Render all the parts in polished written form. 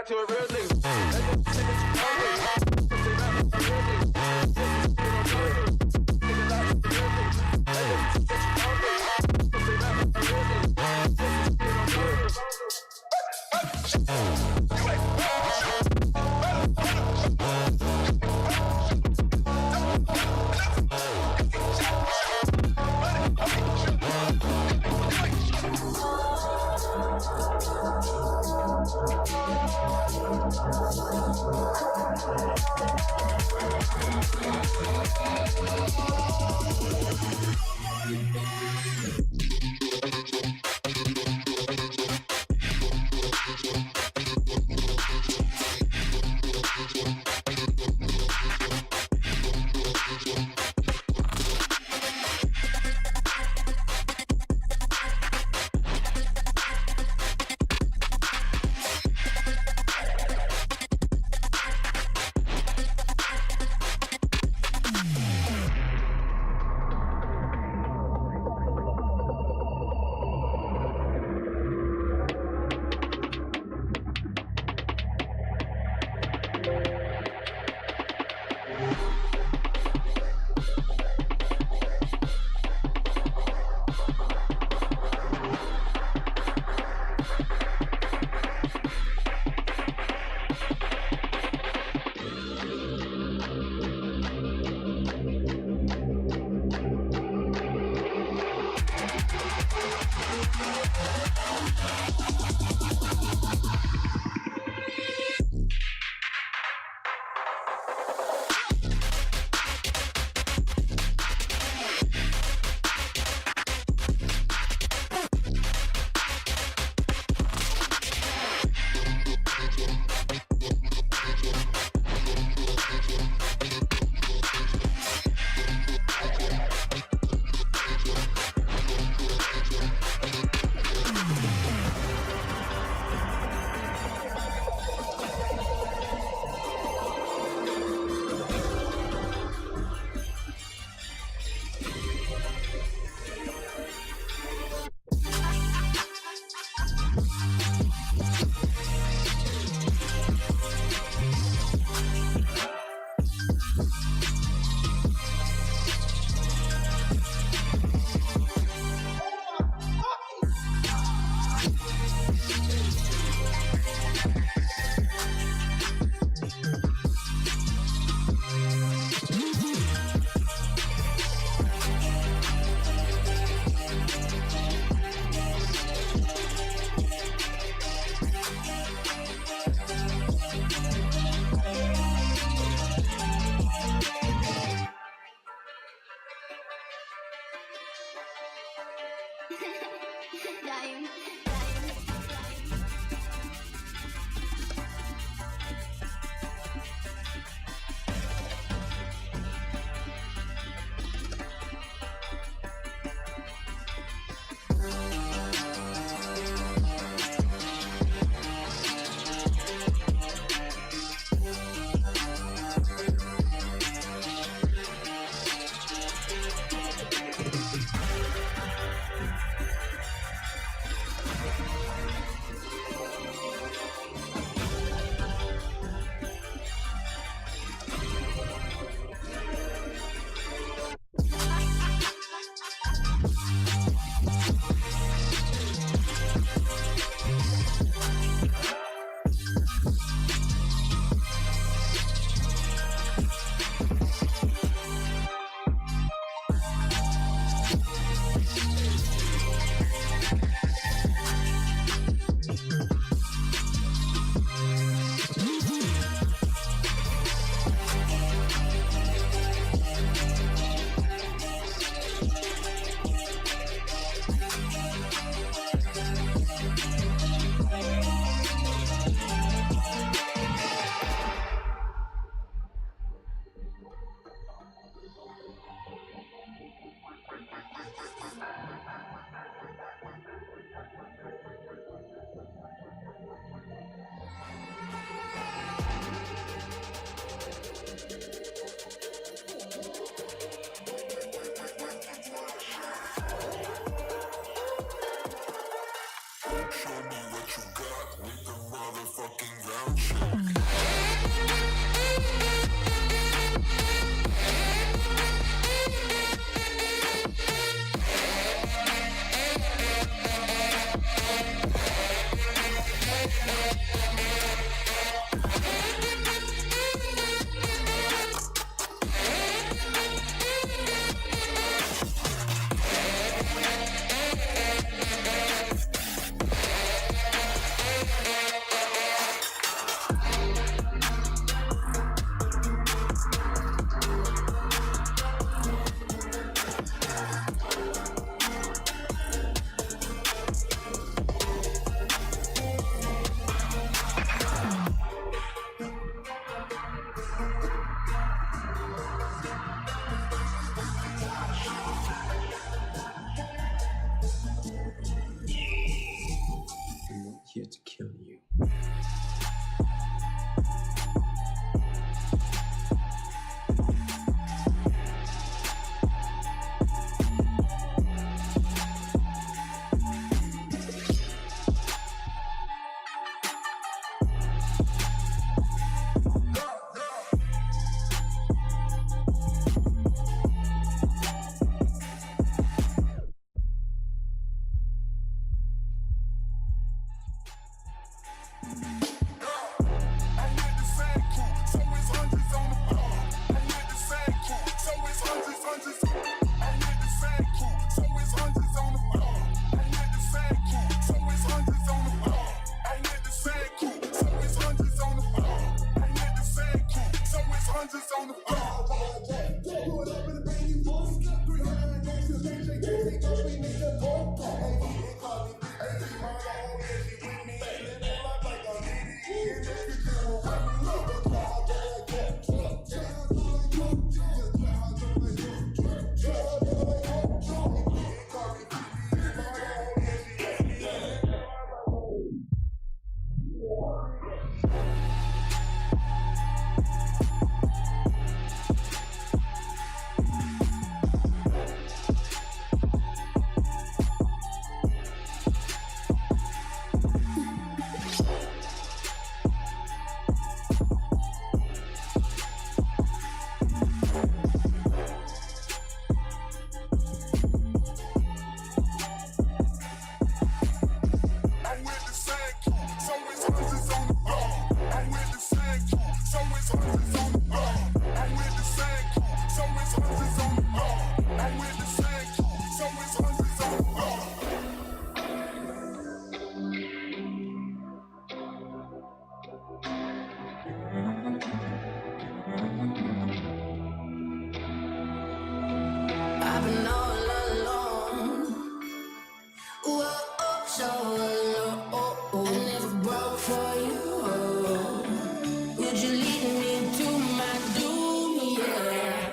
To a real nigga. Here to kill you. I've been all alone. Whoa, oh, so alone. And if it broke for you, would you lead me to my doom? Yeah.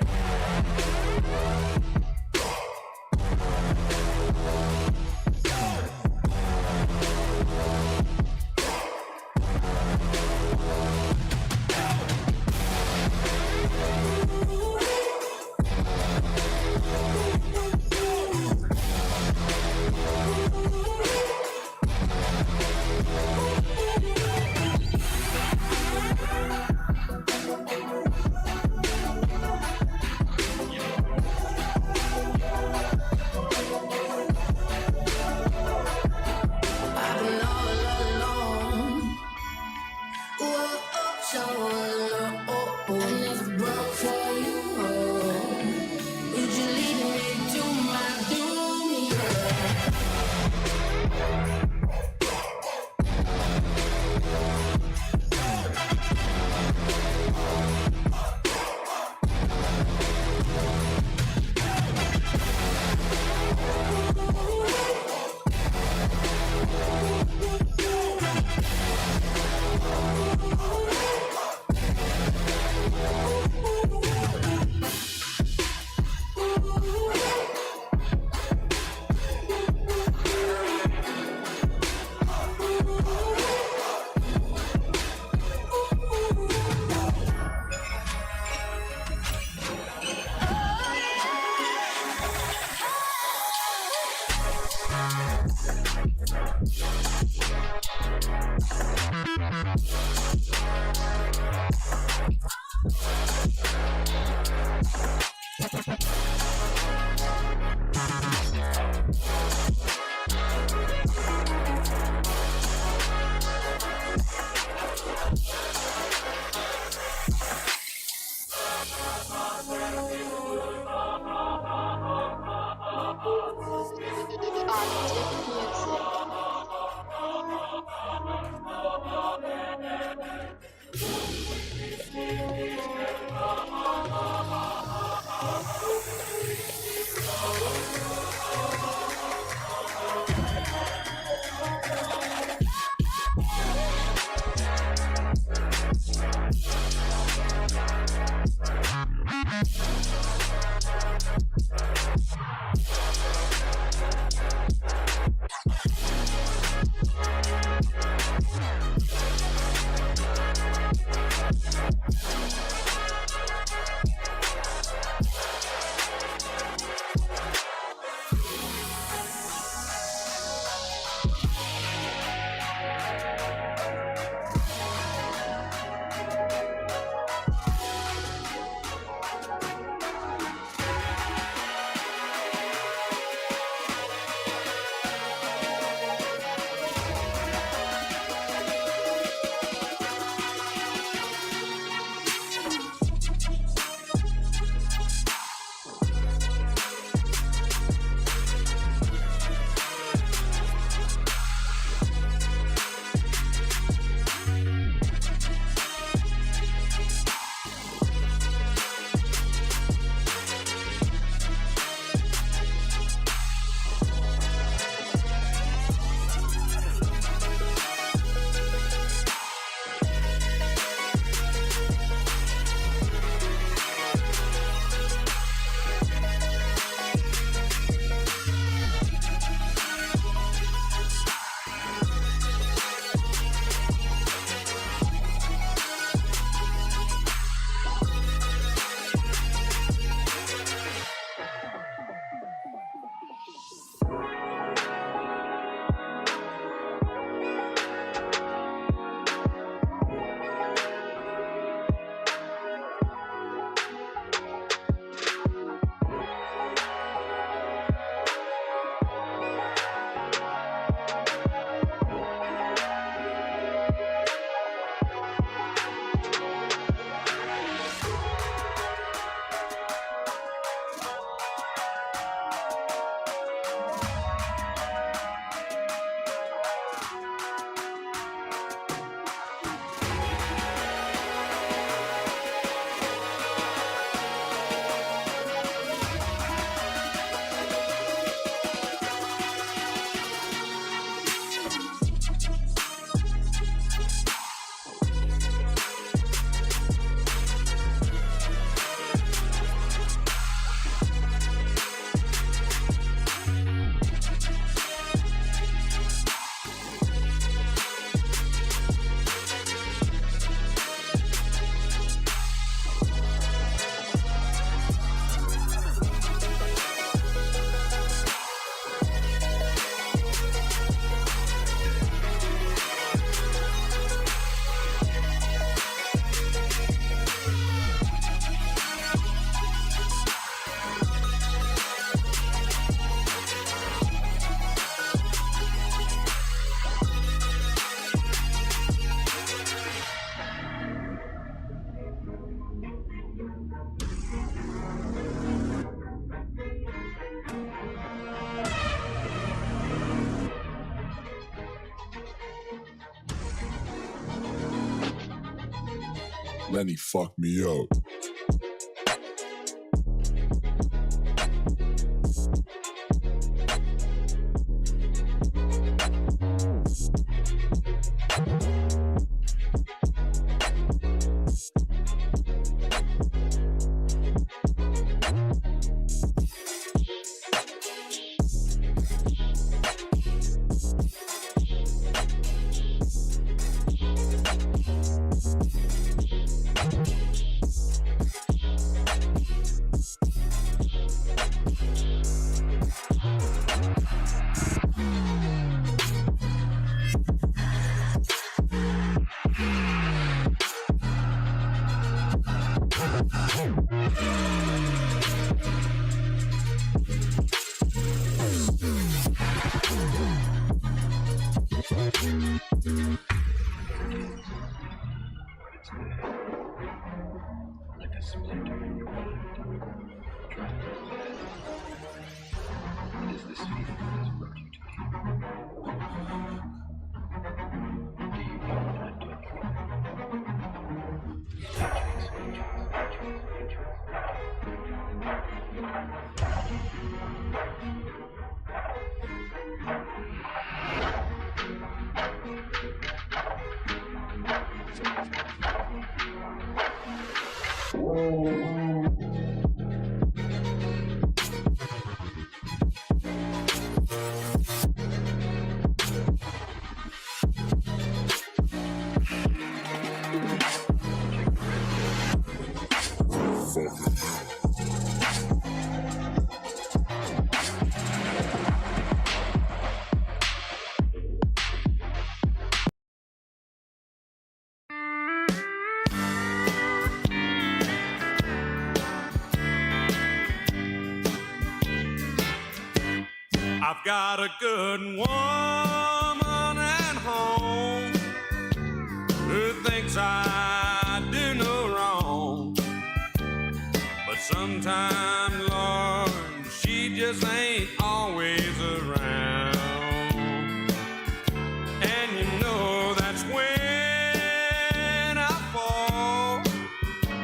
I've been all alone. Whoa, oh, so alone. And if it broke for you, would you lead me to my doom? Yeah. Lenny fucked me up. I've got a good woman at home who thinks I do no wrong, but sometimes, Lord, she just ain't always around. And you know that's when I fall.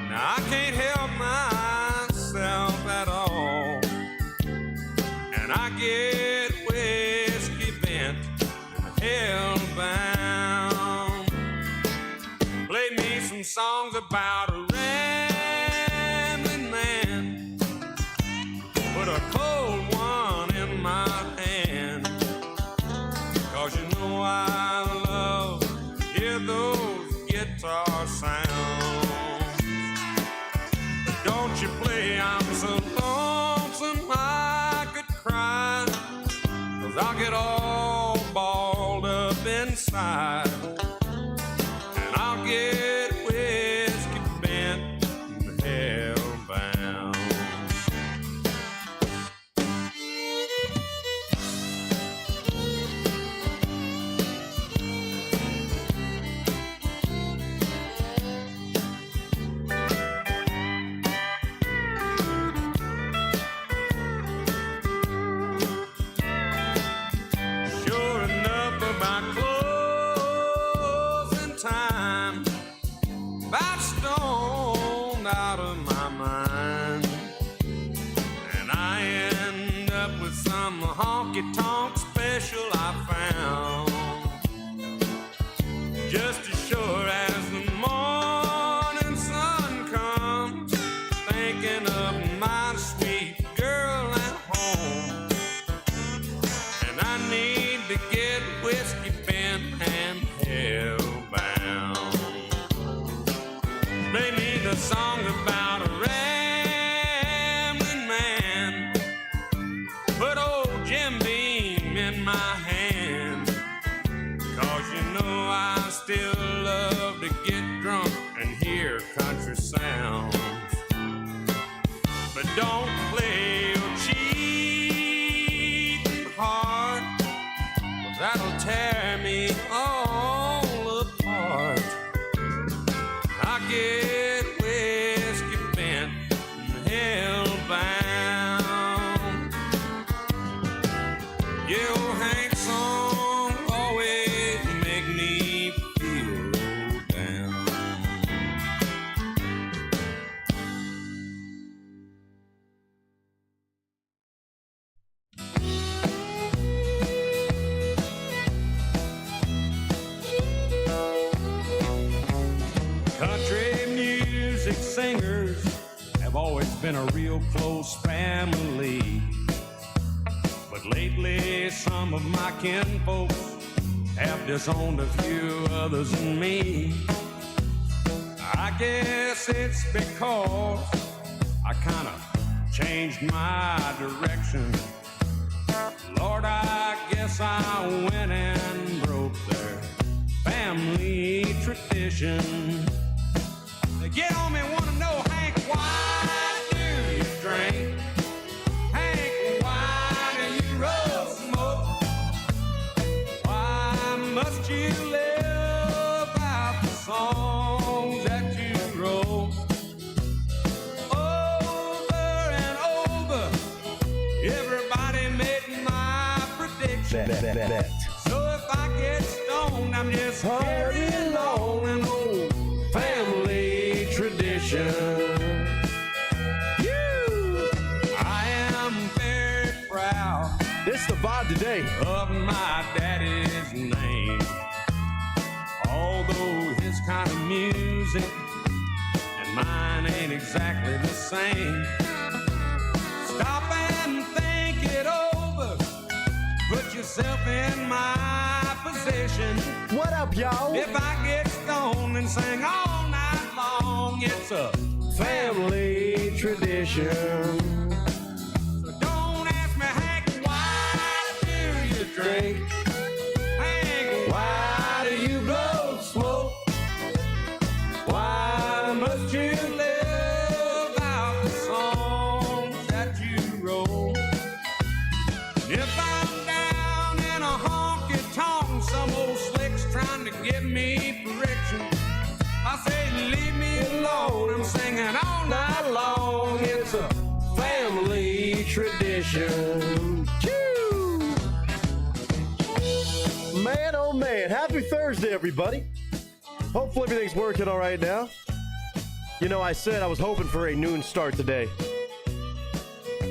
Now I can't help myself at all, and I get whiskey bent and hell-bound. Play me some songs about a rambling man, put a cold one in my hand, 'cause you know I love to hear those guitar sounds. But don't you play I'm so lonesome I could cry, 'cause I'll get all balled up inside, and I'll get whiskey bent and hell-bound. Sure enough, about closing time, about stoned out of my mind, and I end up with some honky-tonk special I found. Just as sure as the morning sun comes, thinking of my sweet girl at home, and I need to get whiskey bent and hell-bound. Play me the song about a rambling man, put old Jim Beam in my hand, 'cause you know I still love to get drunk and hear country sounds. But don't play your cheating heart, 'cause that'll tear me all apart. I get whiskey bent and hell-bound. Yeah, old Hank song always make me feel low down. music singers have always been a real close family. But lately, some of my kinfolks have disowned a few others than me. I guess it's because I kind of changed my direction. Lord, I guess I went and broke their family tradition. They get on me, want to know, Hank, why do you drink? Hank, why do you roll smoke? Why must you live out the songs that you wrote? Over and over, everybody made my prediction. So if I get stoned, I'm just carrying on an old family tradition. I am very proud. This the vibe today. Of my daddy's name. Although his kind of music and mine ain't exactly the same. Stop and think it over. Put yourself in my position. What up, y'all? If I get stoned and sing all night long, it's a family tradition. So don't ask me, Hank, why do you drink? Hank, why do you blow smoke? Why must you live out the songs that you wrote? If I'm down in a honky-tonk, some old slick's trying to give me friction, I say, leave me alone. I'm singing all night long. It's a family tradition. Choo! Man, oh man. Happy Thursday, everybody. Hopefully everything's working all right now. You know, I said I was hoping for a noon start today.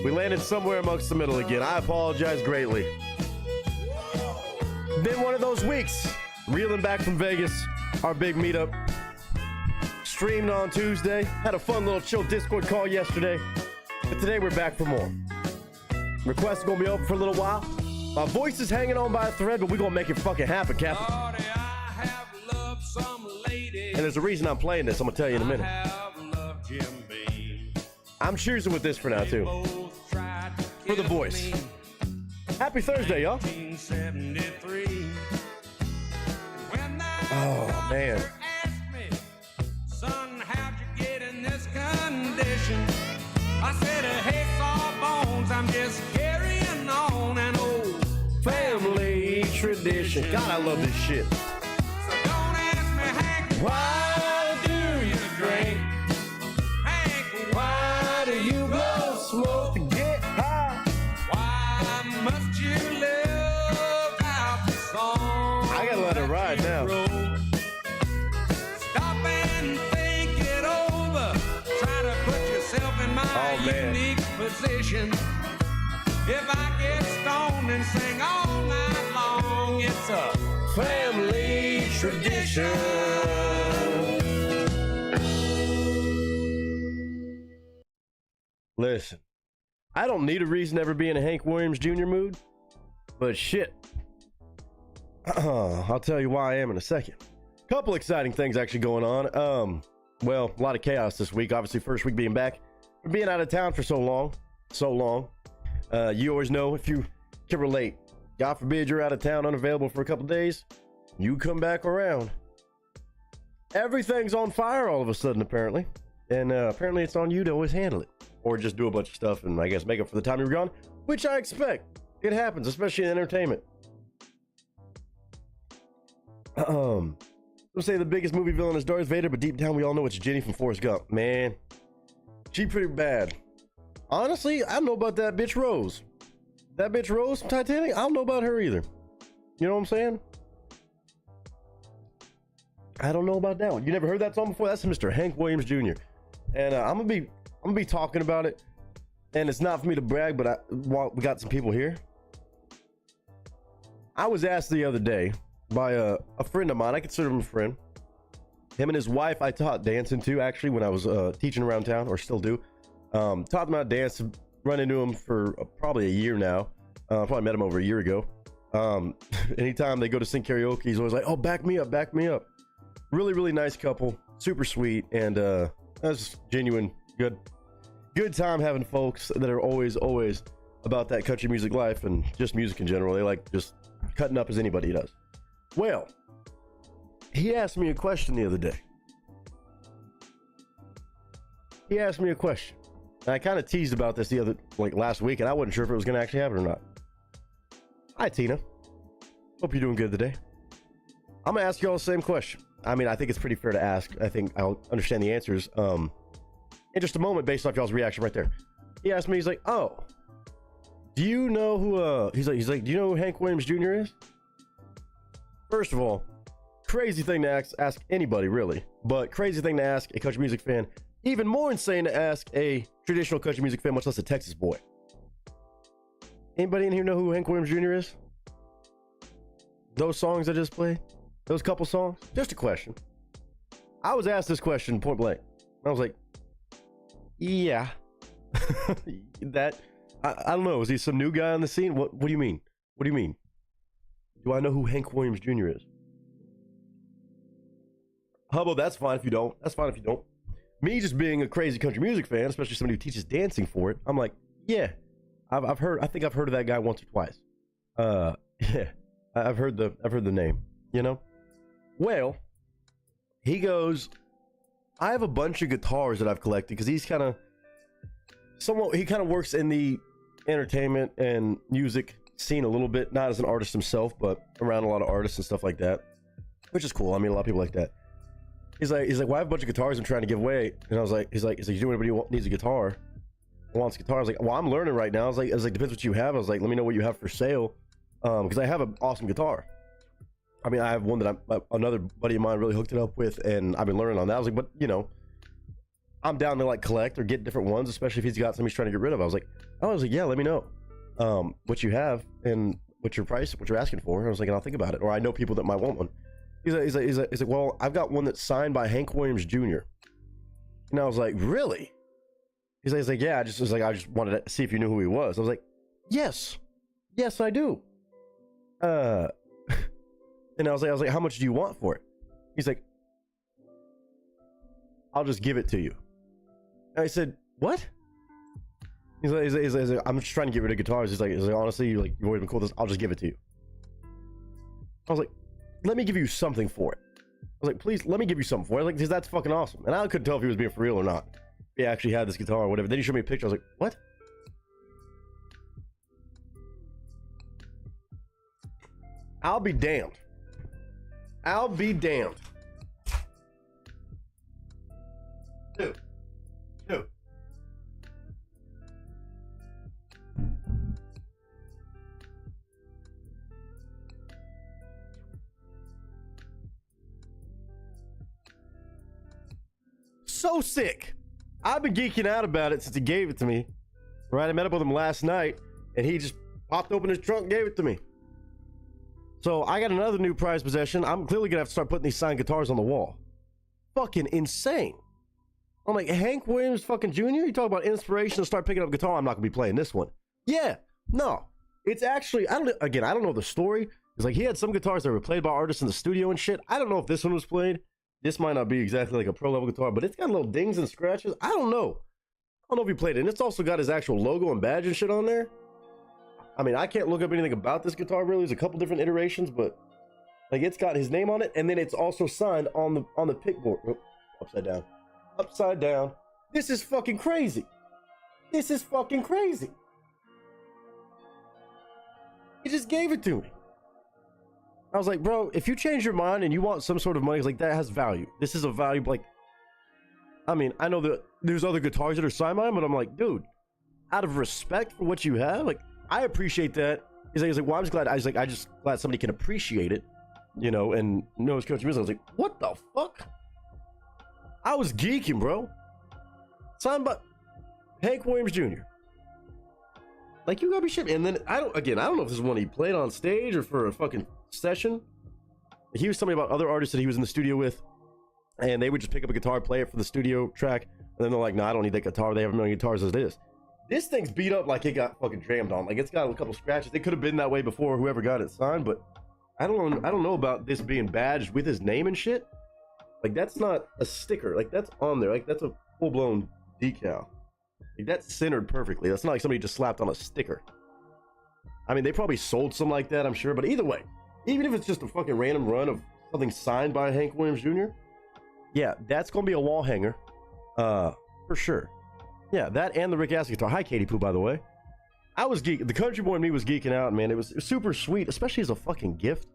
We landed somewhere amongst the middle again. I apologize greatly. Been one of those weeks. Reeling back from Vegas, our big meetup. Streamed on Tuesday. Had a fun little chill Discord call yesterday. But today we're back for more. Requests gonna be open for a little while. My voice is hanging on by a thread, but we're gonna make it fucking happen, Captain. Lordy, I have loved some ladies. And there's a reason I'm playing this. I'm gonna tell you in a minute. I have loved Jim Beam. I'm choosing with this for now, too. Both tried to For the kill voice. me. Happy Thursday, y'all. 1973. When that Oh, man. doctor asked me, son, how'd you get in this condition? I said, hey, sawbones, I'm just carrying on an old Family tradition. God, I love this shit. So don't ask me, Hank, Why do you drink? Hank, Why do you blow smoke to get high? why must you live out the song? I gotta let it ride now. Stop and think it over. Try to put yourself in my Oh, man. unique position. If I get stoned and sing all night long, it's a Family tradition. Listen, I don't need a reason to ever be in a Hank Williams Jr. mood, but shit. I'll tell you why I am in a second. Couple exciting things actually going on. Well, a lot of chaos this week. Obviously, first week being back. Being out of town for so long. You always know, if you can relate, God forbid you're out of town, unavailable for a couple days, you come back around, everything's on fire all of a sudden, apparently. And apparently it's on you to always handle it, or just do a bunch of stuff and I guess make up for the time you're gone, which I expect. It happens, especially in entertainment. Let's say the biggest movie villain is Darth Vader, but deep down we all know it's Jenny from Forrest Gump. Man, she pretty bad. Honestly, I don't know about that bitch Rose. That bitch Rose from Titanic, I don't know about her either. You know what I'm saying? I don't know about that one. You never heard that song before? That's Mr. Hank Williams Jr. And I'm gonna be talking about it. And it's not for me to brag, but we got some people here. I was asked the other day by a friend of mine. I consider him a friend. Him and his wife, I taught dancing too, actually, when I was teaching around town, or still do. Taught them how to dance, run into him for probably a year now. Probably met him over a year ago. Anytime they go to sing karaoke, he's always like, oh, back me up, back me up. Really, really nice couple, super sweet, and that's genuine, good time having folks that are always about that country music life and just music in general. They like just cutting up as anybody does. Well, he asked me a question the other day. He asked me a question. And I kind of teased about this last week, and I wasn't sure if it was going to actually happen or not. Hi, Tina. Hope you're doing good today. I'm going to ask you all the same question. I mean, I think it's pretty fair to ask. I think I'll understand the answers in just a moment based off y'all's reaction right there. He asked me, he's like, oh, do you know who, he's like, do you know who Hank Williams Jr. is? First of all, crazy thing to ask anybody, really, but crazy thing to ask a country music fan. Even more insane to ask a traditional country music fan, much less a Texas boy. Anybody in here know who Hank Williams Jr. is? Those songs I just played? Those couple songs? Just a question. I was asked this question point blank. I was like, yeah. I don't know. Is he some new guy on the scene? What do you mean? What do you mean? Do I know who Hank Williams Jr. is? Hubbo, that's fine if you don't. That's fine if you don't. Me just being a crazy country music fan, especially somebody who teaches dancing for it, I'm like, yeah, I think I've heard of that guy once or twice. Yeah, I've heard the name, you know? Well, he goes, I have a bunch of guitars that I've collected because he kind of works in the entertainment and music scene a little bit, not as an artist himself, but around a lot of artists and stuff like that, which is cool. I mean, a lot of people like that. He's like, well, I have a bunch of guitars I'm trying to give away. And I was like, he's like, you know anybody who needs a guitar? Wants a guitar? I was like, well, I'm learning right now. I was like, depends what you have. I was like, let me know what you have for sale. Because I have an awesome guitar. I mean, I have one that another buddy of mine really hooked it up with, and I've been learning on that. I was like, but you know, I'm down to like collect or get different ones, especially if he's got some he's trying to get rid of. I was like, yeah, let me know what you have and what your price, what you're asking for. I was like, and I'll think about it. Or I know people that might want one. He's like, well, I've got one that's signed by Hank Williams Jr. And I was like, really? He's like, yeah, I just wanted to see if you knew who he was. I was like, yes, I do. And I was like, how much do you want for it? He's like, I'll just give it to you. And I said, what? He's like, I'm just trying to get rid of guitars. He's like, honestly, you've always been cool with this. I'll just give it to you. I was like, let me give you something for it. I was like, please, let me give you something for it. Like, because that's fucking awesome. And I couldn't tell if he was being for real or not. He actually had this guitar or whatever. Then he showed me a picture. I was like, what? I'll be damned. I'll be damned. Dude. So sick. I've been geeking out about it since he gave it to me. Right, I met up with him last night, and he just popped open his trunk and gave it to me. So I got another new prized possession. I'm clearly gonna have to start putting these signed guitars on the wall. Fucking insane. I'm like, Hank Williams fucking Jr.? You talk about inspiration to start picking up guitar. I'm not gonna be playing this one. Yeah, no. It's actually, I don't know the story. It's like he had some guitars that were played by artists in the studio and shit. I don't know if this one was played. This might not be exactly like a pro level guitar, but it's got little dings and scratches. I don't know if he played it. And it's also got his actual logo and badge and shit on there. I mean, I can't look up anything about this guitar really. There's a couple different iterations, but like it's got his name on it, and then it's also signed on the pick board. Oh, upside down. This is fucking crazy. He just gave it to me. I was like, bro, if you change your mind and you want some sort of money, like that has value. This is a value. Like, I mean, I know that there's other guitars that are signed by him, but I'm like, dude, out of respect for what you have, like, I appreciate that. He's like, well, I'm just glad. I just glad somebody can appreciate it, you know, and know his country music. I was like, what the fuck? I was geeking, bro. Signed by Hank Williams Jr. Like, you gotta be shit. And then I don't know if this is one he played on stage or for a fucking session. He was telling me about other artists that he was in the studio with. and they would just pick up a guitar, play it for the studio track, and then they're like, no, I don't need that guitar. They have a million guitars as it is. This thing's beat up like it got fucking jammed on. Like, it's got a couple scratches. It could have been that way before whoever got it signed, but I don't know about this being badged with his name and shit. Like, that's not a sticker. Like, that's on there. Like, that's a full-blown decal. Like, that's centered perfectly. That's not like somebody just slapped on a sticker. I mean, they probably sold some like that, I'm sure. But either way, even if it's just a fucking random run of something signed by Hank Williams Jr., yeah, that's going to be a wall hanger. For sure. Yeah, that and the Rick Astley guitar. Hi, Katie Poo, by the way. I was geeking. The country boy in me was geeking out, man. It was super sweet, especially as a fucking gift.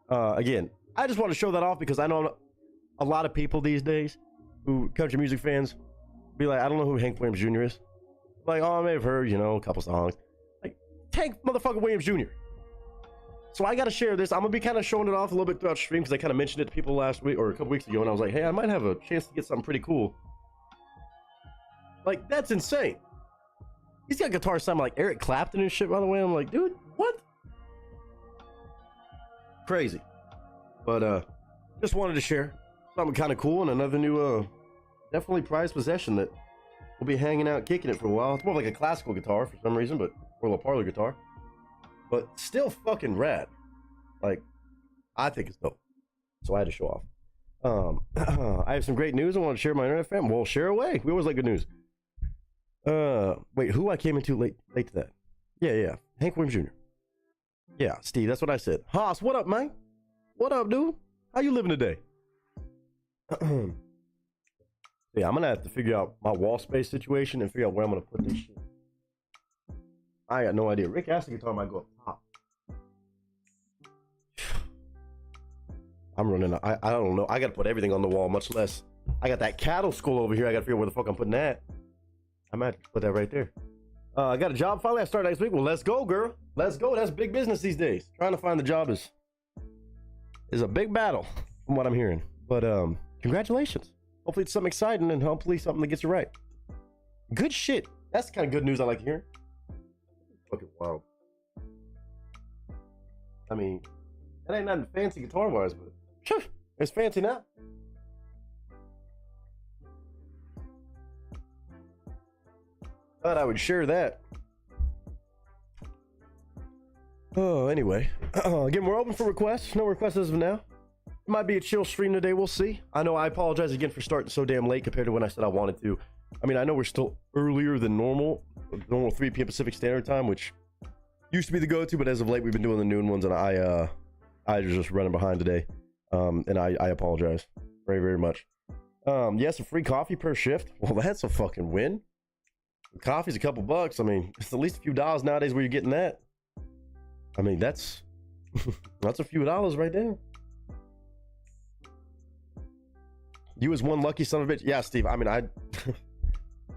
Again, I just want to show that off because I know a lot of people these days who country music fans be like, I don't know who Hank Williams Jr. is. Like, oh, I may have heard, you know, a couple songs. Like, Hank motherfucking Williams Jr. So I got to share this. I'm going to be kind of showing it off a little bit throughout the stream because I kind of mentioned it to people last week or a couple weeks ago, and I was like, hey, I might have a chance to get something pretty cool. Like, that's insane. He's got guitar sounding like Eric Clapton and shit, by the way. I'm like, dude, what? Crazy. But just wanted to share something kind of cool and another new definitely prized possession that we'll be hanging out kicking it for a while. It's more like a classical guitar for some reason, but or a parlor guitar, but still fucking rad. Like, I think it's dope, so I had to show off. I have some great news I want to share with my internet fam. Well, share away. We always like good news. Wait, who I came into late to that? Yeah, Hank Williams Jr. Yeah, Steve, that's what I said. Haas, what up, man? What up, dude? How you living today? Yeah, I'm gonna have to figure out my wall space situation and figure out where I'm gonna put this shit. I got no idea. Rick Astley guitar might go up top. I'm running. I don't know. I gotta put everything on the wall, much less. I got that cattle skull over here. I gotta figure out where the fuck I'm putting that. I might put that right there. I got a job finally. I start next week. Well, let's go, girl. Let's go. That's big business these days. Trying to find the job is a big battle, from what I'm hearing. But congratulations. Hopefully it's something exciting and hopefully something that gets you right. Good shit. That's the kind of good news I like to hear. Fucking wild. I mean, that ain't nothing fancy guitar-wise, but it's fancy now. Thought I would share that. Oh, anyway. Again, we're open for requests. No requests as of now. It might be a chill stream today. We'll see. I know I apologize again for starting so damn late compared to when I said I wanted to. I mean, I know we're still earlier than normal 3 p.m. Pacific Standard Time, which used to be the go-to, but as of late, we've been doing the noon ones, and I was just running behind today. And I apologize very, very much. Yes, a free coffee per shift. Well, that's a fucking win. Coffee's a couple bucks. I mean, it's at least a few dollars nowadays where you're getting that. I mean, that's a few dollars right there. You was one lucky son of a bitch. Yeah, Steve. I mean,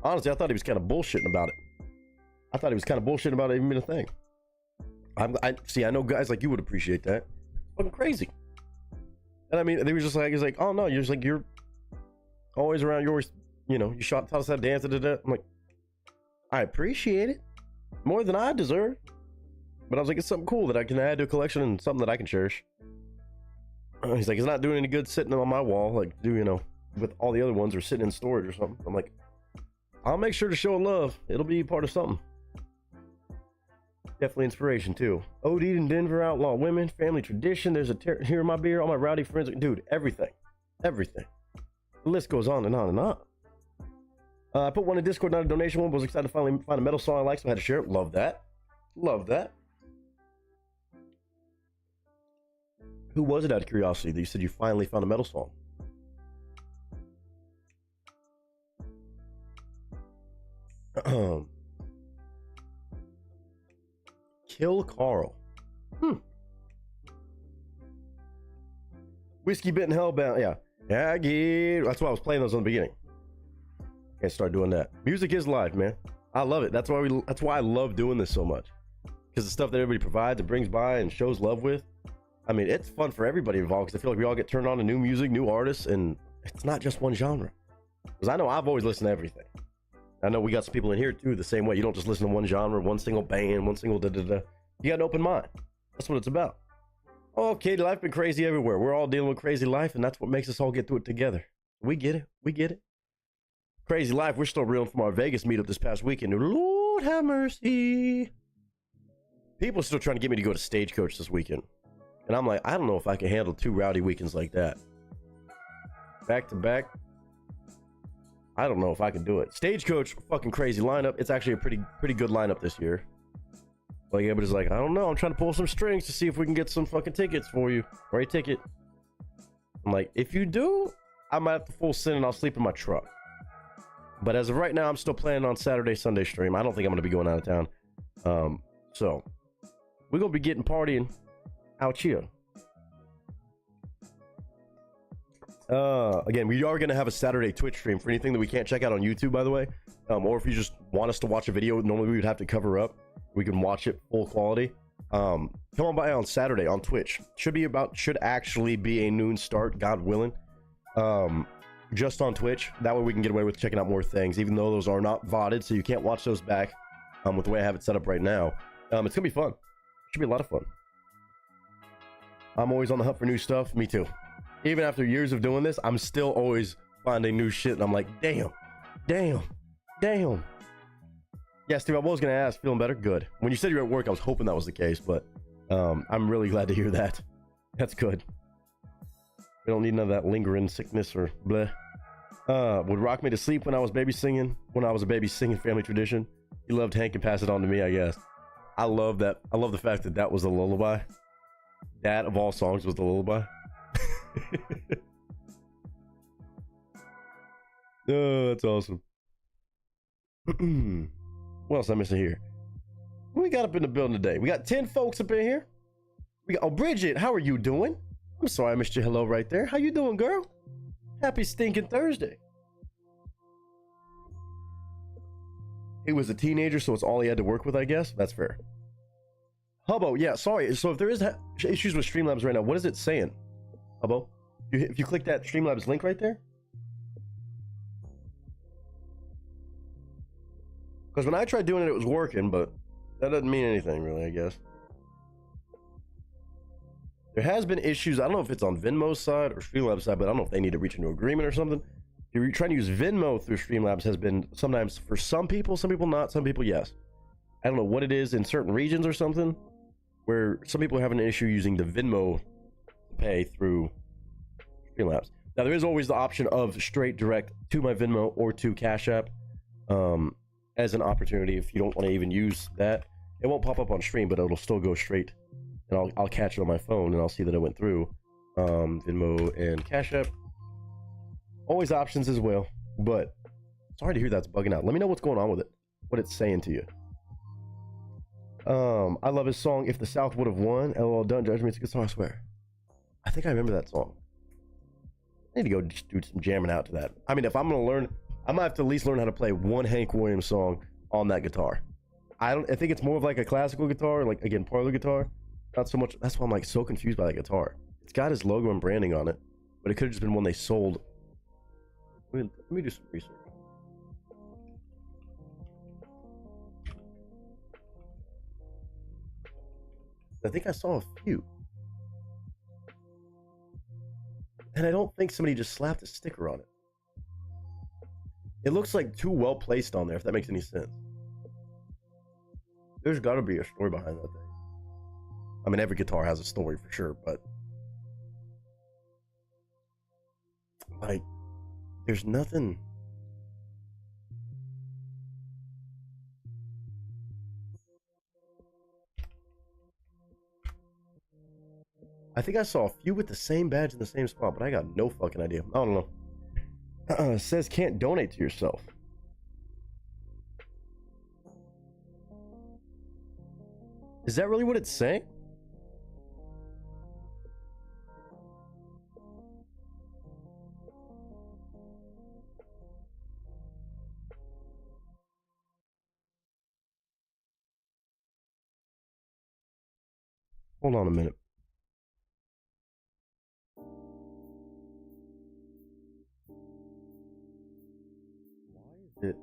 honestly, I thought he was kind of bullshitting about it. I thought he was kind of bullshitting about it even being a thing. I know guys like you would appreciate that. Fucking crazy. And I mean, they were just like, he's like, oh no, you're always around. You're always, you taught us how to dance. I'm like, I appreciate it more than I deserve. But I was like, it's something cool that I can add to a collection and something that I can cherish. He's like, it's not doing any good sitting on my wall, like, with all the other ones or sitting in storage or something. I'm like, I'll make sure to show love. It'll be part of something. Definitely inspiration, too. OD'd in Denver, outlaw women, family tradition. There's a here in my beer, all my rowdy friends. Dude, everything. Everything. The list goes on and on and on. I put one in Discord, not a donation one, but was excited to finally find a metal song I like, so I had to share it. Love that. Love that. Who was it out of curiosity that you said you finally found a metal song? Kill Carl. Whiskey Bitten Hellbound. Yeah. That's why I was playing those in the beginning. Can't start doing that. Music is life, man. I love it. That's why I love doing this so much. Because the stuff that everybody provides and brings by and shows love with. I mean, it's fun for everybody involved because I feel like we all get turned on to new music, new artists, and it's not just one genre. Because I know I've always listened to everything. I know we got some people in here too the same way. You don't just listen to one genre, one single band, one single da-da-da. You got an open mind. That's what it's about. Oh, Katie, life been crazy everywhere. We're all dealing with crazy life, and that's what makes us all get through it together. We get it. We get it. Crazy life. We're still reeling from our Vegas meetup this past weekend. Lord have mercy. People are still trying to get me to go to Stagecoach this weekend. And I'm like, I don't know if I can handle 2 rowdy weekends like that. Back to back. I don't know if I can do it. Stagecoach, fucking crazy lineup. It's actually a pretty good lineup this year. Like, everybody's like, I don't know. I'm trying to pull some strings to see if we can get some fucking tickets for you. Or a ticket. I'm like, if you do, I might have to full send and I'll sleep in my truck. But as of right now, I'm still planning on Saturday, Sunday stream. I don't think I'm going to be going out of town. So, we're going to be getting partying out here. Again, we are going to have a Saturday Twitch stream for anything that we can't check out on YouTube, by the way. Or if you just want us to watch a video, normally we would have to cover up. We can watch it full quality. Come on by on Saturday on Twitch. Should actually be a noon start, God willing. Just on Twitch. That way we can get away with checking out more things, even though those are not VODed, so you can't watch those back. With the way I have it set up right now. It's gonna be fun. Should be a lot of fun. I'm always on the hunt for new stuff. Me too. Even after years of doing this, I'm still always finding new shit, and I'm like, damn. Yeah, Steve, I was gonna ask, feeling better? Good. When you said you were at work, I was hoping that was the case, but I'm really glad to hear that. That's good. We don't need none of that lingering sickness or bleh. Would rock me to sleep when I was a baby singing family tradition. He loved Hank and passed it on to me, I guess. I love that. I love the fact that that was the lullaby. That of all songs was the lullaby. Oh, that's awesome. What else am I missing here? What we got up in the building today? We got 10 folks up in here. We got, oh, Bridget, how are you doing? I'm sorry I missed your hello right there. How you doing, girl? Happy stinking Thursday. He was a teenager, so it's all he had to work with, I guess. That's fair. Hubbo, yeah, sorry. So if there is issues with Streamlabs right now, what is it saying? Hubbo? If you click that Streamlabs link right there? Because when I tried doing it, it was working, but that doesn't mean anything, really, I guess. There has been issues. I don't know if it's on Venmo's side or Streamlabs side, but I don't know if they need to reach into agreement or something. If you're trying to use Venmo through Streamlabs has been sometimes for some people not, some people yes. I don't know what it is in certain regions or something, where some people are having an issue using the Venmo to pay through Streamlabs. Now, there is always the option of straight direct to my Venmo or to Cash App as an opportunity if you don't want to even use that. It won't pop up on stream, but it'll still go straight. And I'll catch it on my phone and I'll see that it went through. Venmo and Cash App. Always options as well. But sorry to hear that's bugging out. Let me know what's going on with it. What it's saying to you. I love his song, If the South Would Have Won. LOL, don't judge me. It's a good song, I swear. I think I remember that song. I need to go just do some jamming out to that. I mean, if I'm going to learn, I might have to at least learn how to play one Hank Williams song on that guitar. I think it's more of like a classical guitar, like, again, parlor guitar. Not so much. That's why I'm like so confused by that guitar. It's got his logo and branding on it, but it could have just been one they sold. Let me do some research. I think I saw a few. And I don't think somebody just slapped a sticker on it. It looks like too well placed on there, if that makes any sense. There's got to be a story behind that thing. I mean, every guitar has a story for sure, but like, there's nothing. I think I saw a few with the same badge in the same spot, but I got no fucking idea. I don't know. It says can't donate to yourself. Is that really what it's saying? Hold on a minute. Why is it?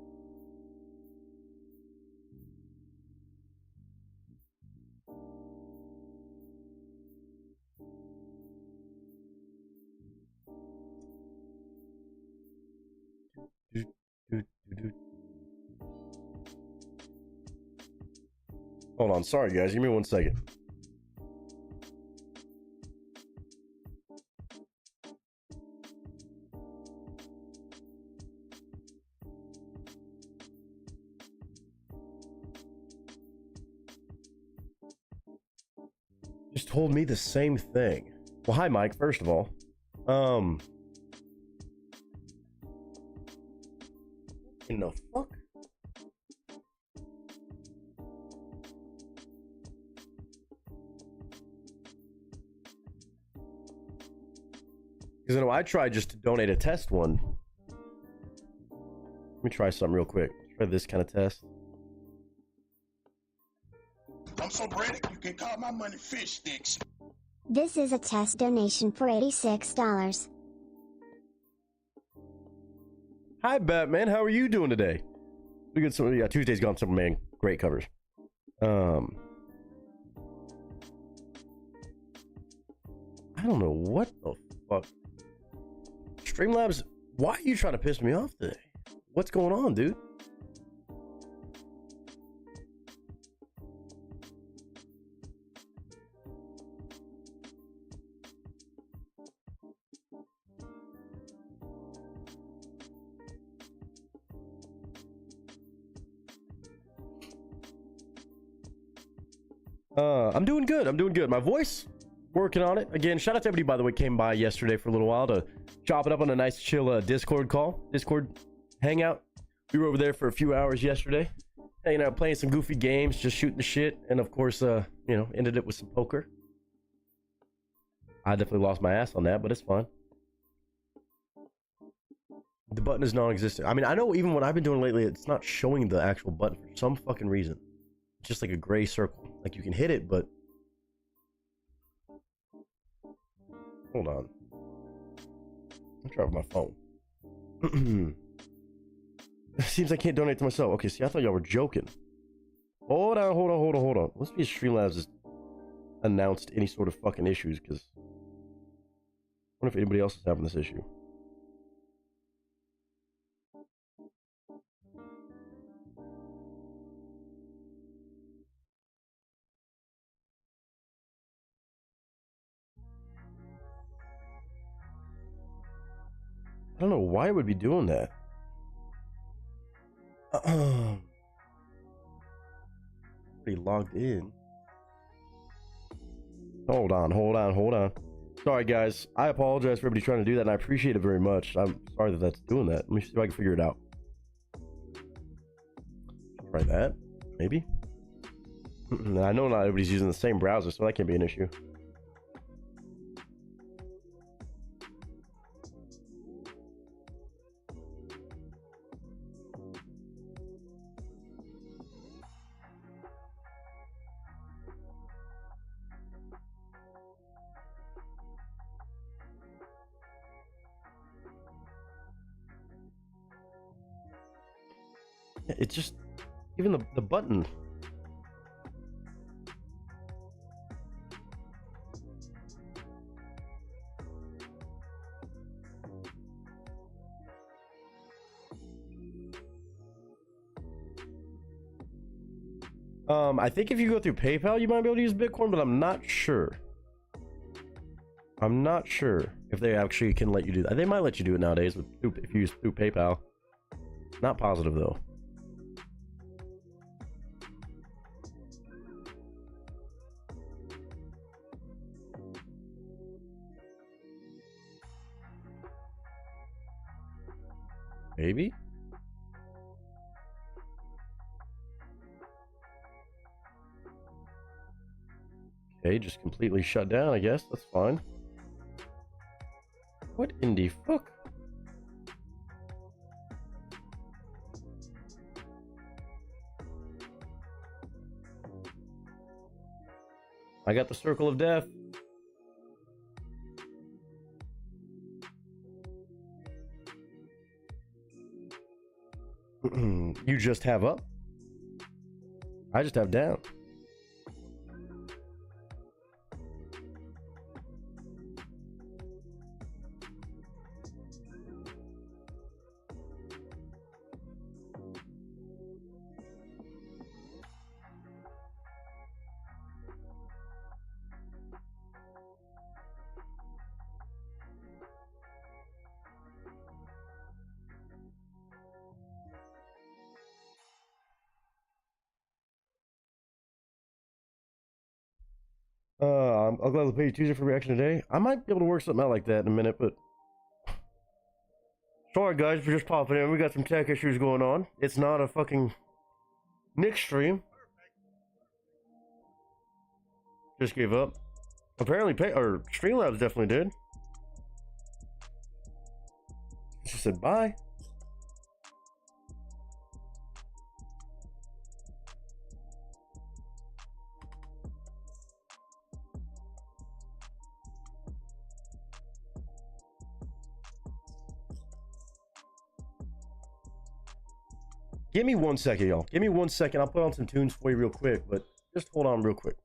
Hold on. Sorry, guys. Give me 1 second. Just told me the same thing. Well, hi, Mike. First of all, in the fuck? Because I know I tried just to donate a test one. Let me try something real quick. Try this kind of test. I'm so ready, you can call my money fish sticks. This is a test donation for $86. Hi, Batman. How are you doing today? We got some. Yeah, Tuesday's Gone Superman. Great covers. I don't know what the fuck. Streamlabs, why are you trying to piss me off today? What's going on, dude? I'm doing good. I'm doing good. My voice, working on it. Again, shout out to everybody, by the way, came by yesterday for a little while to chop it up on a nice chill Discord call. Discord hangout. We were over there for a few hours yesterday. Hanging out, playing some goofy games, just shooting the shit. And of course, ended it with some poker. I definitely lost my ass on that, but it's fine. The button is non-existent. I mean, I know even what I've been doing lately, it's not showing the actual button for some fucking reason. It's just like a gray circle. Like you can hit it, but... Hold on. I'll try with my phone. Seems I can't donate to myself. Okay, see, I thought y'all were joking. Hold on. Let's see if Streamlabs has announced any sort of fucking issues, because... I wonder if anybody else is having this issue. I don't know why it would be doing that. Already logged in. Hold on. Sorry, guys. I apologize for everybody trying to do that, and I appreciate it very much. I'm sorry that that's doing that. Let me see if I can figure it out. Try that, maybe. I know not everybody's using the same browser, so that can't be an issue. It's just even the button. I think if you go through PayPal, you might be able to use Bitcoin, but I'm not sure. I'm not sure if they actually can let you do that. They might let you do it nowadays if you use through PayPal. Not positive though. Maybe? Okay, just completely shut down, I guess. That's fine. What in the fuck? I got the circle of death. You just have up. I just have down. I'll gladly pay you Tuesday for reaction today. I might be able to work something out like that in a minute, but sorry guys for just popping in. We got some tech issues going on. It's not a fucking Nick stream. Just gave up. Apparently, Streamlabs definitely did. She said bye. Give me 1 second, y'all. Give me 1 second. I'll put on some tunes for you real quick, but just hold on real quick.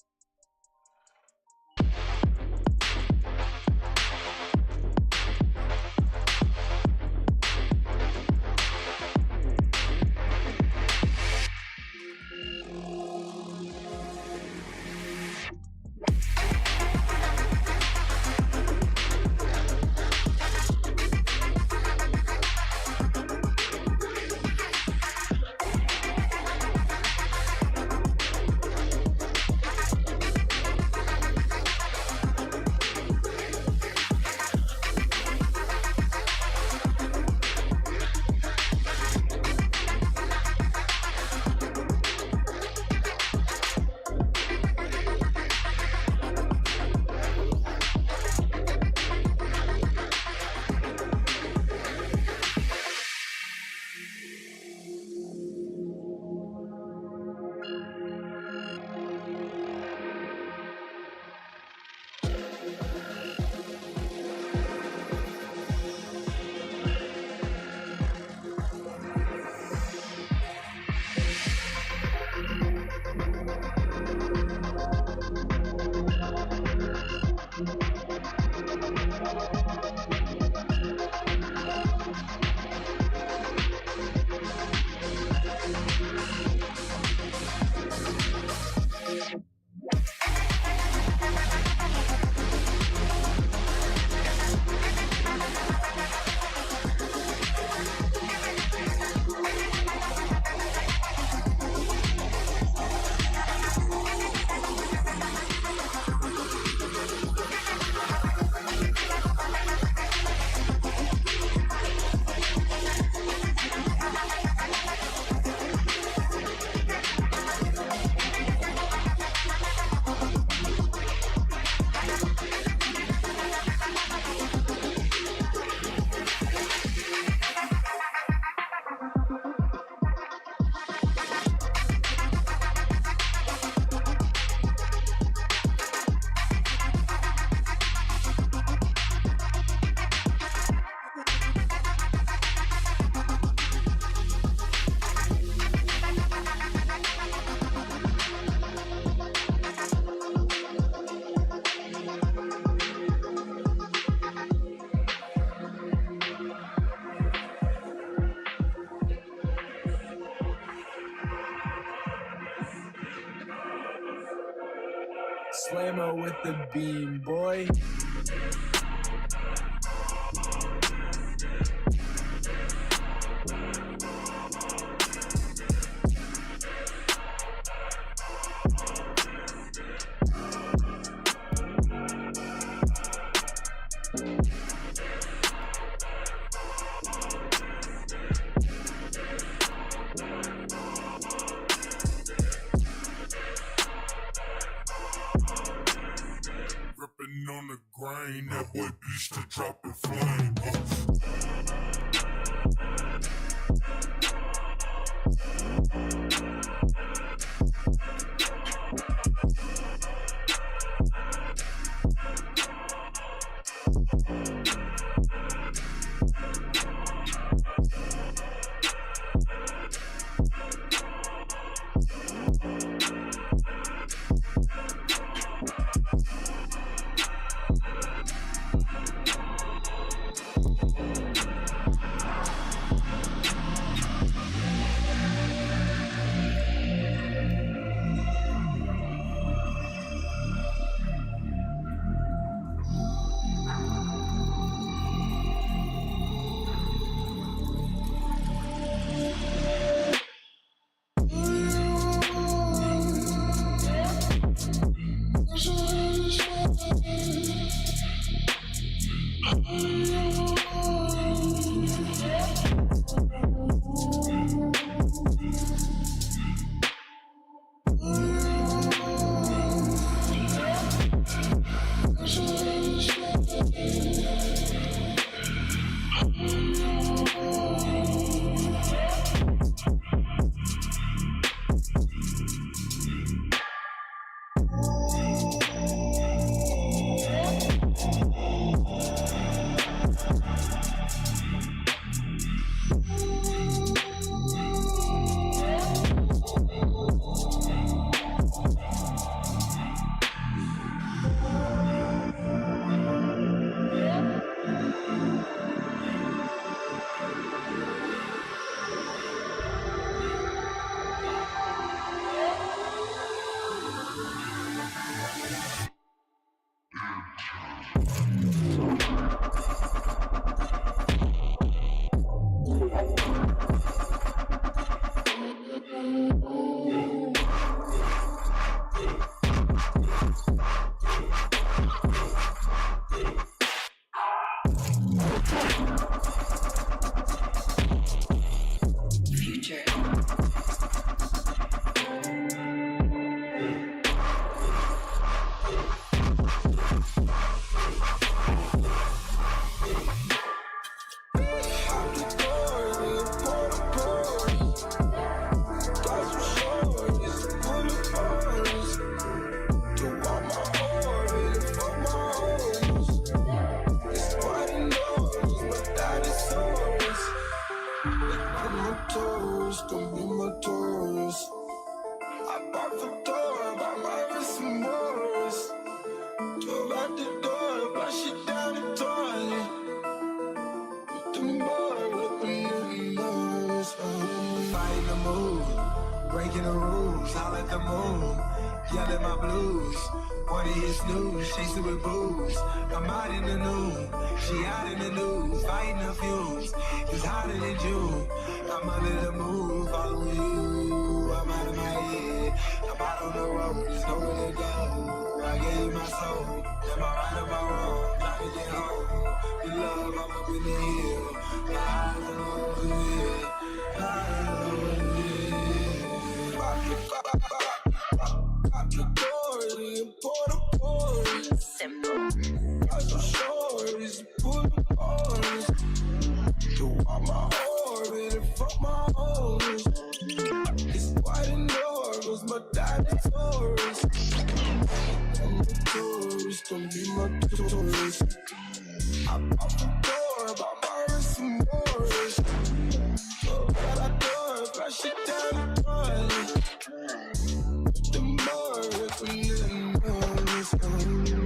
Slammo with the beam, boy. On the grain, that boy beast to drop a flame. tourist, don't be my tourist. I bought the door, bought my wrist some Morris. Drove out the door, flush it down the toilet. With the mud, open the doors. Fighting the mood, breaking the rules, howl at the moon, yell at my blues. What is snooze, chasing with booze. I'm out in the noon, she out in the news, fighting the fumes. It's hotter than June. I'm under the moon, following you. I'm out of my head, I'm out on the road, there's nowhere to go. I gave you my soul, am I right or am I wrong? Trying to get home, with love, I'm up in the hill. My eyes are over here, eyes are over here. Pop the dory and pour the boys. Simple. Got some stories, pull the boys. Do all my orbit and fuck my hoes. It's quite enormous, my diamond tourist. I'm a tourist, don't be my tourist. I bought the door, bought my wrist some Morris. So got a door, flush it down the toilet. The more if we didn't know this, I'm in the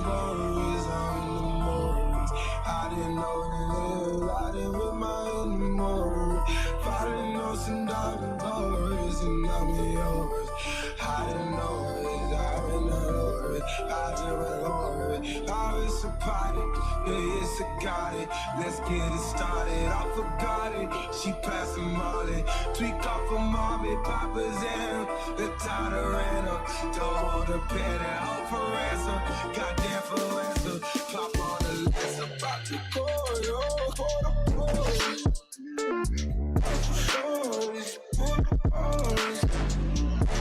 Morris, I didn't know this, I didn't with my own more. Fighting on some diamond doors, and I'm yours. I didn't know it, I didn't know it, I didn't know it. I was a party, yeah, it's a got it. Let's get it started, I forgot it. She passing Molly, tweak off of mommy, Papa's in. The title ran up, don't hold a pen and hope for ransom. Goddamn for ransom, pop on the list, about to go, yo, for the boys. Stories, for the boys.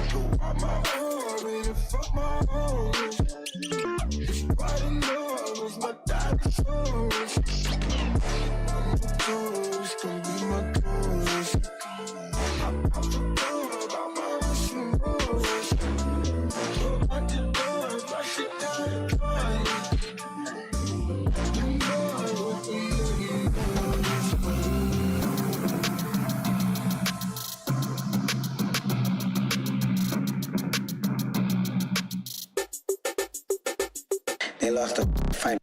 Do all my orbit and fuck my hoes. It's right in love, my diamond tourist. I'm a tourist, don't be my tourist. I'm the door about my wrist and Morris. Go out the door, flush it down the toilet. The more with the They lost the fight.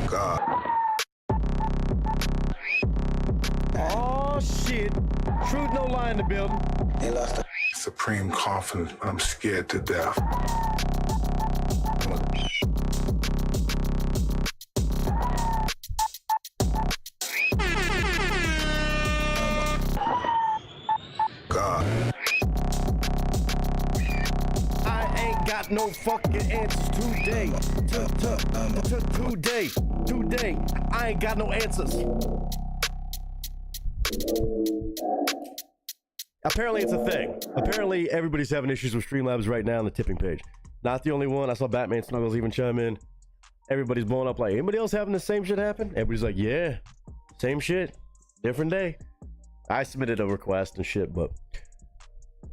God. Oh shit. Truth no lie in the building. They lost the Supreme confidence, I'm scared to death. God. I ain't got no fucking answers today. Today. I ain't got no answers. Apparently it's a thing. Apparently everybody's having issues with Streamlabs right now on the tipping page. Not the only one. I saw Batman Snuggles even chime in. Everybody's blowing up like, anybody else having the same shit happen? Everybody's like, yeah, same shit, different day. I submitted a request and shit, but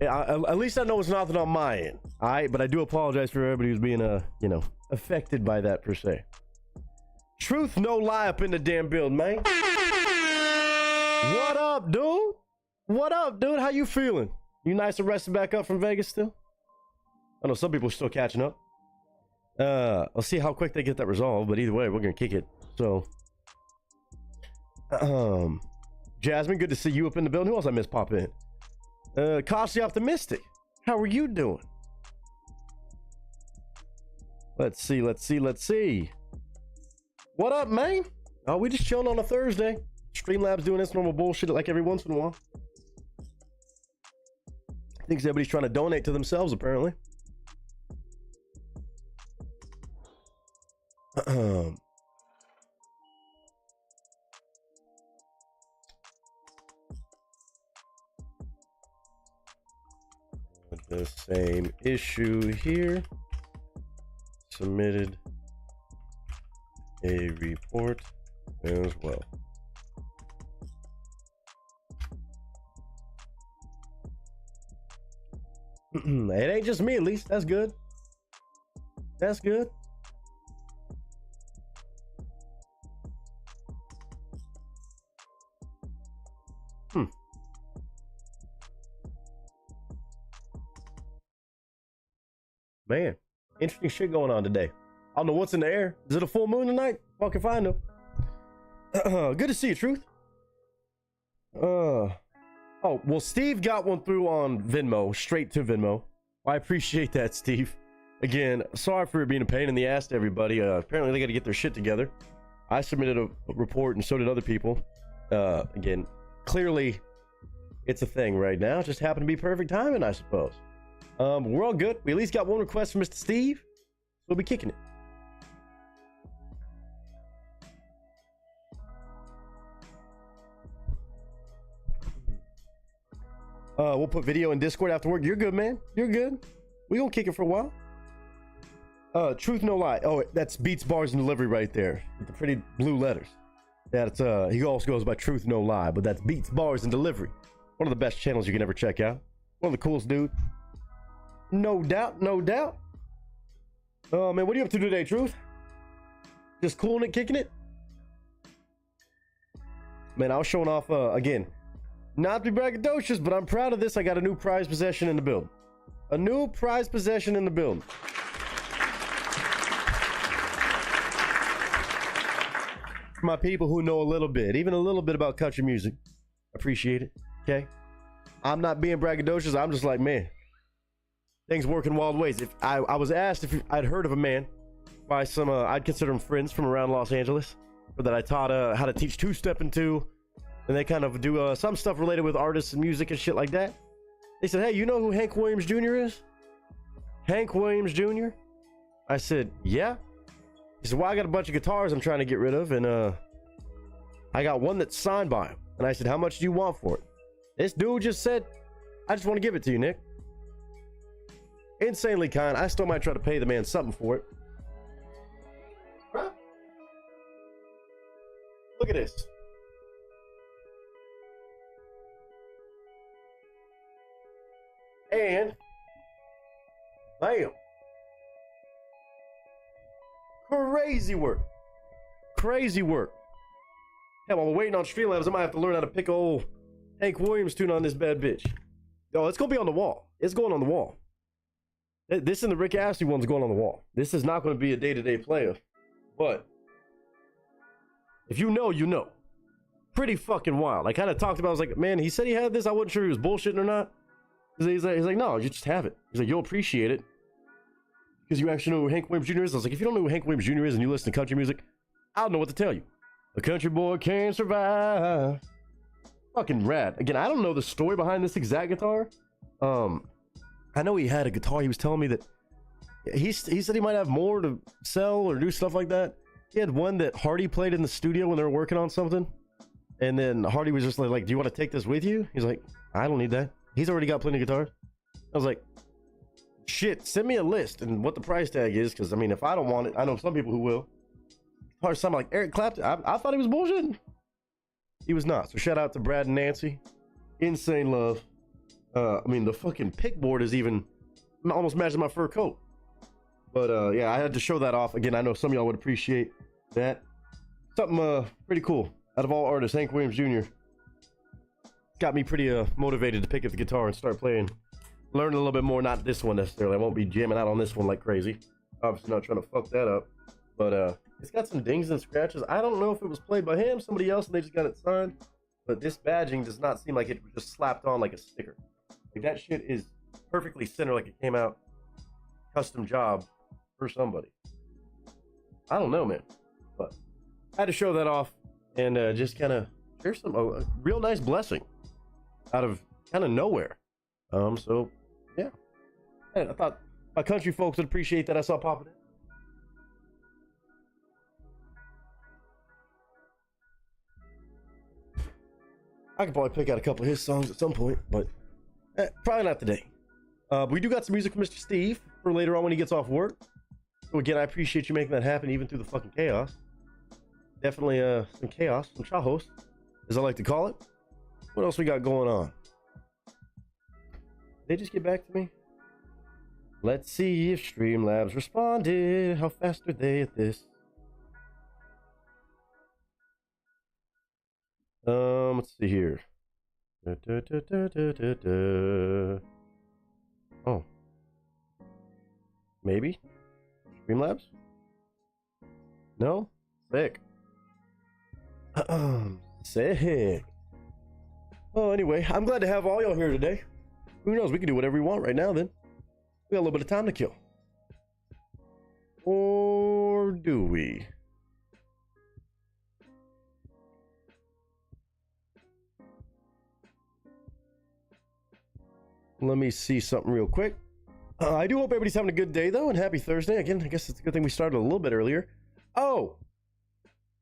at least I know it's nothing on my end. All right, but I do apologize for everybody who's being, affected by that per se. Truth, no lie up in the damn build, man. What up, dude? What up, dude? How you feeling? You nice and rested back up from Vegas still? I know some people are still catching up. I'll see how quick they get that resolved, but either way, we're gonna kick it. So, Jasmine, good to see you up in the building. Who else I missed pop in? Cautiously Optimistic, how are you doing? Let's see. What up, man? Oh, we just chilling on a Thursday. Streamlabs doing this normal bullshit like every once in a while. Thinks everybody's trying to donate to themselves, apparently. the same issue here. Submitted a report as well. It ain't just me, at least. That's good. That's good. Man, interesting shit going on today. I don't know what's in the air. Is it a full moon tonight? Fucking find them. Good to see you, Truth. Oh, well, Steve got one through on Venmo, straight to Venmo. I appreciate that, Steve. Again, sorry for it being a pain in the ass to everybody. Apparently, they got to get their shit together. I submitted a report, and so did other people. Again, clearly, it's a thing right now. It just happened to be perfect timing, I suppose. We're all good. We at least got one request from Mr. Steve. We'll be kicking it. We'll put video in Discord after work. You're good, man. You're good. We gonna kick it for a while. Truth no lie. Oh, that's Beats Bars and Delivery right there with the pretty blue letters. That's he also goes by Truth No Lie, but that's Beats Bars and Delivery. One of the best channels you can ever check out. One of the coolest dude. No doubt, no doubt. Oh man, what are you up to today, Truth? Just cooling it, kicking it? Man, I was showing off again. Not to be braggadocious, but I'm proud of this. I got a new prize possession in the build. A new prize possession in the build. For my people who know a little bit, even a little bit about country music, appreciate it. Okay, I'm not being braggadocious. I'm just like, man, things work in wild ways. If I was asked if I'd heard of a man by some, I'd consider them friends from around Los Angeles, or that I taught how to teach two-step into, and they kind of do some stuff related with artists and music and shit like that. They said, hey, you know who Hank Williams Jr. is? Hank Williams Jr.? I said, yeah. He said, well, I got a bunch of guitars I'm trying to get rid of, and I got one that's signed by him. And I said, how much do you want for it? This dude just said, I just want to give it to you, Nick. Insanely kind. I still might try to pay the man something for it. Huh? Look at this. And bam. Crazy work. Crazy work. Yeah, while we're waiting on Streamlabs, I might have to learn how to pick old Hank Williams tune on this bad bitch. Oh, it's gonna be on the wall. It's going on the wall. This and the Rick Astley one's going on the wall. This is not going to be a day-to-day player. But if you know, you know. Pretty fucking wild. I kind of talked about, I was like, man, he said he had this. I wasn't sure he was bullshitting or not. He's like, no, you just have it. He's like, you'll appreciate it because you actually know who Hank Williams Jr. is. I was like, if you don't know who Hank Williams Jr. is and you listen to country music, I don't know what to tell you. A country boy can't survive. Fucking rad. Again, I don't know the story behind this exact guitar. I know he had a guitar. He was telling me that he said he might have more to sell or do stuff like that. He had one that Hardy played in the studio when they were working on something. And then Hardy was just like, do you want to take this with you? He's like, I don't need that. He's already got plenty of guitars. I was like, shit, send me a list and what the price tag is. Because, I mean, if I don't want it, I know some people who will. Or something like Eric Clapton. I thought he was bullshitting. He was not. So shout out to Brad and Nancy. Insane love. I mean, the fucking pickboard is even almost matching my fur coat. But yeah, I had to show that off. Again, I know some of y'all would appreciate that. Something pretty cool. Out of all artists, Hank Williams Jr. got me pretty motivated to pick up the guitar and start playing. Learn a little bit more. Not this one necessarily. I won't be jamming out on this one like crazy. Obviously not trying to fuck that up. But it's got some dings and scratches. I don't know if it was played by him, somebody else, and they just got it signed. But this badging does not seem like it was just slapped on like a sticker. Like that shit is perfectly centered, like it came out custom job for somebody. I don't know, man. But I had to show that off and just kind of share some a real nice blessing out of kind of nowhere. So yeah, and I thought my country folks would appreciate that I saw popping in. I could probably pick out a couple of his songs at some point, but probably not today. We do got some music from Mr. Steve for later on when he gets off work. So again, I appreciate you making that happen even through the fucking chaos. Definitely some chaos, some chajos, as I like to call it. What else we got going on? Did they just get back to me? Let's see if Streamlabs responded. How fast are they at this? Let's see here. Oh. Maybe? Streamlabs? No? Sick. Sick. Oh, anyway, I'm glad to have all y'all here today. Who knows? We can do whatever we want right now then. We got a little bit of time to kill. Or do we? Let me see something real quick. I do hope everybody's having a good day, though, and happy Thursday. Again, I guess it's a good thing we started a little bit earlier. Oh!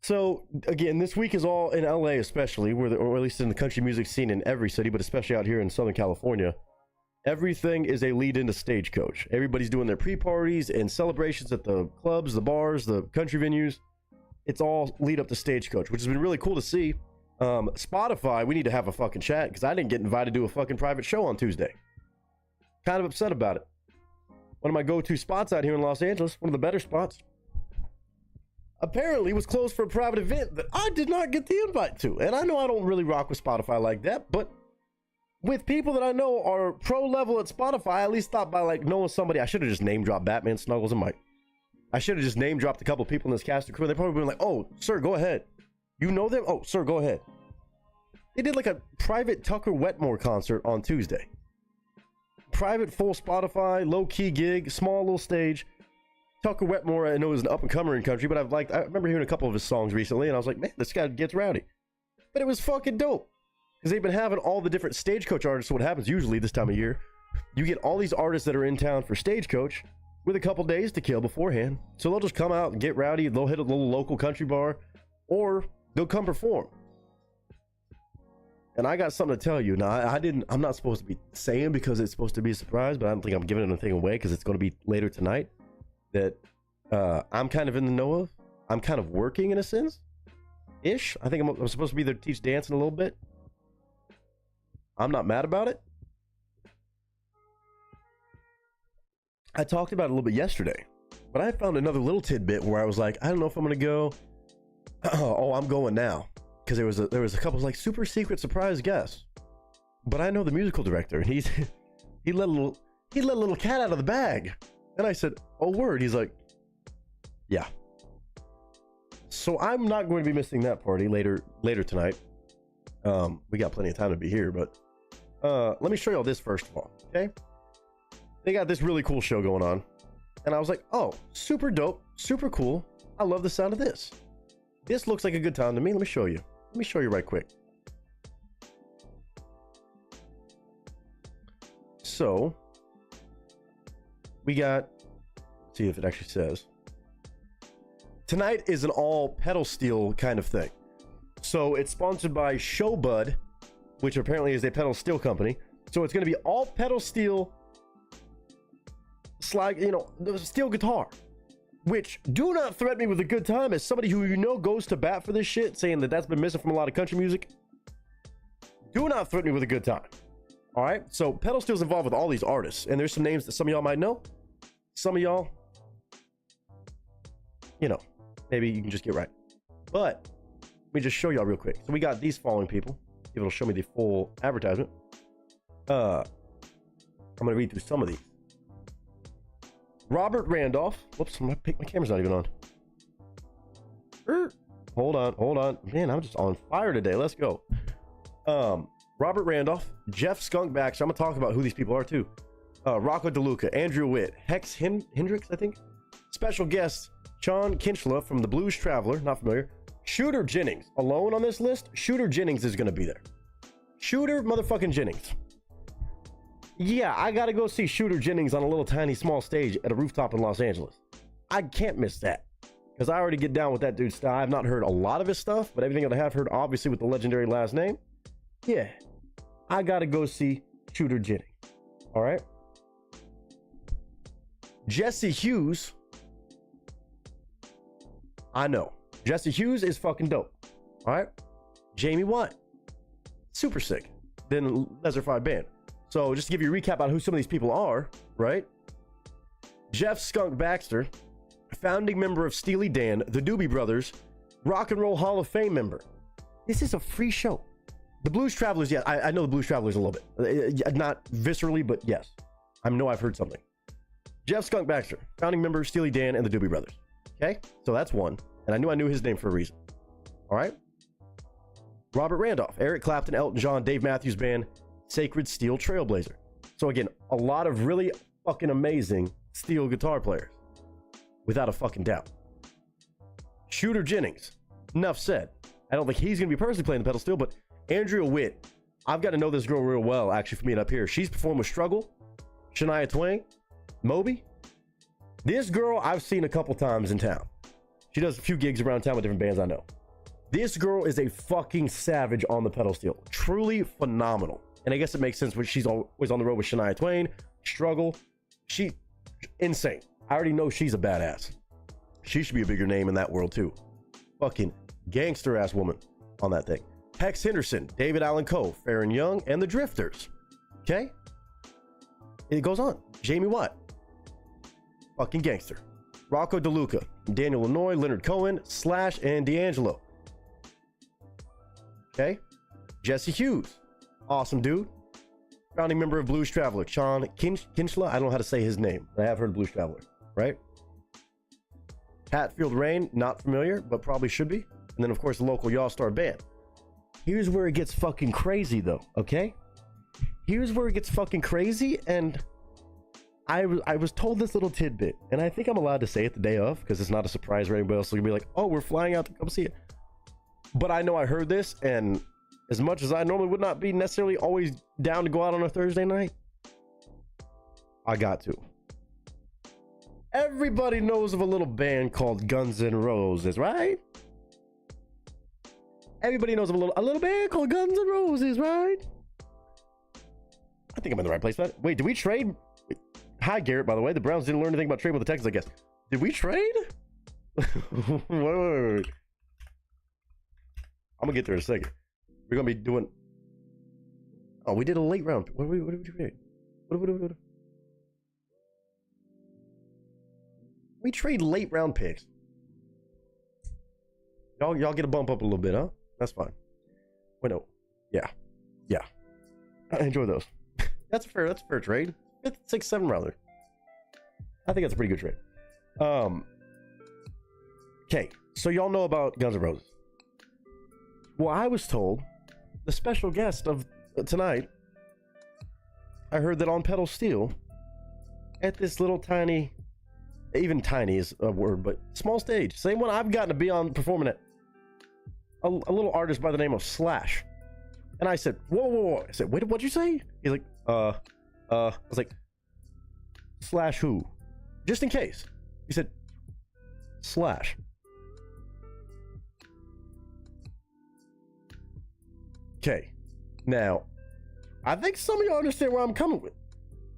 So, again, this week is all in LA, especially, or at least in the country music scene in every city, but especially out here in Southern California. Everything is a lead into Stagecoach. Everybody's doing their pre-parties and celebrations at the clubs, the bars, the country venues. It's all lead up to Stagecoach, which has been really cool to see. Spotify, we need to have a fucking chat, because I didn't get invited to a fucking private show on Tuesday. Kind of upset about it. One of my go-to spots out here in Los Angeles, one of the better spots, apparently was closed for a private event that I did not get the invite to. And I know I don't really rock with Spotify like that, but with people that I know are pro level at Spotify, I at least thought by like knowing somebody. I should have just name dropped Batman Snuggles and Mike. I should have just name dropped a couple people in this cast and crew. They probably been like, "Oh, sir, go ahead. You know them? Oh, sir, go ahead." They did like a private Tucker Wetmore concert on Tuesday. Private full Spotify, low-key gig, small little stage. Tucker Wetmore, I know is an up-and-comer in country, but I remember hearing a couple of his songs recently, and I was like, man, this guy gets rowdy. But it was fucking dope. Because they've been having all the different Stagecoach artists. So what happens usually this time of year, you get all these artists that are in town for Stagecoach with a couple days to kill beforehand. So they'll just come out and get rowdy, they'll hit a little local country bar, or they'll come perform. And I got something to tell you. Now, I'm not supposed to be saying because it's supposed to be a surprise, but I don't think I'm giving anything away because it's going to be later tonight that I'm kind of in the know of. I'm kind of working in a sense. Ish. I think I'm supposed to be there to teach dancing a little bit. I'm not mad about it. I talked about it a little bit yesterday, but I found another little tidbit where I was like, I don't know if I'm going to go. Oh, I'm going now. Because there was a couple like super secret surprise guests, but I know the musical director, and he let a little cat out of the bag, and I said, "Oh word!" He's like, "Yeah." So I'm not going to be missing that party later tonight. We got plenty of time to be here, but let me show y'all this first of all. Okay, they got this really cool show going on, and I was like, "Oh, super dope, super cool. I love the sound of this. This looks like a good time to me. Let me show you." Let me show you right quick. So, we got, let's see if it actually says. Tonight is an all pedal steel kind of thing. So, it's sponsored by Showbud, which apparently is a pedal steel company. So, it's going to be all pedal steel slide, steel guitar. Which, do not threaten me with a good time as somebody who goes to bat for this shit, saying that that's been missing from a lot of country music. Do not threaten me with a good time. All right? So, pedal steel's involved with all these artists. And there's some names that some of y'all might know. Some of y'all, maybe you can just get right. But, let me just show y'all real quick. So, we got these following people. If it'll show me the full advertisement. I'm going to read through some of these. Robert Randolph. Whoops, my camera's not even on. Hold on. Man, I'm just on fire today. Let's go. Robert Randolph, Jeff Skunk Baxter. I'm going to talk about who these people are too. Rocco DeLuca, Andrew Witt, Hex Hendricks, I think. Special guest, Sean Kinchla from the Blues Traveler. Not familiar. Shooter Jennings. Alone on this list, Shooter Jennings is going to be there. Shooter motherfucking Jennings. Yeah, I gotta go see Shooter Jennings on a little tiny small stage at a rooftop in Los Angeles. I can't miss that. Because I already get down with that dude's style. I've not heard a lot of his stuff, but everything that I have heard, obviously with the legendary last name. Yeah, I gotta go see Shooter Jennings. All right? Jesse Hughes. I know. Jesse Hughes is fucking dope. All right. Jamie Watt. Super sick. Then Lesser Band. So just to give you a recap on who some of these people are, right? Jeff Skunk Baxter, founding member of Steely Dan, the Doobie Brothers, Rock and Roll Hall of Fame member. This is a free show. The Blues Travelers, yeah, I know the Blues Travelers a little bit. Not viscerally, but yes. I know I've heard something. Jeff Skunk Baxter, founding member of Steely Dan and the Doobie Brothers. Okay, so that's one. And I knew his name for a reason. All right. Robert Randolph, Eric Clapton, Elton John, Dave Matthews Band, Sacred Steel Trailblazer. So again, a lot of really fucking amazing steel guitar players. Without a fucking doubt. Shooter Jennings. Enough said. I don't think he's going to be personally playing the pedal steel, but Andrea Witt. I've got to know this girl real well, actually, for me up here. She's performed with Struggle, Shania Twain, Moby. This girl I've seen a couple times in town. She does a few gigs around town with different bands I know. This girl is a fucking savage on the pedal steel. Truly phenomenal. And I guess it makes sense when she's always on the road with Shania Twain, Struggle. She, insane. I already know she's a badass. She should be a bigger name in that world too. Fucking gangster ass woman on that thing. Hex Henderson, David Allan Coe, Farron Young, and the Drifters. Okay? It goes on. Jamie Watt. Fucking gangster. Rocco DeLuca, Daniel Lanois, Leonard Cohen, Slash, and D'Angelo. Okay? Jesse Hughes. Awesome dude. Founding member of Blues Traveler, Sean Kinchla. I don't know how to say his name, but I have heard Blues Traveler, right? Hatfield Rain, not familiar, but probably should be. And then, of course, the local Y'all-Star Band. Here's where it gets fucking crazy, though, okay? Here's where it gets fucking crazy, and I was told this little tidbit, and I think I'm allowed to say it the day of, because it's not a surprise for anybody else. So you'll be like, oh, we're flying out to come see it. But I know I heard this, and as much as I normally would not be necessarily always down to go out on a Thursday night, I got to. Everybody knows of a little band called Guns N' Roses, right? Everybody knows of a little band called Guns N' Roses, right? I think I'm in the right place for that. Wait, did we trade? Hi, Garrett, by the way. The Browns didn't learn anything about trading with the Texans, I guess. Did we trade? wait. I'm going to get there in a second. We're going to be doing... Oh, we did a late round. What did we trade? What? We trade late round picks. Y'all get a bump up a little bit, huh? That's fine. Wait, no. Yeah. I enjoy those. That's a fair trade. 5th, 6th, 7th rounder. I think that's a pretty good trade. Okay, so y'all know about Guns N' Roses. Well, I was told the special guest of tonight, I heard that on pedal steel at this little tiny, even tiny is a word, but small stage, same one I've gotten to be on performing at, a little artist by the name of Slash. And I said, whoa. I said, wait, what'd you say? He's like, I was like, Slash who? Just in case. He said, Slash. Okay. Now, I think some of y'all understand where I'm coming with.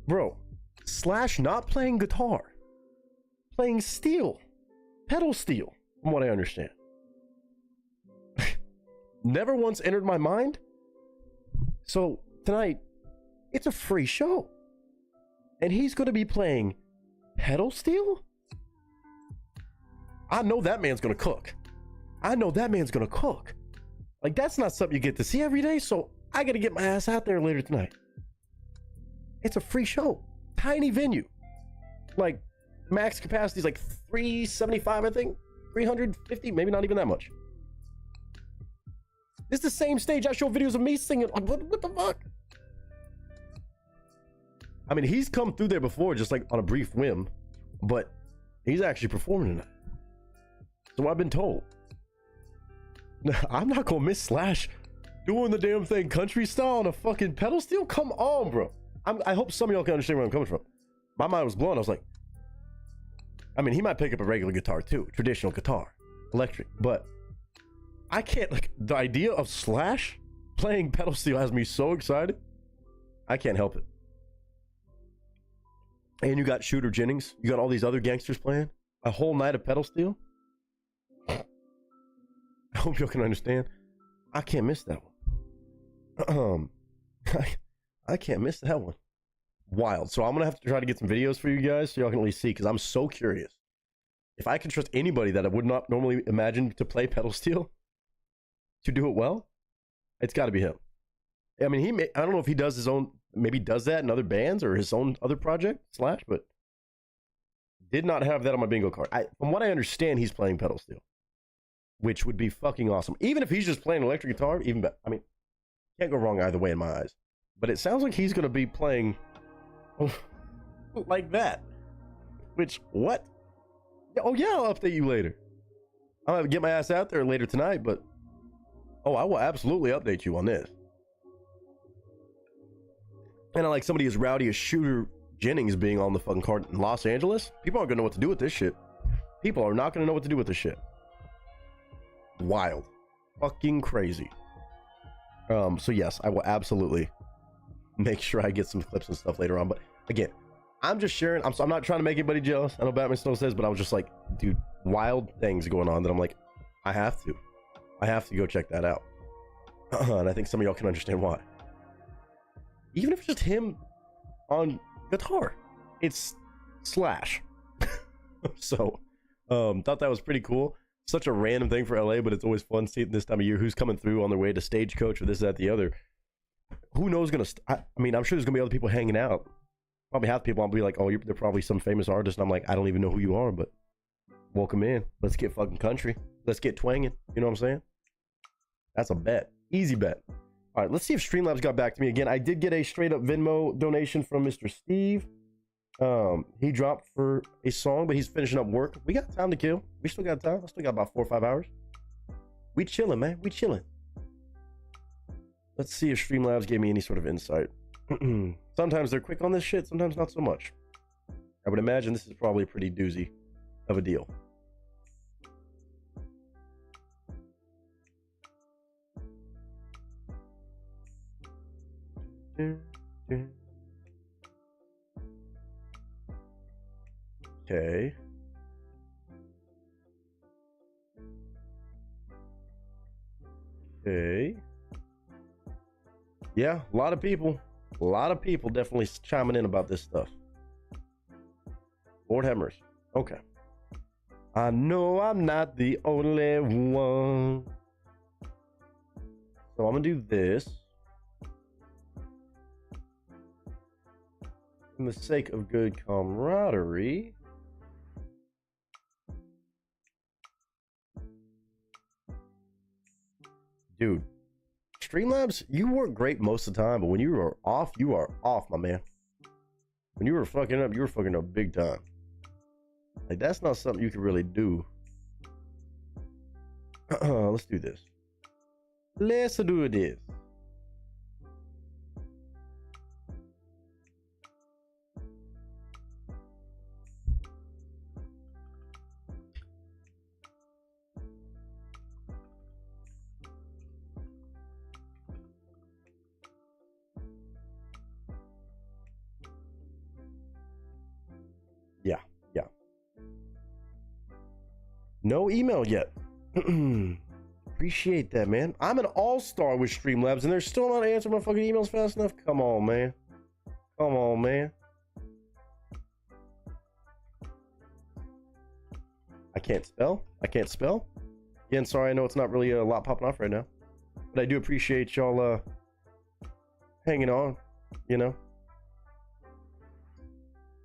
Bro, Slash not playing guitar. Playing steel. Pedal steel, from what I understand. Never once entered my mind. So, tonight, it's a free show. And he's going to be playing pedal steel? I know that man's going to cook. Like, that's not something you get to see every day, so I got to get my ass out there later tonight. It's a free show. Tiny venue. Like, max capacity is like 375, I think. 350, maybe not even that much. This is the same stage I show videos of me singing. What the fuck? I mean, he's come through there before, just like on a brief whim, but he's actually performing tonight. So I've been told. I'm not gonna miss Slash doing the damn thing country style on a fucking pedal steel. Come on, bro. I hope some of y'all can understand where I'm coming from. My mind was blown. I was like, I mean, he might pick up a regular guitar too, traditional guitar, electric, but I can't, like, the idea of Slash playing pedal steel has me so excited. I can't help it. And you got Shooter Jennings. You got all these other gangsters playing. A whole night of pedal steel. I hope y'all can understand. I can't miss that one. I can't miss that one. Wild. So I'm gonna have to try to get some videos for you guys so y'all can at least see, because I'm so curious. If I can trust anybody that I would not normally imagine to play pedal steel to do it well, it's got to be him. I mean, I don't know if he does his own, maybe does that in other bands or his own other project, but did not have that on my bingo card. From what I understand, he's playing pedal steel, which would be fucking awesome. Even if he's just playing electric guitar, even better. I mean, can't go wrong either way in my eyes. But it sounds like he's going to be playing like that. Which, what? Oh, yeah, I'll update you later. I'll have to get my ass out there later tonight, but oh, I will absolutely update you on this. And I like somebody as rowdy as Shooter Jennings being on the fucking card in Los Angeles. People aren't gonna know what to do with this shit. People are not gonna know what to do with this shit. Wild. Fucking crazy. So yes, I will absolutely make sure I get some clips and stuff later on. But again, I'm just sharing. I'm not trying to make anybody jealous. I know Batman Snow says, but I was just like, dude, wild things going on that I'm like, I have to go check that out. And I think some of y'all can understand why. Even if it's just him on guitar, it's Slash. So, thought that was pretty cool. Such a random thing for LA, but it's always fun seeing this time of year who's coming through on their way to Stagecoach or this, that, the other. Who knows? I mean, I'm sure there's gonna be other people hanging out. Probably half the people I'll be like, oh, they're probably some famous artist, and I'm like, I don't even know who you are, but welcome in. Let's get fucking country. Let's get twanging. You know what I'm saying? That's a bet. Easy bet. All right, let's see if Streamlabs got back to me again. I did get a straight up Venmo donation from Mr. Steve. He dropped for a song, but he's finishing up work. We got time to kill. We still got time. I still got about 4 or 5 hours. We chilling, man. We chilling. Let's see if Streamlabs gave me any sort of insight. Sometimes they're quick on this shit, sometimes not so much. I would imagine this is probably a pretty doozy of a deal. Okay. Okay. Yeah, a lot of people definitely chiming in about this stuff. Lord have mercy. Okay. I know I'm not the only one. So I'm gonna do this. In the sake of good camaraderie. Dude, Streamlabs, you work great most of the time, but when you are off, my man. When you were fucking up big time. Like, that's not something you can really do. Let's do this. Let's do this. Yeah. No email yet. Appreciate that, man. I'm an all-star with Streamlabs, and they're still not answering my fucking emails fast enough. Come on, man. Come on, man. I can't spell. Again, sorry, I know it's not really a lot popping off right now, but I do appreciate y'all hanging on, you know.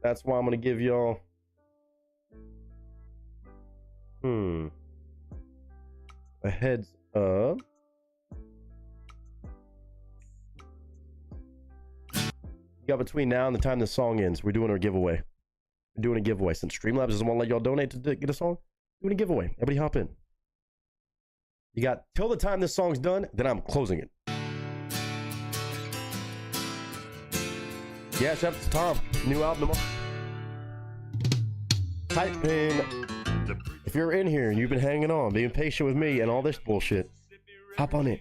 That's why I'm gonna give y'all a heads up. You got between now and the time the song ends, we're doing our giveaway. We're doing a giveaway. Since Streamlabs doesn't want to let y'all donate to get a song, doing a giveaway. Everybody hop in. You got till the time this song's done, then I'm closing it. Yeah, shout out to Tom. New album tomorrow. Type in. If you're in here and you've been hanging on, being patient with me and all this bullshit, hop on in.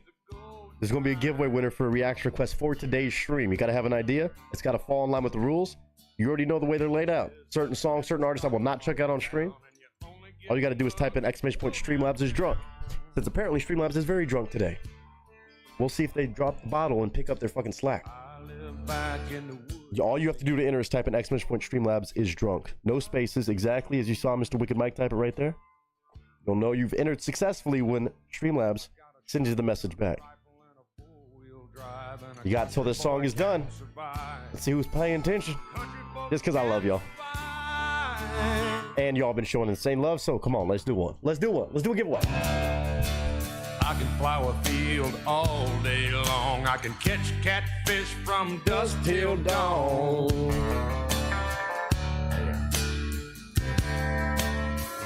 There's going to be a giveaway winner for a reaction request for today's stream. You got to have an idea. It's got to fall in line with the rules. You already know the way they're laid out. Certain songs, certain artists I will not check out on stream. All you got to do is type in ! Streamlabs is drunk. Since apparently Streamlabs is very drunk today. We'll see if they drop the bottle and pick up their fucking slack. All you have to do to enter is type in ! Streamlabs is drunk. No spaces, exactly as you saw Mr. Wicked Mike type it right there. You'll know you've entered successfully when Streamlabs sends you the message back. You got till this song is done. Let's see who's paying attention. Just because I love y'all. And y'all been showing insane love, so come on, let's do one. Let's do one. Let's do a giveaway. I can plow a field all day long. I can catch catfish from dusk till dawn.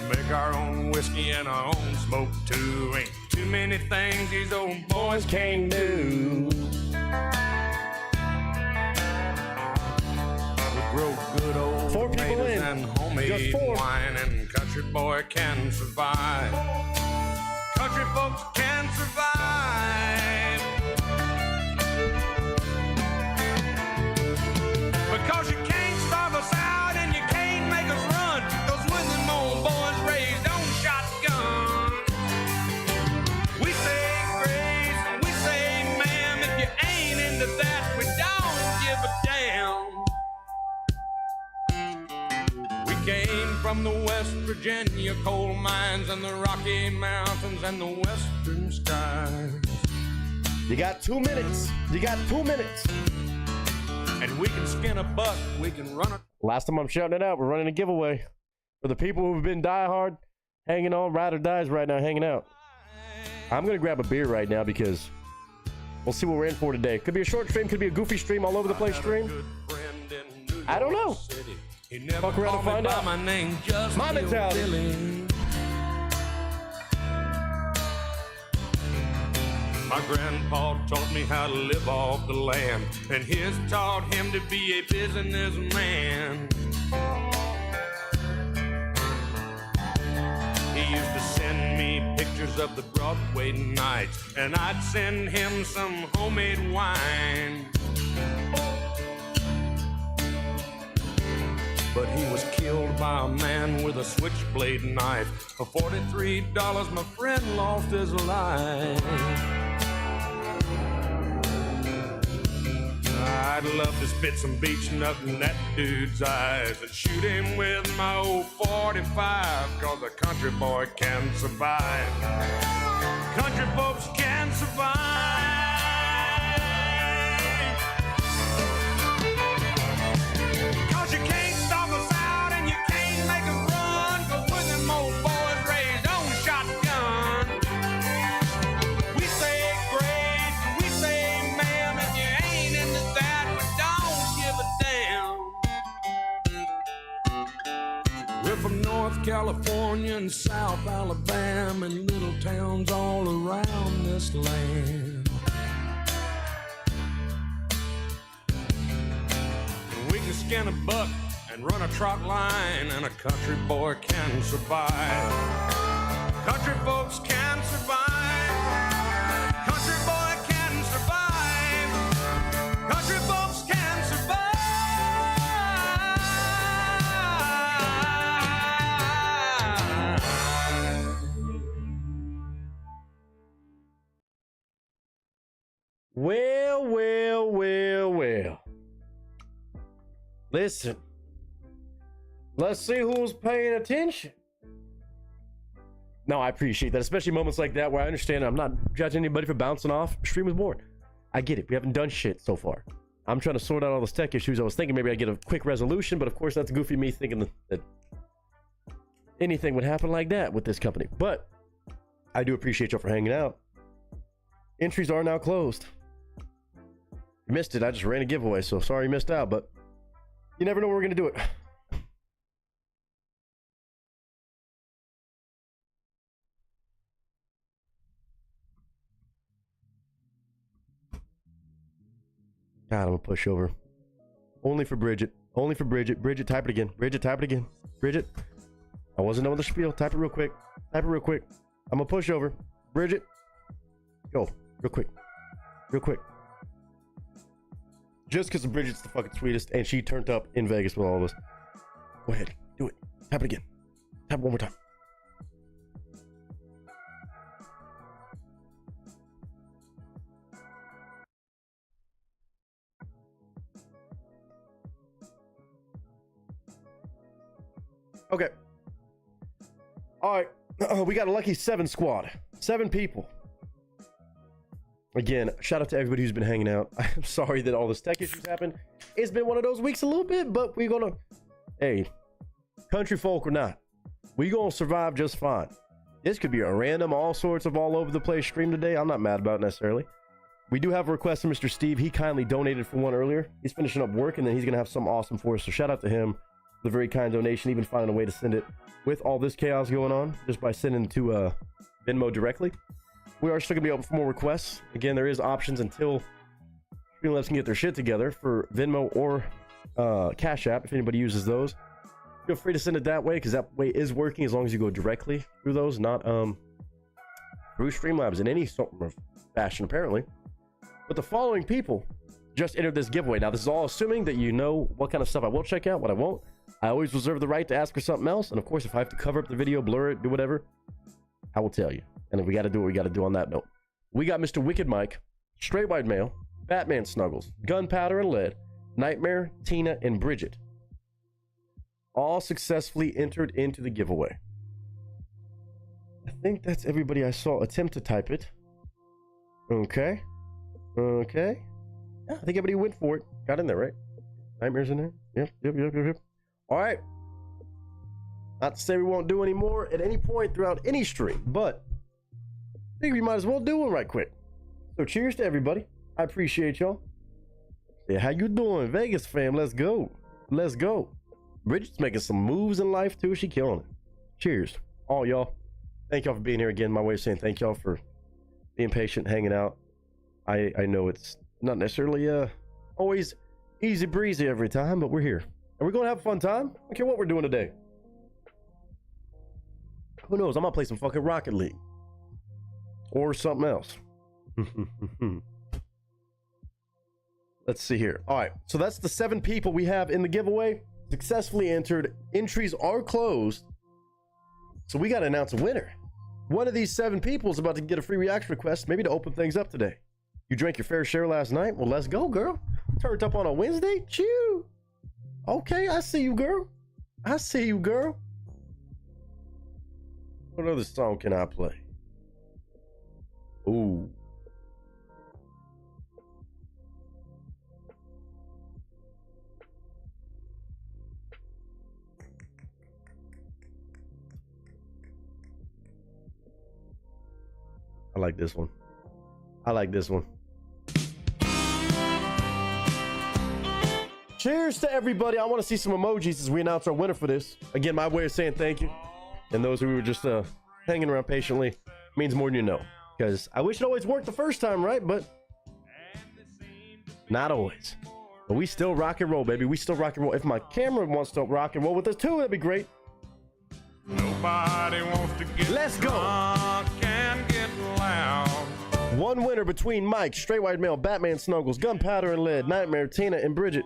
Make our own whiskey and our own smoke too. Ain't too many things these old boys can't do. We grow good old tomatoes and homemade wine, and country boy can survive. Country folks can survive. Because you can't starve us out and you can't make us run. Those when them old boys raised on shotgun. We say grace and we say ma'am. If you ain't into that, we don't give a damn. We came from the West Virginia coal mines and the Rocky Mountains and the western skies. You got 2 minutes. You got 2 minutes. And we can skin a buck, we can run a... Last time I'm shouting it out, we're running a giveaway for the people who've been diehard, hanging on, ride or dies right now, hanging out. I'm going to grab a beer right now because we'll see what we're in for today. Could be a short stream, could be a goofy stream, all over the place stream. I don't know. Fuck around and find out. My name, just my mentality. My grandpa taught me how to live off the land, and his taught him to be a businessman. He used to send me pictures of the Broadway nights, and I'd send him some homemade wine. But he was killed by a man with a switchblade knife. For $43, my friend lost his life. I'd love to spit some beach nut in that dude's eyes and shoot him with my old 45, cause a country boy can survive. Country folks can survive. Cause you can't stop us out and you can't make us run, cause we're them old boys raised on shotgun. We say grace, we say ma'am, if you ain't into that, we don't give a damn. We're from North California and South Alabama and little towns all around this land. And we can skin a buck and run a trot line, and a country boy can survive. Country folks can survive. Country boy can survive. Country folks can survive. Well, well, well, well. Listen. Let's see who's paying attention. No, I appreciate that, especially moments like that where I understand I'm not judging anybody for bouncing off. Stream was bored. I get it. We haven't done shit so far. I'm trying to sort out all those tech issues. I was thinking maybe I'd get a quick resolution, but of course that's goofy me thinking that anything would happen like that with this company. But I do appreciate y'all for hanging out. Entries are now closed. You missed it. I just ran a giveaway, so sorry you missed out, but you never know where we're going to do it. God, I'm gonna push over. Only for Bridget. Only for Bridget. Bridget, type it again. Bridget, type it again. Bridget. I wasn't knowing the spiel. Type it real quick. Type it real quick. I'm gonna push over. Bridget. Go. Real quick. real quick. Just because Bridget's the fucking sweetest and she turned up in Vegas with all of us. Go ahead, do it. Tap it again. Tap it one more time. Okay. All right. We got a lucky 7 squad. 7 people. Again, shout out to everybody who's been hanging out. I'm sorry that all this tech issues happened. It's been one of those weeks a little bit, but we're gonna, hey, country folk or not, we gonna survive just fine. This could be a random, all sorts of all over the place stream today. I'm not mad about it necessarily. We do have a request from Mr. Steve. He kindly donated for one earlier. He's finishing up work, and then he's gonna have something awesome for us. So shout out to him. The very kind donation, even finding a way to send it with all this chaos going on, just by sending to Venmo directly. We are still gonna be open for more requests. Again, there is options until Streamlabs can get their shit together for Venmo or Cash App. If anybody uses those, feel free to send it that way, because that way is working as long as you go directly through those, not through Streamlabs in any sort of fashion apparently. But the following people just entered this giveaway. Now this is all assuming that you know what kind of stuff I will check out, what I won't. I always reserve the right to ask for something else, and of course if I have to cover up the video, blur it, do whatever, I will tell you. And if we got to do what we got to do on that note, we got Mr. Wicked Mike, Straight White Male, Batman Snuggles, Gunpowder and Lead, Nightmare, Tina, and Bridget. All successfully entered into the giveaway. I think that's everybody I saw attempt to type it. Okay. Okay. Yeah, I think everybody went for it. Got in there, right? Nightmare's in there? Yep. All right. Not to say we won't do any more at any point throughout any stream, but I think we might as well do one right quick. So cheers to everybody. I appreciate y'all. Yeah, how you doing, Vegas fam? Let's go. Let's go. Bridget's making some moves in life too. She killing it. Cheers, all y'all. Thank y'all for being here again. My way of saying thank y'all for being patient, hanging out. I know it's not necessarily always easy breezy every time, but we're here and we're gonna have a fun time. I don't care what we're doing today. Who knows? I might play some fucking Rocket League or something else. Let's see here. All right, so that's the 7 people we have in the giveaway. Successfully entered. Entries are closed, so we got to announce a winner. One of these 7 people is about to get a free reaction request, maybe to open things up today. You drank your fair share last night? Well, let's go, girl. Turned up on a Wednesday? Chew. Okay, I see you, girl. I see you, girl. What other song can I play? Ooh. I like this one. I like this one. Cheers to everybody. I want to see some emojis as we announce our winner for this. Again, my way of saying thank you. And those who were just hanging around patiently means more than you know. Because I wish it always worked the first time, right? But not always. But we still rock and roll, baby. We still rock and roll. If my camera wants to rock and roll with us too, that'd be great. Nobody wants to get Let's go. drunk and get loud. One winner between Mike, Straight White Male, Batman Snuggles, Gunpowder and Lead, Nightmare, Tina, and Bridget.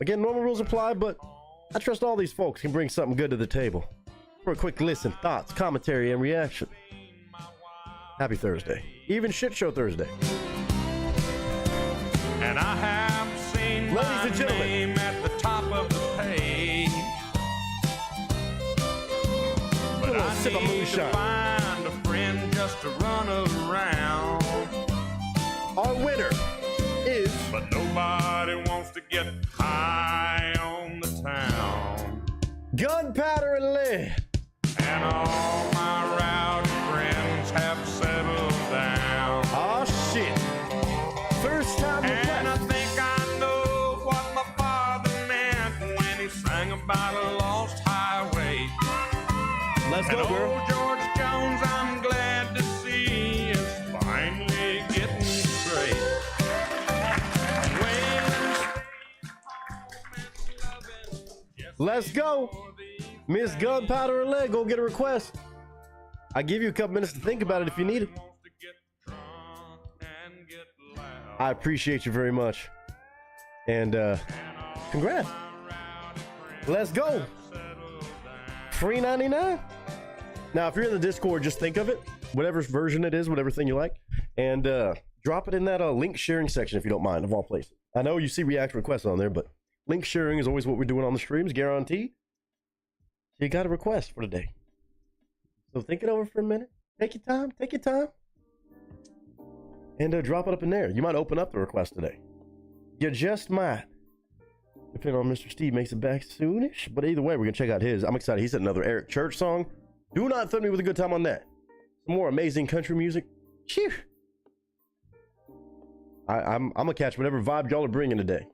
Again, normal rules apply, but I trust all these folks can bring something good to the table. For a quick listen, thoughts, commentary, and reaction. Happy Thursday. Even shit show Thursday. And I have seen Ladies my and gentlemen, name at the top of the page. But I sip of need to moonshine. find a friend just to run around. Our winner is... But nobody wants to get high on the town. Gunpowder and Lead. And all my rowdy friends have settled down. Oh shit. First time And I request. think I know what my father meant when he sang about a lost highway. Let's And go, girl. old George Jones, I'm glad to see, is finally getting straight. Let's go. Miss Gunpowder and Lead, go get a request. I give you a couple minutes to think about it if you need it. I appreciate you very much. And congrats. Let's go. Free 99. Now, if you're in the Discord, just think of it, whatever version it is, whatever thing you like, and drop it in that link sharing section if you don't mind, of all places. I know you see react requests on there, but link sharing is always what we're doing on the streams, guaranteed. You got a request for today. So think it over for a minute. Take your time. Take your time. And drop it up in there. You might open up the request today. You just might. Depending on Mr. Steve makes it back soonish. But either way, we're going to check out his. I'm excited. He said another Eric Church song. Do not threaten me with a good time on that. Some more amazing country music. Phew. I'm going to catch whatever vibe y'all are bringing today.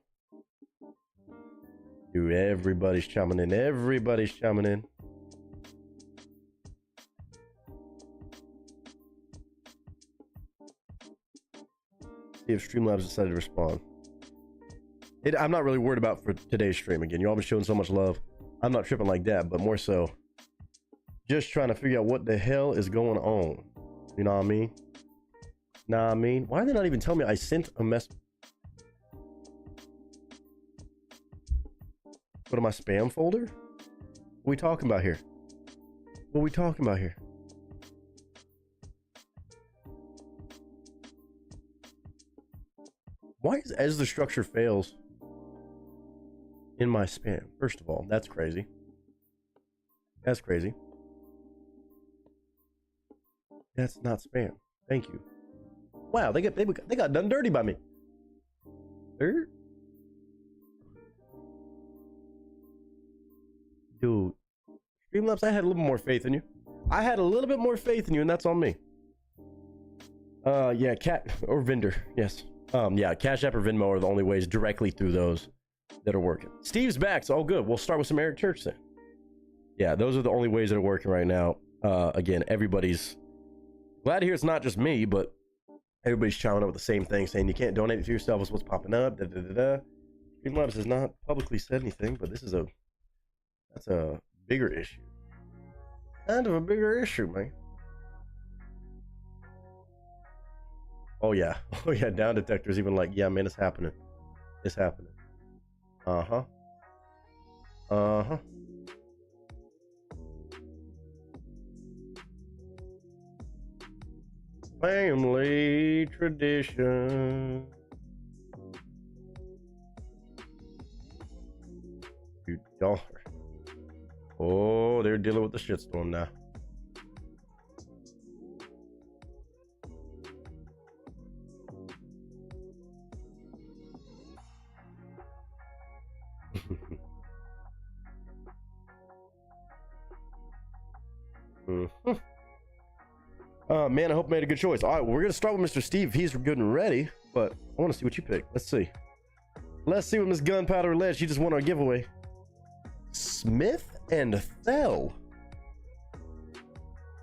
Dude, everybody's chiming in. Everybody's chiming in. See if Streamlabs decided to respond. I'm not really worried about for today's stream. Again, y'all been showing so much love. I'm not tripping like that, but more so just trying to figure out what the hell is going on. You know what I mean? Nah, I mean, why are they not even telling me I sent a message? Go to my spam folder? What are we talking about here? What are we talking about here? Why is as the structure fails in my spam? First of all, that's crazy. That's crazy. That's not spam. Thank you. Wow, they got done dirty by me. Dude, Streamlabs, I had a little more faith in you. I had a little bit more faith in you, and that's on me. Yeah, cat or vendor, yes. Yeah, Cash App or Venmo are the only ways directly through those that are working. Steve's back, so all good. We'll start with some Eric Church then. Yeah, those are the only ways that are working right now. Again, everybody's glad to hear it's not just me, but everybody's chiming up with the same thing, saying you can't donate it to yourself. Is what's popping up. Streamlabs has not publicly said anything, but this is that's a bigger issue. Kind of a bigger issue, man. Oh yeah, down detectors even like, yeah, man, it's happening. It's happening. Uh-huh. Family tradition. Dude, y'all are... Oh, they're dealing with the shitstorm now. Man, I hope I made a good choice. All right, well, we're gonna start with Mr. Steve. He's good and ready, but I want to see what you pick. Let's see what Miss Gunpowder led. She just won our giveaway. Smith and Thell.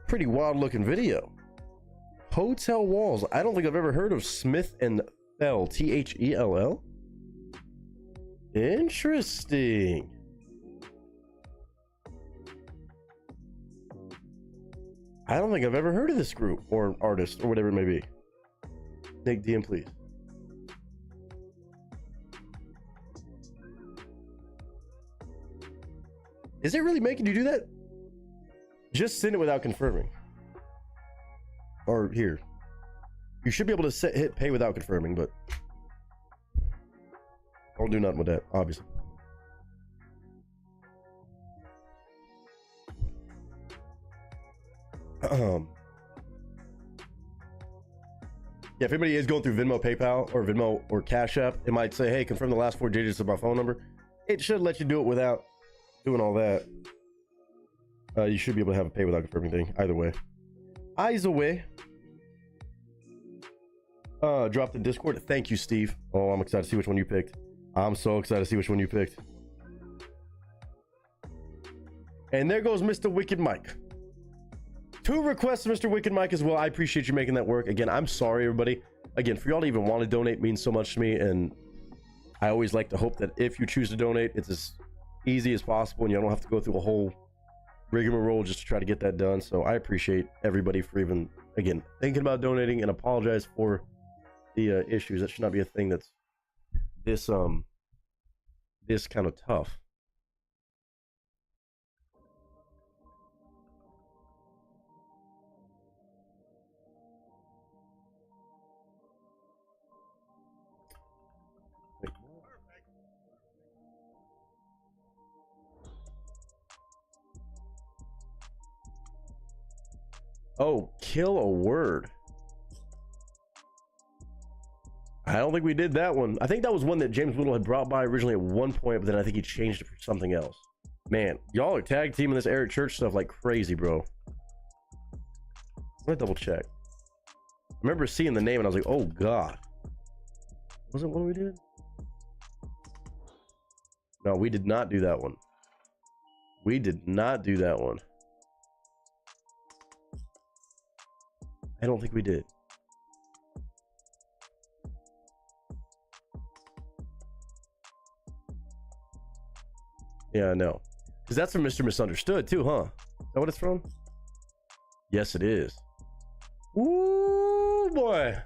Pretty wild looking video. Hotel walls. I don't think I've ever heard of Smith and Thell. Thell. Interesting. I don't think I've ever heard of this group or artist or whatever it may be. Nick DM, please. Is it really making you do that? Just send it without confirming. Or here. You should be able to hit pay without confirming, but don't do nothing with that, obviously. Yeah, if anybody is going through Venmo, PayPal, or Venmo or Cash App, it might say, hey, confirm the last 4 digits of my phone number. It should let you do it without doing all that. You should be able to have a pay without confirming thing. Either way. Eyes away. Dropped in Discord. Thank you, Steve. Oh, I'm excited to see which one you picked. I'm so excited to see which one you picked. And there goes Mr. Wicked Mike. 2 requests, Mr. Wicked Mike, as well. I appreciate you making that work. Again, I'm sorry, everybody. Again, for y'all to even want to donate means so much to me, and I always like to hope that if you choose to donate, it's as easy as possible, and you don't have to go through a whole rigmarole just to try to get that done. So I appreciate everybody for even, again, thinking about donating, and apologize for the issues. That should not be a thing that's this this kind of tough. Oh, kill a word. I don't think we did that one. I think that was one that James Whittle had brought by originally at one point, but then I think he changed it for something else. Man, y'all are tag teaming this Eric Church stuff like crazy, bro. Let me double check. I remember seeing the name and I was like, oh god. Was it what we did? No, we did not do that one. We did not do that one. I don't think we did. Yeah, no. Because that's from Mr. Misunderstood too, huh? Is that what it's from? Yes, it is. Ooh, boy.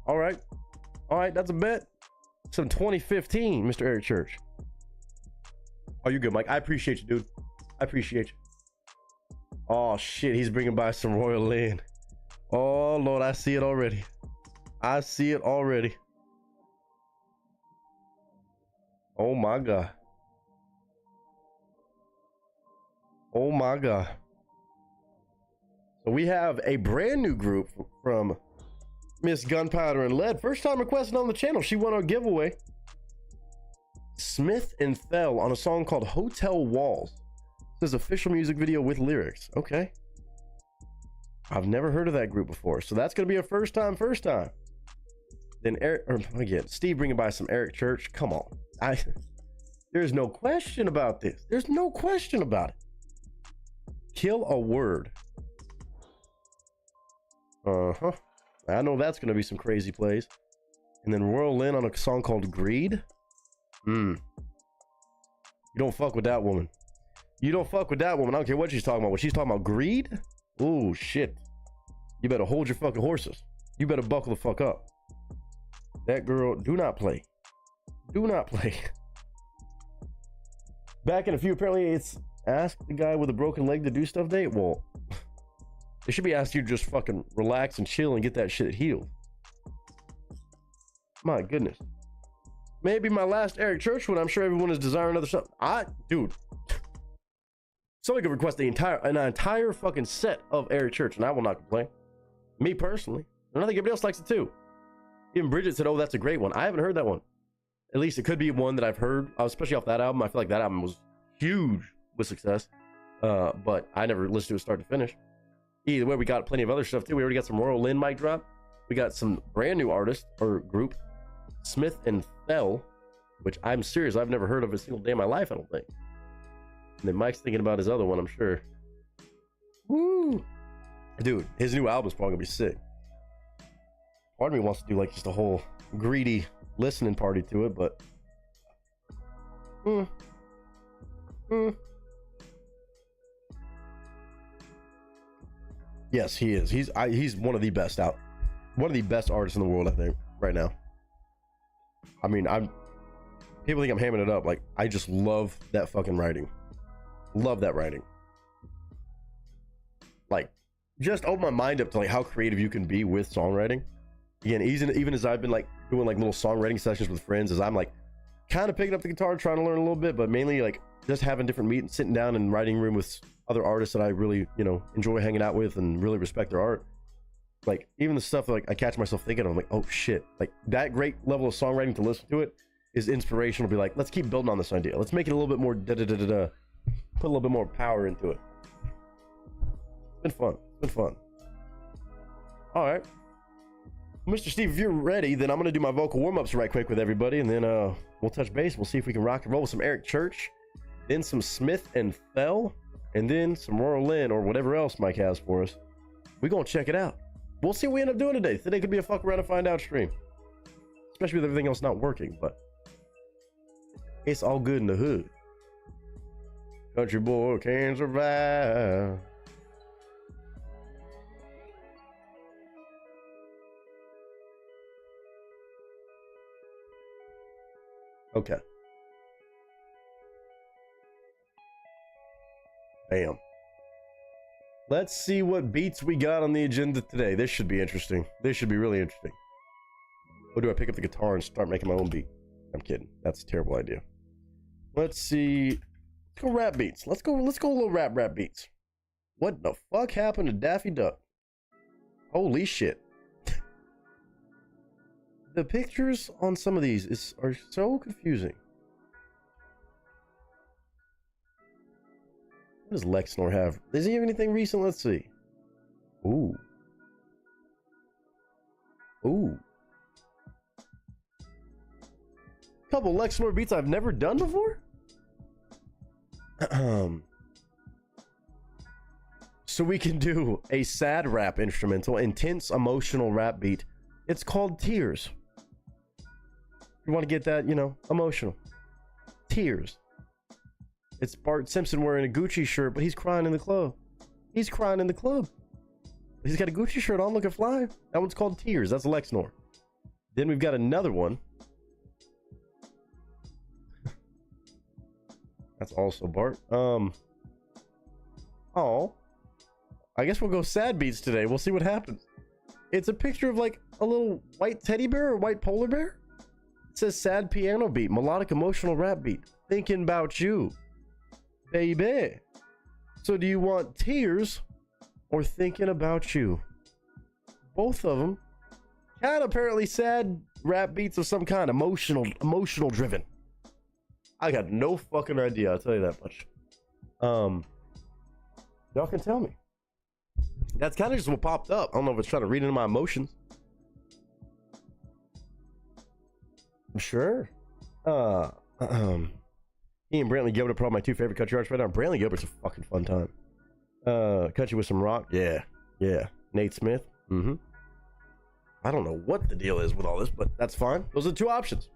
All right, that's a bet. Some 2015, Mr. Eric Church. Oh, you're good, Mike. I appreciate you, dude. I appreciate you. Oh, shit. He's bringing by some Royal Land. Oh, Lord. I see it already. I see it already. Oh, my God. Oh, my God. So we have a brand new group from Miss Gunpowder and Lead. First time requesting on the channel. She won our giveaway. Smith and Fell on a song called Hotel Walls. This is official music video with lyrics. Okay. I've never heard of that group before. So that's going to be a first time. Then Steve bringing by some Eric Church. Come on. There's no question about this. There's no question about it. Kill a word. Uh-huh. I know that's going to be some crazy plays. And then Royal Lynn on a song called Greed. You don't fuck with that woman. You don't fuck with that woman. I don't care what she's talking about. When she's talking about greed, oh shit. You better hold your fucking horses. You better buckle the fuck up. That girl, do not play. Do not play. Back in a few, apparently it's ask the guy with a broken leg to do stuff day. Well, they should be asking you to just fucking relax and chill and get that shit healed. My goodness. Maybe my last Eric Church one. I'm sure everyone is desiring other stuff. Dude. Somebody could request an entire fucking set of Eric Church, and I will not complain. Me personally. And I think everybody else likes it too. Even Bridget said, oh, that's a great one. I haven't heard that one. At least it could be one that I've heard, especially off that album. I feel like that album was huge with success. But I never listened to it start to finish. Either way, we got plenty of other stuff too. We already got some Royal Lynn mic drop. We got some brand new artists or group, Smith and Fell, which I'm serious, I've never heard of a single day in my life, I don't think. And then Mike's thinking about his other one, I'm sure. Woo! Dude, his new album's probably gonna be sick. Part of me wants to do like just a whole greedy listening party to it, but yes, he is. He's one of the best artists in the world, I think, right now. I mean, people think I'm hamming it up. Like, I just love that fucking writing. Love that writing. Like, just open my mind up to like how creative you can be with songwriting. Again, even as I've been like doing like little songwriting sessions with friends, as I'm like kind of picking up the guitar, trying to learn a little bit, but mainly like just having different meetings, sitting down in writing room with other artists that I really, enjoy hanging out with and really respect their art. Like, even the stuff that like I catch myself thinking of, I'm like, oh shit, like that great level of songwriting to listen to it is inspirational. Be like, let's keep building on this idea. Let's make it a little bit more put a little bit more power into it. It's been fun. All right, Mr. Steve, if you're ready, then I'm gonna do my vocal warm-ups right quick with everybody, and then we'll touch base. We'll see if we can rock and roll with some Eric Church, then some Smith and Fell, and then some Royal Lynn or whatever else Mike has for us. We're gonna check it out. We'll see what we end up doing today. Today could be a fuck around and find out stream, especially with everything else not working, but it's all good in the hood. Country boy can survive. Okay. Bam. Let's see what beats we got on the agenda today. This should be interesting. This should be really interesting. Or do I pick up the guitar and start making my own beat? I'm kidding. That's a terrible idea. Let's see. Let's go rap beats. Let's go a little rap beats. What the fuck happened to Daffy Duck? Holy shit. The pictures on some of these are so confusing. What does Lexnor have? Does he have anything recent? Let's see. Ooh. Ooh. Couple Lexnor beats I've never done before? So we can do a sad rap instrumental, intense emotional rap beat. It's called Tears. You want to get that, you know, emotional. Tears. It's Bart Simpson wearing a Gucci shirt, but he's crying in the club. He's crying in the club. He's got a Gucci shirt on looking fly. That one's called Tears. That's Lexnor. Then we've got another one. That's also Bart. Oh. I guess we'll go sad beats today. We'll see what happens. It's a picture of like a little white teddy bear or white polar bear. It says sad piano beat, melodic emotional rap beat. Thinking about you, baby. So do you want Tears or Thinking About You? Both of them kind of apparently sad rap beats of some kind, emotional driven. I got no fucking idea, I'll tell you that much. Y'all can tell me. That's kind of just what popped up. I don't know if it's trying to read into my emotions. Sure. He and Brantley Gilbert are probably my two favorite country artists right now. Brantley Gilbert's a fucking fun time. Country with some rock. Yeah. Nate Smith. I don't know what the deal is with all this, but that's fine. Those are the two options.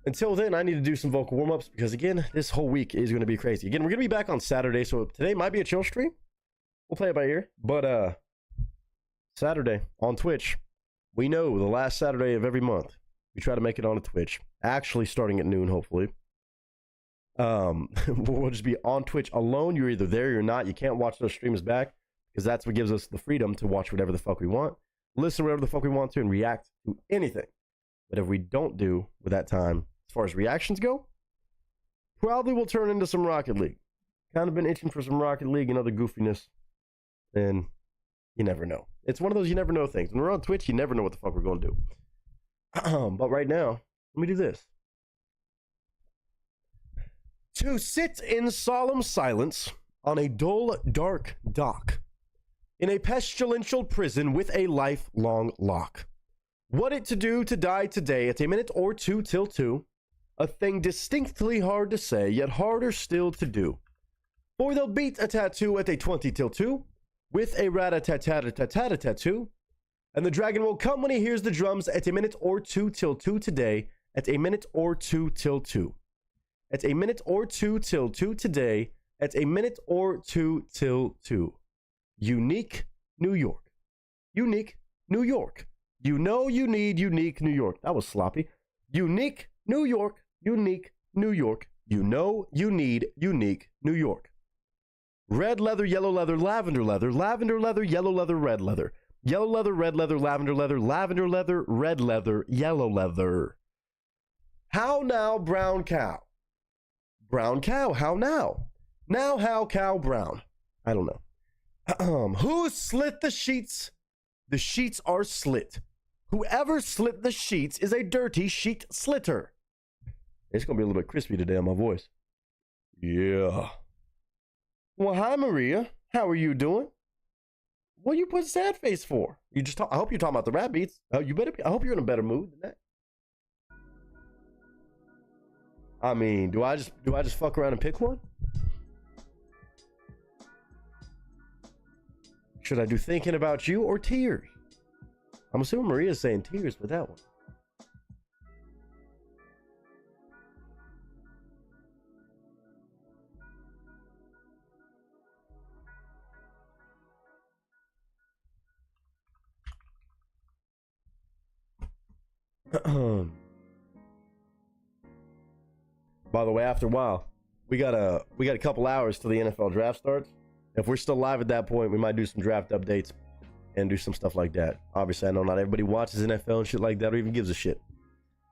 Until then, I need to do some vocal warm-ups because, again, this whole week is going to be crazy. Again, we're going to be back on Saturday, so today might be a chill stream. We'll play it by ear. But Saturday on Twitch, we know the last Saturday of every month, we try to make it on a Twitch. Actually starting at noon, hopefully. We'll just be on Twitch alone. You're either there or you're not. You can't watch those streams back because that's what gives us the freedom to watch whatever the fuck we want, listen to whatever the fuck we want to, and react to anything. But if we don't do with that time, as far as reactions go, probably will turn into some Rocket League. Kind of been itching for some Rocket League and other goofiness. And you never know. It's one of those you never know things. When we're on Twitch, you never know what the fuck we're going to do. But right now, let me do this. To sit in solemn silence on a dull, dark dock in a pestilential prison with a lifelong lock. What it to do to die today at a minute or two till two, a thing distinctly hard to say, yet harder still to do. For they'll beat a tattoo at a 20 till 2, with a rat-a-tat-tat-tat-tat-tattoo, and the dragon will come when he hears the drums at a minute or two till 2 today, at a minute or two till 2. At a minute or two till 2 today, at a minute or two till 2. Unique New York. Unique New York. You know you need unique New York. That was sloppy. Unique New York. Unique New York. You know you need unique New York. Red leather, yellow leather, lavender leather, lavender leather, yellow leather, red leather. Yellow leather, red leather, lavender leather, lavender leather, red leather, yellow leather. How now, brown cow? Brown cow, how now? Now how cow brown? I don't know. Who slit the sheets? The sheets are slit. Whoever slit the sheets is a dirty sheet slitter. It's going to be a little bit crispy today on my voice. Yeah. Well, hi, Maria. How are you doing? What you put sad face for? You just I hope you're talking about the rap beats. Oh, you better be. I hope you're in a better mood than that. I mean, do I just fuck around and pick one? Should I do Thinking About You or Tears? I'm assuming Maria's saying Tears with that one. By the way, after a while, we got a couple hours till the NFL draft starts. If we're still live at that point, we might do some draft updates and do some stuff like that. Obviously, I know not everybody watches NFL and shit like that or even gives a shit.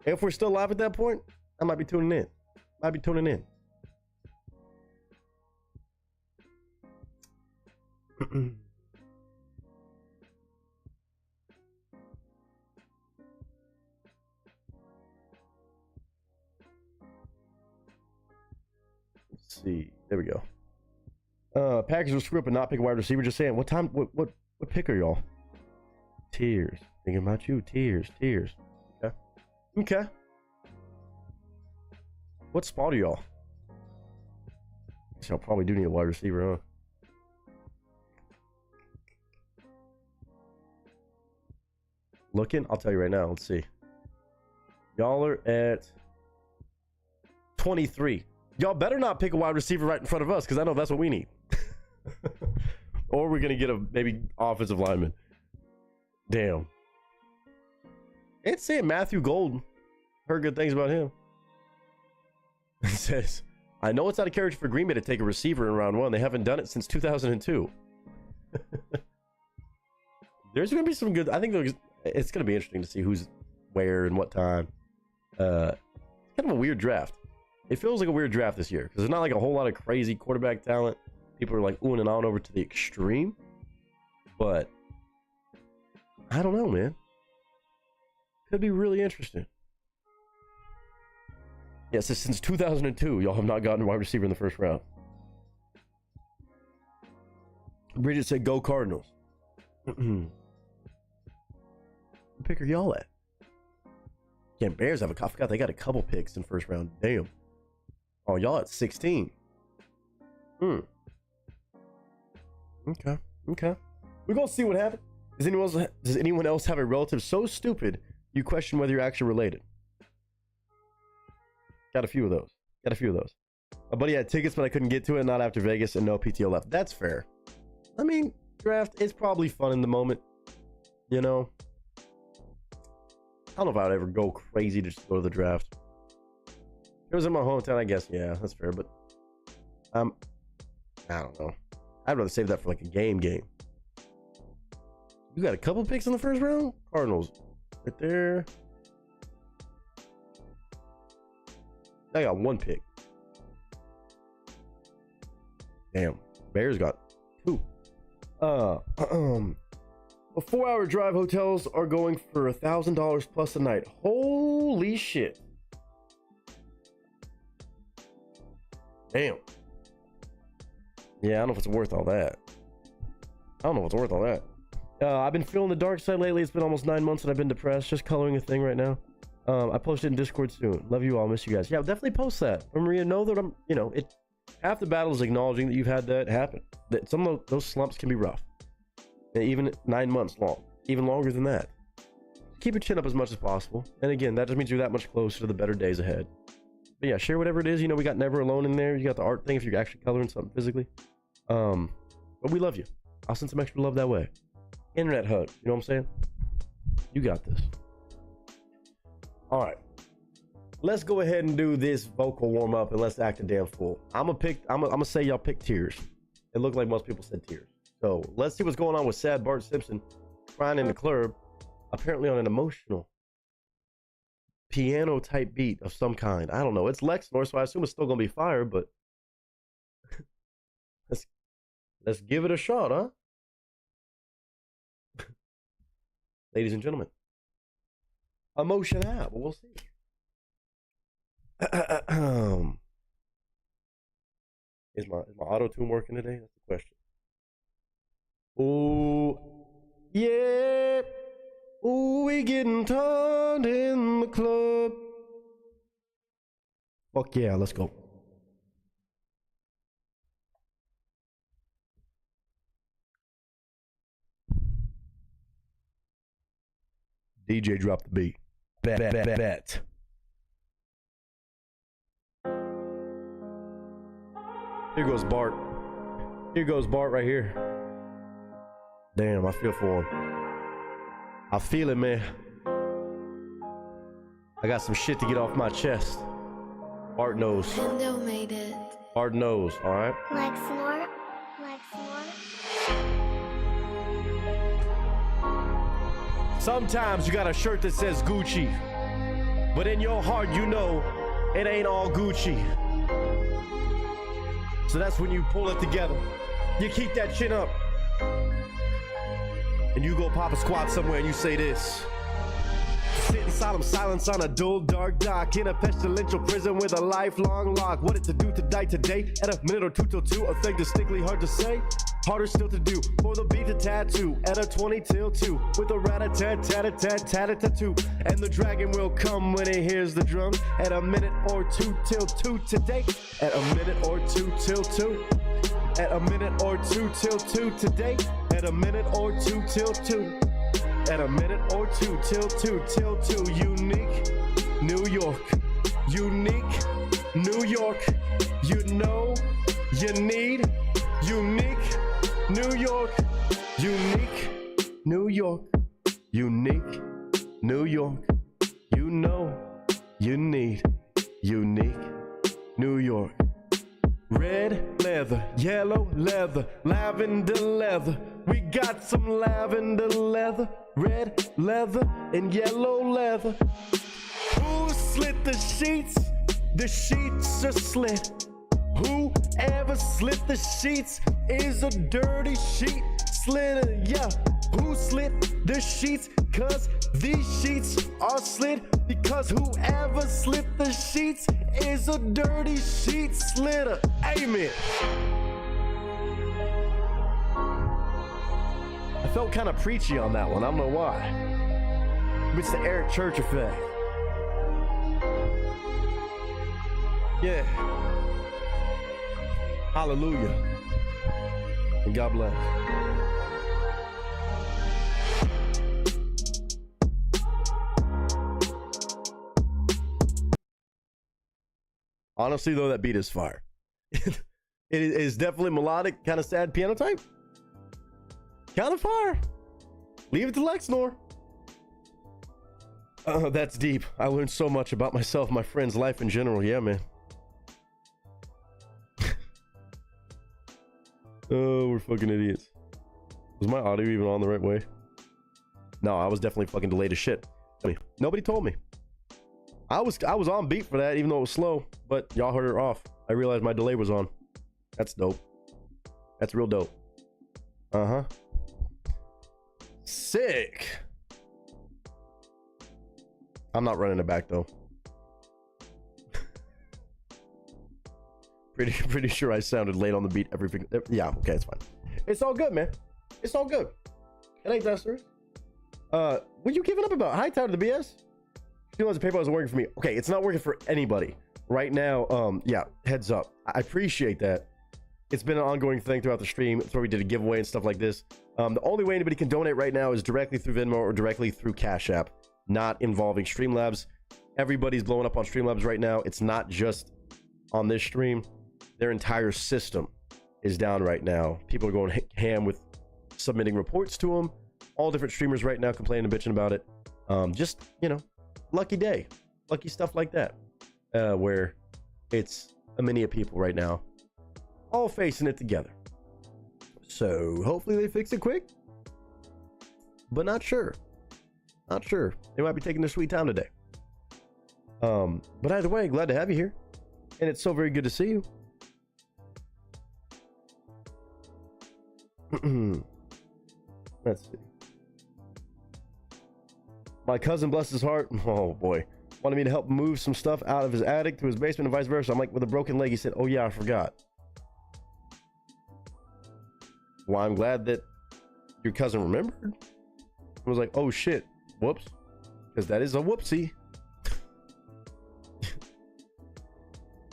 If we're still live at that point, I might be tuning in. Let's see. There we go. Packers will screw up and not pick a wide receiver. Just saying. What time? What pick are y'all? Tears. Thinking about you. Tears. Okay. Okay. What spot are y'all? Y'all probably do need a wide receiver, huh? Looking? I'll tell you right now. Let's see. Y'all are at 23. Y'all better not pick a wide receiver right in front of us, because I know that's what we need. Or we're going to get a maybe offensive lineman. Damn. It's saying Matthew Golden. Heard good things about him. It says, I know it's out of character for Green Bay to take a receiver in round 1. They haven't done it since 2002. There's going to be some good... I think it's going to be interesting to see who's where and what time. It's kind of a weird draft. It feels like a weird draft this year because there's not like a whole lot of crazy quarterback talent. People are like oohing and on over to the extreme. But I don't know, man. Could be really interesting. Yes, yeah, since 2002, y'all have not gotten a wide receiver in the first round. Bridget said, "Go Cardinals." What pick are y'all at? Yeah, Bears have I forgot they got a couple picks in first round. Damn. Oh, y'all at 16. Okay. We're gonna see what happens. Does anyone else have a relative so stupid you question whether you're actually related? Got a few of those. A buddy had tickets, but I couldn't get to it. Not after Vegas, and no PTO left. That's fair. I mean, draft is probably fun in the moment. You know, I don't know if I'd ever go crazy to just go to the draft. If it was in my hometown, I guess, yeah, that's fair. But I don't know. I'd rather save that for like a game. You got a couple picks in the first round? Cardinals. Right there. I got one pick. Damn. Bears got 2. A 4-hour drive. Hotels are going for $1,000 plus a night. Holy shit. Damn. Yeah, I don't know if it's worth all that. I've been feeling the dark side lately. It's been almost 9 months and I've been depressed. Just coloring a thing right now. I posted in Discord soon. Love you all. Miss you guys. Yeah, definitely post that. Maria, know that I'm, half the battle is acknowledging that you've had that happen. That some of those slumps can be rough. And even 9 months long. Even longer than that. Keep your chin up as much as possible. And again, that just means you're that much closer to the better days ahead. But yeah, share whatever it is. We got Never Alone in there. You got the art thing if you're actually coloring something physically. But we love you. I'll send some extra love that way. Internet hug. You know what I'm saying? You got this. All right. Let's go ahead and do this vocal warm up and let's act a damn fool. I'm gonna say y'all pick Tears. It looked like most people said Tears. So let's see what's going on with sad Bart Simpson crying in the club, apparently on an emotional piano type beat of some kind. I don't know. It's Lexnor, so I assume it's still gonna be fire, but let's give it a shot, huh? Ladies and gentlemen. Emotion out, but we'll see. Is my auto tune working today? That's the question. Oh yeah. Oh, we getting turned in the club. Fuck yeah, let's go. DJ drop the beat. Bet. Here goes Bart. Here goes Bart right here. Damn, I feel for him. I feel it, man. I got some shit to get off my chest. Bart knows. Nintendo made it. Bart knows, all right? Like s'more? Like s'more? Sometimes you got a shirt that says Gucci, but in your heart you know it ain't all Gucci. So that's when you pull it together. You keep that chin up. And you go pop a squat somewhere and you say this. Sit in solemn silence on a dull dark dock in a pestilential prison with a lifelong lock. What it to do to die today at a minute or two till two? A thing distinctly hard to say, harder still to do. For the beat to tattoo at a 20 till 2 with a rat-a-tat-tat-a-tat-tat-a-tat-too. And the dragon will come when he hears the drums at a minute or two till 2 today. At a minute or two till 2. At a minute or two till 2 today. At a minute or two till 2. At a minute or two till 2 till 2. Unique New York. Unique New York. You know you need unique New York. Unique New York. Unique New York. You know you need unique New York. Red leather, yellow leather, lavender leather. We got some lavender leather, red leather, and yellow leather. Who slit the sheets? The sheets are slit. Whoever slit the sheets is a dirty sheet slitter, yeah. Who slit the sheets? Cause these sheets are slit. Because whoever slit the sheets is a dirty sheet slitter. Amen. I felt kind of preachy on that one. I don't know why. It's the Eric Church effect. Yeah. Hallelujah. And God bless. Honestly, though, that beat is fire. It is definitely melodic, kind of sad piano type. Kind of fire. Leave it to Lexnor. Oh, that's deep. I learned so much about myself, my friends, life in general. Yeah, man. Oh, we're fucking idiots. Was my audio even on the right way? No, I was definitely fucking delayed as shit. I mean, nobody told me. I was on beat for that, even though it was slow, but y'all heard it off. I realized my delay was on. That's dope. That's real dope. Uh-huh. Sick. I'm not running it back though. Pretty sure I sounded late on the beat everything. Yeah, okay, it's fine. It's all good, man. It's all good. It ain't that serious. What you giving up about? Hi, Tyler, the BS. She knows the PayPal isn't working for me. Okay, it's not working for anybody right now. Yeah, heads up. I appreciate that. It's been an ongoing thing throughout the stream. That's why we did a giveaway and stuff like this. The only way anybody can donate right now is directly through Venmo or directly through Cash App, not involving Streamlabs. Everybody's blowing up on Streamlabs right now. It's not just on this stream. Their entire system is down right now. People are going ham with submitting reports to them. All different streamers right now complaining and bitching about it. Just, you know, lucky day. Lucky stuff like that. Where it's a many of people right now all facing it together. So hopefully they fix it quick. But not sure. Not sure. They might be taking their sweet time today. But either way, glad to have you here. And it's so very good to see you. Let's see. My cousin, bless his heart, oh boy, wanted me to help move some stuff out of his attic to his basement and vice versa. I'm like, with a broken leg, he said, oh yeah, I forgot. Well, I'm glad that your cousin remembered. I was like, oh shit, whoops, because that is a whoopsie.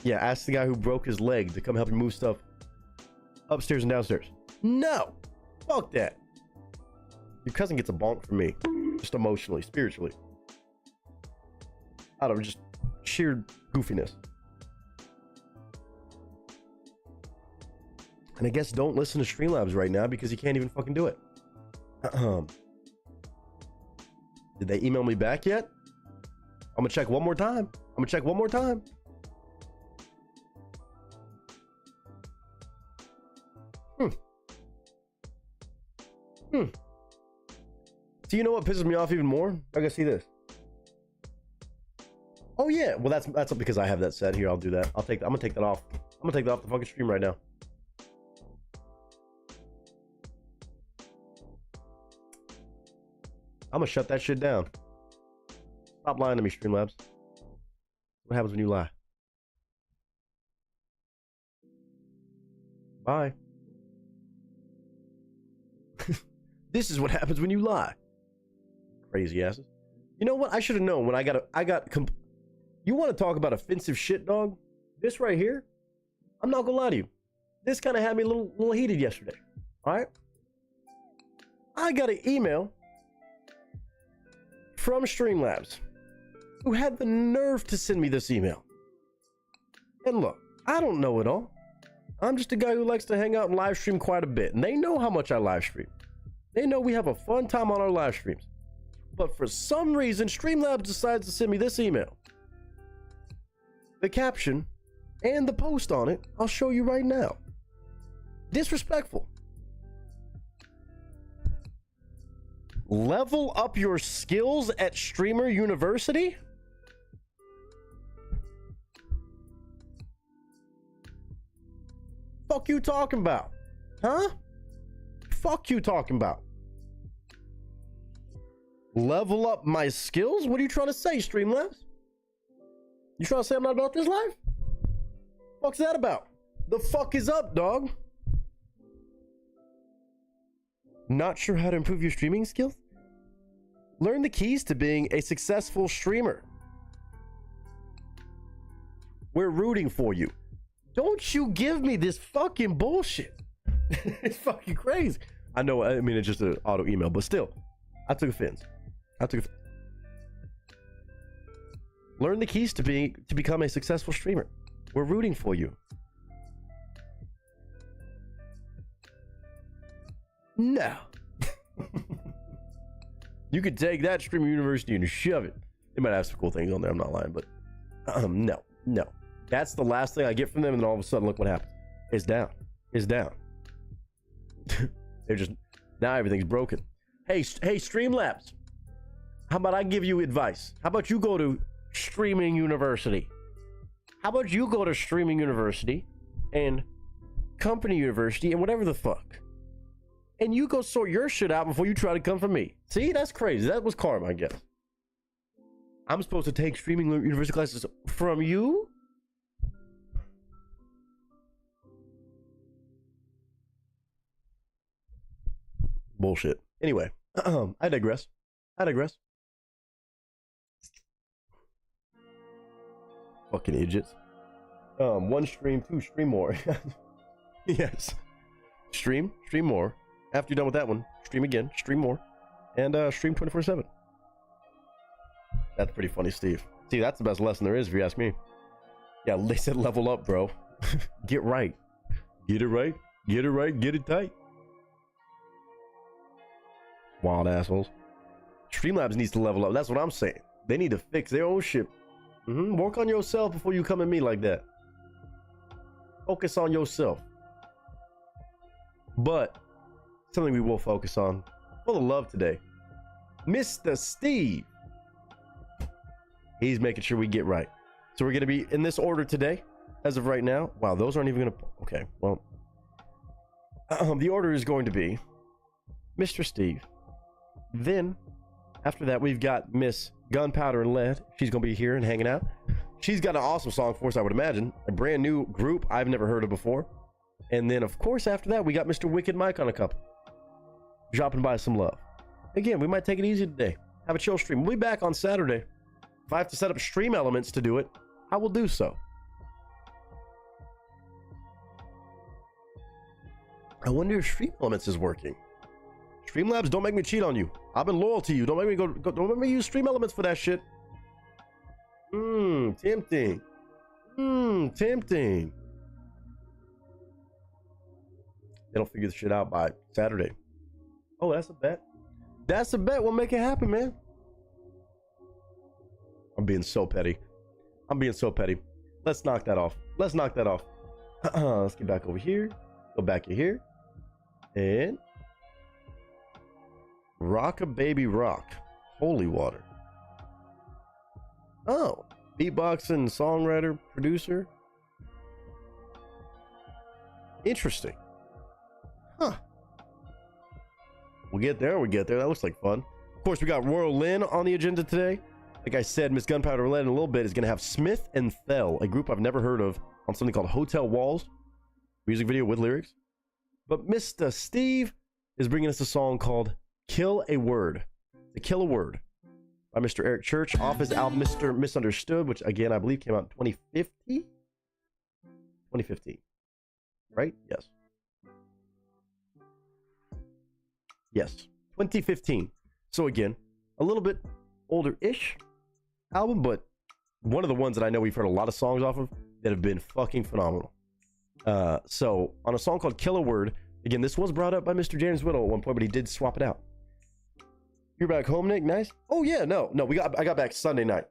Yeah, ask the guy who broke his leg to come help you move stuff upstairs and downstairs. No, fuck that. Your cousin gets a bonk from me, just emotionally, spiritually, out of just sheer goofiness. And I guess don't listen to Streamlabs right now because you can't even fucking do it. Did they email me back yet? I'm gonna check one more time. So you know what pisses me off even more? I gotta see this. Oh yeah, well that's because I have that set here. I'll do that. I'm gonna take that off. I'm gonna take that off the fucking stream right now. I'm gonna shut that shit down. Stop lying to me, Streamlabs. What happens when you lie? Bye. This is what happens when you lie. Crazy asses. You know what? I should have known when I got. You want to talk about offensive shit, dog? This right here, I'm not gonna lie to you. This kind of had me a little heated yesterday. All right. I got an email from Streamlabs, who had the nerve to send me this email. And look, I don't know it all. I'm just a guy who likes to hang out and live stream quite a bit, and they know how much I live stream. They know we have a fun time on our live streams. But for some reason, Streamlabs decides to send me this email. The caption and the post on it, I'll show you right now. Disrespectful. Level up your skills at Streamer University? Fuck you talking about? Huh? Fuck you talking about? Level up my skills? What are you trying to say, Streamlabs? You trying to say I'm not about this life? What's that about? The fuck is up, dog? Not sure how to improve your streaming skills? Learn the keys to being a successful streamer. We're rooting for you. Don't you give me this fucking bullshit. It's fucking crazy. I know, I mean, it's just an auto email, but still, I took offense. Learn the keys to become a successful streamer. We're rooting for you. No. You could take that Streamer University and shove it. They might have some cool things on there, I'm not lying, but no. That's the last thing I get from them, and then all of a sudden, look what happens. It's down. They're just, now everything's broken. Hey, Streamlabs, how about I give you advice? How about you go to Streaming University? How about you go to Streaming University and Company University and whatever the fuck, and you go sort your shit out before you try to come for me. See, that's crazy. That was karma, I guess. I'm supposed to take Streaming University classes from you? Bullshit. Anyway, I digress. Fucking idiots. One stream, two stream more. Yes. Stream more. After you're done with that one, stream again, stream more, and stream 24/7. That's pretty funny, Steve. See, that's the best lesson there is, if you ask me. Yeah, they said level up, bro. Get right. Get it right. Get it right. Get it tight. Wild assholes. Streamlabs needs to level up. That's what I'm saying. They need to fix their own shit. Work on yourself before you come at me like that. Focus on yourself. But something we will focus on, full of love today, Mr. Steve. He's making sure we get right. So we're going to be in this order today, as of right now. Wow, those aren't even going to... Okay, well... the order is going to be Mr. Steve. Then, after that, we've got Miss Gunpowder and Lead. She's going to be here and hanging out. She's got an awesome song for us, I would imagine. A brand new group I've never heard of before. And then, of course, after that, we got Mr. Wicked Mike on a couple. Dropping by some love. Again, we might take it easy today. Have a chill stream. We'll be back on Saturday. If I have to set up stream elements to do it, I will do so. I wonder if stream elements is working. Streamlabs, don't make me cheat on you. I've been loyal to you. Don't make me don't make me use stream elements for that shit. Tempting. Tempting. They don't figure this shit out by Saturday. Oh, that's a bet. That's a bet. We'll make it happen, man. I'm being so petty. Let's knock that off. Let's get back over here. Go back in here. And Rock a Baby Rock. Holy Water. Oh, beatboxing, songwriter, producer. Interesting. Huh. We'll get there. That looks like fun. Of course, we got Royal Lynn on the agenda today. Like I said, Miss Gunpowder Roulette in a little bit is going to have Smith and Thel, a group I've never heard of, on something called Hotel Walls. Music video with lyrics. But Mr. Steve is bringing us a song called Kill a Word. To Kill a Word by Mr. Eric Church off his album Mr. Misunderstood, which again I believe came out in 2015. 2015. Right? Yes. Yes. 2015. So again, a little bit older-ish album, but one of the ones that I know we've heard a lot of songs off of that have been fucking phenomenal. So on a song called Kill a Word, again, this was brought up by Mr. James Whittle at one point, but he did swap it out. You're back home, Nick? Nice. Oh yeah, no, I got back Sunday night.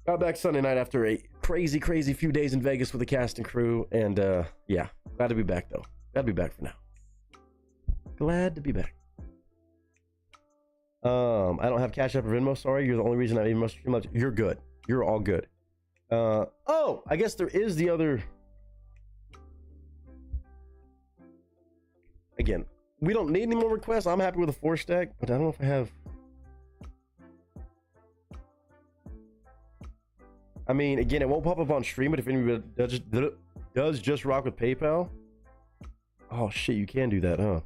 Got back Sunday night after a crazy few days in Vegas with the cast and crew, and yeah, glad to be back though. Glad to be back for now. Glad to be back. I don't have Cash App or Venmo. Sorry, you're the only reason I even must stream. You're good. You're all good. Oh, I guess there is the other. Again, we don't need any more requests. I'm happy with a 4-stack, but I don't know if I have. I mean, again, it won't pop up on stream, but if anybody does just rock with PayPal. Oh shit, you can do that, huh?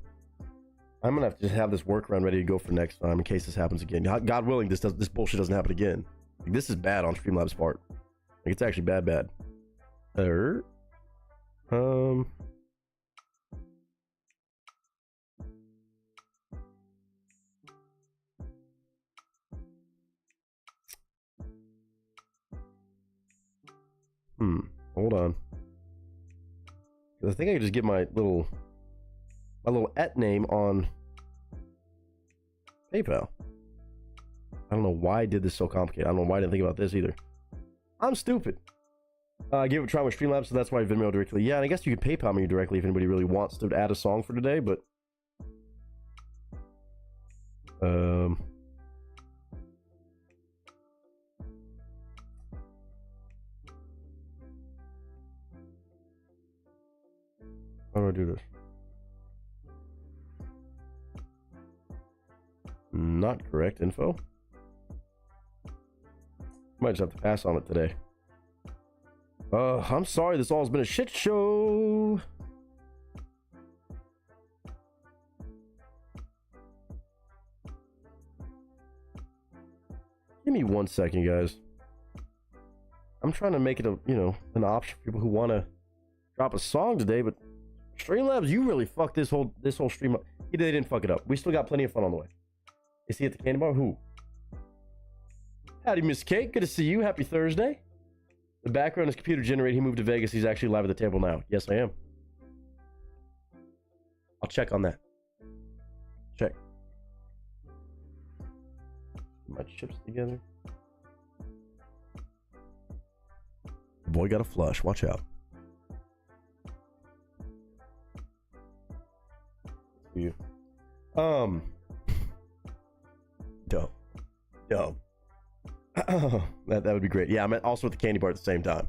I'm gonna have to just have this workaround ready to go for next time in case this happens again. God willing, this bullshit doesn't happen again. Like, this is bad on Streamlabs' part. Like, it's actually bad. Hold on. I think I could just get my little @name on PayPal. I don't know why I did this so complicated. I don't know why I didn't think about this either. I'm stupid. I gave it a try with Streamlabs, so that's why I Venmo directly. Yeah, and I guess you can PayPal me directly if anybody really wants to add a song for today, but how do I do this? Not correct info. Might just have to pass on it today. I'm sorry, this all's been a shit show. Give me 1 second, guys. I'm trying to make it an option for people who want to drop a song today, but Streamlabs, you really fucked this whole stream up. They didn't fuck it up. We still got plenty of fun on the way. Is he at the candy bar? Who? Howdy, Miss Kate. Good to see you. Happy Thursday. The background is computer generated. He moved to Vegas. He's actually live at the table now. Yes, I am. I'll check on that. Check. Put my chips together. Boy got a flush. Watch out. You. Dumb. that would be great. Yeah, I'm also at the candy bar at the same time.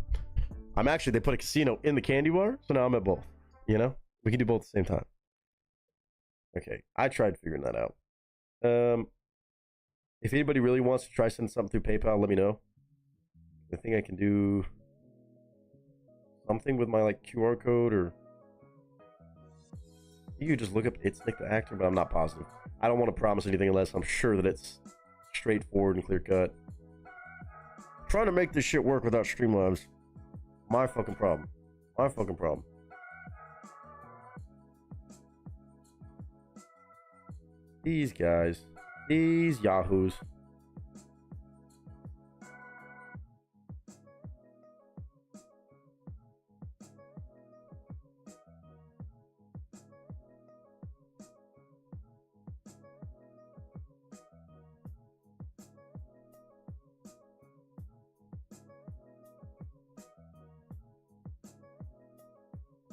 They put a casino in the candy bar, so now I'm at both. You know, we can do both at the same time. Okay, I tried figuring that out. If anybody really wants to try sending something through PayPal, let me know. I think I can do something with my QR code, or you could just look up It's Nick the Actor, but I'm not positive. I don't want to promise anything unless I'm sure that it's straightforward and clear cut. Trying to make this shit work without Streamlabs, my fucking problem. These guys, these yahoos.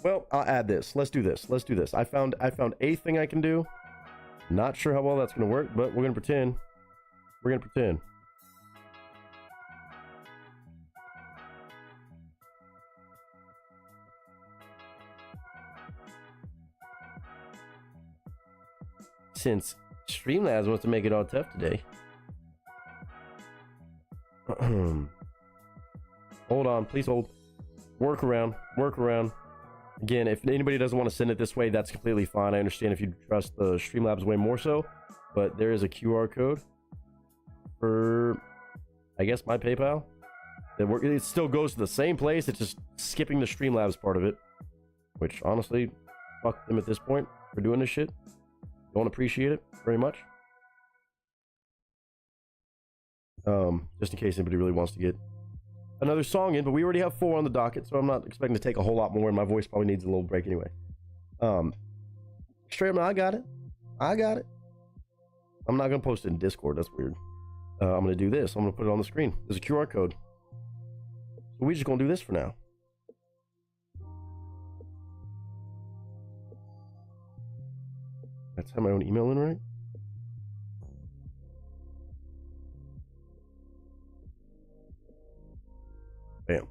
Well, I'll add this. Let's do this. Let's do this. I found a thing I can do. Not sure how well that's gonna work, but we're gonna pretend. We're gonna pretend. Since Streamlabs wants to make it all tough today. Hold on, please hold. Work around. Again, if anybody doesn't want to send it this way, that's completely fine. I understand if you trust the Streamlabs way more so, but there is a QR code for, I guess, my PayPal. It still goes to the same place. It's just skipping the Streamlabs part of it, which honestly, fuck them at this point for doing this shit. Don't appreciate it very much. Just in case anybody really wants to get another song in, but we already have 4 on the docket, so I'm not expecting to take a whole lot more, and my voice probably needs a little break anyway. Straight up, I got it. I'm not gonna post it in Discord. That's weird. I'm gonna do this. I'm gonna put it on the screen. There's a QR code. So we're just gonna do this for now. That's have my own email in, right? Bam.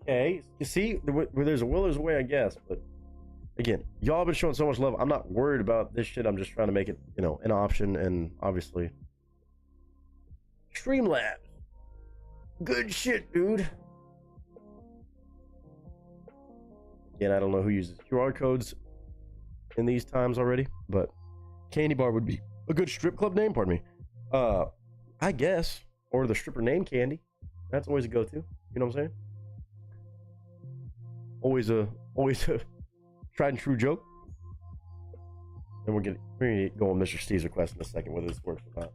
Okay, you see, where there's a will, there's a way, I guess. But again, y'all have been showing so much love. I'm not worried about this shit. I'm just trying to make it, you know, an option. And obviously, Streamlabs, good shit, dude. Again, I don't know who uses QR codes in these times already, but Candy Bar would be a good strip club name. Pardon me. I guess, or the stripper name Candy. That's always a go-to. You know what I'm saying? Always a tried and true joke. And we're gonna go on Mr. Steve's request in a second, whether this works or not.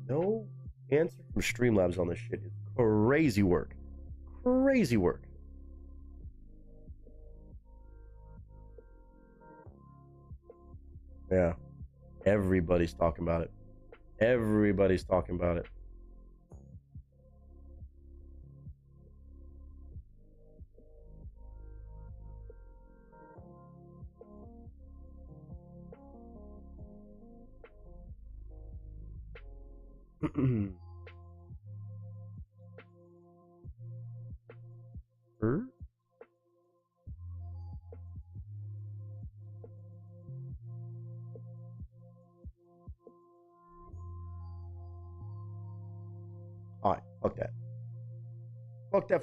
No answer from Streamlabs on this shit is crazy work. Crazy work. Yeah. Everybody's talking about it. Everybody's talking about it. Alright,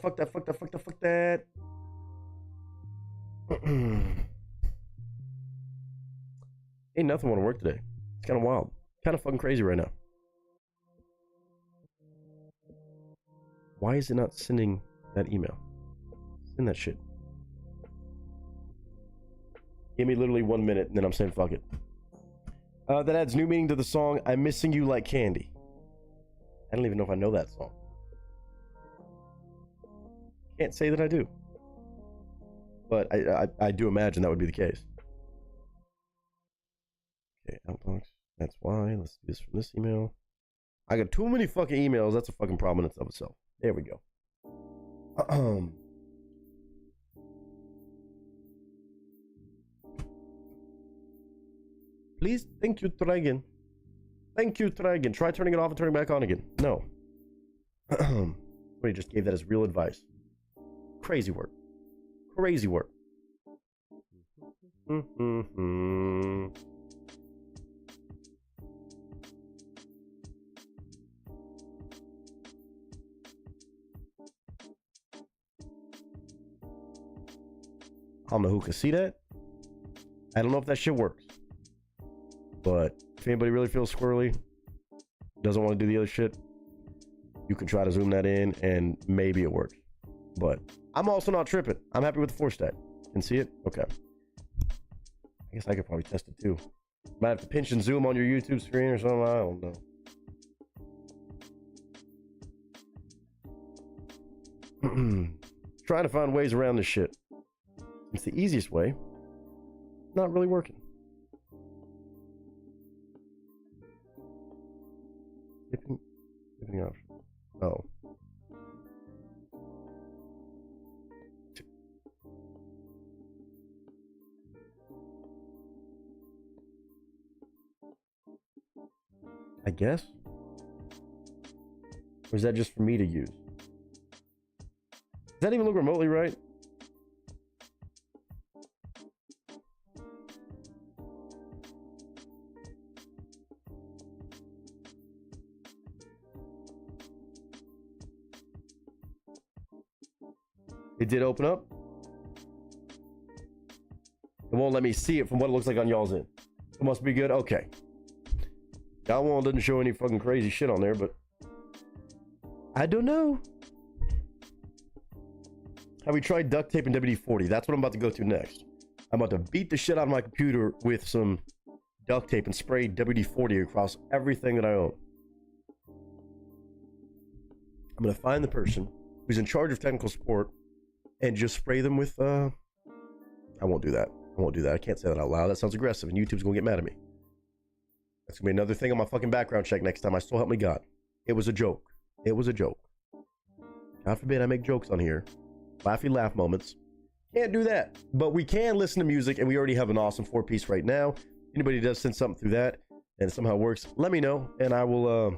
fuck that. Fuck that. Ain't nothing want to work today. It's kind of wild. Kind of fucking crazy right now. Why is it not sending that email? Send that shit. Give me literally 1 minute and then I'm saying fuck it. That adds new meaning to the song I'm Missing You Like Candy. I don't even know if I know that song. Can't say that I do. But I do imagine that would be the case. Okay, Outbox. That's why. Let's do this from this email. I got too many fucking emails. That's a fucking problem in itself. There we go. Please, thank you, try again. Thank you, try again. Try turning it off and turning it back on again. No. Somebody just gave that as real advice. Crazy work. Crazy work. I don't know who can see that. I don't know if that shit works. But if anybody really feels squirrely, doesn't want to do the other shit, you can try to zoom that in and maybe it works. But I'm also not tripping. I'm happy with the 4-stack. Can see it? Okay. I guess I could probably test it too. Might have to pinch and zoom on your YouTube screen or something. I don't know. Trying to find ways around this shit. It's the easiest way. Not really working. Skipping option. Oh. I guess? Or is that just for me to use? Does that even look remotely right? It did open up. It won't let me see it from what it looks like on y'all's end. It must be good. Okay. Y'all one doesn't show any fucking crazy shit on there, but I don't know. Have we tried duct tape and WD-40? That's what I'm about to go to next. I'm about to beat the shit out of my computer with some duct tape and spray WD-40 across everything that I own. I'm gonna find the person who's in charge of technical support and just spray them with I won't do that. I won't do that. I can't say that out loud. That sounds aggressive and YouTube's gonna get mad at me. That's gonna be another thing on my fucking background check next time. I still help me God. It was a joke. It was a joke. God forbid I make jokes on here. Laughy laugh moments. Can't do that. But we can listen to music, and we already have an awesome 4-piece right now. Anybody does send something through that and it somehow works, let me know, and I will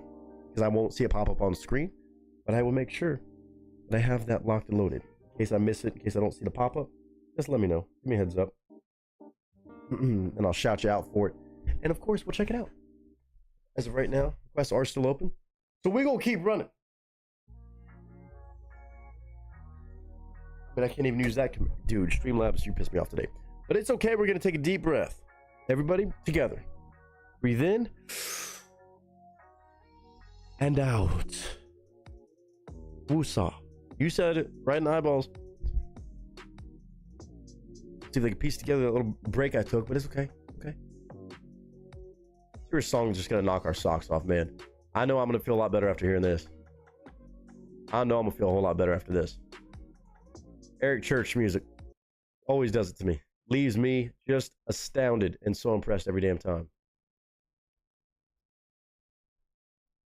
because I won't see it pop up on the screen, but I will make sure that I have that locked and loaded. In case I miss it, in case I don't see the pop-up, just let me know. Give me a heads up. And I'll shout you out for it. And of course, we'll check it out. As of right now, requests are still open. So we're going to keep running. But I can't even use that command. Dude, Streamlabs, you pissed me off today. But it's okay. We're going to take a deep breath. Everybody, together. Breathe in. And out. Woosah. You said it. Right in the eyeballs. See if they can piece together that little break I took, but it's okay. Okay. Your song's just gonna knock our socks off, man. I know I'm gonna feel a lot better after hearing this. I know I'm gonna feel a whole lot better after this. Eric Church music always does it to me. Leaves me just astounded and so impressed every damn time.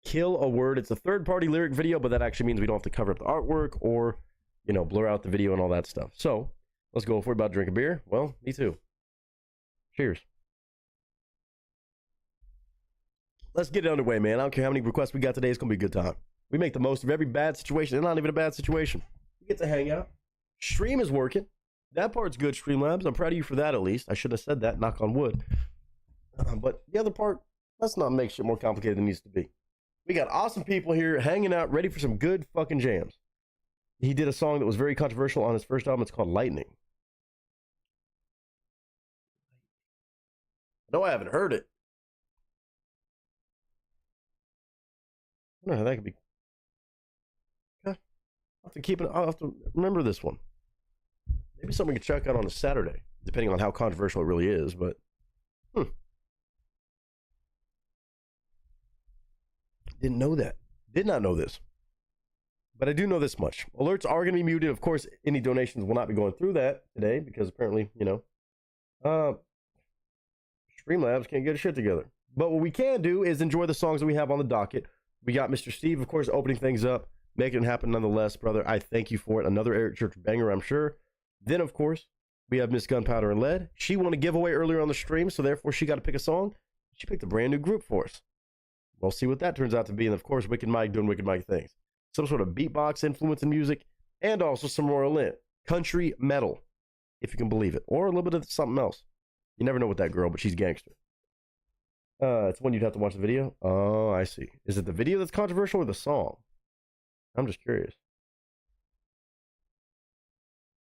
Kill a word. It's a third-party lyric video, but that actually means we don't have to cover up the artwork or, you know, blur out the video and all that stuff. So let's go. If we're about to drink a beer, well, me too. Cheers. Let's get it underway, man. I don't care how many requests we got today. It's going to be a good time. We make the most of every bad situation. It's not even a bad situation. We get to hang out. Stream is working. That part's good, Streamlabs. I'm proud of you for that, at least. I should have said that, knock on wood. But the other part, let's not make shit more complicated than it needs to be. We got awesome people here hanging out, ready for some good fucking jams. He did a song that was very controversial on his first album. It's called Lightning. No, I haven't heard it. I don't know how that could be. Okay. I'll have to remember this one. Maybe something we can check out on a Saturday, depending on how controversial it really is, but didn't know that. Did not know this. But I do know this much. Alerts are going to be muted. Of course, any donations will not be going through that today because apparently, you know, Streamlabs can't get a shit together. But what we can do is enjoy the songs that we have on the docket. We got Mr. Steve, of course, opening things up, making it happen nonetheless, brother. I thank you for it. Another Eric Church banger, I'm sure. Then, of course, we have Miss Gunpowder and Lead. She won a giveaway earlier on the stream, so therefore she got to pick a song. She picked a brand new group for us. We'll see what that turns out to be. And, of course, Wicked Mike doing Wicked Mike things. Some sort of beatbox influence in music, and also some Royal Lint. Country metal, if you can believe it. Or a little bit of something else. You never know with that girl, but she's gangster. It's one you'd have to watch the video. Oh, I see. Is it the video that's controversial or the song? I'm just curious.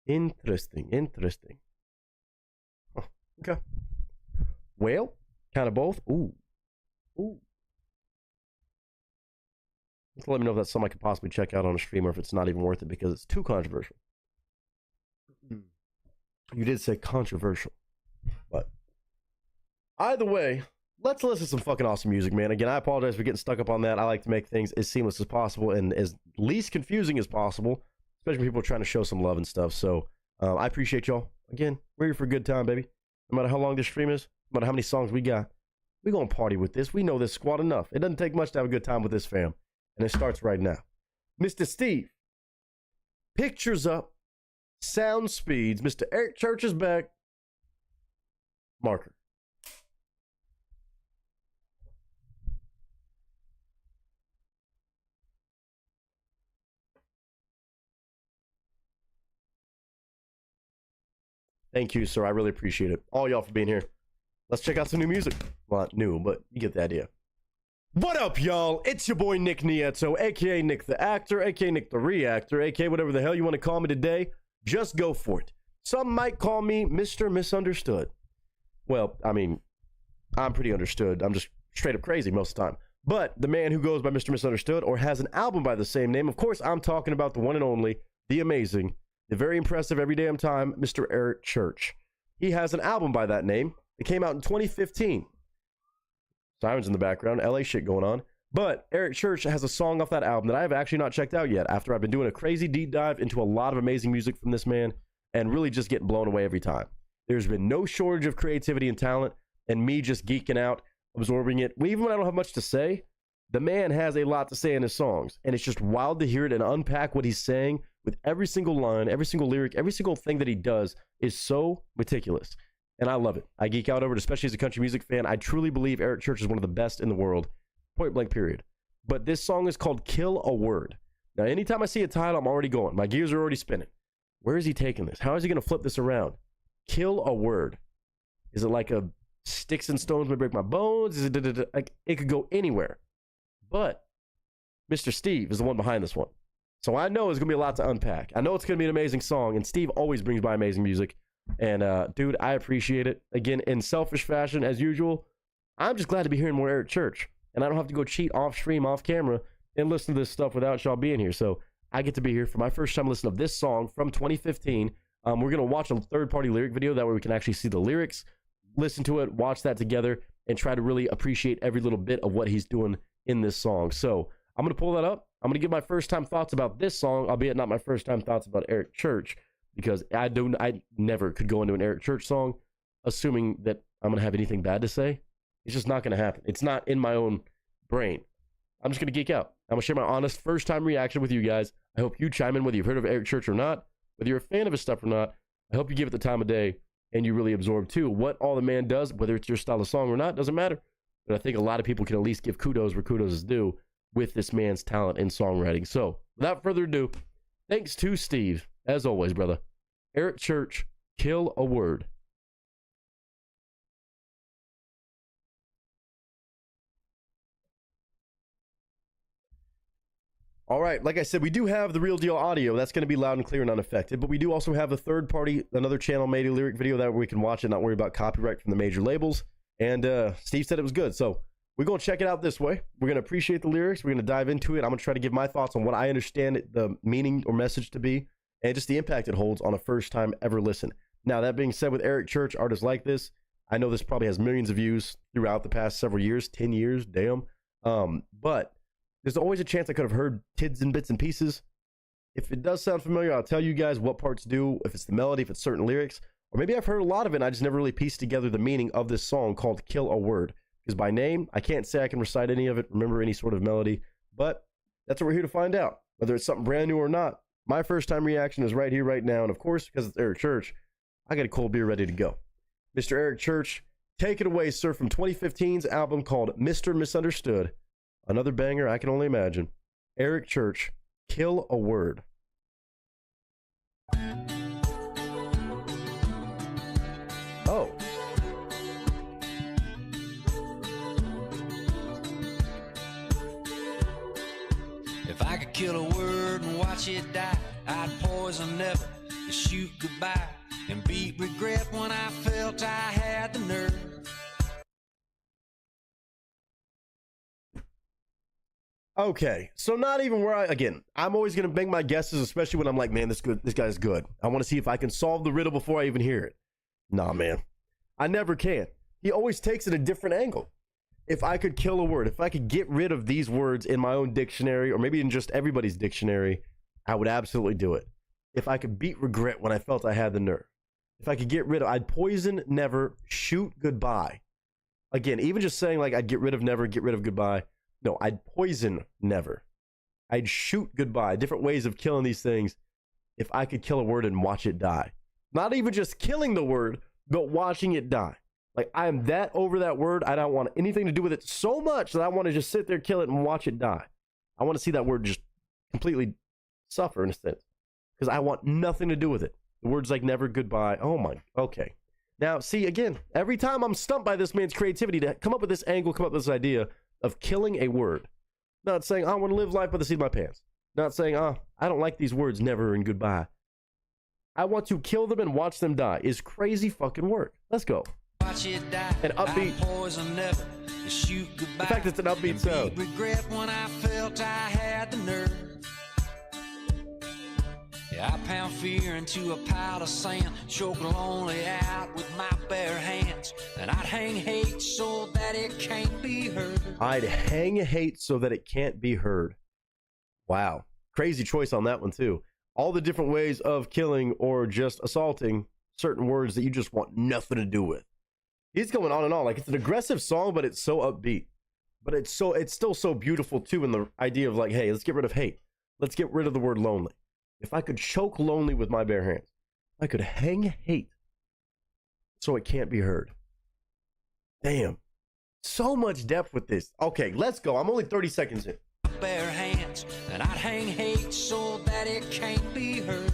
Interesting. Oh, okay. Well, kind of both. Ooh. Just let me know if that's something I could possibly check out on a stream or if it's not even worth it because it's too controversial. You did say controversial. But either way, let's listen to some fucking awesome music, man. Again, I apologize for getting stuck up on that. I like to make things as seamless as possible and as least confusing as possible, especially when people are trying to show some love and stuff. So I appreciate y'all. Again, we're here for a good time, baby. No matter how long this stream is, no matter how many songs we got, we're going to party with this. We know this squad enough. It doesn't take much to have a good time with this fam. And it starts right now. Mr. Steve. Pictures up. Sound speeds. Mr. Eric Church is back. Marker. Thank you, sir. I really appreciate it. All y'all for being here. Let's check out some new music. Well, not new, but you get the idea. What up, y'all? It's your boy Nick Nieto, aka Nick the Actor, aka Nick the Reactor, aka whatever the hell you want to call me today. Just go for it. Some might call me Mr. Misunderstood. Well, I mean, I'm pretty understood. I'm just straight up crazy most of the time. But the man who goes by Mr. Misunderstood or has an album by the same name, of course, I'm talking about the one and only, the amazing, the very impressive every damn time, Mr. Eric Church. He has an album by that name. It came out in 2015. Sirens in the background, LA shit going on. But Eric Church has a song off that album that I have actually not checked out yet after I've been doing a crazy deep dive into a lot of amazing music from this man and really just getting blown away every time. There's been no shortage of creativity and talent and me just geeking out, absorbing it. Even when I don't have much to say, the man has a lot to say in his songs. And it's just wild to hear it and unpack what he's saying with every single line, every single lyric, every single thing that he does is so meticulous. And I love it. I geek out over it, especially as a country music fan. I truly believe Eric Church is one of the best in the world. Point blank, period. But this song is called Kill a Word. Now, anytime I see a title, I'm already going. My gears are already spinning. Where is he taking this? How is he going to flip this around? Kill a word. Is it like a sticks and stones may break my bones? Is it like it could go anywhere? But Mr. Steve is the one behind this one. So I know it's going to be a lot to unpack. I know it's going to be an amazing song, and Steve always brings by amazing music. And dude, I appreciate it. Again, in selfish fashion, as usual, I'm just glad to be hearing more Eric Church. And I don't have to go cheat off stream, off camera, and listen to this stuff without y'all being here. So I get to be here for my first time listening to this song from 2015. We're going to watch a third-party lyric video. That way we can actually see the lyrics, listen to it, watch that together, and try to really appreciate every little bit of what he's doing in this song. So I'm going to pull that up. I'm going to give my first-time thoughts about this song, albeit not my first-time thoughts about Eric Church, because I never could go into an Eric Church song assuming that I'm going to have anything bad to say. It's just not going to happen. It's not in my own brain. I'm just going to geek out. I'm going to share my honest first-time reaction with you guys. I hope you chime in whether you've heard of Eric Church or not, whether you're a fan of his stuff or not. I hope you give it the time of day and you really absorb, too, what all the man does, whether it's your style of song or not, doesn't matter. But I think a lot of people can at least give kudos where kudos is due with this man's talent in songwriting. So, without further ado, thanks to Steve, as always, brother. Eric Church, Kill a Word. All right, like I said, we do have the real deal audio. That's going to be loud and clear and unaffected. But we do also have a third party, another channel made a lyric video that we can watch and not worry about copyright from the major labels. And Steve said it was good. So we're going to check it out this way. We're going to appreciate the lyrics. We're going to dive into it. I'm going to try to give my thoughts on what I understand the meaning or message to be and just the impact it holds on a first time ever listen. Now, that being said, with Eric Church, artists like this, I know this probably has millions of views throughout the past several years, 10 years, damn. But there's always a chance I could have heard tids and bits and pieces. If it does sound familiar, I'll tell you guys what parts do, if it's the melody, if it's certain lyrics, or maybe I've heard a lot of it and I just never really pieced together the meaning of this song called Kill a Word. Because by name, I can't say I can recite any of it, remember any sort of melody, but that's what we're here to find out. Whether it's something brand new or not, my first time reaction is right here, right now. And of course, because it's Eric Church, I got a cold beer ready to go. Mr. Eric Church, take it away, sir, from 2015's album called Mr. Misunderstood. Another banger I can only imagine. Eric Church, Kill a Word. Oh. If I could kill a word and watch it die, I'd poison never and shoot goodbye and beat regret when I felt I had the nerve. Okay, so not even where I'm always going to make my guesses, especially when I'm like, man, this guy's good. I want to see if I can solve the riddle before I even hear it. Nah, man, I never can. He always takes it a different angle. If I could kill a word, if I could get rid of these words in my own dictionary, or maybe in just everybody's dictionary, I would absolutely do it. If I could beat regret when I felt I had the nerve. If I could get rid of, I'd poison never, shoot goodbye. Again, even just saying like I'd get rid of never, get rid of goodbye. No, I'd poison never. I'd shoot goodbye. Different ways of killing these things. If I could kill a word and watch it die. Not even just killing the word, but watching it die. Like, I am that over that word. I don't want anything to do with it so much that I want to just sit there, kill it, and watch it die. I want to see that word just completely suffer in a sense. Because I want nothing to do with it. The word's like never goodbye. Oh my, okay. Now, see, again, every time I'm stumped by this man's creativity to come up with this angle, come up with this idea of killing a word. Not saying, I want to live life by the seat of my pants. Not saying, I don't like these words, never and goodbye. I want to kill them and watch them die is crazy fucking work. Let's go. Watch it die. An upbeat. Poison never to shoot goodbye. The fact that it's an upbeat sound. Regret when I felt I had the nerve. Yeah, I pound fear into a pile of sand, choke lonely out with my bare hands, and I'd hang hate so that it can't be heard. I'd hang hate so that it can't be heard. Wow. Crazy choice on that one, too. All the different ways of killing or just assaulting certain words that you just want nothing to do with. He's going on and on. Like, it's an aggressive song, but it's so upbeat. But it's still so beautiful, too, in the idea of like, hey, let's get rid of hate. Let's get rid of the word lonely. If I could choke lonely with my bare hands, I could hang hate so it can't be heard. Damn. So much depth with this. Okay, let's go. I'm only 30 seconds in. Bare hands, and I'd hang hate so that it can't be heard.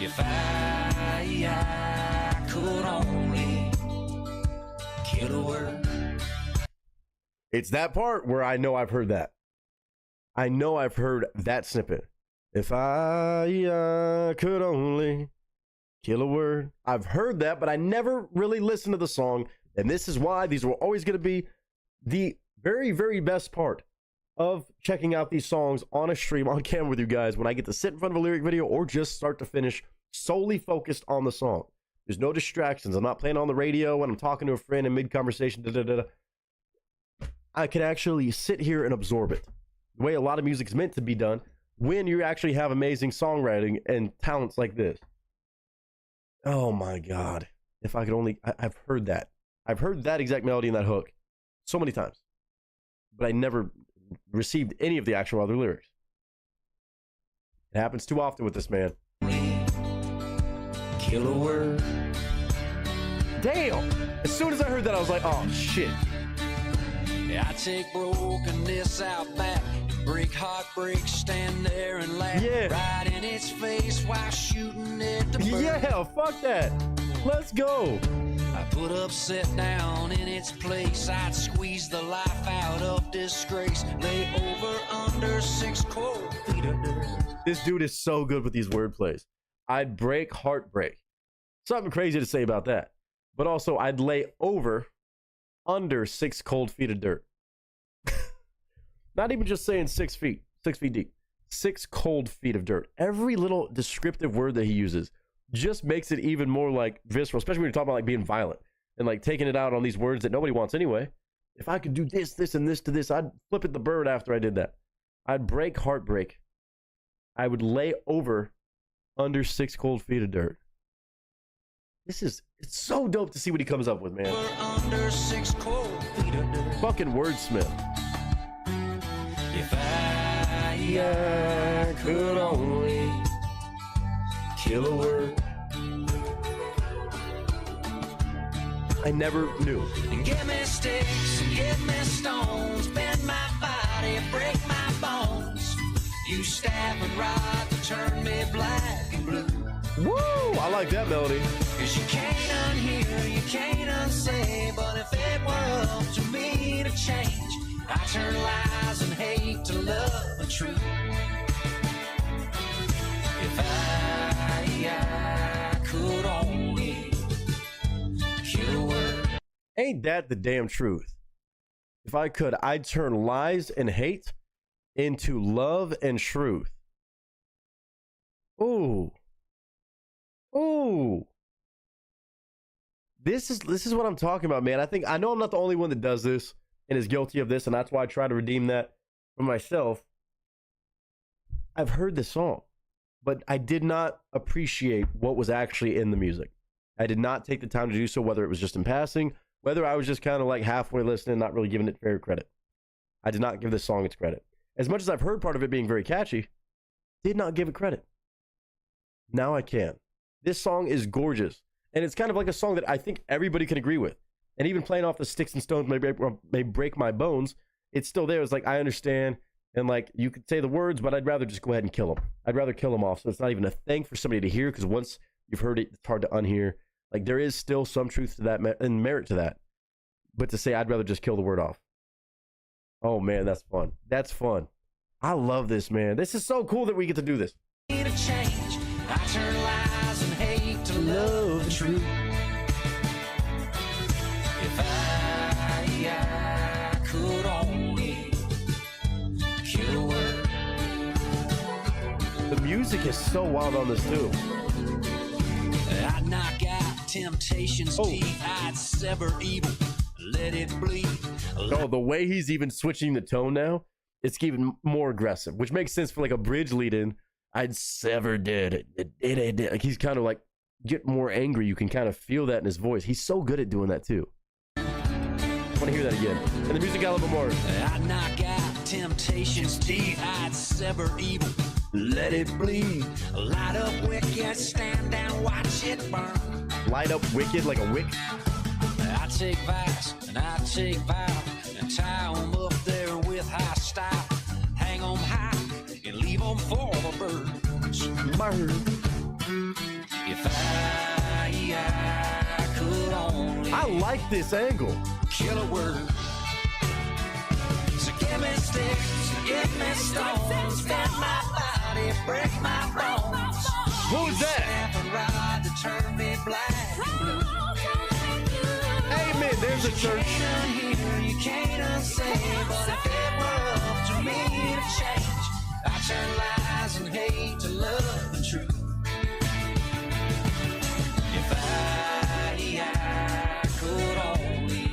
If I could only kill a word. It's that part where I know I've heard that. I know I've heard that snippet. If I could only kill a word. I've heard that, but I never really listened to the song. And this is why these were always going to be the very, very best part of checking out these songs on a stream on camera with you guys when I get to sit in front of a lyric video or just start to finish solely focused on the song. There's no distractions. I'm not playing on the radio when I'm talking to a friend in mid-conversation. I can actually sit here and absorb it. The way a lot of music is meant to be done when you actually have amazing songwriting and talents like this. Oh my God. If I could only, I've heard that. I've heard that exact melody and that hook so many times, but I never received any of the actual other lyrics. It happens too often with this man. Kill a word. Damn. As soon as I heard that, I was like, oh shit. Yeah, I take brokenness out back, break heartbreak, stand there and laugh. Yeah. Right in its face while shooting it to burn. Yeah, fuck that. Let's go. I put upset down in its place. I'd squeeze the life out of disgrace. Lay over under 6 cold feet of dirt. This dude is so good with these wordplays. I'd break heartbreak. Something crazy to say about that. But also, I'd lay over under 6 cold feet of dirt. Not even just saying 6 feet, 6 feet deep. 6 cold feet of dirt. Every little descriptive word that he uses just makes it even more like visceral, especially when you're talking about like being violent and like taking it out on these words that nobody wants anyway. If I could do this, this, and this to this, I'd flip it the bird after I did that. I'd break heartbreak. I would lay over under 6 cold feet of dirt. It's so dope to see what he comes up with, man. Under 6 cold feet of dirt. Fucking wordsmith. If I could only kill a word. I never knew. And give me sticks and give me stones, bend my body, break my bones. You stab and rod to turn me black and blue. Woo! I like that melody. Cause you can't unhear, you can't unsay, but if it were up to me to change, I turn lies and hate to love and truth. If I could only kill a word. Ain't that the damn truth? If I could, I'd turn lies and hate into love and truth. Ooh. Ooh. This is what I'm talking about, man. I know I'm not the only one that does this and is guilty of this, and that's why I try to redeem that for myself. I've heard this song, but I did not appreciate what was actually in the music. I did not take the time to do so, whether it was just in passing, whether I was just kind of like halfway listening, not really giving it fair credit. I did not give this song its credit. As much as I've heard part of it being very catchy, did not give it credit. Now I can. This song is gorgeous. And it's kind of like a song that I think everybody can agree with. And even playing off the sticks and stones may break my bones, it's still there. It's like, I understand. And like, you could say the words, but I'd rather just go ahead and kill them. I'd rather kill them off. So it's not even a thing for somebody to hear, because once you've heard it, it's hard to unhear. Like, there is still some truth to that and merit to that. But to say I'd rather just kill the word off. Oh man, that's fun. That's fun. I love this, man. This is so cool that we get to do this. Need a change. I turn lies and hate to love the truth. If I could only kill a word. The music is so wild on this too. I'd knock out temptation's teeth. I'd sever evil. Let it bleed. Oh, the way he's even switching the tone now, it's even more aggressive, which makes sense for like a bridge lead in. I'd sever dead. Like, he's kind of like get more angry. You can kind of feel that in his voice. He's so good at doing that too. I want to hear that again. And the music got a little bit more. I'd knock out temptation's teeth. I'd sever evil. Let it bleed. Light up wicked. Stand down. Watch it burn. Light up wicked like a wick. I take vice and I take vow and tie 'em up there with high style. Hang 'em high and leave 'em for the birds. If I could only I like this angle. kill a word. So give me sticks, give me stones, bend my body, break my bones. Who's that? Snap a rod to turn me black. Amen. There's a church. You can't unsay, but if it were up to me to change, I turn lies and hate to love and truth. If I could only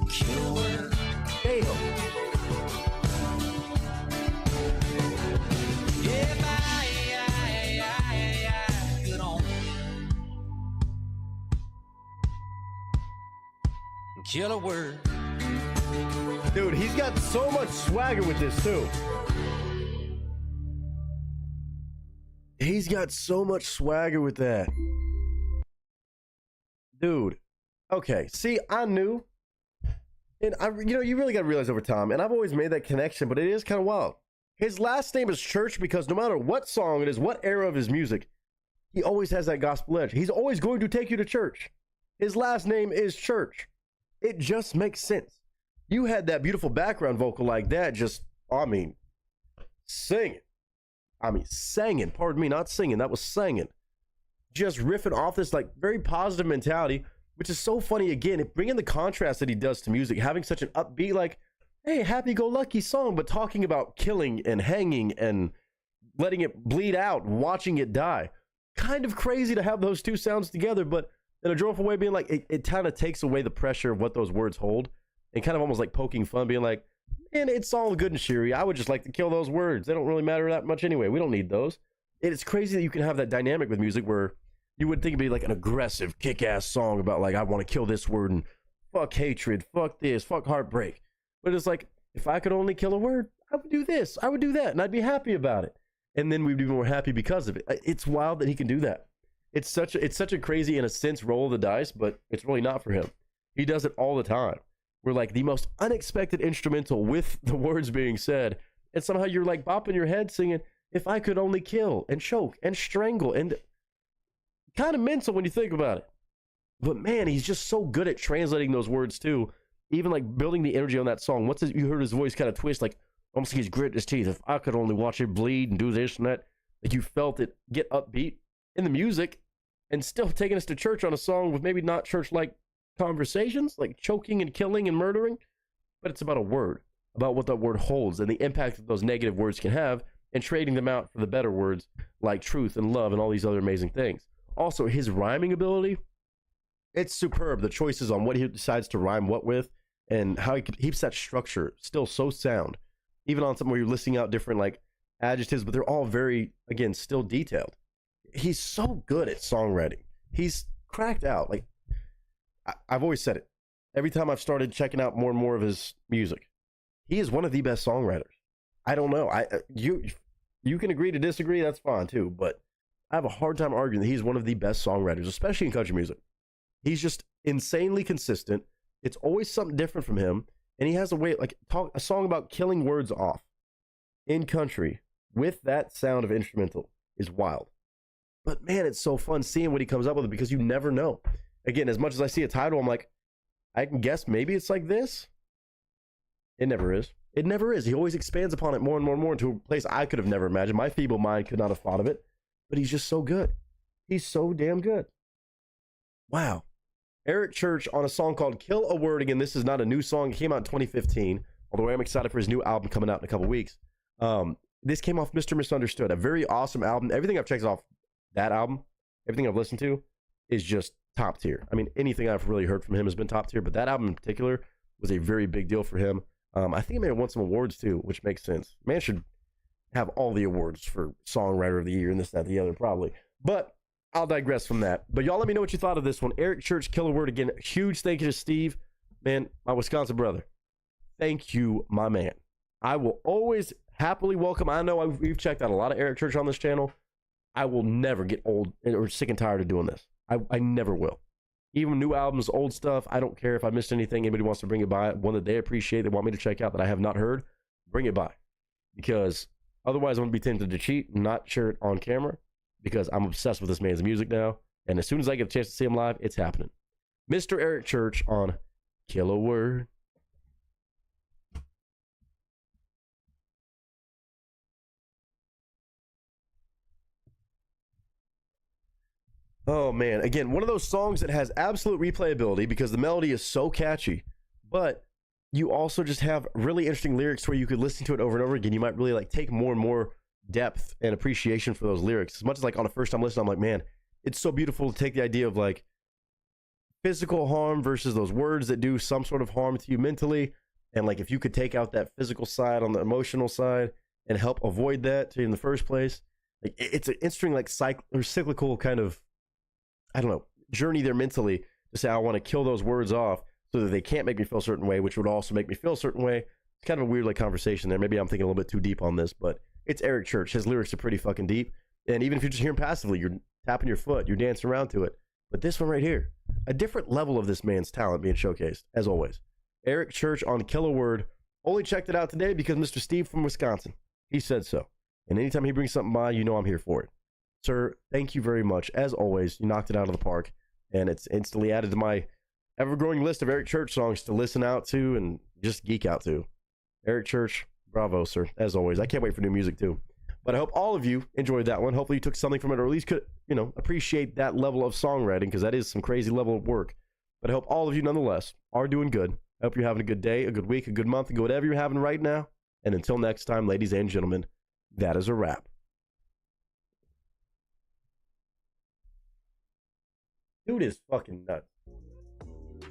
kill a word. Damn. If I could only kill a word. Dude, he's got so much swagger with this too. He's got so much swagger with that. Dude. Okay, see, I knew. And you really got to realize over time, and I've always made that connection, but it is kind of wild. His last name is Church because no matter what song it is, what era of his music, he always has that gospel edge. He's always going to take you to church. His last name is Church. It just makes sense. You had that beautiful background vocal like that, just, singing. Singing. Pardon me, not singing. That was singing. Just riffing off this like very positive mentality, which is so funny. Again, bringing the contrast that he does to music, having such an upbeat, like, hey, happy-go-lucky song, but talking about killing and hanging and letting it bleed out, watching it die. Kind of crazy to have those two sounds together, but in a joyful way, being like, it kind of takes away the pressure of what those words hold, and kind of almost like poking fun, being like, man, it's all good and cheery. I would just like to kill those words. They don't really matter that much anyway. We don't need those. It's crazy that you can have that dynamic with music where you would think it'd be like an aggressive, kick-ass song about like, I want to kill this word and fuck hatred, fuck this, fuck heartbreak. But it's like, if I could only kill a word, I would do this, I would do that, and I'd be happy about it. And then we'd be more happy because of it. It's wild that he can do that. It's such a crazy, in a sense, roll of the dice, but it's really not for him. He does it all the time. We're like the most unexpected instrumental with the words being said, and somehow you're like bopping your head singing, if I could only kill and choke and strangle, and kind of mental when you think about it. But man, he's just so good at translating those words too. Even like building the energy on that song. Once you heard his voice kind of twist, like almost like he's gritting his teeth. If I could only watch it bleed and do this and that. Like you felt it get upbeat in the music, and still taking us to church on a song with maybe not church-like conversations, like choking and killing and murdering, but it's about a word, about what that word holds and the impact that those negative words can have, and trading them out for the better words like truth and love and all these other amazing things. Also, his rhyming ability, it's superb. The choices on what he decides to rhyme what with, and how he keeps that structure still so sound, even on something where you're listing out different like adjectives, but they're all very, again, still detailed. He's so good at songwriting. He's cracked out. Like, I've always said it. Every time I've started checking out more and more of his music, he is one of the best songwriters. I don't know. You can agree to disagree. That's fine too. But I have a hard time arguing that he's one of the best songwriters, especially in country music. He's just insanely consistent. It's always something different from him. And he has a way, like a song about killing words off in country with that sound of instrumental is wild. But man, it's so fun seeing what he comes up with because you never know. Again, as much as I see a title, I'm like, I can guess maybe it's like this. It never is. It never is. He always expands upon it more and more and more into a place I could have never imagined. My feeble mind could not have thought of it. But he's just so good. He's so damn good. Wow. Eric Church on a song called Kill a Word. Again, this is not a new song. It came out in 2015, although I am excited for his new album coming out in a couple weeks. This came off Mr. Misunderstood, a very awesome album. Everything I've checked off that album, everything I've listened to is just top tier. I mean, anything I've really heard from him has been top tier, but that album in particular was a very big deal for him. I think he may have won some awards too, which makes sense. Man should have all the awards for Songwriter of the Year and this, that, the other, probably. But I'll digress from that. But y'all let me know what you thought of this one. Eric Church, Kill a Word. Again, huge thank you to Steve, man, my Wisconsin brother. Thank you, my man. I will always happily welcome. I know we've checked out a lot of Eric Church on this channel. I will never get old or sick and tired of doing this. I never will. Even new albums, old stuff, I don't care if I missed anything. Anybody wants to bring it by, one that they appreciate, they want me to check out that I have not heard, bring it by. Because otherwise I'm going to be tempted to cheat and not share it on camera because I'm obsessed with this man's music now. And as soon as I get a chance to see him live, it's happening. Mr. Eric Church on Kill a Word. Oh, man. Again, one of those songs that has absolute replayability because the melody is so catchy, but you also just have really interesting lyrics where you could listen to it over and over again. You might really like take more and more depth and appreciation for those lyrics. As much as like on a first time listen, I'm like, man, it's so beautiful to take the idea of like physical harm versus those words that do some sort of harm to you mentally. And like, if you could take out that physical side on the emotional side and help avoid that in the first place, like it's an interesting, like cyclical kind of, I don't know, journey there mentally to say, I want to kill those words off so that they can't make me feel a certain way, which would also make me feel a certain way. It's kind of a weird like conversation there. Maybe I'm thinking a little bit too deep on this, but it's Eric Church. His lyrics are pretty fucking deep. And even if you just hear him passively, you're tapping your foot, you're dancing around to it. But this one right here, a different level of this man's talent being showcased, as always. Eric Church on Kill a Word. Only checked it out today because Mr. Steve from Wisconsin, he said so. And anytime he brings something by, you know I'm here for it. Sir, thank you very much. As always, you knocked it out of the park, and it's instantly added to my ever-growing list of Eric Church songs to listen out to and just geek out to. Eric Church, bravo, sir. As always, I can't wait for new music too. But I hope all of you enjoyed that one. Hopefully you took something from it, or at least could, appreciate that level of songwriting, because that is some crazy level of work. But I hope all of you, nonetheless, are doing good. I hope you're having a good day, a good week, a good month, and whatever you're having right now. And until next time, ladies and gentlemen, that is a wrap. Dude is fucking nuts.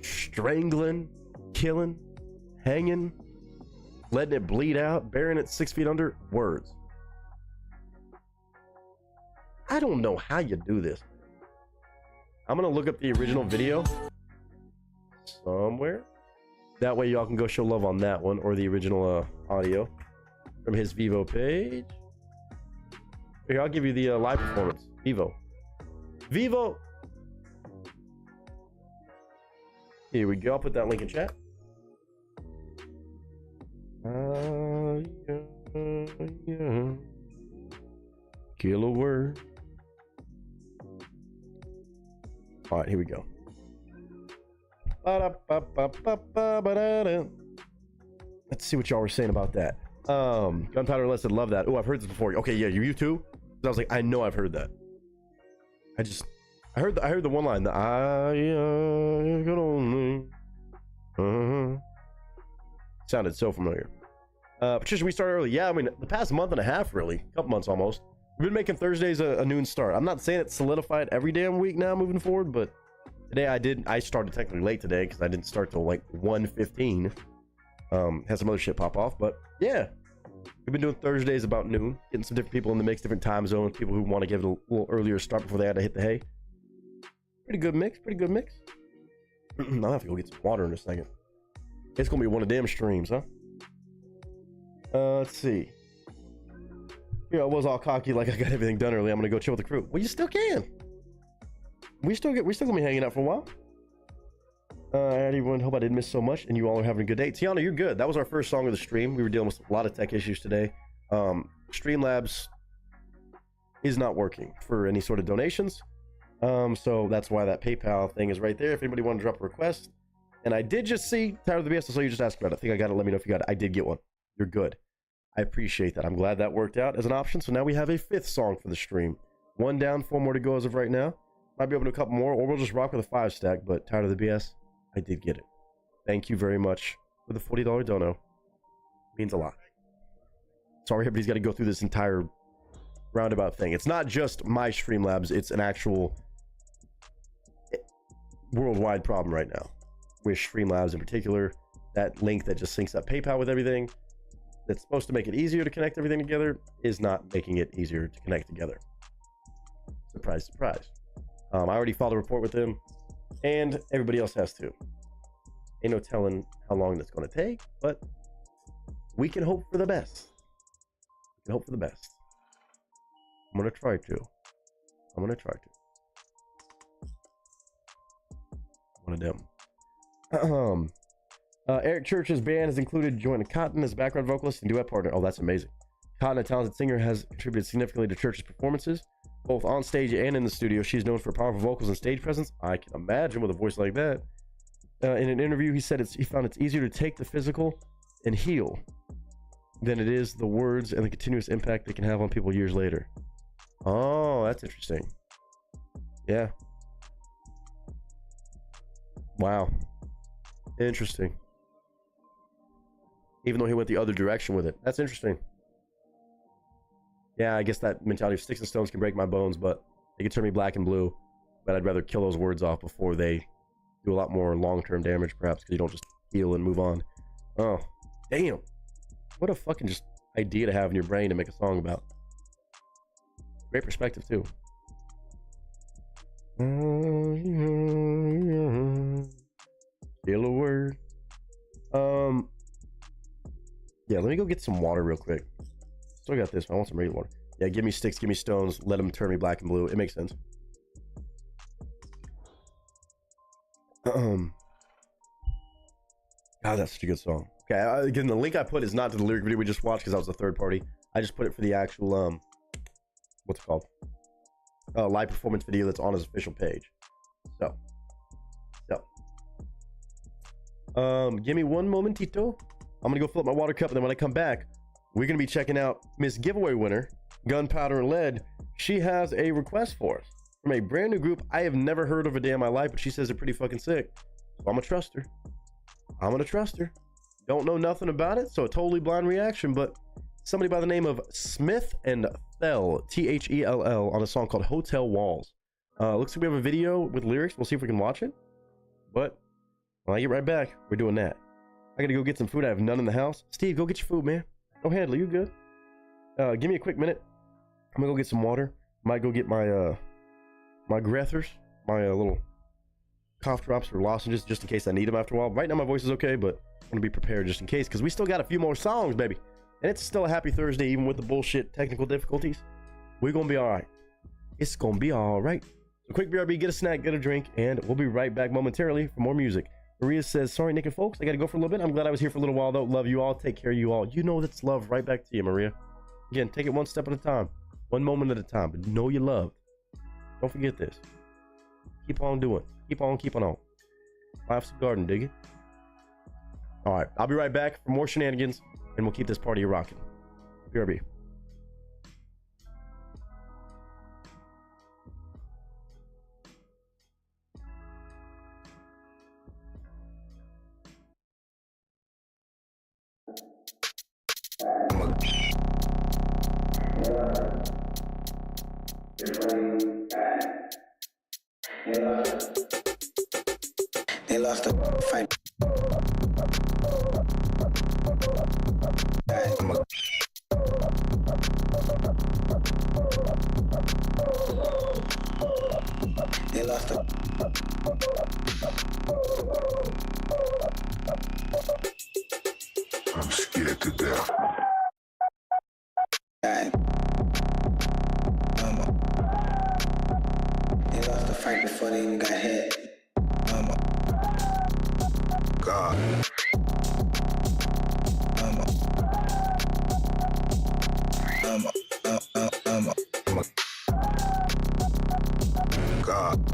Strangling, killing, hanging, letting it bleed out, burying it 6 feet under. Words. I don't know how you do this. I'm going to look up the original video somewhere. That way y'all can go show love on that one, or the original audio from his Vivo page. Here, I'll give you the live performance. Vivo. Here we go. I'll put that link in chat. Yeah. Kill a word. All right, here we go. Let's see what y'all were saying about that. Gunpowder Unless love that. Oh, I've heard this before. Okay, yeah, you too? I was like, I know I've heard that. I heard the one line. The good on me. Sounded so familiar. Patricia, we started early. Yeah, I mean, the past month and a half, really. A couple months almost. We've been making Thursdays a noon start. I'm not saying it's solidified every damn week now moving forward, but today I started technically late today because I didn't start till like 1:15. Had some other shit pop off, but yeah. We've been doing Thursdays about noon, getting some different people in the mix, different time zones, people who want to give it a little earlier start before they had to hit the hay. Pretty good mix. I'll have to go get some water in a second. It's gonna be one of them streams, huh? Let's see. I was all cocky like I got everything done early. I'm gonna go chill with the crew. Well, you still can. We still gonna be hanging out for a while. Everyone, hope I didn't miss so much, and you all are having a good day. Tiana, you're good. That was our first song of the stream. We were dealing with a lot of tech issues today. Streamlabs is not working for any sort of donations. So that's why that PayPal thing is right there. If anybody wanted to drop a request. And I did just see Tired of the BS, so you just asked about it. I think I got it. Let me know if you got it. I did get one. You're good. I appreciate that. I'm glad that worked out as an option. So now we have a 5th song for the stream. 1 down, 4 more to go as of right now. Might be able to a couple more, or we'll just rock with a 5 stack. But Tired of the BS, I did get it. Thank you very much for the $40 dono. Means a lot. Sorry, everybody's got to go through this entire roundabout thing. It's not just my Streamlabs. It's an actual worldwide problem right now. With Streamlabs in particular. That link that just syncs up PayPal with everything, that's supposed to make it easier to connect everything together, is not making it easier to connect together. Surprise, surprise. I already filed a report with them, and everybody else has to. Ain't no telling how long that's going to take, but we can hope for the best. We can hope for the best. I'm going to try to. One of them. Eric Church's band has included Joanna Cotton as background vocalist and duet partner. Oh, that's amazing. Cotton, a talented singer, has contributed significantly to Church's performances, both on stage and in the studio. She's known for powerful vocals and stage presence. I can imagine with a voice like that. In an interview, he said he found it's easier to take the physical and heal than it is the words and the continuous impact they can have on people years later. Oh, that's interesting. Yeah. Wow. Interesting. Even though he went the other direction with it. That's interesting. Yeah, I guess that mentality of sticks and stones can break my bones, but they can turn me black and blue. But I'd rather kill those words off before they do a lot more long-term damage, perhaps, because you don't just heal and move on. Oh, damn. What a fucking just idea to have in your brain to make a song about. Great perspective, too. Still a word. Yeah, let me go get some water real quick. Still got this. I want some regular water. Yeah, give me sticks, give me stones, let them turn me black and blue. It makes sense. God, that's such a good song. Okay, again, the link I put is not to the lyric video we just watched because that was a third party. I just put it for the actual what's it called? Live performance video that's on his official page. So give me one momentito. I'm gonna go fill up my water cup, and then when I come back, we're gonna be checking out Miss Giveaway winner, Gunpowder and Lead. She has a request for us from a brand new group I have never heard of a day in my life, but she says they're pretty fucking sick. So I'm gonna trust her. Don't know nothing about it, so a totally blind reaction, but somebody by the name of Smith and Thell, Thell, on a song called Hotel Walls. Looks like we have a video with lyrics. We'll see if we can watch it. But when I get right back, we're doing that. I gotta go get some food. I have none in the house. Steve, go get your food, man. No handle, you good? Give me a quick minute. I'm gonna go get some water. Might go get my my Grethers, my little cough drops or lozenges, just in case I need them after a while. Right now my voice is okay, but I'm gonna be prepared just in case, because we still got a few more songs, baby. And it's still a happy Thursday, even with the bullshit technical difficulties. We're gonna be all right. It's gonna be all right. So quick BRB, get a snack, get a drink, and we'll be right back momentarily for more music. Maria says, sorry, Nick and folks, I gotta go for a little bit. I'm glad I was here for a little while, though. Love you all. Take care of you all. You know that's love. Right back to you, Maria. Again, take it one step at a time. One moment at a time. But know you love. Don't forget this. Keep on doing. Keep on keeping on. Life's a garden, dig it? All right, I'll be right back for more shenanigans, and we'll keep this party rocking. BRB. They lost the fight. They lost the. I'm scared to death. fight before they even got hit. God. God.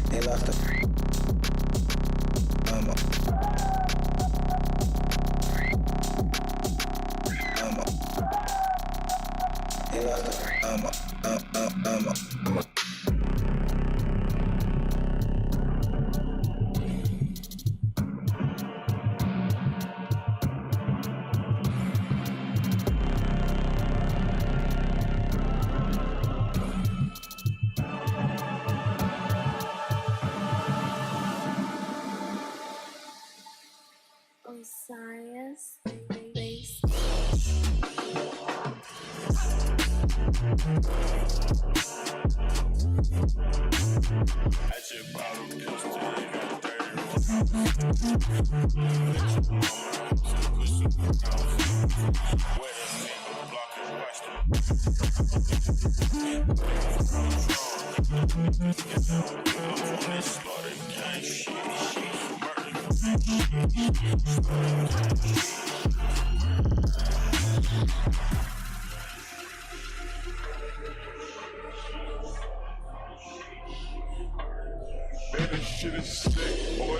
They lost the. They lost the. Osiris, bass. Man, this shit is sick, boy.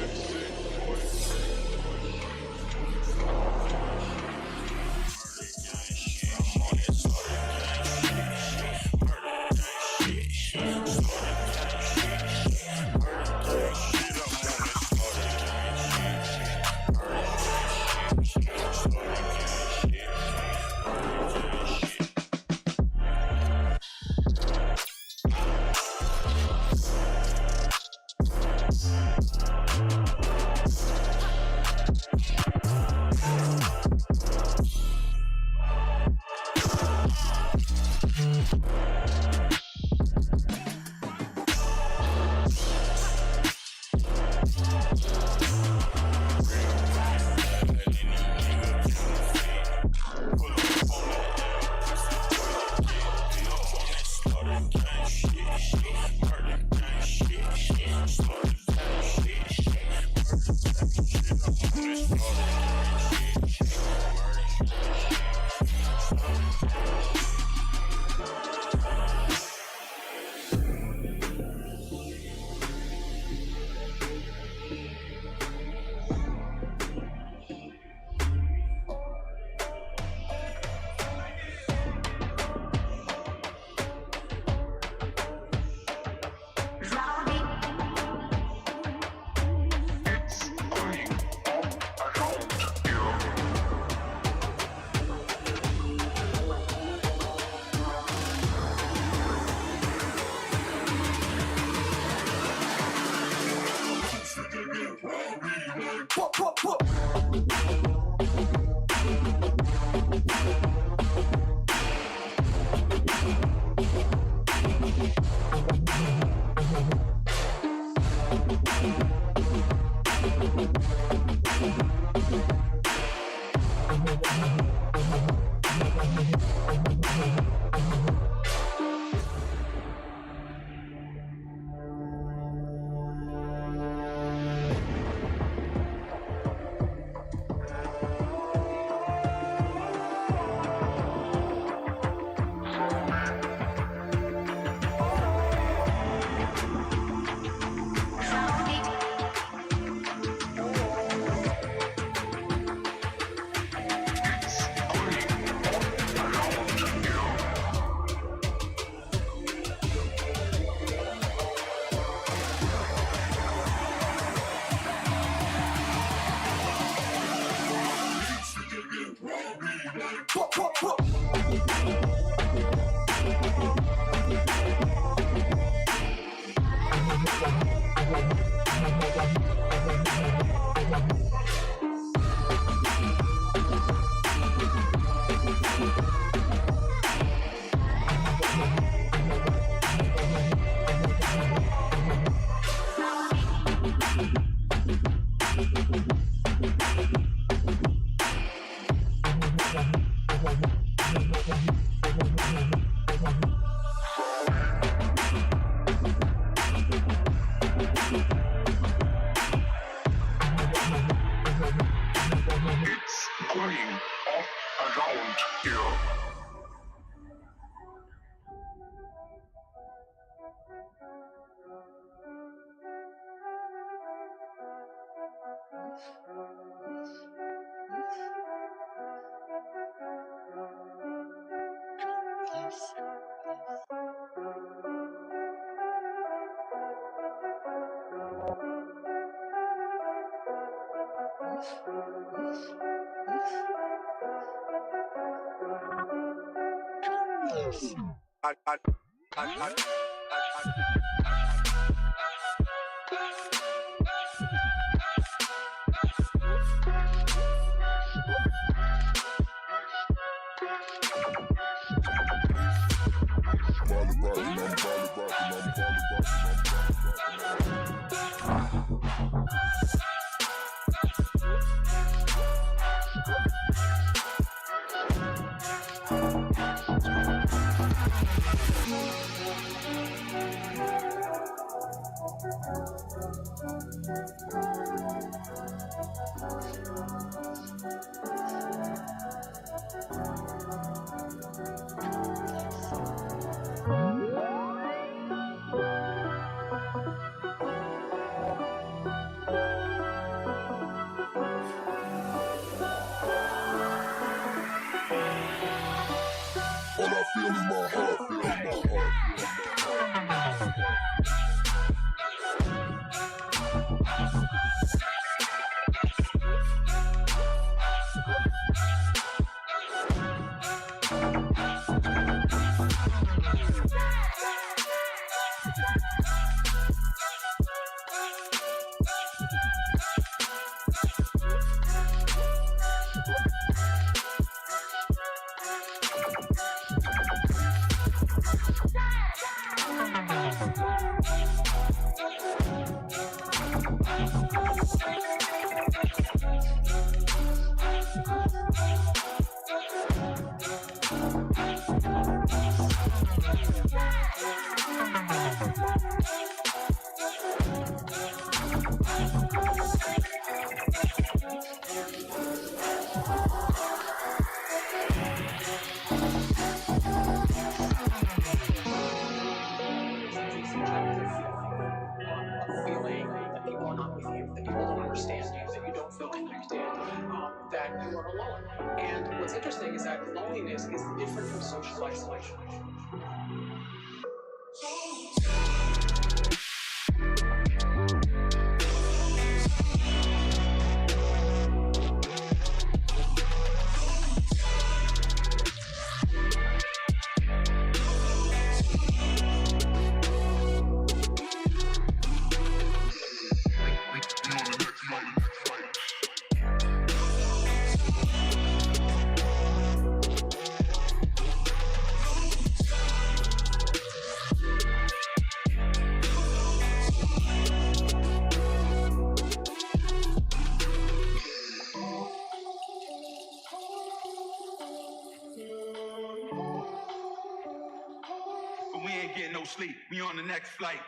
We ain't getting no sleep. We on the next flight.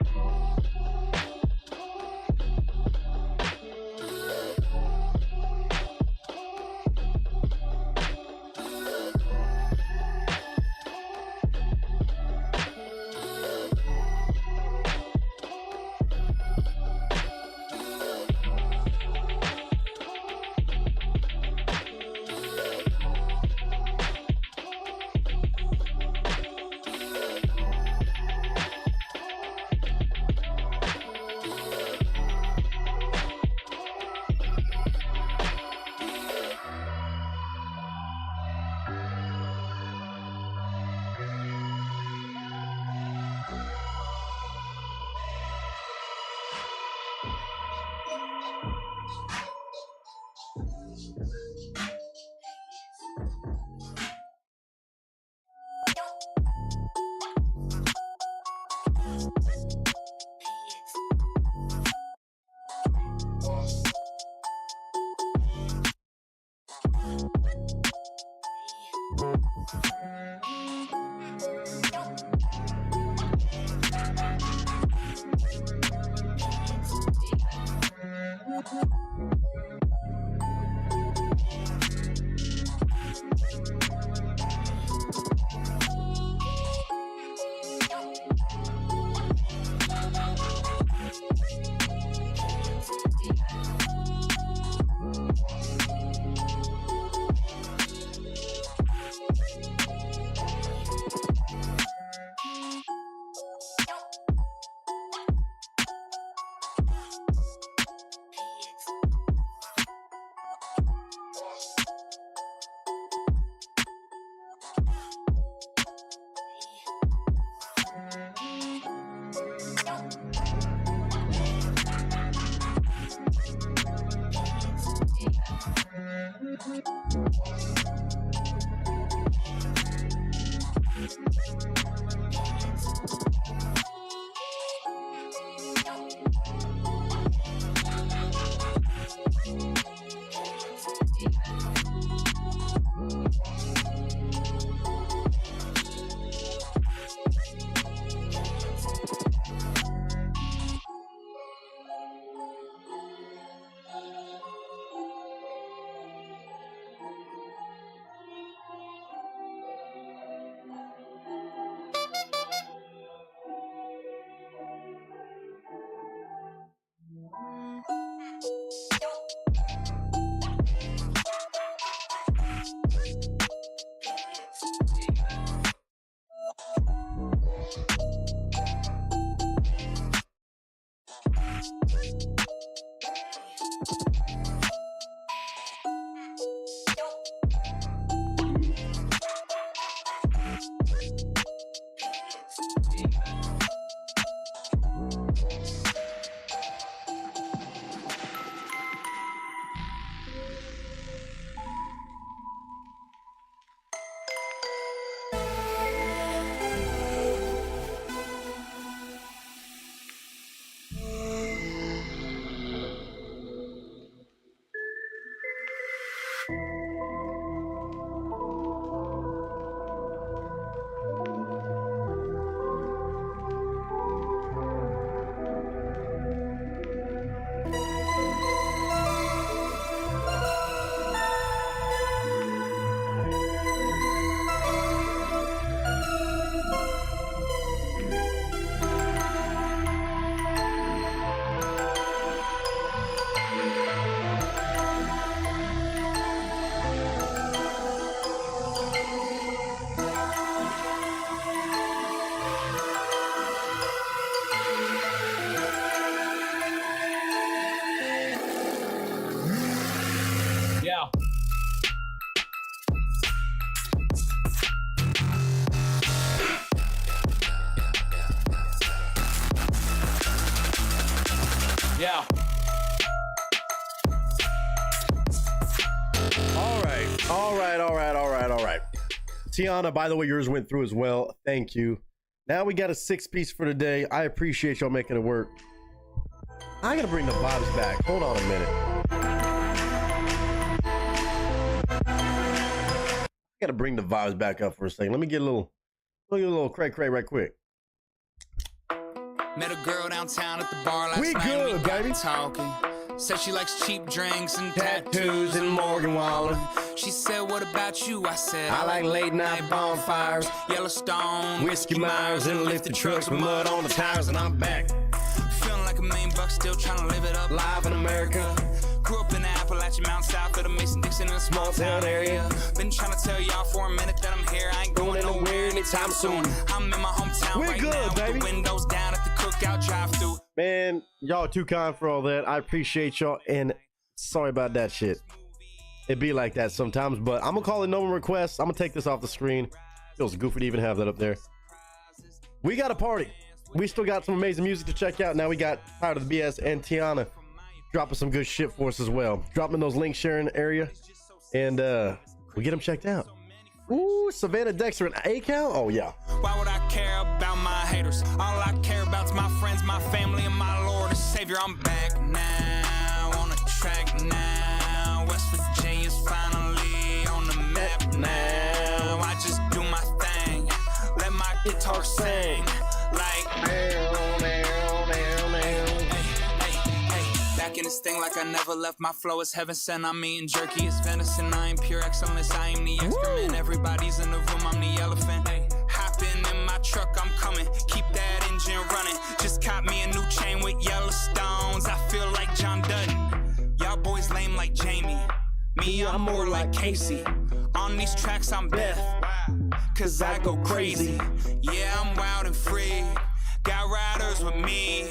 Yeah. All right. Tiana, by the way, yours went through as well. Thank you. Now we got a 6-piece for today. I appreciate y'all making it work. I gotta bring the vibes back. Hold on a minute. I gotta bring the vibes back up for a second. Let me get a little cray right quick. Met a girl downtown at the bar last We night. good, We got baby. talking. Said she likes cheap drinks and Tattoos and Morgan Wallen. She said, what about you? I said, I like late night bonfires, Yellowstone, whiskey Myers, and lifted trucks with mud on the tires, and I'm back. Feeling like $1,000,000, still trying to live it up. Live in America. Grew up in the Appalachian Mountain south of the Mason-Dixon in a small town area. Been trying to tell y'all for a minute that I'm here. I ain't going nowhere anytime soon. I'm in my hometown We're right good, now baby. with the windows down at the cookout drive-thru. Man, y'all too kind for all that. I appreciate y'all, and sorry about that shit. It be like that sometimes, but I'm gonna call it no one requests. I'm gonna take this off the screen. Feels goofy to even have that up there. We got a party. We still got some amazing music to check out. Now we got Tired of the BS and Tiana dropping some good shit for us as well. Dropping those links sharing area, and we get them checked out. Ooh, Savannah Dexter and A-Cal? Oh yeah. Why would I care about my haters? All I care about's my friends, my family, and my Lord and Savior. I'm back now, on the track now. West Virginia's finally on the map now. I just do my thing, let my guitar sing. Like, back in this thing like I never left. My flow is heaven sent. I'm eating jerky, it's venison. I am pure excellence. I am the excrement. Everybody's in the room. I'm the elephant. Hopping in my truck, I'm coming. Keep that engine running. Just caught me a new chain with Yellowstones. I feel like John Dutton. Y'all boys lame like Jamie. Me, I'm more like Casey. On these tracks, I'm Beth. Cause I go crazy. Yeah, I'm wild and free. Got riders with me.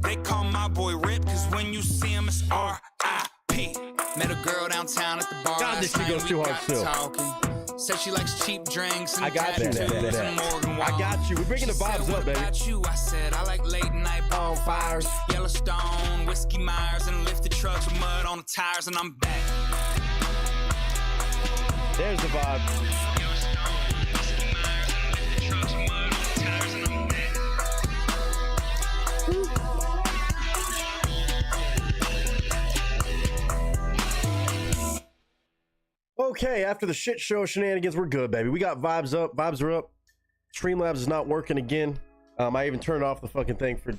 They call my boy Rip, cause when you see him, it's R.I.P. Met a girl downtown at the bar. God, this shit last night, goes we too hard got still. talking. Said she likes cheap drinks and I got that. tattoos and Morgan I Wallen. got you. We're bringing the She said, vibes what up, baby. about you? I said, I like late night bonfires, Yellowstone, whiskey Myers, and lifted trucks with mud on the tires, and I'm back. There's the vibe. Okay, after the shit show shenanigans, we're good, baby. We got vibes up. Vibes are up. Streamlabs is not working again. I even turned off the fucking thing for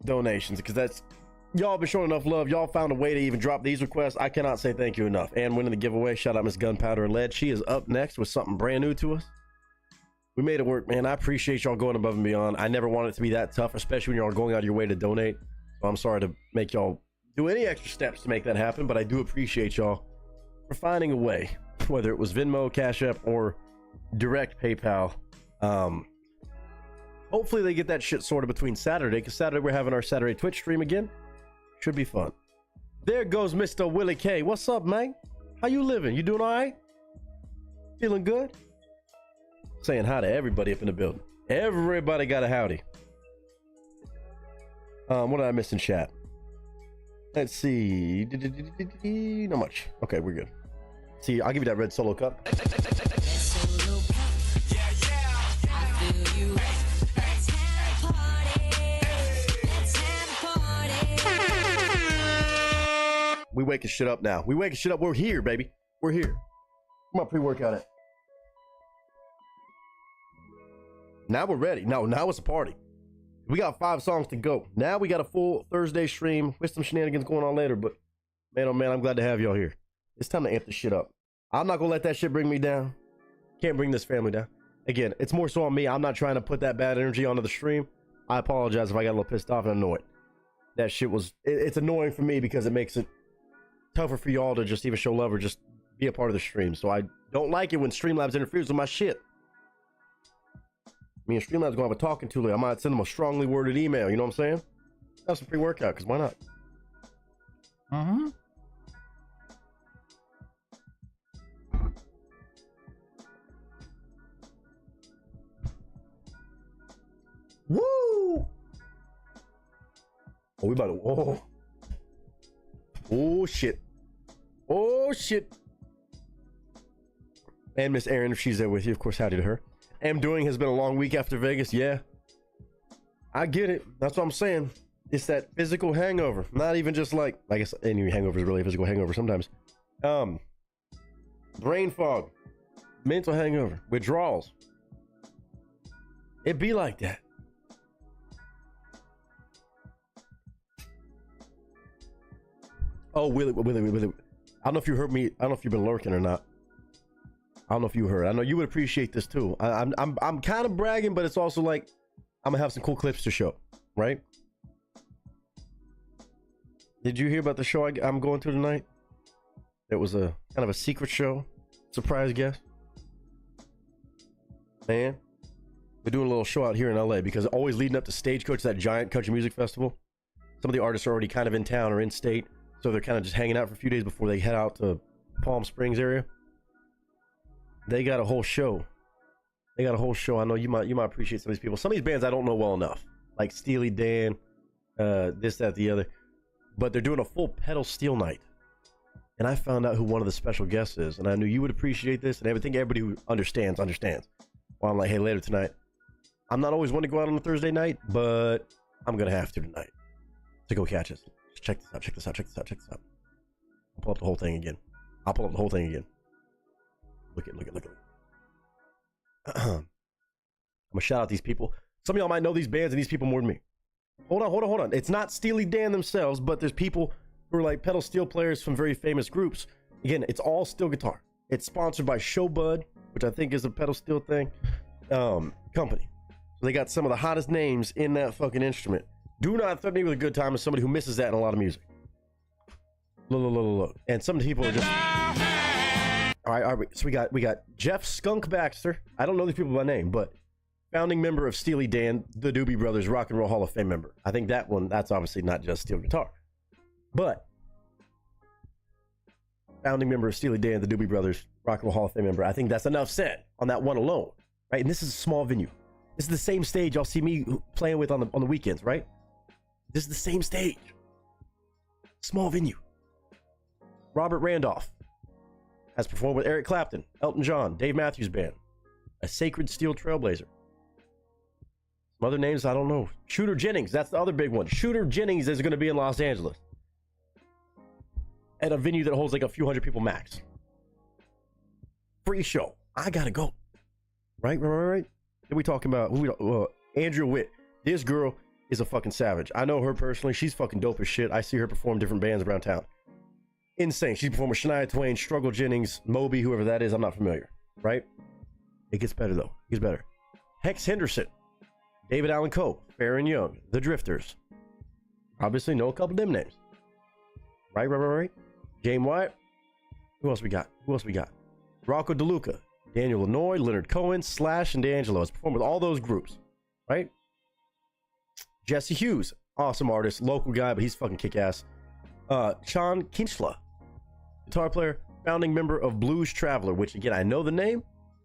donations because that's y'all been showing enough love. Y'all found a way to even drop these requests. I cannot say thank you enough. And winning the giveaway, shout out Miss Gunpowder and Lead. She is up next with something brand new to us. We made it work, man. I appreciate y'all going above and beyond. I never wanted it to be that tough, especially when y'all are going out of your way to donate. So I'm sorry to make y'all do any extra steps to make that happen, but I do appreciate y'all for finding a way, whether it was Venmo, Cash App, or direct PayPal. Hopefully they get that shit sorted between Saturday, because Saturday we're having our Saturday Twitch stream again. Should be fun. There goes Mr. Willie K. What's up, man? How you living? You doing all right? Feeling good? Saying hi to everybody up in the building. Everybody got a howdy. What did I miss in chat? Let's see. Not much. Okay, we're good. See, I'll give you that red solo cup. We waking shit up now. We waking shit up. We're here, baby. We're here. Come on, pre-workout it. Now we're ready. Now it's a party. We got 5 songs to go. Now we got a full Thursday stream with some shenanigans going on later. But man, oh man, I'm glad to have y'all here. It's time to amp this shit up. I'm not gonna let that shit bring me down. Can't bring this family down. Again, it's more so on me. I'm not trying to put that bad energy onto the stream. I apologize if I got a little pissed off and annoyed. That shit was, it's annoying for me because it makes it tougher for y'all to just even show love or just be a part of the stream. So I don't like it when Streamlabs interferes with my shit. Me and Streamlabs gonna have a talking to later. I might send them a strongly worded email. You know what I'm saying? Have some pre-workout, because why not? Woo! Oh, we about to. Oh. Oh shit. Oh shit. And Miss Erin, if she's there with you, of course, howdy to her. Am doing has been a long week after Vegas. Yeah, I get it. That's what I'm saying. It's that physical hangover. Not even just like, I guess any hangover is really a physical hangover sometimes. Brain fog, mental hangover, withdrawals. It be like that. Oh, Willie. I don't know if you heard me. I don't know if you've been lurking or not. I don't know if you heard. I know you would appreciate this too. I'm kind of bragging, but it's also like I'm gonna have some cool clips to show, right? Did you hear about the show I'm going to tonight? It was a kind of a secret show, surprise guest. Man, we're doing a little show out here in LA because always leading up to Stagecoach, that giant country music festival. Some of the artists are already kind of in town or in state, so they're kind of just hanging out for a few days before they head out to Palm Springs area. They got a whole show. I know you might appreciate some of these people. Some of these bands I don't know well enough, like Steely Dan, this, that, the other. But they're doing a full pedal steel night, and I found out who one of the special guests is, and I knew you would appreciate this, and I think everybody who understands. Well, I'm like, hey, later tonight. I'm not always one to go out on a Thursday night, but I'm gonna have to tonight to go catch us. Check this out. I'll pull up the whole thing again. Look at. I'm gonna shout out these people. Some of y'all might know these bands and these people more than me. Hold on. It's not Steely Dan themselves, but there's people who are like pedal steel players from very famous groups. Again, it's all steel guitar. It's sponsored by Showbud, which I think is a pedal steel thing, company. So they got some of the hottest names in that fucking instrument. Do not threaten me with a good time as somebody who misses that in a lot of music. Look. And some people are just... All right. So we got Jeff Skunk Baxter. I don't know these people by name, but founding member of Steely Dan, the Doobie Brothers Rock and Roll Hall of Fame member. I think that's obviously not just steel guitar, but founding member of Steely Dan, the Doobie Brothers Rock and Roll Hall of Fame member. I think that's enough said on that one alone, right? And this is a small venue. This is the same stage y'all see me playing with on the weekends, right? This is the same stage. Small venue. Robert Randolph has performed with Eric Clapton, Elton John, Dave Matthews Band, a Sacred Steel Trailblazer. Some other names I don't know. Shooter Jennings, that's the other big one. Shooter Jennings is going to be in Los Angeles at a venue that holds like a few hundred people max. Free show. I gotta go. Right. Then we talking about Andrea Witt. This girl is a fucking savage. I know her personally. She's fucking dope as shit. I see her perform different bands around town. Insane. She's performed with Shania Twain, Struggle Jennings, Moby, whoever that is. I'm not familiar. Right? It gets better though. It gets better. Hex Henderson, David Allan Coe, Farron Young, The Drifters. Obviously know a couple of them names. Right. James Wyatt. Who else we got? Rocco DeLuca, Daniel Lanois, Leonard Cohen, Slash, and D'Angelo. Has performed with all those groups, right? Jesse Hughes, awesome artist, local guy, but he's fucking kick-ass. Sean Kinchla, guitar player, founding member of Blues Traveler, which again, I know the name.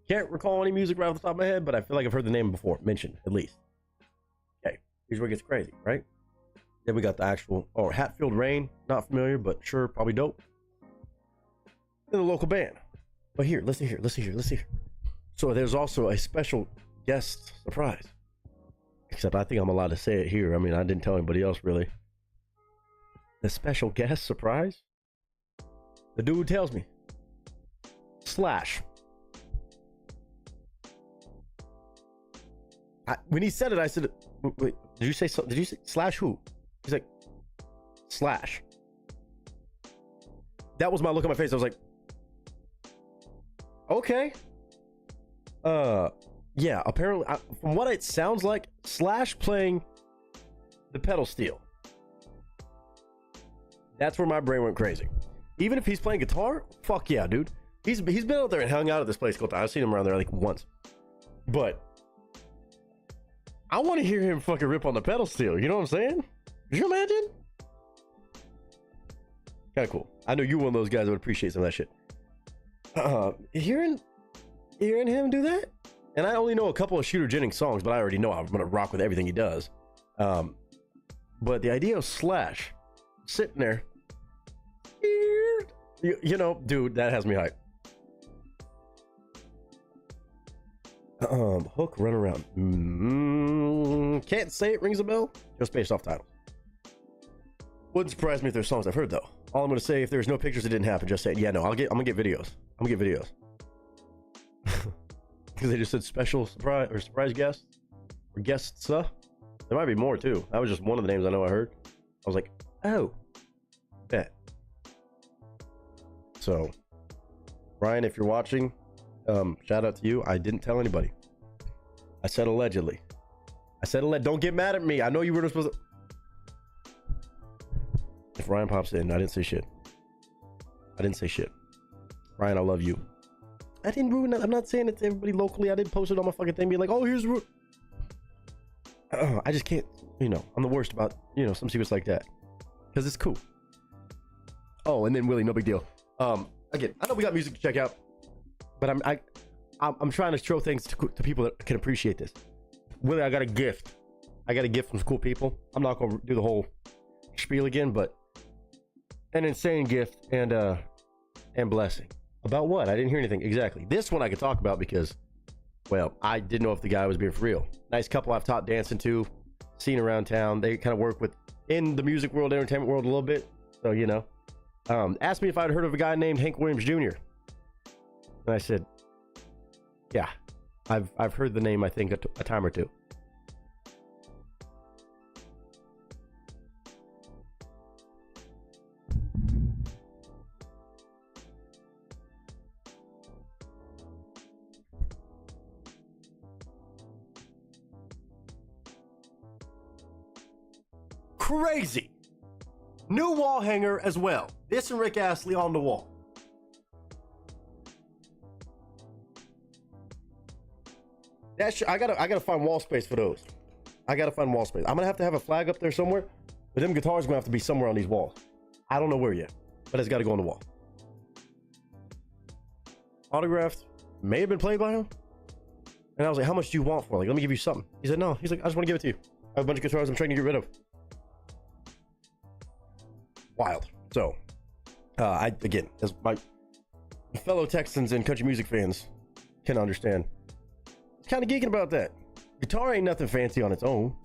Can't recall any music right off the top of my head, but I feel like I've heard the name before, mentioned at least. Okay, here's where it gets crazy, right? Then we got the actual, Hatfield Rain, not familiar, but sure, probably dope. In the local band. But here, listen here. So there's also a special guest surprise. Except I think I'm allowed to say it here. I mean, I didn't tell anybody else really. The special guest surprise? The dude tells me. Slash. When he said it, I said, wait, did you say Slash who? He's like, Slash. That was my look on my face. I was like, okay. Yeah, apparently, from what it sounds like, Slash playing the pedal steel. That's where my brain went crazy. Even if he's playing guitar, fuck yeah, dude. He's been out there and hung out at this place called, I've seen him around there like once. But I want to hear him fucking rip on the pedal steel. You know what I'm saying? Could you imagine? Kind of cool. I know you're one of those guys that would appreciate some of that shit. Hearing him do that, and I only know a couple of Shooter Jennings songs, but I already know I'm gonna rock with everything he does. But the idea of Slash sitting there, you know, dude, that has me hyped. Hook, Run Around. Can't say it rings a bell. Just based off titles. Wouldn't surprise me if there's songs I've heard though. All I'm gonna say, if there's no pictures, it didn't happen. Just say, yeah, no, I'm gonna get videos. Because they just said special surprise or surprise guests or guests. There might be more too. That was just one of the names I know I heard. I was like, oh, bet. So, Ryan, if you're watching, shout out to you. I didn't tell anybody. I said allegedly. Don't get mad at me. I know you were supposed to. If Ryan pops in, I didn't say shit. Ryan, I love you. I didn't ruin it. I'm not saying it to everybody locally. I didn't post it on my fucking thing being like, oh, here's I just can't, I'm the worst about, some secrets like that. Because it's cool. Oh, and then Willie, no big deal. Again, I know we got music to check out, but I'm trying to show things to people that can appreciate this. Willie, I got a gift. From cool people. I'm not going to do the whole spiel again, but an insane gift and blessing. About what? I didn't hear anything exactly. This one I could talk about because, well, I didn't know if the guy was being for real. Nice couple I've taught dancing to, seen around town. They kind of work in the music world, entertainment world a little bit. So, asked me if I'd heard of a guy named Hank Williams Jr. And I said, yeah, I've heard the name, I think, a time or two. Crazy. New wall hanger as well. This and Rick Astley on the wall. I gotta find wall space for those. I'm gonna have to have a flag up there somewhere, but them guitars are gonna have to be somewhere on these walls. I don't know where yet, but it's gotta go on the wall. Autographed, may have been played by him. And I was like, how much do you want for it? Like, let me give you something. He said, no. He's like, I just want to give it to you. I have a bunch of guitars I'm trying to get rid of. Wild. So, again, as my fellow Texans and country music fans can understand, it's kind of geeking about that. Guitar ain't nothing fancy on its own.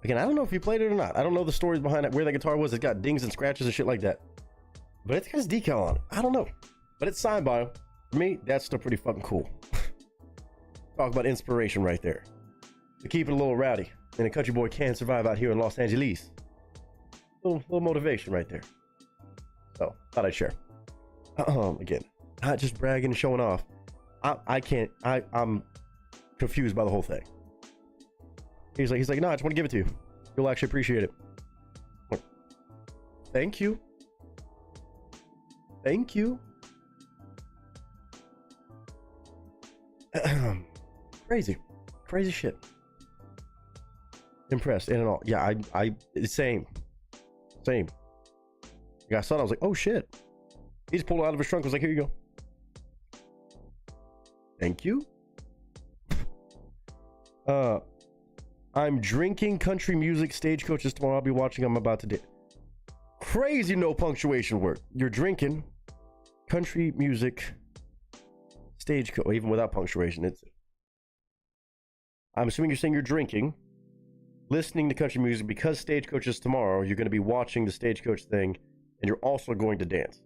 Again, I don't know if he played it or not. I don't know the stories behind it, where that guitar was. It's got dings and scratches and shit like that. But it's got his decal on it. I don't know. But it's signed by him. For me, that's still pretty fucking cool. Talk about inspiration right there. To keep it a little rowdy. And a country boy can survive out here in Los Angeles. Little motivation right there. So, thought I'd share. Again, not just bragging and showing off. I'm confused by the whole thing. He's like, no, I just want to give it to you. You'll actually appreciate it. Thank you. Crazy shit. Impressed in and all. Yeah, I same. Yeah, I saw it, I was like, oh shit. He just pulled it out of his trunk. I was like, here you go. Thank you. I'm drinking country music stagecoaches tomorrow. I'll be watching. I'm about to do crazy no punctuation work. You're drinking country music stagecoach, even without punctuation. I'm assuming you're saying you're drinking, listening to country music because stagecoaches tomorrow. You're going to be watching the stagecoach thing, and you're also going to dance.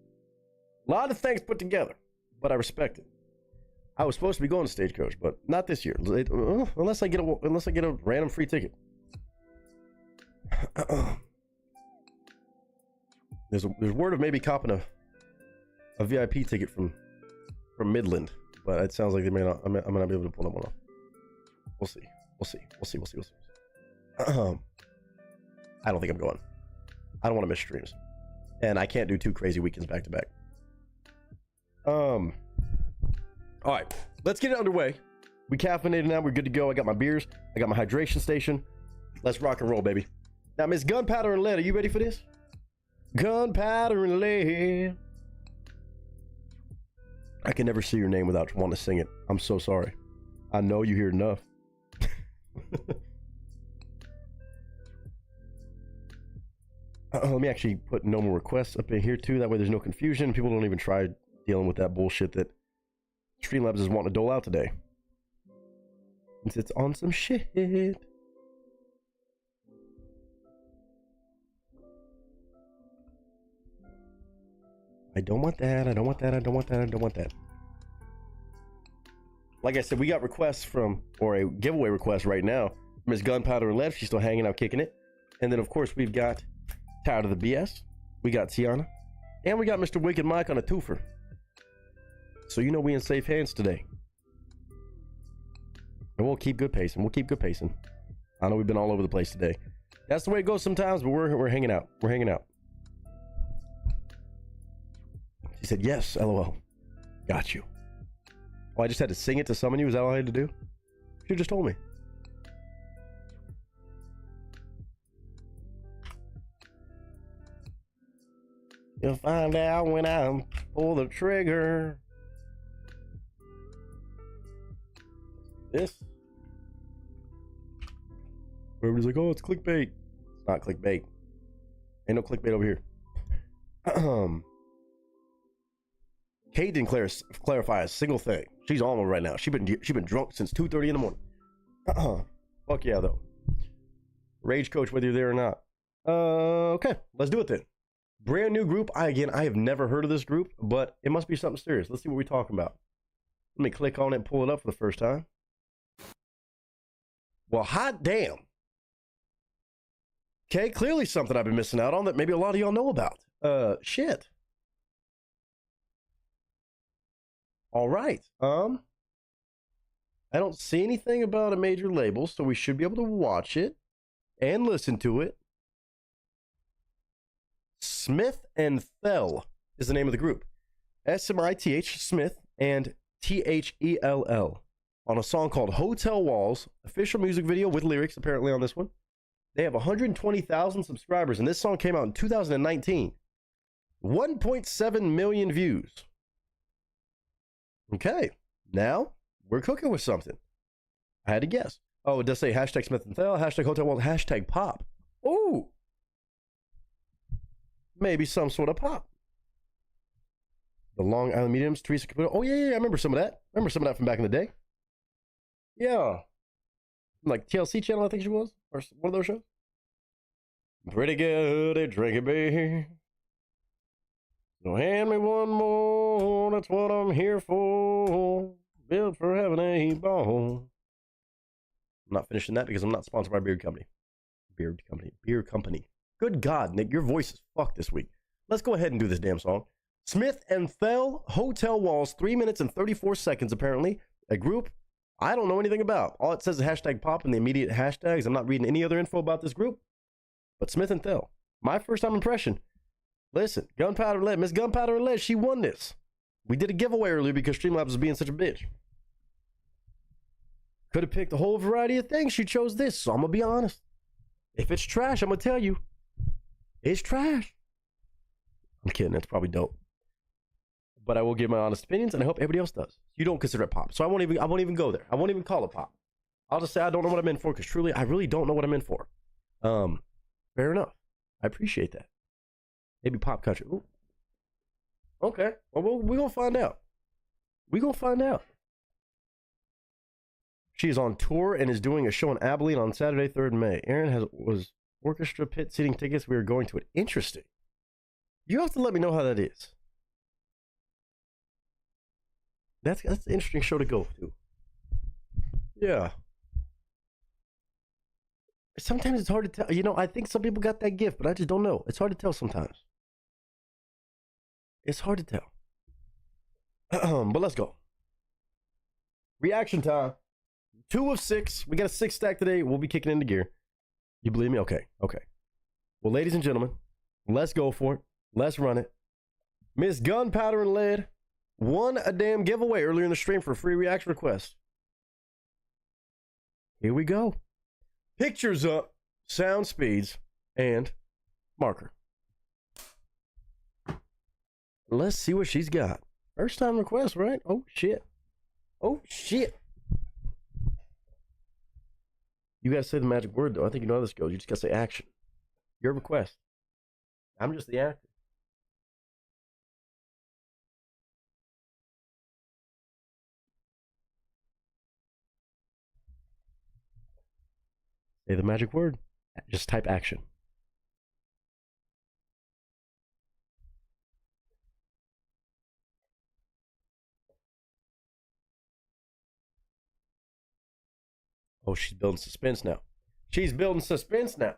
A lot of things put together, but I respect it. I was supposed to be going to Stagecoach, but not this year. Unless I get a random free ticket. There's word of maybe copping a VIP ticket from Midland, but it sounds like they may not. I might not be able to pull that one off. We'll see. I don't think I'm going. I don't want to miss streams, and I can't do 2 crazy weekends back to back. All right, let's get it underway. We caffeinated now. We're good to go. I got my beers. I got my hydration station. Let's rock and roll, baby. Now, Miss Gunpowder and Lead, are you ready for this? Gunpowder and Lead. I can never see your name without wanting to sing it. I'm so sorry. I know you hear enough. Let me actually put no more requests up in here, too. That way there's no confusion. People don't even try dealing with that bullshit that Streamlabs is wanting to dole out today. Since it's on some shit. I don't want that. Like I said, we got requests from, or a giveaway request right now. Miss Gunpowder and Lev, she's still hanging out, kicking it. And then, of course, we've got Tired of the BS. We got Tiana. And we got Mr. Wicked Mike on a twofer. So you know we in safe hands today. And we'll keep good pacing. I know we've been all over the place today. That's the way it goes sometimes, but we're hanging out. She said, yes, LOL. Got you. Oh, I just had to sing it to summon you? Is that all I had to do? You just told me. You'll find out when I pull the trigger. This. Everybody's like, oh, it's clickbait. It's not clickbait. Ain't no clickbait over here. Kate didn't clarify a single thing. She's on one right now. She been drunk since 2:30 in the morning. Fuck yeah, though. Rage coach, whether you're there or not. Okay, let's do it then. Brand new group. I have never heard of this group, but it must be something serious. Let's see what we're talking about. Let me click on it and pull it up for the first time. Well, hot damn. Okay, clearly something I've been missing out on that maybe a lot of y'all know about. Shit. All right. I don't see anything about a major label, so we should be able to watch it and listen to it. Smith and Thell is the name of the group. S-M-I-T-H, Smith, and T-H-E-L-L. On a song called Hotel Walls, official music video with lyrics apparently on this one. They have 120,000 subscribers, and this song came out in 2019. 1.7 million views. Okay, now we're cooking with something. I had to guess. Oh, it does say hashtag Smith and Thell, hashtag Hotel Walls, hashtag pop. Ooh. Maybe some sort of pop. The Long Island Mediums, Teresa Caputo. Oh, yeah, I remember some of that. From back in the day. Yeah. Like TLC channel, I think she was. Or one of those shows. Pretty good at drinking beer. So hand me one more. That's what I'm here for. Built for having a ball. I'm not finishing that because I'm not sponsored by Beard Company. Beer Company. Good God, Nick, your voice is fucked this week. Let's go ahead and do this damn song. Smith and Thell, Hotel Walls, 3 minutes and 34 seconds, apparently. A group I don't know anything about. All it says is hashtag pop and the immediate hashtags. I'm not reading any other info about this group. But Smith and Thell, my first time impression. Listen, Gunpowder Lead, Miss Gunpowder Lead, she won this. We did a giveaway earlier because Streamlabs was being such a bitch. Could have picked a whole variety of things. She chose this, so I'm gonna be honest. If it's trash, I'm gonna tell you. It's trash. I'm kidding, it's probably dope. But I will give my honest opinions, and I hope everybody else does. You don't consider it pop, so I won't even go there. I won't even call it pop. I'll just say I don't know what I'm in for, because truly, I really don't know what I'm in for. Fair enough. I appreciate that. Maybe pop country. Ooh. Okay. Well, we're gonna find out. We're gonna find out. She is on tour and is doing a show in Abilene on Saturday, 3rd May. Aaron was orchestra pit seating tickets. We are going to it. Interesting. You have to let me know how that is. That's an interesting show to go to. Yeah. Sometimes it's hard to tell. You know, I think some people got that gift, but I just don't know. It's hard to tell sometimes. It's hard to tell. But let's go. Reaction time. 2 of 6. We got a 6 stack today. We'll be kicking into gear. You believe me? Okay. Okay. Well, ladies and gentlemen, let's go for it. Let's run it. Miss Gunpowder and Lead won a damn giveaway earlier in the stream for a free reaction request. Here we go. Pictures up, sound speeds, and marker. Let's see what she's got. First time request, right? Oh, shit. Oh, shit. You got to say the magic word, though. I think you know how this goes. You just got to say action. Your request. I'm just the actor. Say the magic word. Just type action. Oh, she's building suspense now. She's building suspense now.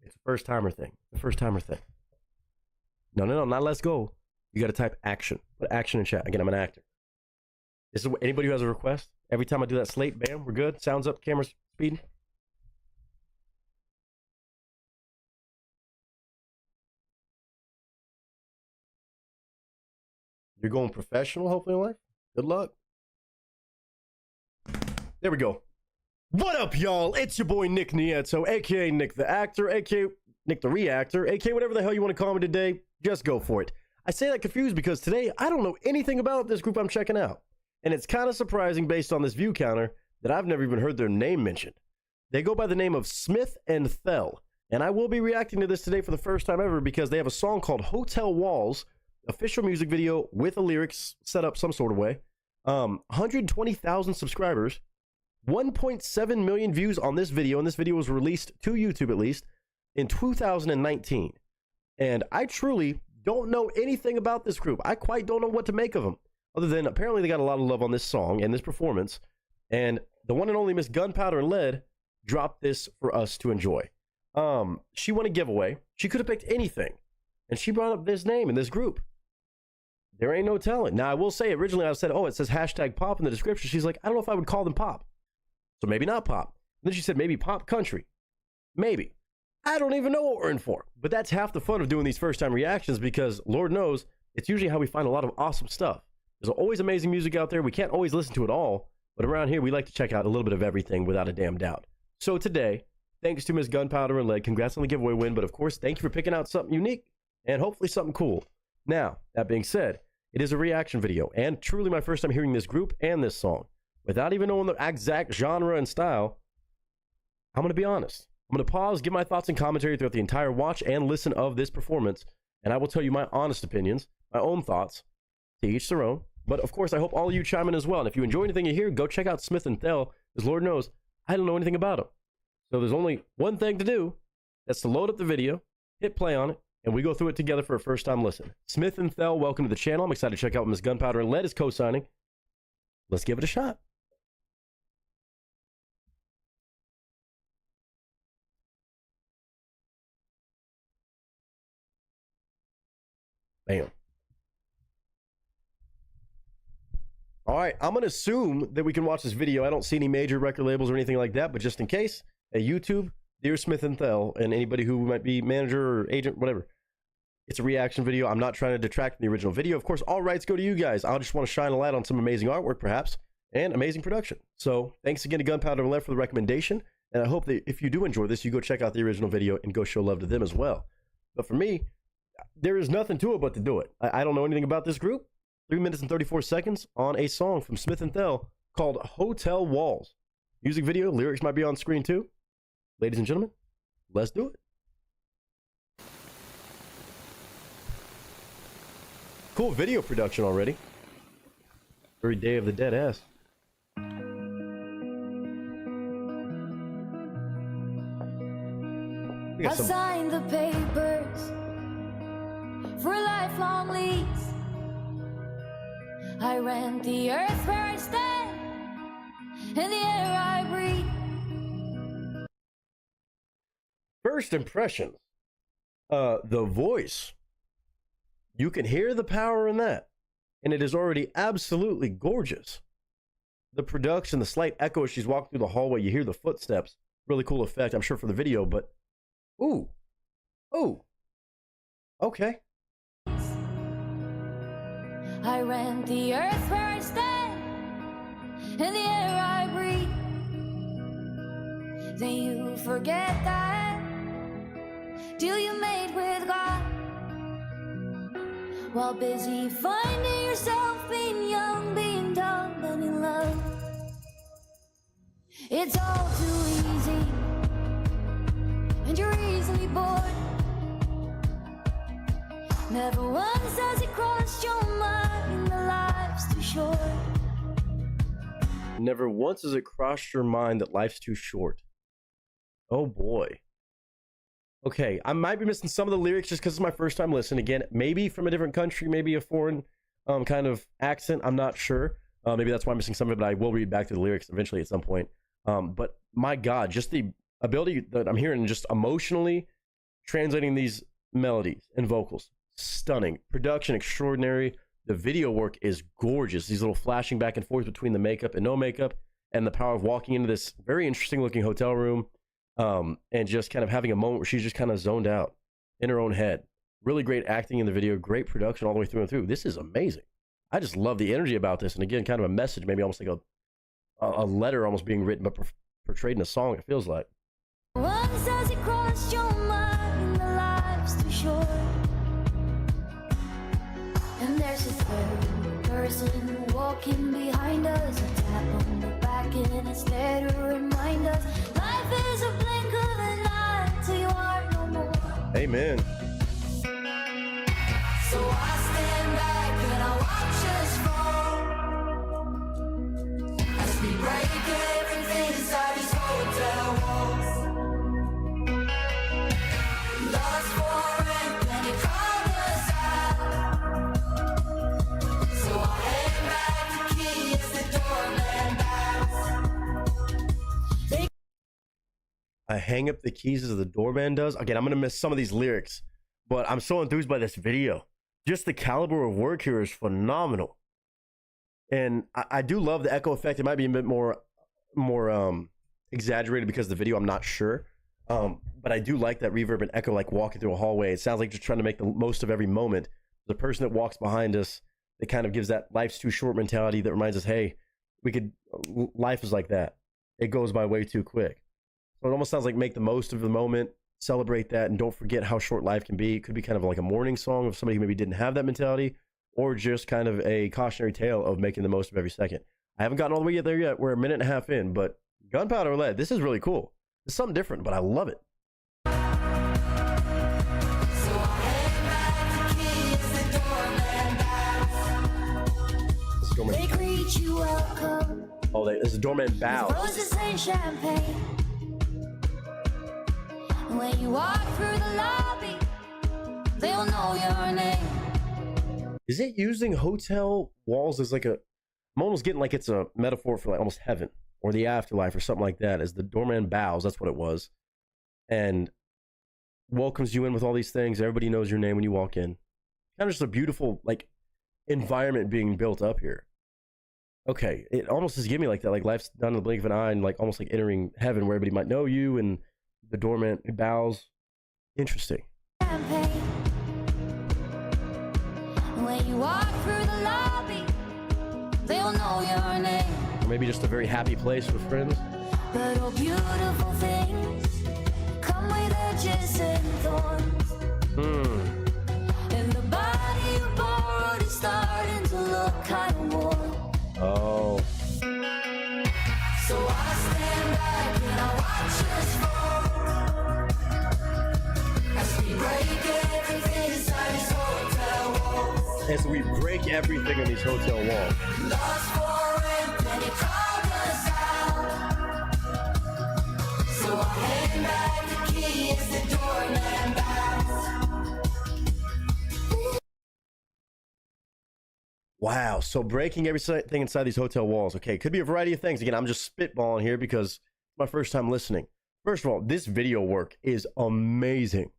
It's a first timer thing. The first timer thing. No, not let's go. You got to type action. Put action in chat. Again, I'm an actor. This is anybody who has a request. Every time I do that slate, bam, we're good. Sounds up, camera's speeding. You're going professional, hopefully, in life. Good luck. There we go. What up, y'all? It's your boy, Nick Nieto, a.k.a. Nick the Actor, a.k.a. Nick the Reactor, a.k.a. whatever the hell you want to call me today. Just go for it. I say that confused because today, I don't know anything about this group I'm checking out. And it's kind of surprising based on this view counter that I've never even heard their name mentioned. They go by the name of Smith and Thel. And I will be reacting to this today for the first time ever because they have a song called Hotel Walls, official music video with the lyrics set up some sort of way. 120,000 subscribers, 1.7 million views on this video. And this video was released to YouTube at least in 2019. And I truly don't know anything about this group. I quite don't know what to make of them. Other than apparently they got a lot of love on this song and this performance. And the one and only Miss Gunpowder and Lead dropped this for us to enjoy. She won a giveaway. She could have picked anything. And she brought up this name in this group. There ain't no telling. Now, I will say, originally I said, oh, it says hashtag pop in the description. She's like, I don't know if I would call them pop. So maybe not pop. And then she said maybe pop country. Maybe. I don't even know what we're in for. But that's half the fun of doing these first time reactions because Lord knows it's usually how we find a lot of awesome stuff. There's always amazing music out there. We can't always listen to it all. But around here, we like to check out a little bit of everything without a damn doubt. So today, thanks to Miss Gunpowder and Lead. Congrats on the giveaway win. But of course, thank you for picking out something unique and hopefully something cool. Now, that being said, it is a reaction video and truly my first time hearing this group and this song. Without even knowing the exact genre and style, I'm going to be honest. I'm going to pause, give my thoughts and commentary throughout the entire watch and listen of this performance, and I will tell you my honest opinions, my own thoughts, to each their own. But of course, I hope all of you chime in as well. And if you enjoy anything you hear, go check out Smith and Thel, because Lord knows, I don't know anything about them. So there's only one thing to do. That's to load up the video, hit play on it, and we go through it together for a first time listen. Smith and Thel, welcome to the channel. I'm excited to check out what Miss Gunpowder and Lead is co-signing. Let's give it a shot. Bam. All right, I'm going to assume that we can watch this video. I don't see any major record labels or anything like that, but just in case, at YouTube, dear Smith and Thel, and anybody who might be manager or agent, whatever, It's a reaction video. I'm not trying to detract from the original video. Of course, all rights go to you guys. I just want to shine a light on some amazing artwork, perhaps, and amazing production. So thanks again to Gunpowder Left for the recommendation. And I hope that if you do enjoy this, you go check out the original video and go show love to them as well. But for me, there is nothing to it but to do it. I don't know anything about this group. 3 minutes and 34 seconds on a song from Smith & Thell called Hotel Walls. Music video, lyrics might be on screen too. Ladies and gentlemen, let's do it. Cool video production already. Very Day of the Dead ass. I signed the papers for a lifelong lease. I rent the earth where I stand and the air I breathe. First impressions. The voice. You can hear the power in that. And it is already absolutely gorgeous. The production, the slight echo as she's walking through the hallway, you hear the footsteps. Really cool effect, I'm sure, for the video, but ooh. Oh. Okay. I rent the earth where I stand and the air I breathe. Then you forget that deal you made with God, while busy finding yourself being young, being dumb, and in love. It's all too easy, and you're easily bored. Never once has it crossed your mind that life's too short. Never once has it crossed your mind that life's too short. Oh boy. Okay, I might be missing some of the lyrics just because it's my first time listening. Again, maybe from a different country, maybe a foreign kind of accent. I'm not sure. Maybe that's why I'm missing some of it, but I will read back to the lyrics eventually at some point. But my God, just the ability that I'm hearing, just emotionally translating these melodies and vocals. Stunning. Production extraordinary. The video work is gorgeous. These little flashing back and forth between the makeup and no makeup, and the power of walking into this very interesting looking hotel room, and just kind of having a moment where she's just kind of zoned out in her own head. Really great acting in the video. Great production all the way through and through. This is amazing. I just love the energy about this. And again, kind of a message, maybe almost like a letter almost being written, but portrayed in a song, it feels like. Once has it crossed your mind that life's too short. And there's a third person walking behind us, a tap on the back and it's there to remind us life is a blink of an eye till you are no more. Amen. So I stand back and I watch us fall as we break everything inside these hotel walls. Lost for rent and it called us out. So I hang back the key as the doorman bows. I hang up the keys as the doorman does. Again, I'm going to miss some of these lyrics, but I'm so enthused by this video. Just the caliber of work here is phenomenal. And I do love the echo effect. It might be a bit more exaggerated because of the video. I'm not sure. But I do like that reverb and echo, like walking through a hallway. It sounds like just trying to make the most of every moment. The person that walks behind us, it kind of gives that life's too short mentality that reminds us, hey, life is like that. It goes by way too quick. So it almost sounds like make the most of the moment, celebrate that, and don't forget how short life can be. It could be kind of like a mourning song of somebody who maybe didn't have that mentality, or just kind of a cautionary tale of making the most of every second. I haven't gotten all the way there yet. We're a minute and a half in, but Gunpowder Lead, this is really cool. It's something different, but I love it. They greet you welcome. Oh, this is Doorman Bow. Roses and champagne. When you walk through the lobby, they'll know your name. Is it using hotel walls as like I'm almost getting like it's a metaphor for like almost heaven or the afterlife or something like that. As the doorman bows, that's what it was, and welcomes you in with all these things. Everybody knows your name when you walk in. Kind of just a beautiful like environment being built up here. Okay, it almost is giving me like that, like life's done in the blink of an eye, and like almost like entering heaven where everybody might know you, and the doorman bows. Interesting. Champagne. walk through the lobby, they'll know your name. Or maybe just a very happy place with friends. But all beautiful things come with edges and thorns. And the body you borrowed is starting to look kind of warm. Oh. So I stand back and I watch us fall as we break everything inside this hotel walls. As we break everything in these hotel walls. Lost for rent and you called us out. So I hand back the key as the doorman bows. Wow, so breaking everything inside these hotel walls. Okay, could be a variety of things. Again, I'm just spitballing here because it's my first time listening. First of all, this video work is amazing.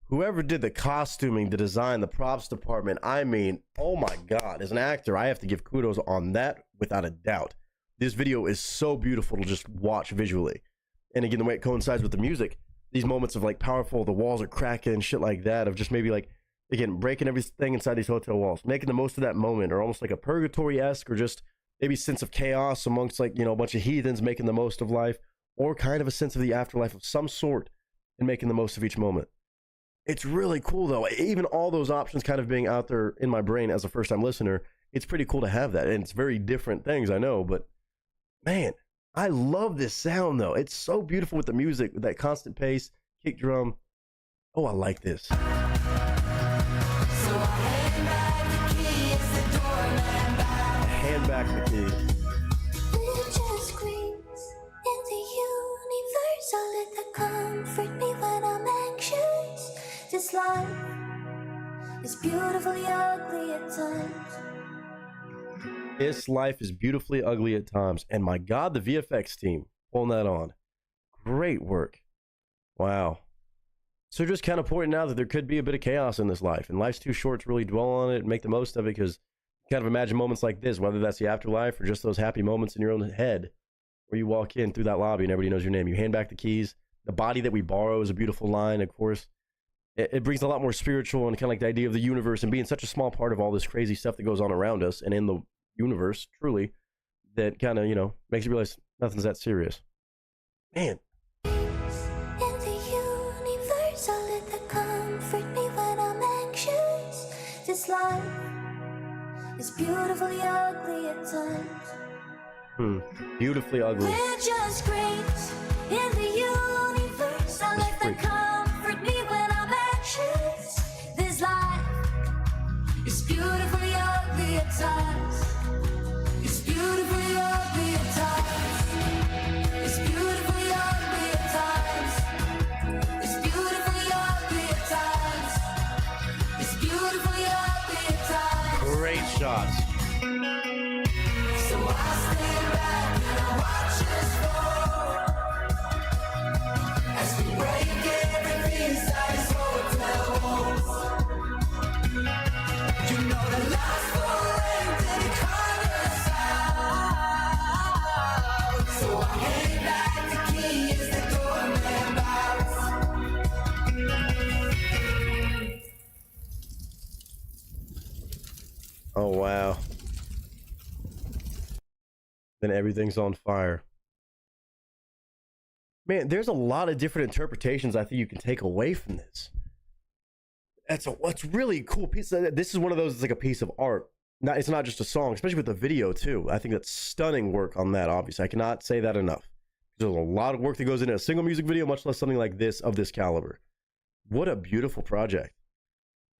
Whoever did the costuming, the design, the props department, I mean, oh my God, as an actor, I have to give kudos on that without a doubt. This video is so beautiful to just watch visually. And again, the way it coincides with the music, these moments of like powerful, the walls are cracking, shit like that, of just maybe like, again, breaking everything inside these hotel walls, making the most of that moment, or almost like a purgatory-esque, or just maybe sense of chaos amongst like, you know, a bunch of heathens making the most of life, or kind of a sense of the afterlife of some sort and making the most of each moment. It's really cool though. Even all those options kind of being out there in my brain as a first-time listener, it's pretty cool to have that. And it's very different things, I know, but man, I love this sound though. It's so beautiful with the music, with that constant pace, kick drum. Oh, I like this. Hand back the key. It just screams in the universe. I'll let that comfort me when I'm anxious. This life is beautifully ugly at times. This life is beautifully ugly at times. And my God, the VFX team pulling that on. Great work. Wow. So just kind of pointing out that there could be a bit of chaos in this life, and life's too short to really dwell on it and make the most of it, because you kind of imagine moments like this, whether that's the afterlife or just those happy moments in your own head where you walk in through that lobby and everybody knows your name. You hand back the keys. The body that we borrow is a beautiful line, of course. It brings a lot more spiritual and kind of like the idea of the universe and being such a small part of all this crazy stuff that goes on around us and in the universe, truly, that kind of, you know, makes you realize nothing's that serious. Man. In the universe, I'll let that comfort me when I'm anxious. This life is beautifully ugly at times. Beautifully ugly. We're just screams in the universe. I'll let that comfort me when I'm anxious. This life is beautifully ugly at times. It's beautifully ugly at times. It's beautifully ugly at times. It's beautifully ugly at times. It's beautifully ugly at times. Great shots. So I stand back and I watch us fall as we break everything inside this hotel walls. You know the last for rent and it caught us out. So I hand back the key as the doorman bows. Oh, wow. Then everything's on fire. Man, there's a lot of different interpretations I think you can take away from this. What's really cool piece. This is one of those, it's like a piece of art. It's not just a song, especially with the video too. I think that's stunning work on that, obviously. I cannot say that enough. There's a lot of work that goes into a single music video, much less something like this of this caliber. What a beautiful project.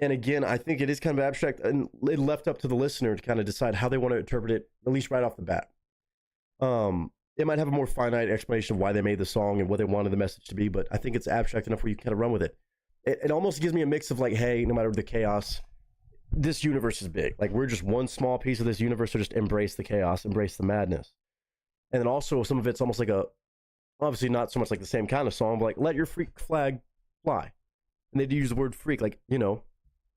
And again, I think it is kind of abstract, and it left up to the listener to kind of decide how they want to interpret it, at least right off the bat. It might have a more finite explanation of why they made the song and what they wanted the message to be, but I think it's abstract enough where you can kind of run with it. It almost gives me a mix of like, hey, no matter the chaos, this universe is big. Like, we're just one small piece of this universe, so just embrace the chaos, embrace the madness. And then also some of it's almost like obviously not so much like the same kind of song, but like, let your freak flag fly. And they do use the word freak, like, you know,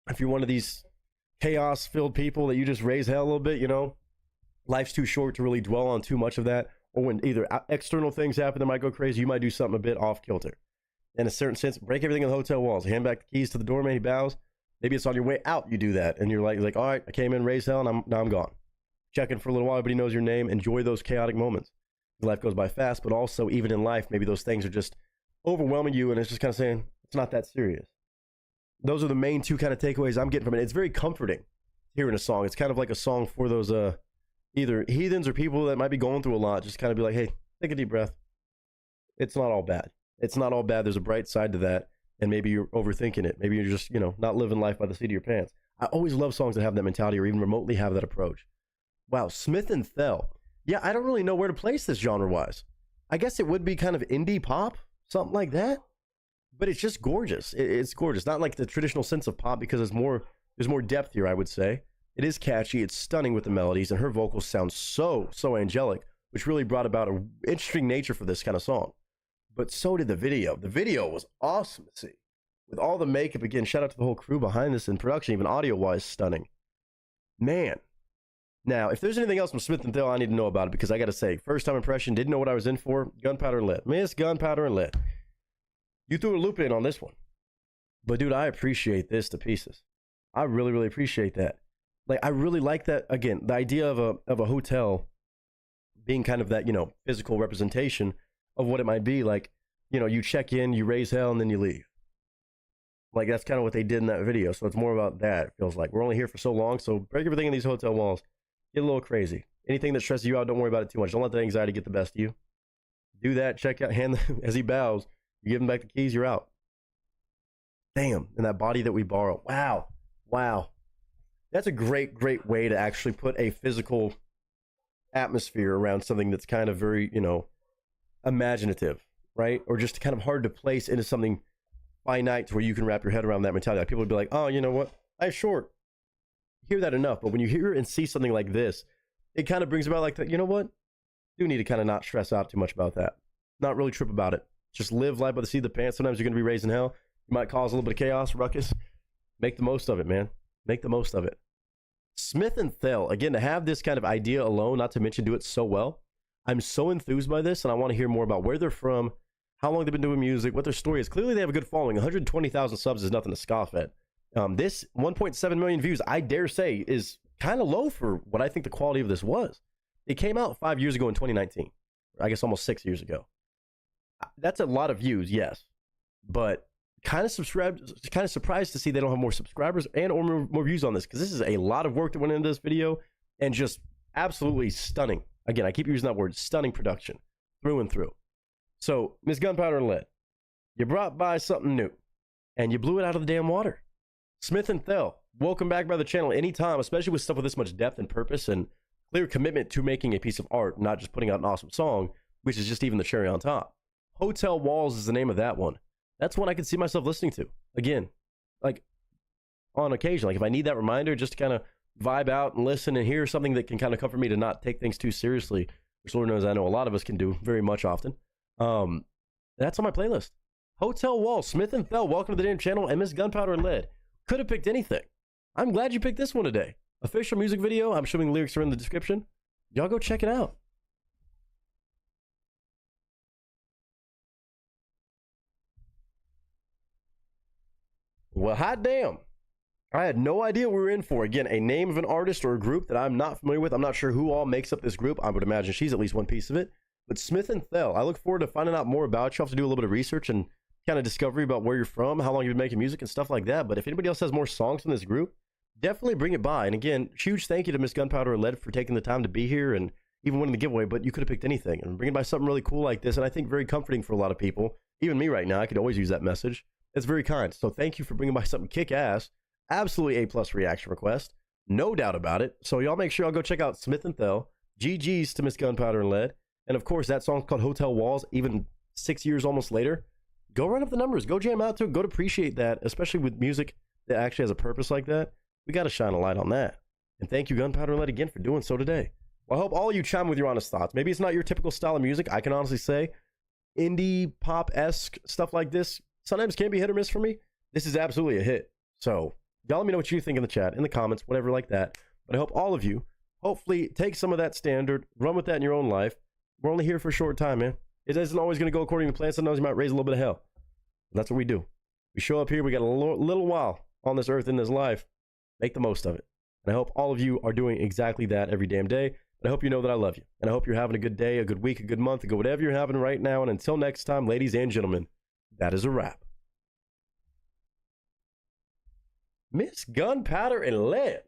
if you're one of these chaos-filled people that you just raise hell a little bit, you know, life's too short to really dwell on too much of that. Or when either external things happen that might go crazy, you might do something a bit off kilter. In a certain sense, break everything in the hotel walls, hand back the keys to the doorman, he bows. Maybe it's on your way out, you do that, and you're like, all right, I came in, raised hell, and now I'm gone. Check in for a little while, everybody knows your name. Enjoy those chaotic moments. Life goes by fast, but also even in life, maybe those things are just overwhelming you, and it's just kind of saying, it's not that serious. Those are the main two kind of takeaways I'm getting from it. It's very comforting hearing a song. It's kind of like a song for those either heathens or people that might be going through a lot. Just kind of be like, hey, take a deep breath. It's not all bad. It's not all bad. There's a bright side to that. And maybe you're overthinking it. Maybe you're just, not living life by the seat of your pants. I always love songs that have that mentality or even remotely have that approach. Wow, Smith and Thell. Yeah, I don't really know where to place this genre-wise. I guess it would be kind of indie pop, something like that. But it's just gorgeous. It's gorgeous. Not like the traditional sense of pop because there's more depth here, I would say. It is catchy. It's stunning with the melodies. And her vocals sound so angelic, which really brought about an interesting nature for this kind of song. But so did the video. The video was awesome to see. With all the makeup, again, shout out to the whole crew behind this and production, even audio-wise, stunning. Man. Now, if there's anything else from Smith and Thell, I need to know about it because I got to say, first-time impression, didn't know what I was in for. Gunpowder and Lead. Miss Gunpowder and Lead. You threw a loop in on this one. But, dude, I appreciate this to pieces. I really, really appreciate that. Like, I really like that, again, the idea of a hotel being kind of that, physical representation of what it might be. Like, you check in, you raise hell, and then you leave. Like, that's kind of what they did in that video. So it's more about that, it feels like. We're only here for so long, so break everything in these hotel walls. Get a little crazy. Anything that stresses you out, don't worry about it too much. Don't let the anxiety get the best of you. Do that, check out, as he bows, you give him back the keys, you're out. Damn, and that body that we borrow. Wow. That's a great way to actually put a physical atmosphere around something that's kind of very, imaginative, right? Or just kind of hard to place into something finite to where you can wrap your head around that mentality. Like people would be like, oh, you know what? Life's short. You hear that enough, but when you hear and see something like this, it kind of brings about like that, you know what? You need to kind of not stress out too much about that. Not really trip about it. Just live life by the seat of the pants. Sometimes you're going to be raised in hell. You might cause a little bit of chaos, ruckus. Make the most of it, man. Make the most of it. Smith and Thell, again, to have this kind of idea alone, not to mention do it so well, I'm so enthused by this, and I want to hear more about where they're from, how long they've been doing music, what their story is. Clearly, they have a good following. 120,000 subs is nothing to scoff at. This 1.7 million views, I dare say, is kind of low for what I think the quality of this was. It came out 5 years ago in 2019. I guess almost 6 years ago. That's a lot of views, yes. But kind of surprised to see they don't have more subscribers and or more views on this, because this is a lot of work that went into this video and just absolutely stunning. Again, I keep using that word, stunning production through and through. So, Miss Gunpowder and Lead, you brought by something new and you blew it out of the damn water. Smith and Thell, welcome back by the channel anytime, especially with stuff with this much depth and purpose and clear commitment to making a piece of art, not just putting out an awesome song, which is just even the cherry on top. Hotel Walls is the name of that one. That's one I could see myself listening to. Again, like on occasion, like if I need that reminder just to kind of vibe out and listen and hear something that can kind of comfort me to not take things too seriously, which Lord knows I know a lot of us can do very much often. That's on my playlist. Hotel Walls, Smith and Thell, welcome to the damn channel, and Miss Gunpowder and Lead. Could have picked anything. I'm glad you picked this one today. Official music video. I'm showing the lyrics are in the description. Y'all go check it out. Well, hot damn. I had no idea what we were in for. Again, a name of an artist or a group that I'm not familiar with. I'm not sure who all makes up this group. I would imagine she's at least one piece of it. But Smith and Thell, I look forward to finding out more about you. I'll have to do a little bit of research and kind of discovery about where you're from, how long you've been making music and stuff like that. But if anybody else has more songs from this group, definitely bring it by. And again, huge thank you to Miss Gunpowder and Lead for taking the time to be here and even winning the giveaway. But you could have picked anything and bringing by something really cool like this. And I think very comforting for a lot of people. Even me right now, I could always use that message. It's very kind. So thank you for bringing by something kick-ass. Absolutely A+ reaction request. No doubt about it. So y'all make sure y'all go check out Smith and Thell. GG's to Miss Gunpowder and Lead. And of course, that song's called Hotel Walls, even 6 years almost later. Go run up the numbers. Go jam out to it. Go to appreciate that, especially with music that actually has a purpose like that. We got to shine a light on that. And thank you, Gunpowder and Lead, again for doing so today. Well, I hope all of you chime with your honest thoughts. Maybe it's not your typical style of music. I can honestly say indie pop-esque stuff like this sometimes can be hit or miss for me. This is absolutely a hit. So y'all let me know what you think in the chat, in the comments, whatever like that. But I hope all of you hopefully take some of that standard, run with that in your own life. We're only here for a short time, man. It isn't always going to go according to plan. Sometimes you might raise a little bit of hell. And that's what we do. We show up here. We got a little while on this earth in this life. Make the most of it. And I hope all of you are doing exactly that every damn day. And I hope you know that I love you. And I hope you're having a good day, a good week, a good month, a good whatever you're having right now. And until next time, ladies and gentlemen, that is a wrap. Miss Gunpowder and Lead.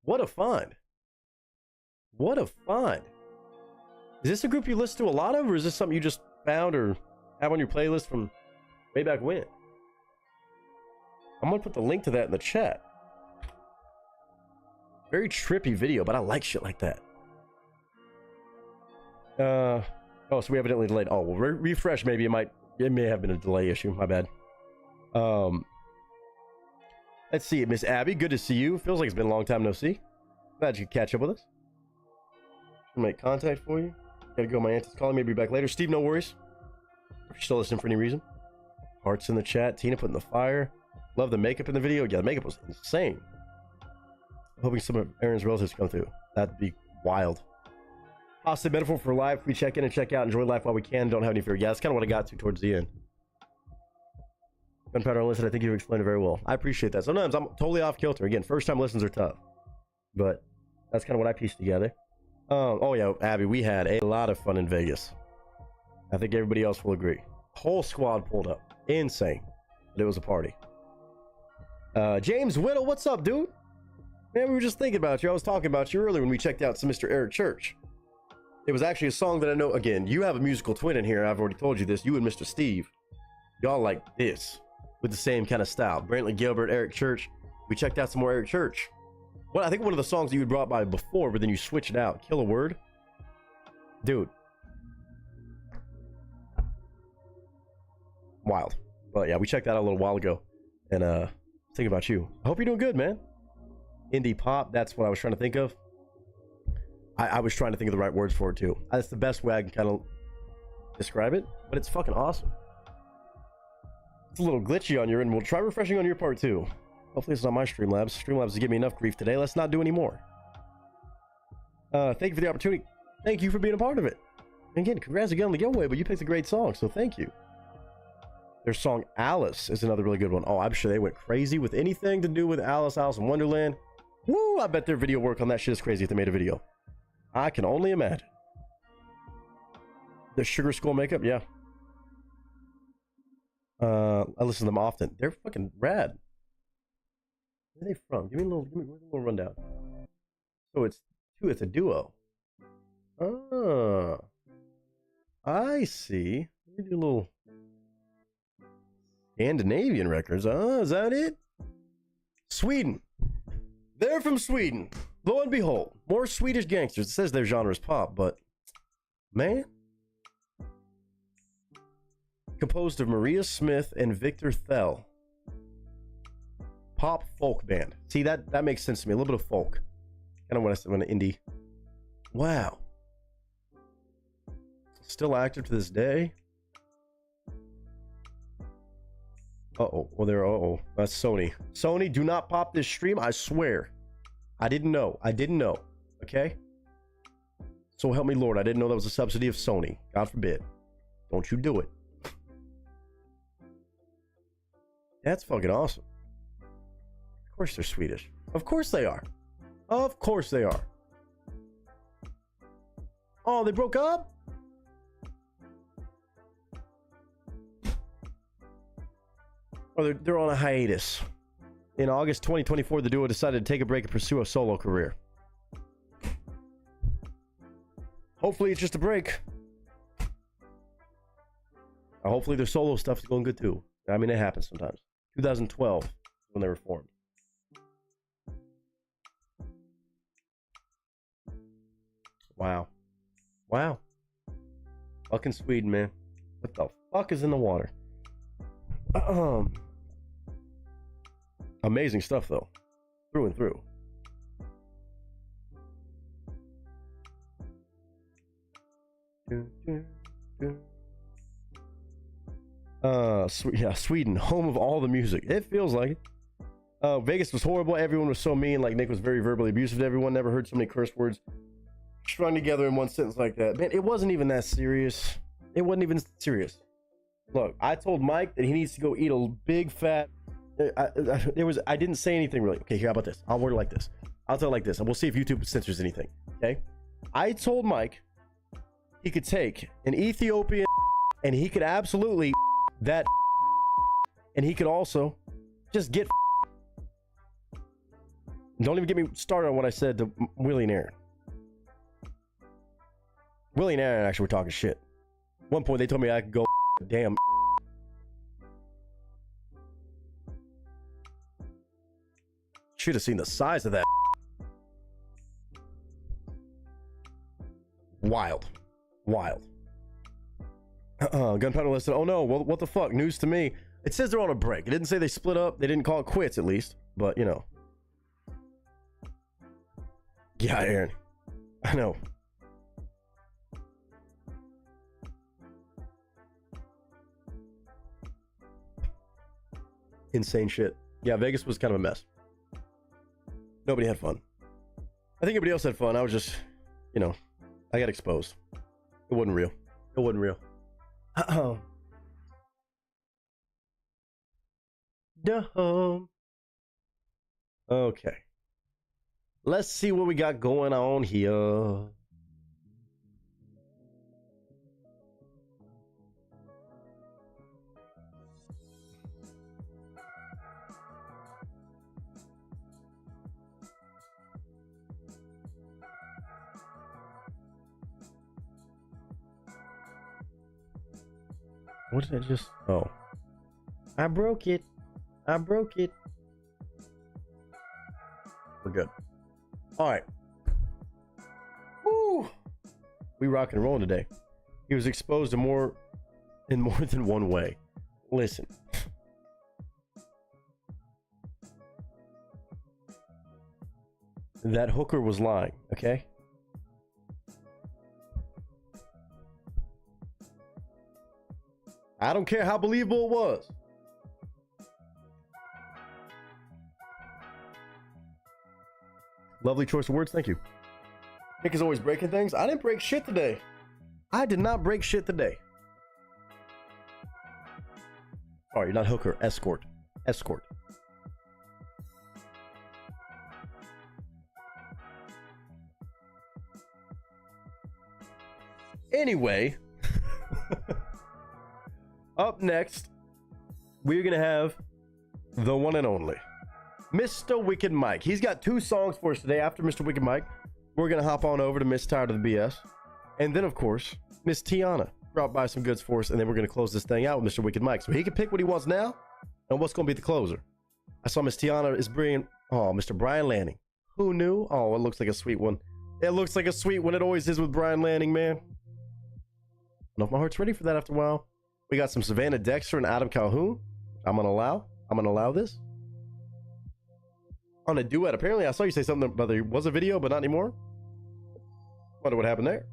What a find. What a find. Is this a group you listen to a lot of, or is this something you just found or have on your playlist from way back when? I'm going to put the link to that in the chat. Very trippy video, but I like shit like that. Oh, so we evidently delayed. Oh, well, refresh. Maybe it may have been a delay issue. My bad. Let's see. Miss Abby, good to see you. Feels like it's been a long time no see. Glad you could catch up with us. I'll make contact for you. Gotta go. My aunt's calling me. Be back later. Steve, no worries. If you're still listening for any reason. Hearts in the chat. Tina putting the fire. Love the makeup in the video. Yeah, the makeup was insane. Hoping some of Aaron's relatives come through. That'd be wild. Positive metaphor for life. We check in and check out. Enjoy life while we can. Don't have any fear. Yeah, that's kind of what I got to towards the end. Gunpowder Listen, I think you explained it very well. I appreciate that. Sometimes I'm totally off kilter. Again, first time listens are tough. But that's kind of what I pieced together. Oh yeah, Abby, we had a lot of fun in Vegas. I think everybody else will agree. Whole squad pulled up. Insane. But it was a party. James Whittle, what's up, dude? Man, we were just thinking about you. I was talking about you earlier when we checked out some Mr. Eric Church. It was actually a song that I know. Again, you have a musical twin in here. I've already told you this. You and Mr. Steve. Y'all like this. With the same kind of style. Brantley Gilbert, Eric Church. We checked out some more Eric Church. Well, I think one of the songs that you had brought by before, but then you switched it out. Kill a Word. Dude. Wild. But yeah, we checked that out a little while ago. And thinking about you. I hope you're doing good, man. Indie pop, that's what I was trying to think of. I was trying to think of the right words for it too. That's the best way I can kind of describe it, but it's fucking awesome. It's a little glitchy on your end. We'll try refreshing on your part too. Hopefully it's not my Streamlabs. Streamlabs is giving me enough grief today. Let's not do any more. Thank you for the opportunity. Thank you for being a part of it. And again, congrats again on the giveaway, but you picked a great song, so thank you. Their song Alice is another really good one. Oh, I'm sure they went crazy with anything to do with Alice in Wonderland. Woo, I bet their video work on that shit is crazy if they made a video. I can only imagine. The Sugar Skull makeup, yeah. I listen to them often. They're fucking rad. Where are they from? Give me a little rundown. So it's a duo. Ah, I see. Let me do a little Scandinavian records. Is that it? Sweden. They're from Sweden. Lo and behold, more Swedish gangsters. It says their genre is pop, but man. Composed of Maria Smith and Victor Thel. Pop folk band. See, that makes sense to me. A little bit of folk. Kind of what I said when indie. Wow. Still active to this day. Uh-oh. Well, uh-oh. That's Sony. Sony, do not pop this stream. I swear. I didn't know. Okay? So help me, Lord. I didn't know that was a subsidy of Sony. God forbid. Don't you do it. That's fucking awesome. Of course they're Swedish. Of course they are. Of course they are. Oh, they broke up? Oh, they're on a hiatus. In August 2024, the duo decided to take a break and pursue a solo career. Hopefully it's just a break. Hopefully their solo stuff is going good too. I mean, it happens sometimes. 2012 when they were formed. Wow. Wow. Fucking Sweden, man. What the fuck is in the water? Amazing stuff, though. Through and through. Yeah, Sweden, home of all the music. It feels like it. Vegas was horrible. Everyone was so mean. Like, Nick was very verbally abusive to everyone. Never heard so many curse words strung together in one sentence like that. Man, it wasn't even that serious. It wasn't even serious. Look, I told Mike that he needs to go eat a big fat I didn't say anything really. Okay, here, how about this? I'll word it like this. I'll tell it like this, and we'll see if YouTube censors anything. Okay, I told Mike he could take an Ethiopian and he could absolutely that, and he could also just get. Don't even get me started on what I said to Willie and Aaron. Willie and Aaron actually were talking shit. At one point they told me I could go damn. Should have seen the size of that. Wild. Gunpowder listed. Oh no, what the fuck? News to me. It says they're on a break. It didn't say they split up. They didn't call it quits at least. But you know. Yeah, Aaron. I know. Insane shit. Yeah, Vegas was kind of a mess. Nobody had fun. I think everybody else had fun. I was just, you know, I got exposed. It wasn't real. It wasn't real. Dumb. Okay. Let's see what we got going on here. What did I just... Oh. I broke it. We're good. Alright. Woo! We rock and rolling today. He was exposed in more than one way. Listen. That hooker was lying, okay? I don't care how believable it was. Lovely choice of words, thank you. Nick is always breaking things. I didn't break shit today. I did not break shit today. Oh, you're not hooker. Escort. Anyway. Up next, we're going to have the one and only Mr. Wicked Mike. He's got 2 songs for us today. After Mr. Wicked Mike, we're going to hop on over to Miss Tired of the BS. And then, of course, Miss Tiana brought by some goods for us. And then we're going to close this thing out with Mr. Wicked Mike. So he can pick what he wants now and what's going to be the closer. I saw Miss Tiana is bringing, Mr. Brian Lanning. Who knew? Oh, it looks like a sweet one. It looks like a sweet one. It always is with Brian Lanning, man. I don't know if my heart's ready for that after a while. We got some Savannah Dexter and Adam Calhoun. I'm gonna allow this. On a duet. Apparently, I saw you say something about there was a video, but not anymore. Wonder what happened there.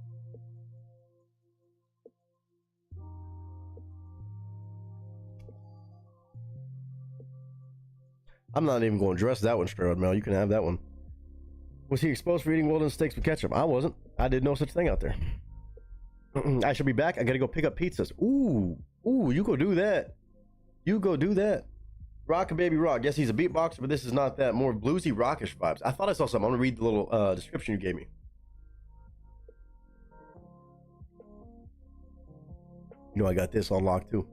I'm not even going to address that one, Strode Mel. You can have that one. Was he exposed for eating Wilderness steaks with ketchup? I wasn't. I did no such thing out there. I should be back. I gotta go pick up pizzas. Ooh, you go do that. Rock Baby Rock. Yes, he's a beatboxer, but this is not that. More bluesy, rockish vibes. I thought I saw something. I'm gonna read the little description you gave me. You know I got this on lock too.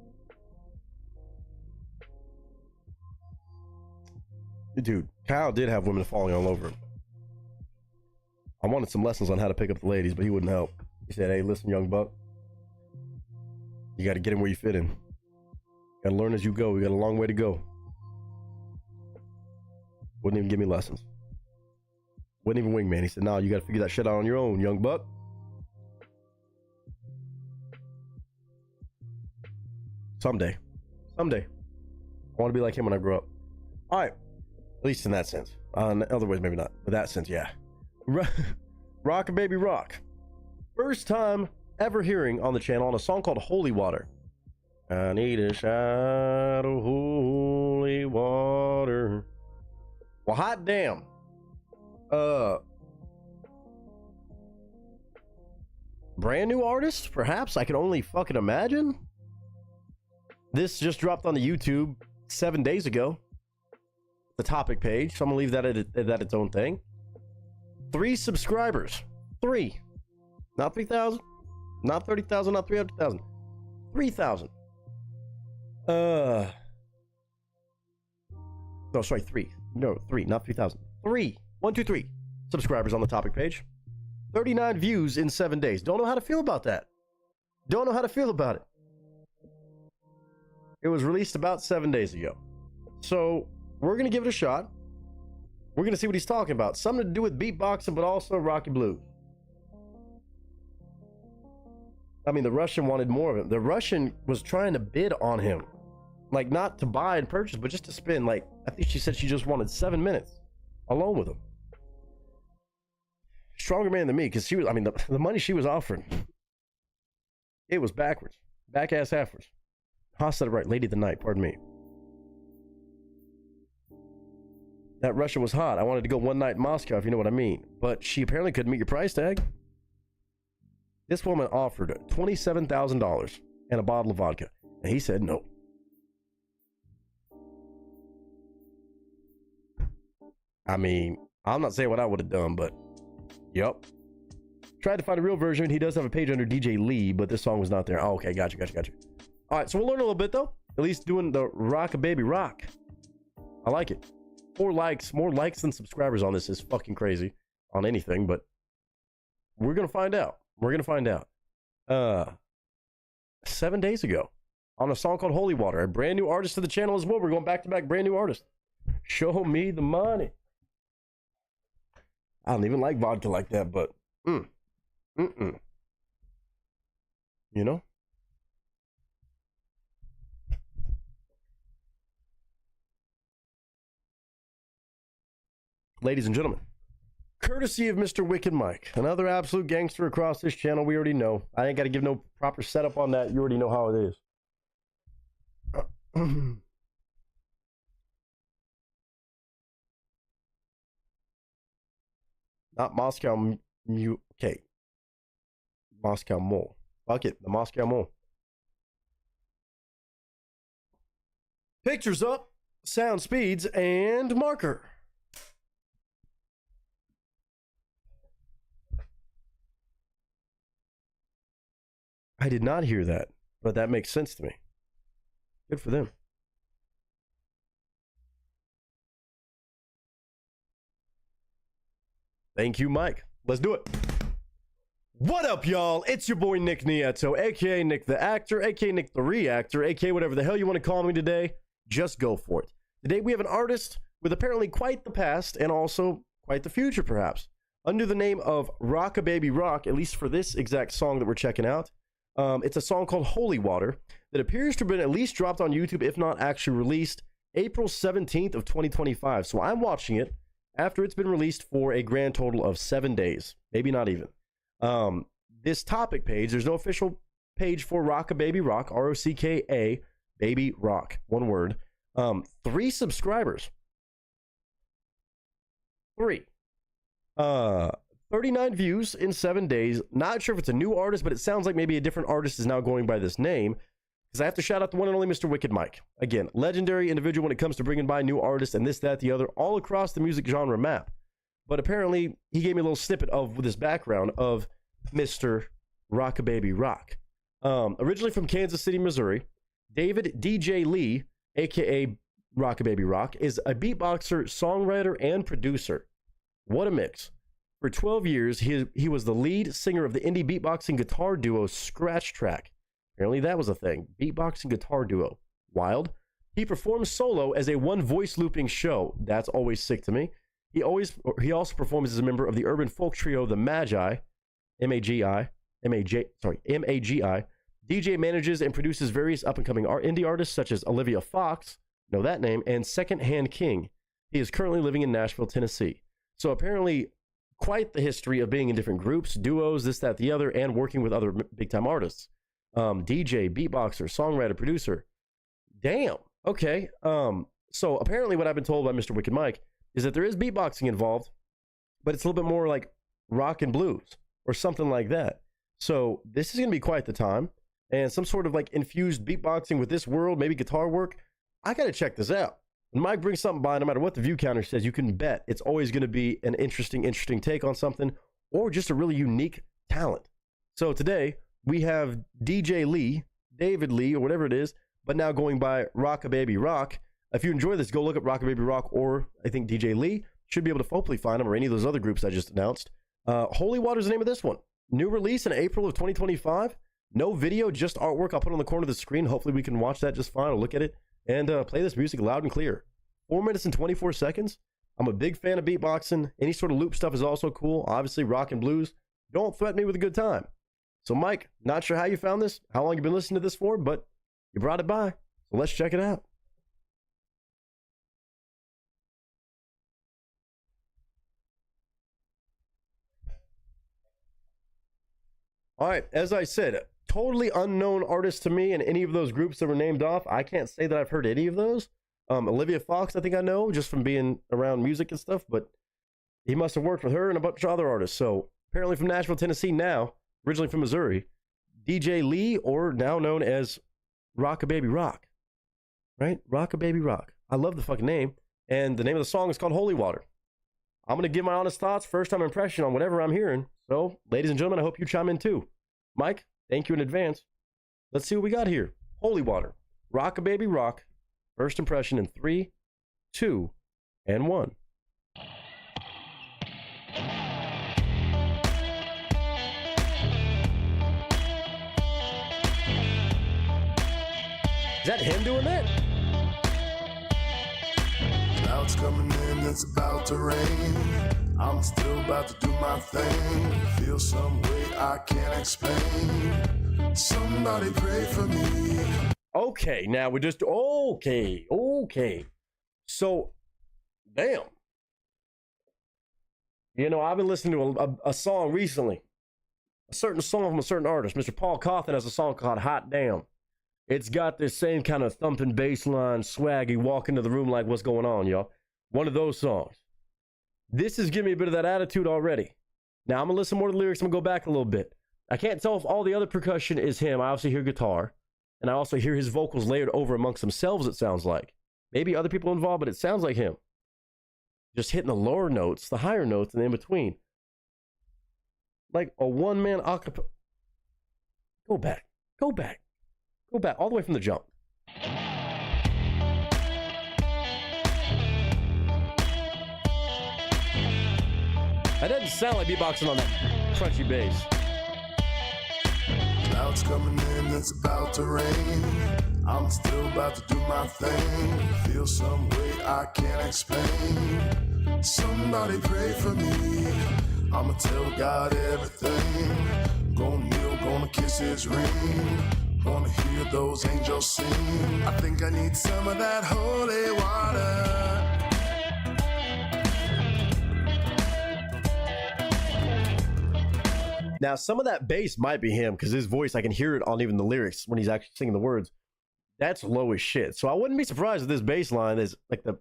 Dude, Kyle did have women falling all over him. I wanted some lessons on how to pick up the ladies, but he wouldn't help. He said, hey, listen, young buck. You got to get in where you fit in. Got to learn as you go. We got a long way to go. Wouldn't even give me lessons. Wouldn't even wing, man. He said, no, you got to figure that shit out on your own, young buck. Someday. I want to be like him when I grow up. All right. At least in that sense. In other ways, maybe not. But that sense, yeah. Rock Baby Rock. First time ever hearing on the channel on a song called Holy Water. I need a shot of holy water. Well, hot damn. Brand new artist, perhaps? I can only fucking imagine. This just dropped on the YouTube 7 days ago. the topic page, so I'm gonna leave that at its own thing. 3 subscribers. 3. Not 3,000. Not 30,000. Not 300,000. 3,000. No, sorry, 3. No, 3, not 3,000. 3. 1, 2, 3 subscribers on the topic page. 39 views in 7 days. Don't know how to feel about that. Don't know how to feel about it. It was released about 7 days ago. So, we're going to give it a shot. We're going to see what he's talking about. Something to do with beatboxing, but also Rocky Blues. I mean, the Russian wanted more of it. The Russian was trying to bid on him. Like, not to buy and purchase, but just to spend, like, I think she said she just wanted 7 minutes alone with him. Stronger man than me, because she was, I mean, the money she was offering, it was backwards. Back-ass halfwards. I said it right. Lady of the night, pardon me. That Russian was hot. I wanted to go one night in Moscow, if you know what I mean. But she apparently couldn't meet your price tag. This woman offered $27,000 and a bottle of vodka. And he said no. I mean, I'm not saying what I would have done, but yep. Tried to find a real version. He does have a page under DJ Lee, but this song was not there. Oh, okay, gotcha. All right, so we'll learn a little bit, though. At least doing the Rock-a-Baby Rock. I like it. More likes than subscribers on this is fucking crazy on anything, but we're going to find out. 7 days ago on a song called Holy Water, a brand new artist to the channel as well. We're going back to back brand new artists. Show me the money. I don't even like vodka like that, but you know? Ladies and gentlemen, courtesy of Mr. Wicked Mike, another absolute gangster across this channel. We already know. I ain't got to give no proper setup on that. You already know how it is. Not Moscow. Okay. Moscow Mole. Fuck it. The Moscow Mole. Pictures up, sound speeds, and marker. I did not hear that, but that makes sense to me. Good for them. Thank you, Mike. Let's do it. What up, y'all? It's your boy, Nick Nieto, a.k.a. Nick the Actor, a.k.a. Nick the Reactor, a.k.a. whatever the hell you want to call me today. Just go for it. Today, we have an artist with apparently quite the past and also quite the future, perhaps. Under the name of Rock-a-Baby Rock, at least for this exact song that we're checking out. It's a song called Holy Water that appears to have been at least dropped on YouTube, if not actually released, April 17th of 2025. So I'm watching it after it's been released for a grand total of 7 days, maybe not even. This topic page, there's no official page for Rock-a-Baby Rock, R-O-C-K-A, Baby Rock, one word. 3 subscribers. 3. 39 views in 7 days. Not sure if it's a new artist, but it sounds like maybe a different artist is now going by this name. Because I have to shout out the one and only Mr. Wicked Mike. Again, legendary individual when it comes to bringing by new artists and this, that, the other, all across the music genre map. But apparently, he gave me a little snippet of with his background of Mr. Rock-a-Baby Rock. Originally from Kansas City, Missouri, David DJ Lee, a.k.a. Rock-a-Baby Rock, is a beatboxer, songwriter, and producer. What a mix. For 12 years, he was the lead singer of the indie beatboxing guitar duo Scratch Track. Apparently that was a thing. Beatboxing guitar duo. Wild. He performs solo as a one-voice looping show. That's always sick to me. He also performs as a member of the urban folk trio The Magi. M-A-G-I. DJ manages and produces various up-and-coming indie artists such as Olivia Fox, know that name, and Second Hand King. He is currently living in Nashville, Tennessee. So apparently quite the history of being in different groups, duos, this, that, the other, and working with other big-time artists. DJ, beatboxer, songwriter, producer. Damn. Okay. So apparently what I've been told by Mr. Wicked Mike is that there is beatboxing involved, but it's a little bit more like rock and blues or something like that. So this is going to be quite the time, and some sort of like infused beatboxing with this world, maybe guitar work. I got to check this out. When Mike brings something by, no matter what the view counter says, you can bet it's always going to be an interesting take on something, or just a really unique talent. So today, we have DJ Lee, David Lee, or whatever it is, but now going by Rockababy Rock. If you enjoy this, go look up Rockababy Rock, or I think DJ Lee. Should be able to hopefully find him, or any of those other groups I just announced. Holy Water is the name of this one. New release in April of 2025. No video, just artwork. I'll put it on the corner of the screen. Hopefully we can watch that just fine, or look at it, and play this music loud and clear. 4 minutes and 24 seconds. I'm a big fan of beatboxing. Any sort of loop stuff is also cool. Obviously, rock and blues. Don't threaten me with a good time. So, Mike, not sure how you found this, how long you've been listening to this for, but you brought it by. So let's check it out. All right, as I said, totally unknown artist to me in any of those groups that were named off. I can't say that I've heard any of those. Olivia Fox, I think I know, just from being around music and stuff, but he must have worked with her and a bunch of other artists. So apparently from Nashville, Tennessee now, originally from Missouri, DJ Lee, or now known as Rockababy Rock, right? Rockababy Rock. I love the fucking name. And the name of the song is called Holy Water. I'm going to give my honest thoughts, first time impression on whatever I'm hearing. So, ladies and gentlemen, I hope you chime in too. Mike, thank you in advance. Let's see what we got here. Holy Water, Rockababy Rock. First impression in 3, 2, and 1. Is that him doing that? Clouds coming in, it's about to rain. I'm still about to do my thing. Feel some way I can't explain. Somebody pray for me. Okay, now we just okay. So, damn. You know, I've been listening to a song recently. A certain song from a certain artist. Mr. Paul Cawthon has a song called Hot Damn. It's got this same kind of thumping bass line swag. You walk into the room like, what's going on, y'all? One of those songs. This is giving me a bit of that attitude already. Now, I'm going to listen more to the lyrics. I'm going to go back a little bit. I can't tell if all the other percussion is him. I also hear guitar. And I also hear his vocals layered over amongst themselves, it sounds like. Maybe other people involved, but it sounds like him. Just hitting the lower notes, the higher notes, and in between. Like a one-man acapella. Go back. All the way from the jump. That doesn't sound like beatboxing on that crunchy bass. Clouds coming in, it's about to rain. I'm still about to do my thing. Feel some way I can't explain. Somebody pray for me. I'ma tell God everything. Gonna kneel, gonna kiss his ring. Wanna hear those angels sing. I think I need some of that holy water. Now, some of that bass might be him, because his voice, I can hear it on even the lyrics when he's actually singing the words. That's low as shit. So I wouldn't be surprised if this bass line is like the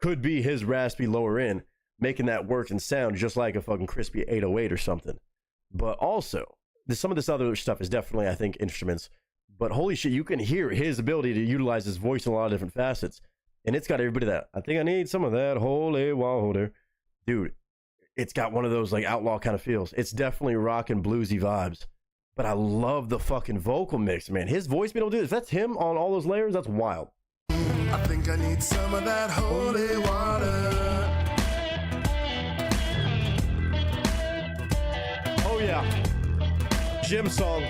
could be his raspy lower end, making that work and sound just like a fucking crispy 808 or something. But also, some of this other stuff is definitely, I think, instruments. But holy shit, you can hear his ability to utilize his voice in a lot of different facets. And it's got everybody that, I think I need some of that holy water. Dude, it's got one of those like outlaw kind of feels. It's definitely rock and bluesy vibes. But I love the fucking vocal mix, man. His voice being able to do this, if that's him on all those layers, that's wild. I think I need some of that holy water. Oh yeah. Jim song.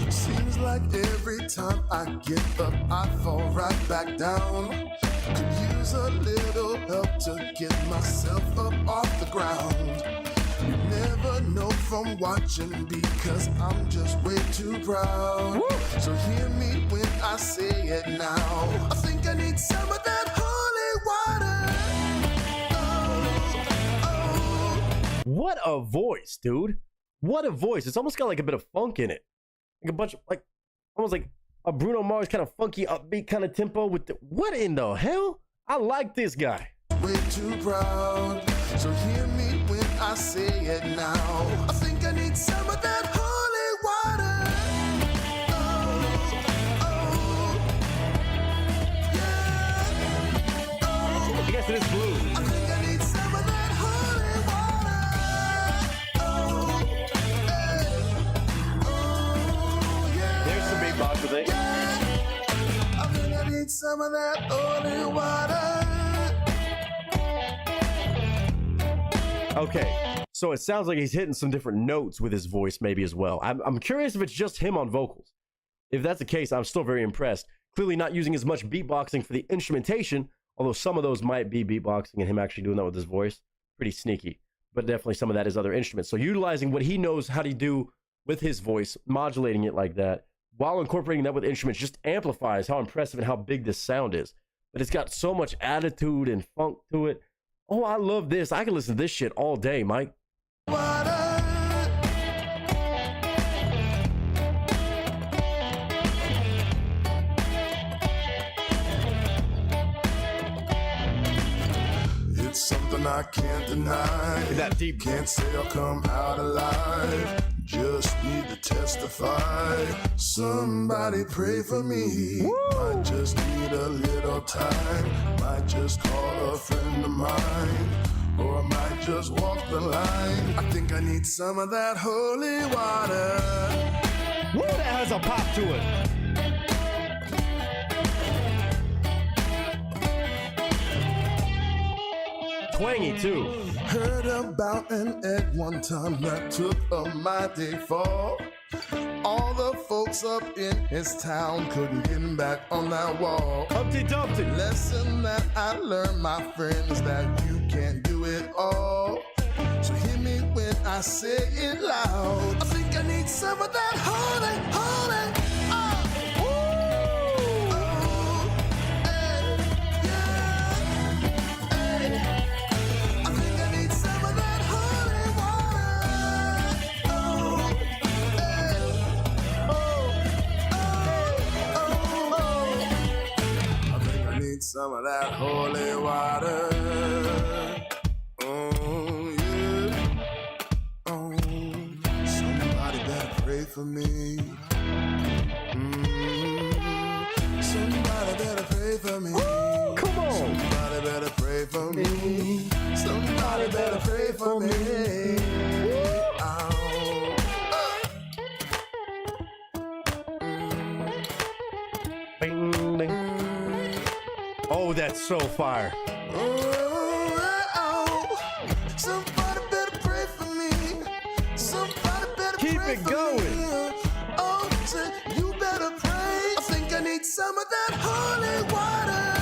Seems like every time I get up, I fall right back down. Could use a little help to get myself up off the ground. You never know from watching because I'm just way too proud. Woo! So hear me when I say it now. I think I need some of that holy water. What a voice, dude. What a voice. It's almost got like a bit of funk in it. Like a bunch of, like, almost like a Bruno Mars kind of funky, upbeat kind of tempo with the, what in the hell? I like this guy. Way too proud. So hear me when I say it now. I think I need some of that holy water. some of that holy water. Okay, so it sounds like he's hitting some different notes with his voice maybe as well. I'm curious if it's just him on vocals. If that's the case, I'm still very impressed. Clearly not using as much beatboxing for the instrumentation, although some of those might be beatboxing and him actually doing that with his voice. Pretty sneaky, but definitely some of that is other instruments. So utilizing what he knows how to do with his voice, modulating it like that, while incorporating that with instruments, just amplifies how impressive and how big this sound is. But it's got so much attitude and funk to it. Oh, I love this. I can listen to this shit all day, Mike. It's something I can't deny. That deep. Can't say I'll come out alive. Just need to testify. Somebody pray for me. Woo! Might just need a little time. Might just call a friend of mine. Or I might just walk the line. I think I need some of that holy water. Woo, that has a pop to it. Twangy too. Heard about an egg one time that took a mighty fall. All the folks up in his town couldn't get him back on that wall. Humpty Dumpty. Lesson that I learned, my friend, is that you can't do it all. So hear me when I say it loud. I think I need some of that holy, holy. Some of that holy water. Oh, yeah. Oh, somebody better pray for me. Somebody better pray for me. Ooh, come on. Somebody better pray for me. Somebody better pray for me. Bing, bing. Oh, that's so fire. Somebody better pray for me. Somebody better Keep pray it for going. me. Oh, say you better pray. I think I need some of that holy water.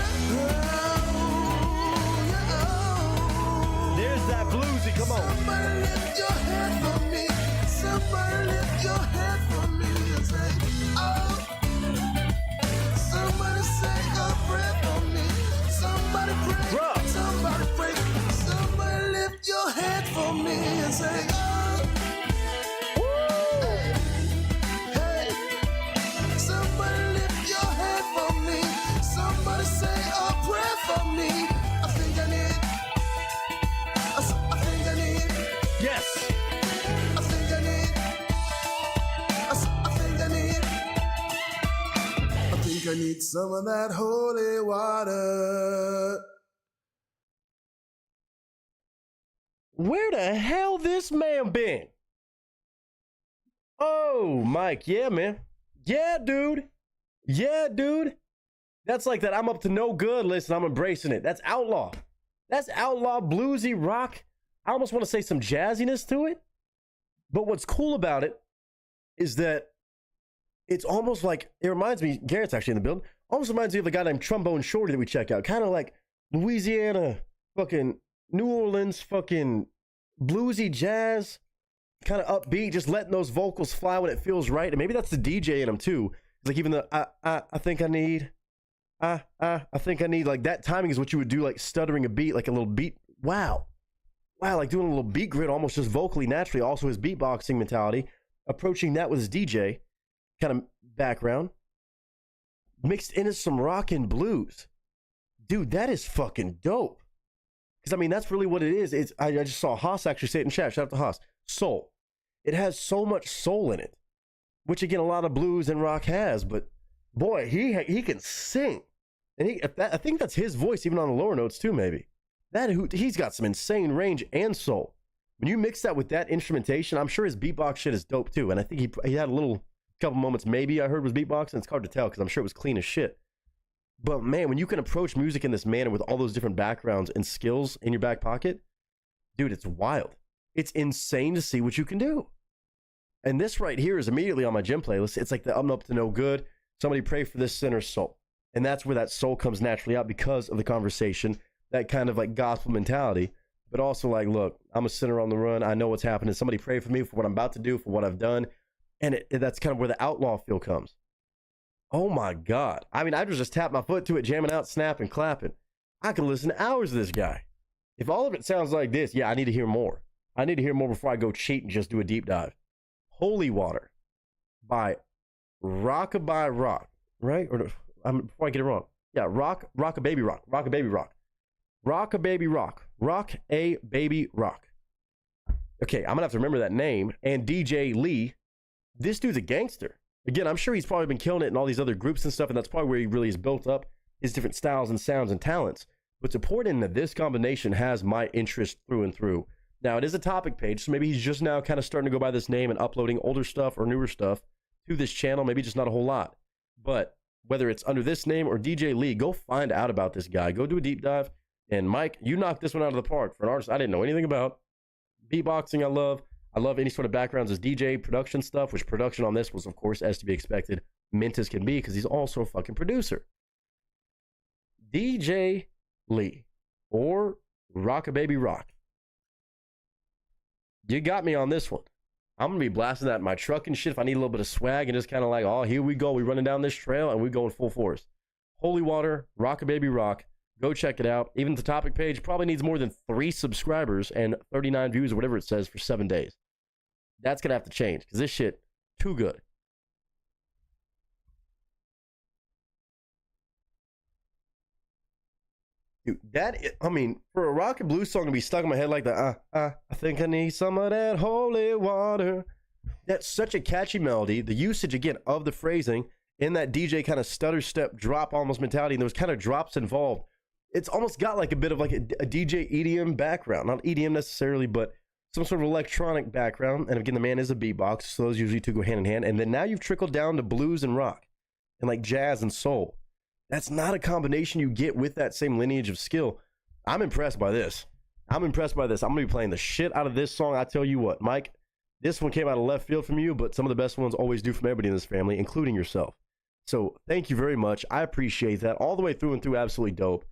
There's that bluesy. Come on. Somebody lift your hand for me. Somebody lift your hand for me and say, oh. Somebody say a prayer for me. Somebody pray. Bruh. Somebody pray. Somebody lift your hand for me and say, oh. Hey. Somebody lift your hand for me. Somebody say a prayer for me. I think I need. I think I need. Yes. I think I need. I think I need. I think I need some of that holy water. Where the hell this man been? Oh, Mike. Yeah, man. Yeah, dude. Yeah, dude. That's like that I'm up to no good list and I'm embracing it. That's outlaw. That's outlaw bluesy rock. I almost want to say some jazziness to it. But what's cool about it is that it's almost like, it reminds me, Garrett's actually in the building, almost reminds me of a guy named Trombone Shorty that we check out. Kind of like Louisiana, fucking New Orleans, fucking bluesy jazz, kind of upbeat, just letting those vocals fly when it feels right. And maybe that's the DJ in him too. It's like even the, I think I need, I think I need, like that timing is what you would do, like stuttering a beat, like a little beat. Wow, like doing a little beat grid almost just vocally, naturally. Also his beatboxing mentality, approaching that with his DJ kind of background, mixed into some rock and blues. Dude, that is fucking dope. Because I mean, that's really what it is. It's I just saw Haas actually say it in chat. Shout out to Haas. Soul. It has so much soul in it, which again a lot of blues and rock has. But boy, he can sing, and I think that's his voice even on the lower notes too. Maybe he's got some insane range and soul. When you mix that with that instrumentation, I'm sure his beatbox shit is dope too. And I think he had a couple moments maybe I heard was beatboxing. It's hard to tell because I'm sure it was clean as shit. But man, when you can approach music in this manner with all those different backgrounds and skills in your back pocket, dude, it's wild. It's insane to see what you can do. And this right here is immediately on my gym playlist. It's like the I'm up to no good. Somebody pray for this sinner's soul. And that's where that soul comes naturally out because of the conversation, that kind of like gospel mentality, but also like, look, I'm a sinner on the run. I know what's happening. Somebody pray for me for what I'm about to do, for what I've done. And that's kind of where the outlaw feel comes. Oh my God. I mean, I just tap my foot to it, jamming out, snapping, clapping. I could listen to hours of this guy. If all of it sounds like this, yeah, I need to hear more. I need to hear more before I go cheat and just do a deep dive. Holy Water by Rockabye Rock, right? Or before I get it wrong. Yeah, Rock-a-Baby Rock. Rock-a-Baby Rock. Rock-a-Baby Rock. Rock-a-Baby Rock. Okay, I'm going to have to remember that name. And DJ Lee, this dude's a gangster. Again, I'm sure he's probably been killing it in all these other groups and stuff, and that's probably where he really has built up his different styles and sounds and talents. What's important that this combination has my interest through and through. Now, it is a topic page, so maybe he's just now kind of starting to go by this name and uploading older stuff or newer stuff to this channel, maybe just not a whole lot. But whether it's under this name or DJ Lee, go find out about this guy. Go do a deep dive. And Mike, you knocked this one out of the park for an artist I didn't know anything about. Beatboxing, I love. I love any sort of backgrounds as DJ production stuff, which production on this was, of course, as to be expected, mint as can be, because he's also a fucking producer. DJ Lee, or Rock-a-Baby Rock. You got me on this one. I'm going to be blasting that in my truck and shit if I need a little bit of swag and just kind of like, oh, here we go. We're running down this trail and we're going full force. Holy Water, Rock-a-Baby Rock. Go check it out. Even the topic page probably needs more than 3 subscribers and 39 views or whatever it says for 7 days. That's going to have to change because this shit, too good. Dude, I mean, for a rock and blues song to be stuck in my head like that, I think I need some of that holy water. That's such a catchy melody. The usage, again, of the phrasing in that DJ kind of stutter step drop almost mentality, and those kind of drops involved. It's almost got like a bit of like a DJ EDM background. Not EDM necessarily, but some sort of electronic background. And again, the man is a beatbox, so those usually two go hand in hand. And then now you've trickled down to blues and rock and like jazz and soul. That's not a combination you get with that same lineage of skill. I'm impressed by this. I'm going to be playing the shit out of this song. I tell you what, Mike, this one came out of left field from you, but some of the best ones always do from everybody in this family, including yourself. So thank you very much. I appreciate that all the way through and through. Absolutely dope.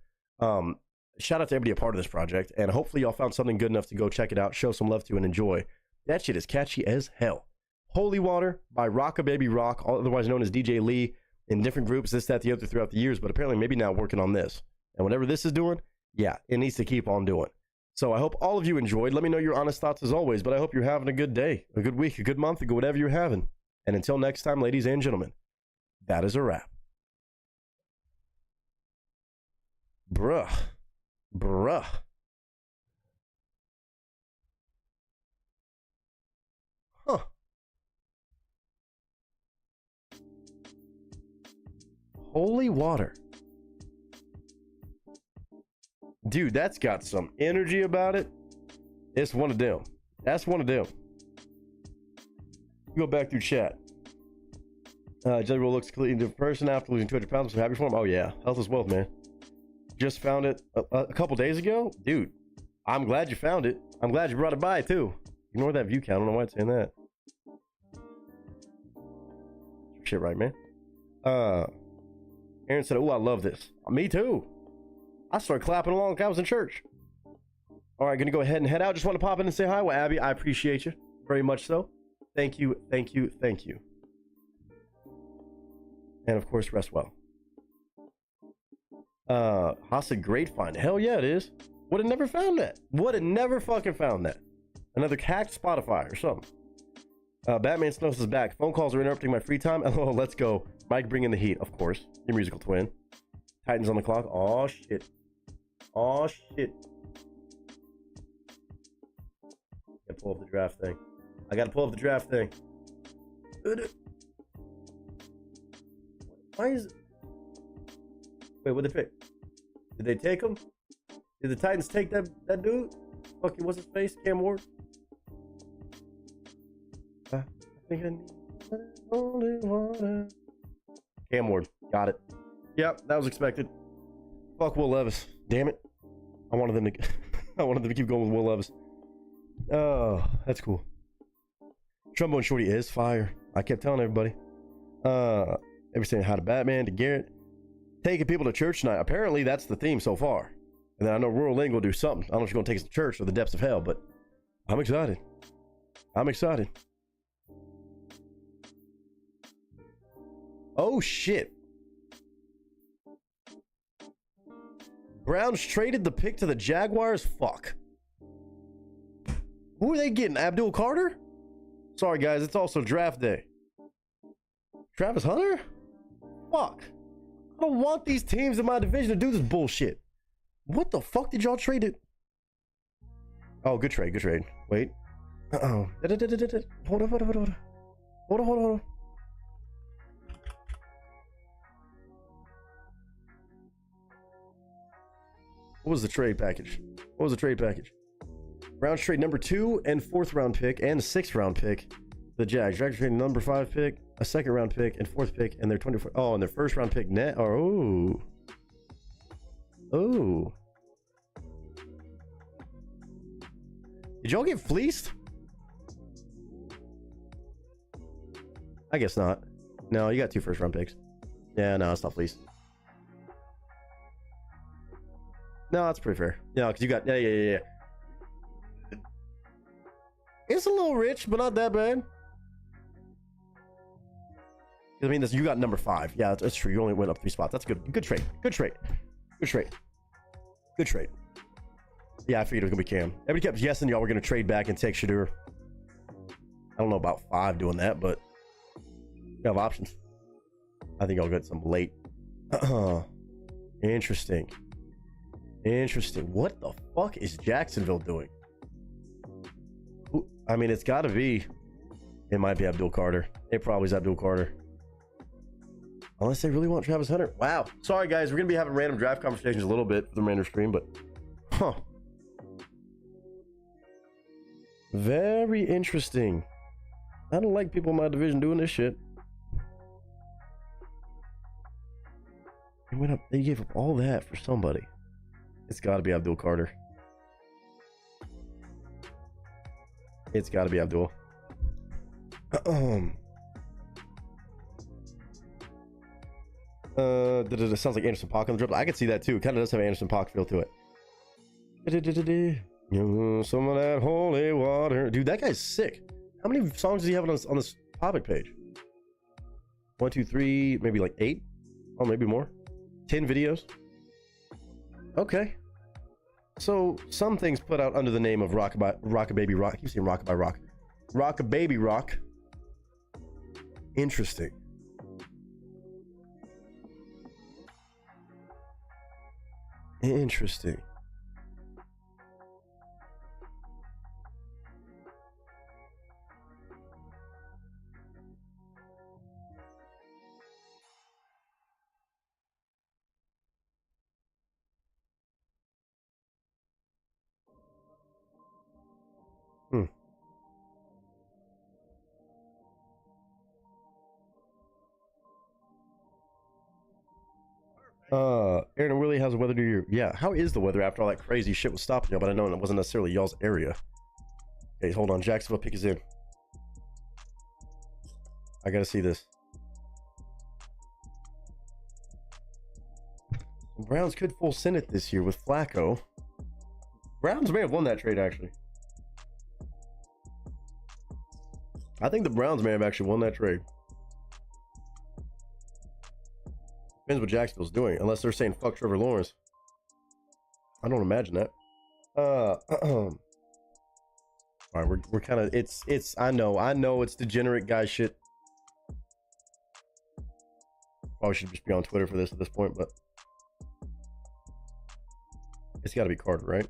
Shout out to everybody a part of this project, and hopefully y'all found something good enough to go check it out, show some love to, and enjoy. That shit is catchy as hell. Holy Water by Rock-a-Baby Rock, otherwise known as DJ Lee, in different groups, this, that, the other throughout the years, but apparently maybe now working on this. And whatever this is doing, yeah, it needs to keep on doing. So I hope all of you enjoyed. Let me know your honest thoughts as always, but I hope you're having a good day, a good week, a good month, a good whatever you're having. And until next time, ladies and gentlemen, that is a wrap. Bruh. Huh. Holy Water. Dude, that's got some energy about it. It's one of them. That's one of them. Go back through chat. Jelly Roll looks clean in person after losing 200 pounds. I'm so happy for him. Oh, yeah. Health is wealth, man. Just found it a couple days ago. Dude, I'm glad you found it. I'm glad you brought it by, too. Ignore that view count. I don't know why it's saying that. Shit right, man. Aaron said, oh, I love this. Me, too. I started clapping along like I was in church. All right, gonna go ahead and head out. Just want to pop in and say hi. Well, Abby, I appreciate you very much so. Thank you. And of course, rest well. Haas said, great find. Hell yeah, it is. Would have never found that. Would have never fucking found that. Another hacked Spotify or something. Batman Snows is back. Phone calls are interrupting my free time. Oh, let's go. Mike, bring in the heat, of course. Your musical twin. Titans on the clock. Oh, shit. Oh, shit. I gotta pull up the draft thing. Why is it? Wait, what'd they pick? Did they take him? Did the Titans take that dude? Fucking, what's his face? Cam Ward? I think I need only water. Cam Ward. Got it. Yep, that was expected. Fuck Will Levis. Damn it. I wanted them to I wanted them to keep going with Will Levis. Oh, that's cool. Trombone Shorty is fire. I kept telling everybody. Everything how to Batman to Garrett. Taking people to church tonight. Apparently that's the theme so far. And then I know Rural Lane will do something. I don't know if she's gonna take us to church or the depths of hell, but I'm excited. I'm excited. Oh shit. Browns traded the pick to the Jaguars? Fuck. Who are they getting? Abdul Carter? Sorry guys, it's also draft day. Travis Hunter? Fuck. I don't want these teams in my division to do this bullshit. What the fuck did y'all trade it? Oh, good trade, good trade. Wait. Uh-oh. Hold on. Hold on. What was the trade package? Browns trade number 2 and 4th round pick and 6th round pick. The Jags trade number 5 pick, a 2nd round pick, and 4th pick, and their 24. Oh, and their 1st round pick net. Oh. Did y'all get fleeced? I guess not. No, you got 2 1st round picks. Yeah, no, it's not fleeced. No, that's pretty fair. Yeah, because you got yeah. It's a little rich, but not that bad. I mean, you got number 5. Yeah, that's true. You only went up 3 spots. That's good. Good trade. Yeah, I figured it was gonna be Cam. Everybody kept guessing y'all were gonna trade back and take Shadur. I don't know about 5 doing that, but you have options. I think y'all got some late. Interesting. What the fuck is Jacksonville doing? I mean, it's got to be. It might be Abdul Carter. It probably is Abdul Carter. Unless they really want Travis Hunter. Wow. Sorry, guys. We're going to be having random draft conversations a little bit for the random stream, but... Huh. Very interesting. I don't like people in my division doing this shit. They gave up all that for somebody. It's got to be Abdul Carter. It's got to be Abdul. It sounds like Anderson .Paak on the dribble. I could see that too. It kind of does have an Anderson .Paak feel to it. Some of that holy water. Dude, that guy's sick. How many songs does he have on this topic page? 1, 2, 3, maybe like 8? Oh, maybe more. 10 videos. Okay. So some things put out under the name of Rockababy Rock. I keep saying Rockabye Rock. Rockababy Rock. Interesting. Aaron and Willie, how's the weather to you? Yeah, how is the weather after all that crazy shit was stopping y'all? But I know it wasn't necessarily y'all's area. Okay, hold on. Jacksonville pick is in. I gotta see this. The Browns could full send it this year with Flacco. Browns may have won that trade, actually. I think the Browns may have actually won that trade. Depends what Jacksonville's doing, unless they're saying fuck Trevor Lawrence. I don't imagine that. All right, we're kind of it's I know it's degenerate guy shit. Probably should just be on Twitter for this at this point, but it's got to be Carter, right?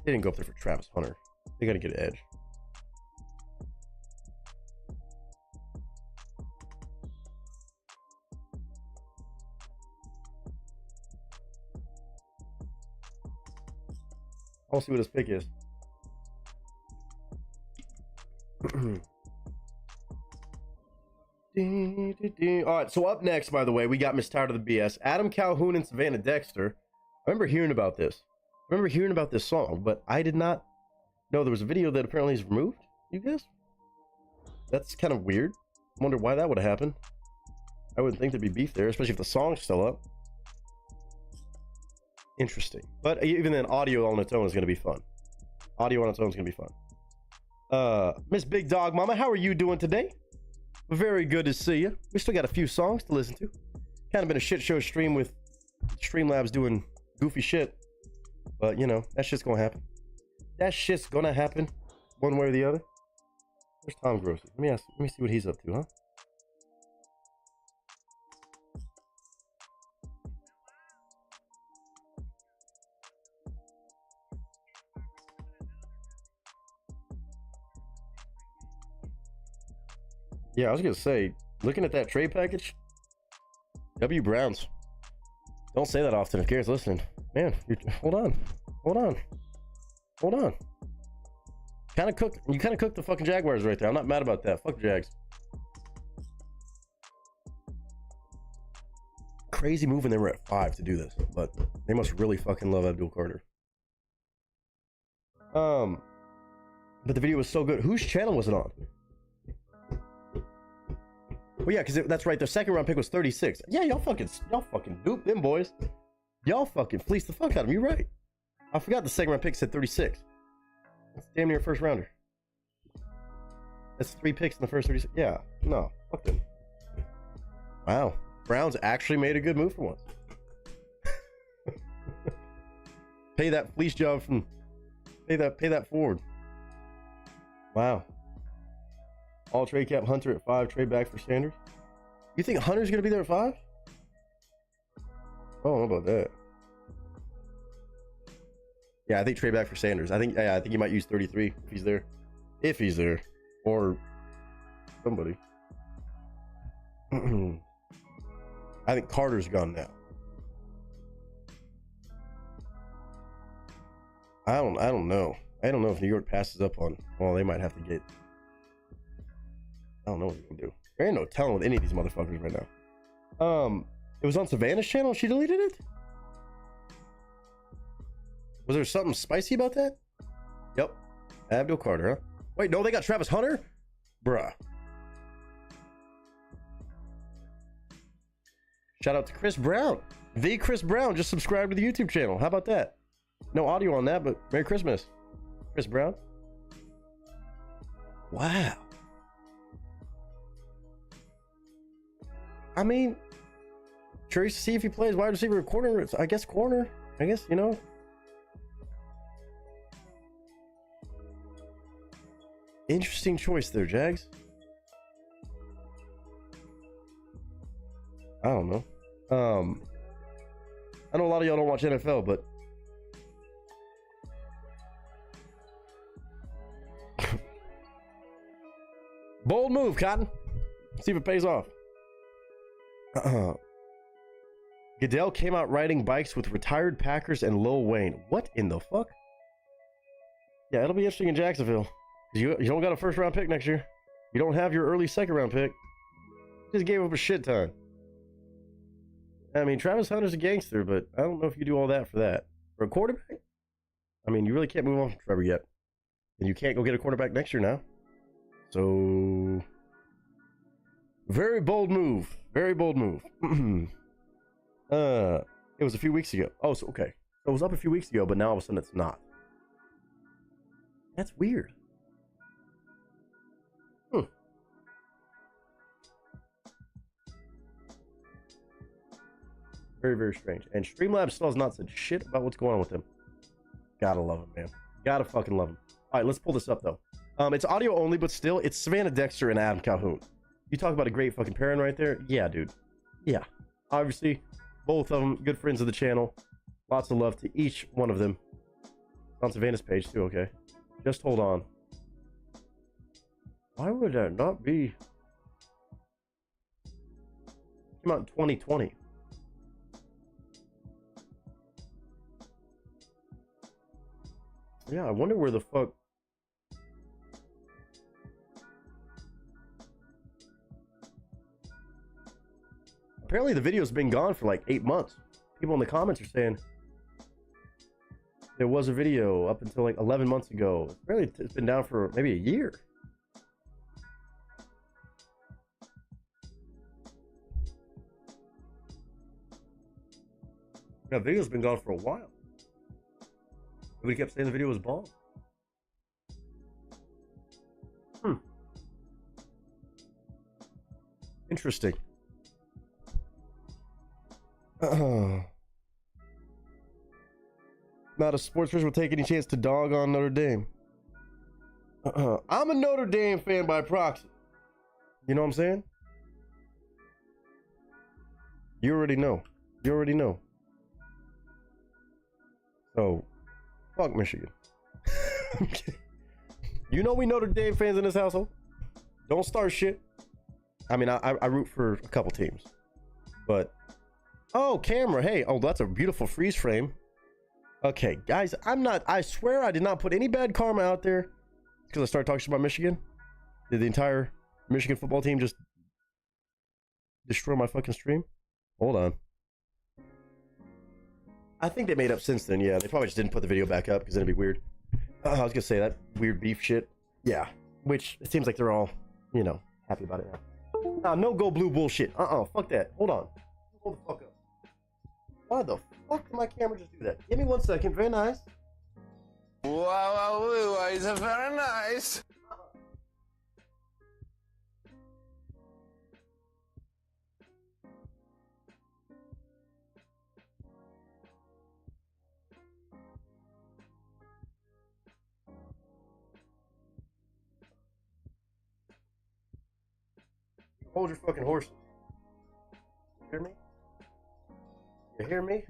They didn't go up there for Travis Hunter. They got to get an edge. I'll see what his pick is. All right, so up next, by the way, we got Miss Tired of the BS. Adam Calhoun and Savannah Dexter. I remember hearing about this. I remember hearing about this song, but I did not know there was a video that apparently is removed, you guys? That's kind of weird. I wonder why that would have happened. I wouldn't think there'd be beef there, especially if the song's still up. Interesting. But even then, audio on its own is going to be fun. Audio on its own is going to be fun. Miss Big Dog Mama, how are you doing today? Very good to see you. We still got a few songs to listen to. Kind of been a shit show stream with Streamlabs doing goofy shit. But, you know, that shit's going to happen. That shit's going to happen one way or the other. Where's Tom Grossi? Let me see what he's up to, huh? Yeah, I was gonna say, looking at that trade package, W Browns. Don't say that often if Garrett's listening. Man, hold on. You kind of cooked the fucking Jaguars right there. I'm not mad about that. Fuck Jags. Crazy move when they were at 5 to do this, but they must really fucking love Abdul Carter. But the video was so good. Whose channel was it on? Well, yeah, because that's right. Their second round pick was 36. Yeah, y'all fucking duped them boys. Y'all fucking fleeced the fuck out of them. You're right. I forgot the second round pick said 36. That's damn near a first rounder. That's 3 picks in the first 36. Yeah, no, fuck them. Wow, Browns actually made a good move for once. Pay that fleece job from. Pay that forward. Wow. All trade cap Hunter at 5, trade back for Sanders. You think Hunter's gonna be there at 5? I don't know about that. Yeah, I think trade back for Sanders. I think he might use 33 if he's there. If he's there. Or somebody. I think Carter's gone now. I don't know. I don't know if New York passes up on. Well, they might have to get. I don't know what they're gonna do. There ain't no telling with any of these motherfuckers right now. It was on Savannah's channel. She deleted it. Was there something spicy about that? Yep. Abdul Carter, huh? Wait, no, they got Travis Hunter? Bruh. Shout out to Chris Brown. The Chris Brown just subscribed to the YouTube channel. How about that? No audio on that, but Merry Christmas. Chris Brown. Wow. I mean, curious to see if he plays wide receiver or corner. I guess corner. I guess, you know. Interesting choice there, Jags. I don't know. I know a lot of y'all don't watch NFL, but bold move, Cotton. See if it pays off. Goodell came out riding bikes with retired Packers and Lil Wayne. What in the fuck? Yeah, it'll be interesting in Jacksonville. You don't got a first round pick next year. You don't have your early second round pick. Just gave up a shit ton. I mean, Travis Hunter's a gangster, but I don't know if you do all that for that. For a quarterback? I mean, you really can't move on from Trevor yet. And you can't go get a quarterback next year now. So, very bold move. Very bold move. It was a few weeks ago. Oh, so okay. It was up a few weeks ago, but now all of a sudden it's not. That's weird. Very, very strange. And Streamlabs still has not said shit about what's going on with him. Gotta love him, man. Gotta fucking love him. All right, let's pull this up, though. It's audio only, but still, it's Savannah Dexter and Adam Calhoun. You talk about a great fucking pairing right there? Yeah, dude. Yeah. Obviously, both of them, good friends of the channel. Lots of love to each one of them. On Savannah's page, too, okay. Just hold on. Why would that not be? Came out in 2020. Yeah, I wonder where the fuck. apparently the video's been gone for like 8 months. People in the comments are saying there was a video up until like 11 months ago. Apparently it's been down for maybe a year. That video's been gone for a while. Everybody kept saying the video was bomb. Interesting. Not a sports person will take any chance to dog on Notre Dame. I'm a Notre Dame fan by proxy. You know what I'm saying? You already know. You already know. So, fuck Michigan. You know we Notre Dame fans in this household. Don't start shit. I mean, I root for a couple teams. But, oh, camera. Hey, oh, that's a beautiful freeze frame. Okay, guys, I swear I did not put any bad karma out there because I started talking about Michigan. Did the entire Michigan football team just destroy my fucking stream? Hold on. I think they made up since then. Yeah, they probably just didn't put the video back up because then it'd be weird. I was gonna say that weird beef shit. Yeah, which it seems like they're all, you know, happy about it now. Nah, no go blue bullshit. Fuck that. Hold on. Hold the fuck up. Why the fuck did my camera just do that? Give me 1 second. Very nice. Wow, it's very nice. Hold your fucking horses. You hear me? You hear me?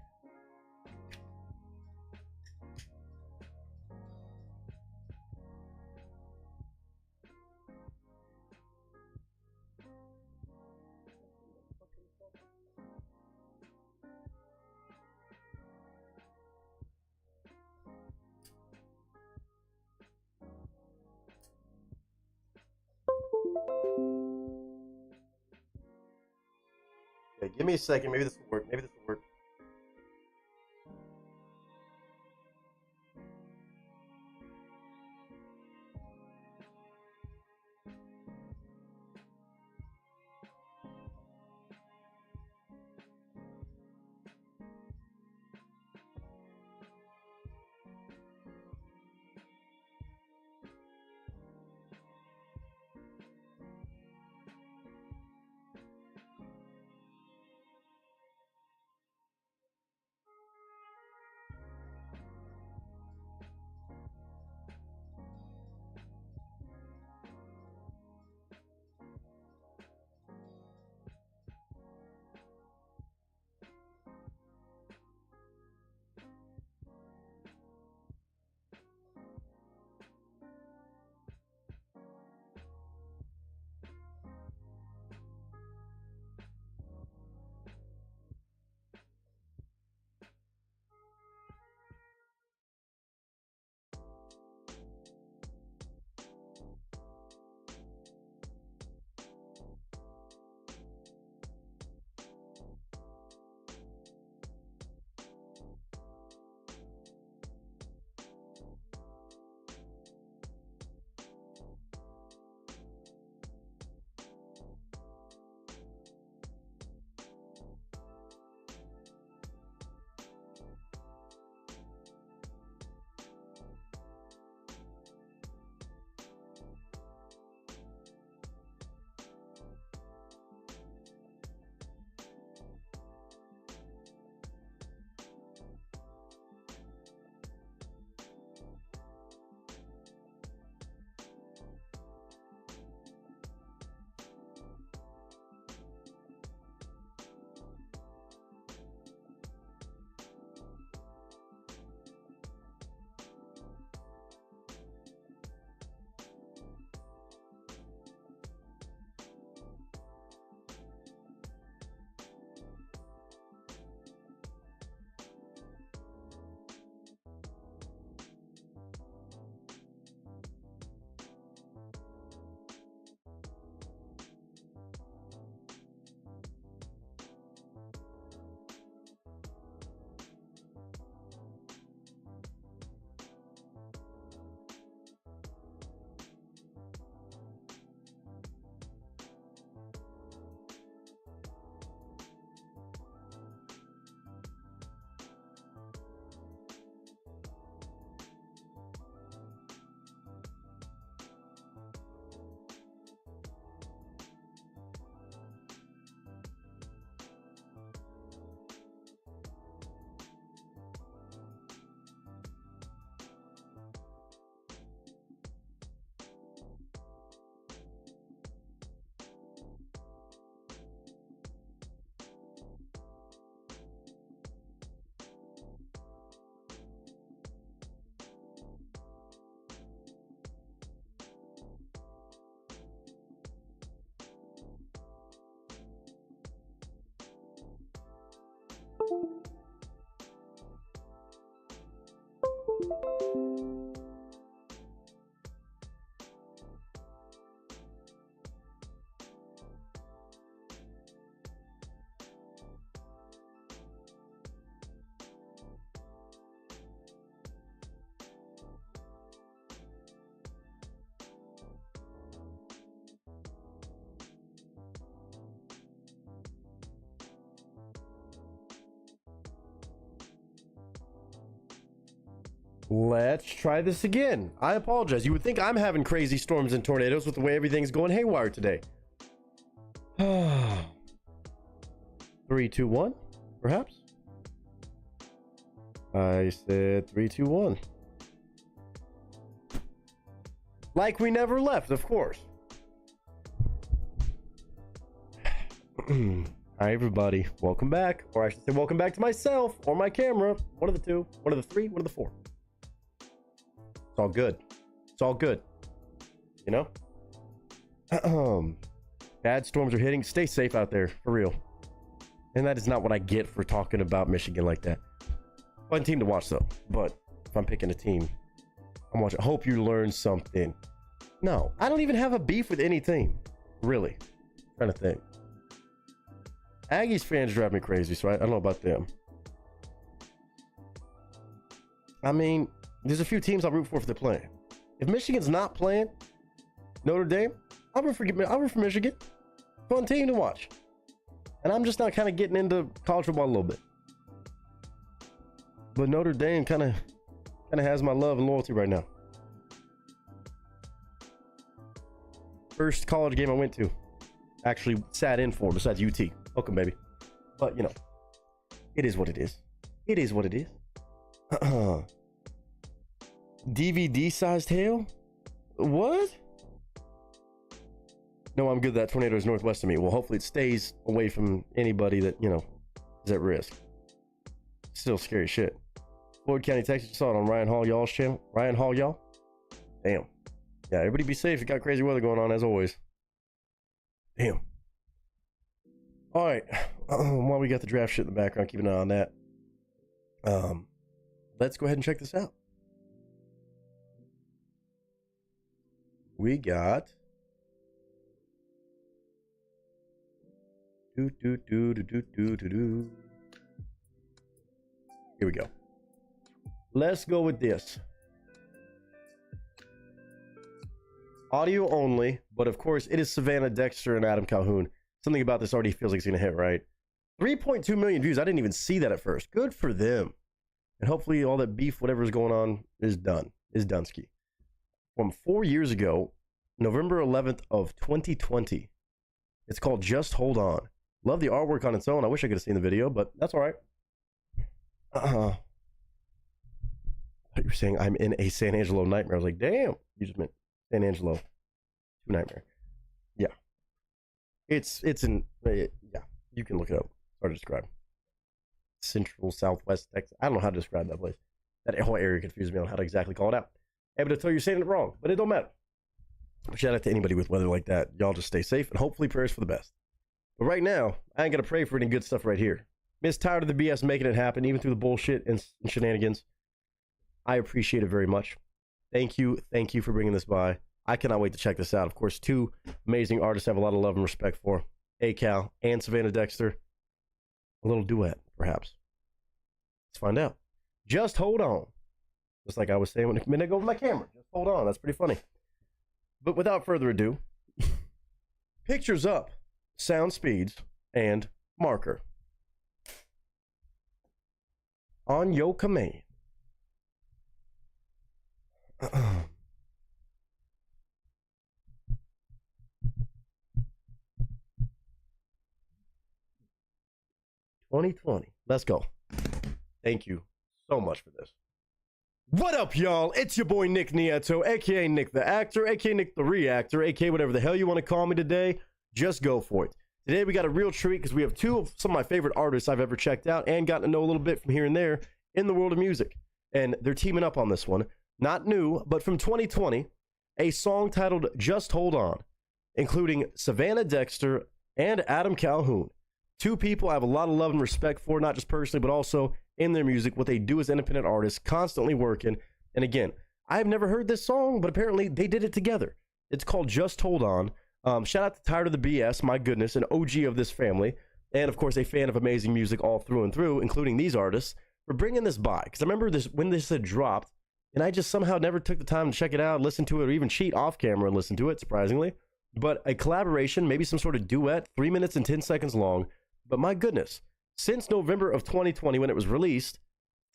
Okay, give me a second. Maybe this will work. Maybe this will work. Let's try this again. I apologize. You would think I'm having crazy storms and tornadoes with the way everything's going haywire today. 3, 2, 1, perhaps? I said 3, 2, 1. Like we never left, of course. Hi, everybody. Welcome back. Or I should say welcome back to myself or my camera. One of the two. One of the three. One of the four. It's all good. It's all good. You know? Bad storms are hitting. Stay safe out there. For real. And that is not what I get for talking about Michigan like that. Fun team to watch, though. But if I'm picking a team, I'm watching. I hope you learn something. No. I don't even have a beef with any team. Really. I'm trying to think. Aggies fans drive me crazy, so I don't know about them. I mean, there's a few teams I'll root for if they're playing. If Michigan's not playing, Notre Dame, I'll root for Michigan. Fun team to watch. And I'm just not kind of getting into college football a little bit. But Notre Dame kind of has my love and loyalty right now. First college game I went to, actually sat in for besides UT. Welcome, baby. But, you know, it is what it is. It is what it is. DVD-sized hail? What? No, I'm good. That tornado is northwest of me. Well, hopefully it stays away from anybody that, you know, is at risk. Still scary shit. Floyd County, Texas. You saw it on Ryan Hall, y'all's channel. Ryan Hall, y'all? Damn. Yeah, everybody be safe. You got crazy weather going on, as always. Damn. All right, while we got the draft shit in the background, keep an eye on that. Let's go ahead and check this out. We got Here we go. Let's go with this. Audio only, but of course it is Savannah Dexter and Adam Calhoun. Something about this already feels like it's going to hit, right? 3.2 million views. I didn't even see that at first. Good for them. And hopefully all that beef, whatever's going on, is done. Is Dunsky. From 4 years ago, November 11th of 2020. It's called Just Hold On. Love the artwork on its own. I wish I could have seen the video, but that's all right. You were saying I'm in a San Angelo nightmare. I was like, damn. You just meant San Angelo 2 nightmare. Yeah. It's in, yeah, you can look it up. Hard to describe. Central, Southwest Texas. I don't know how to describe that place. That whole area confuses me on how to exactly call it out. Able to tell you're saying it wrong, but it don't matter. Shout out to anybody with weather like that. Y'all just stay safe and hopefully prayers for the best. But right now, I ain't gonna pray for any good stuff right here. Miss tired of the BS making it happen, even through the bullshit and shenanigans. I appreciate it very much. Thank you for bringing this by. I cannot wait to check this out. Of course, two amazing artists I have a lot of love and respect for. A-Cal and Savannah Dexter. A little duet, perhaps. Let's find out. Just hold on. Just like I was saying a minute ago with my camera. Just hold on. That's pretty funny. But without further ado, pictures up, sound speeds, and marker. On your command. 2020. Let's go. Thank you so much for this. What up, y'all? It's your boy Nick Nieto, aka Nick the Actor, aka Nick the Reactor, aka whatever the hell you want to call me today. Just go for it. Today we got a real treat because we have two of some of my favorite artists I've ever checked out and gotten to know a little bit from here and there in the world of music. And they're teaming up on this one. Not new, but from 2020, a song titled Just Hold On, including Savannah Dexter and Adam Calhoun. Two people I have a lot of love and respect for, not just personally, but also in their music, what they do as independent artists, constantly working. And again, I have never heard this song, but apparently they did it together. It's called Just Hold On. Shout out to Tired of the BS, my goodness, an OG of this family. And of course, a fan of amazing music all through and through, including these artists, for bringing this by. Because I remember this when this had dropped, and I just somehow never took the time to check it out, listen to it, or even cheat off camera and listen to it, surprisingly. But a collaboration, maybe some sort of duet, 3 minutes and 10 seconds long. But my goodness, since November of 2020 when it was released,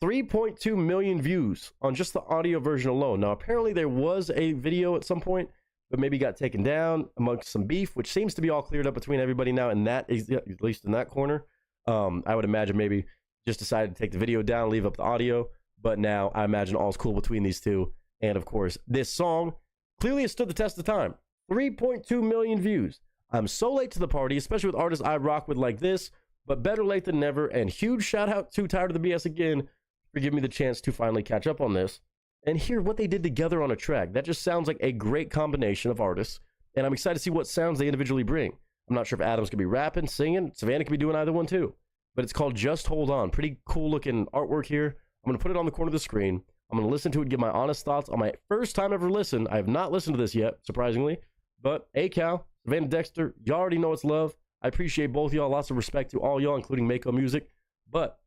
3.2 million views on just the audio version alone. Now, apparently there was a video at some point, but maybe got taken down amongst some beef, which seems to be all cleared up between everybody now, and that is at least in that corner. I would imagine maybe just decided to take the video down, leave up the audio, but now I imagine all's cool between these two. And of course, this song clearly has stood the test of time. 3.2 million views. I'm so late to the party, especially with artists I rock with like this, but better late than never. And huge shout out to Tired of the BS again for giving me the chance to finally catch up on this and hear what they did together on a track. That just sounds like a great combination of artists, and I'm excited to see what sounds they individually bring. I'm not sure if Adam's gonna be rapping, singing, Savannah could be doing either one too, but it's called Just Hold On. Pretty cool looking artwork here. I'm gonna put it on the corner of the screen. I'm gonna listen to it, give my honest thoughts on my first time ever listen. I have not listened to this yet, surprisingly, but Cal, Savannah Dexter, you already know it's love. I appreciate both y'all. Lots of respect to all y'all, including Mako Music, but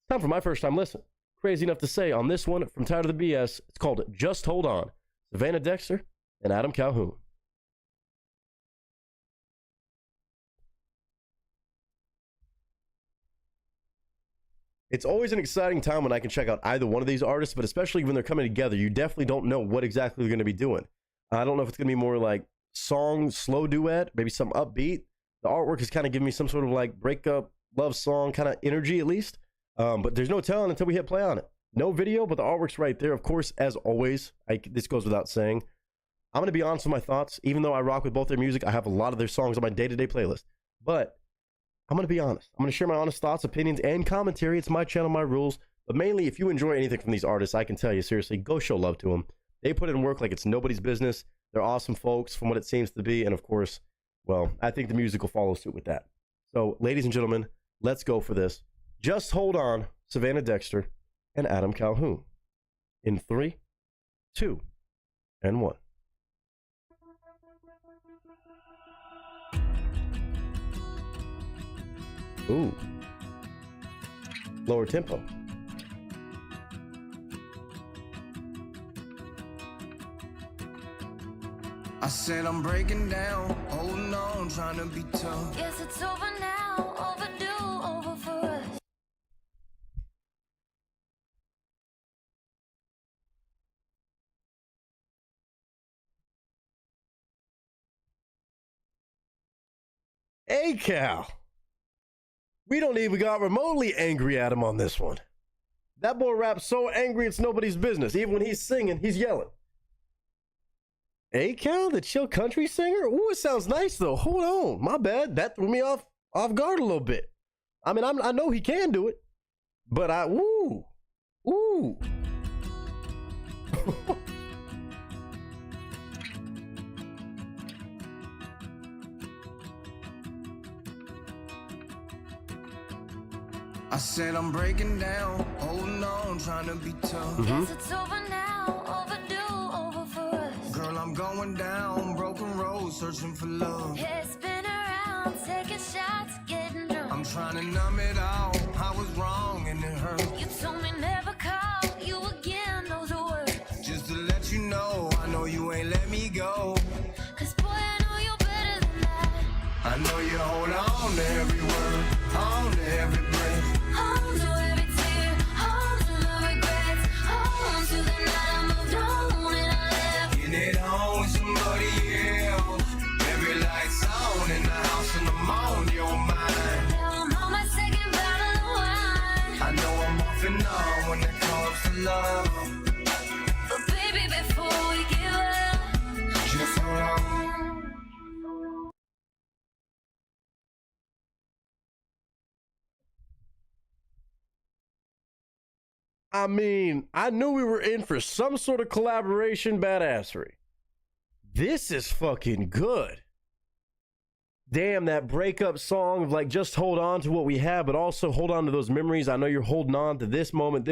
it's time for my first time listen. Crazy enough to say on this one from Tired of the BS, it's called Just Hold On. Savannah Dexter and Adam Calhoun. It's always an exciting time when I can check out either one of these artists, but especially when they're coming together, you definitely don't know what exactly they're going to be doing. I don't know if it's going to be more like song, slow duet, maybe some upbeat. The artwork is kind of giving me some sort of like breakup, love song kind of energy at least. But there's no telling until we hit play on it. No video, but the artwork's right there. Of course, as always, this goes without saying. I'm going to be honest with my thoughts. Even though I rock with both their music, I have a lot of their songs on my day-to-day playlist. But I'm going to be honest. I'm going to share my honest thoughts, opinions, and commentary. It's my channel, my rules. But mainly, if you enjoy anything from these artists, I can tell you, seriously, go show love to them. They put in work like it's nobody's business. They're awesome folks from what it seems to be. And of course, well, I think the music will follow suit with that. So, ladies and gentlemen, let's go for this. Just Hold On, Savannah Dexter and Adam Calhoun. In 3, 2, and 1. Ooh. Lower tempo. I said I'm breaking down, holding on, trying to be tough. Guess it's over now, overdue, over for us. Hey, Cal. We don't even got remotely angry at him on this one. That boy raps so angry it's nobody's business. Even when he's singing, he's yelling. Hey, Cal, the chill country singer? Ooh, it sounds nice, though. Hold on. My bad. That threw me off guard a little bit. I mean, I know he can do it. But ooh. I said I'm breaking down, holding on, trying to be tough. Guess it's over now, overdue, over for us. Girl, I'm going down, broken road, searching for love. Head spin around, taking shots, getting drunk. I'm trying to numb it all, I was wrong and it hurt. You told me never call you again, those are words. Just to let you know, I know you ain't let me go. Cause boy, I know you're better than that. I know you hold on to every word, on to every breath. Hold to every tear, hold to the regrets. Hold to the night I moved on and I left. Getting it on with somebody else. Every light's on in the house and I'm on your mind. Now I'm on my second bottle of wine. I know I'm off and on when it comes to love. But baby, before we give up, just hold on. I mean, I knew we were in for some sort of collaboration badassery. This is fucking good. Damn, that breakup song of like, just hold on to what we have, but also hold on to those memories. I know you're holding on to this moment,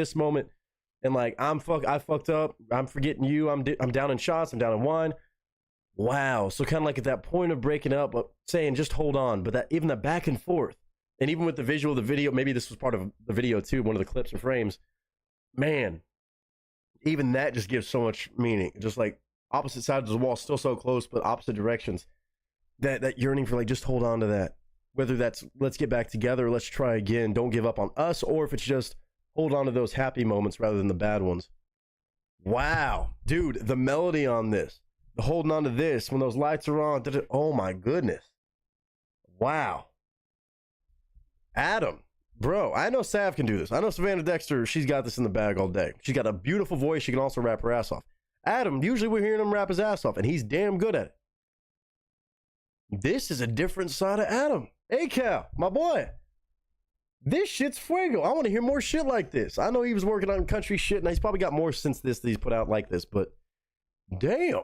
and like, I fucked up. I'm forgetting you. I'm down in shots. I'm down in wine. Wow. So kind of like at that point of breaking up, saying just hold on, but that even the back and forth, and even with the visual of the video, maybe this was part of the video too, one of the clips or frames. Man, even that just gives so much meaning. Just like opposite sides of the wall, still so close, but opposite directions. That yearning for like, just hold on to that. Whether that's let's get back together, or let's try again, don't give up on us, or if it's just hold on to those happy moments rather than the bad ones. Wow, dude, the melody on this, the holding on to this when those lights are on. Oh my goodness. Wow. Adam, bro, I know Sav can do this. I know Savannah Dexter, she's got this in the bag all day. She's got a beautiful voice. She can also rap her ass off. Adam, usually we're hearing him rap his ass off, and he's damn good at it. This is a different side of Adam. Hey, Cal, my boy. This shit's fuego. I want to hear more shit like this. I know he was working on country shit, and he's probably got more since this that he's put out like this, but damn.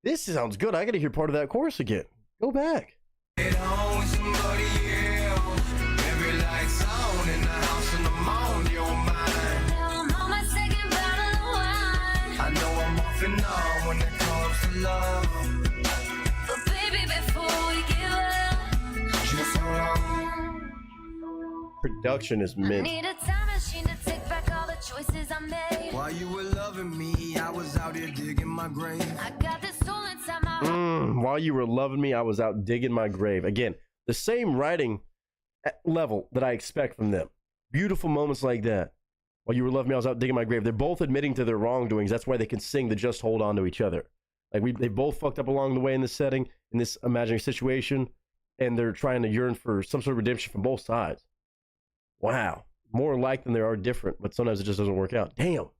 This sounds good. I got to hear part of that chorus again. Go back. Get on with somebody else. Every light's on in the house and I'm on your mind. Now I'm on my second bottle of wine. I know I'm off and on when it comes to love. But baby, before we give up, just hold on. Production is mint. I need a time machine to take back all the choices I made. While you were loving me, I was out here digging my grave. I got this soul inside my heart. While you were loving me, I was out digging my grave. Again, the same writing level that I expect from them. Beautiful moments like that. While you were loving me, I was out digging my grave. They're both admitting to their wrongdoings. That's why they can sing the just hold on to each other. Like they both fucked up along the way in this setting, in this imaginary situation, and they're trying to yearn for some sort of redemption from both sides. Wow. More alike than they are different, but sometimes it just doesn't work out. Damn.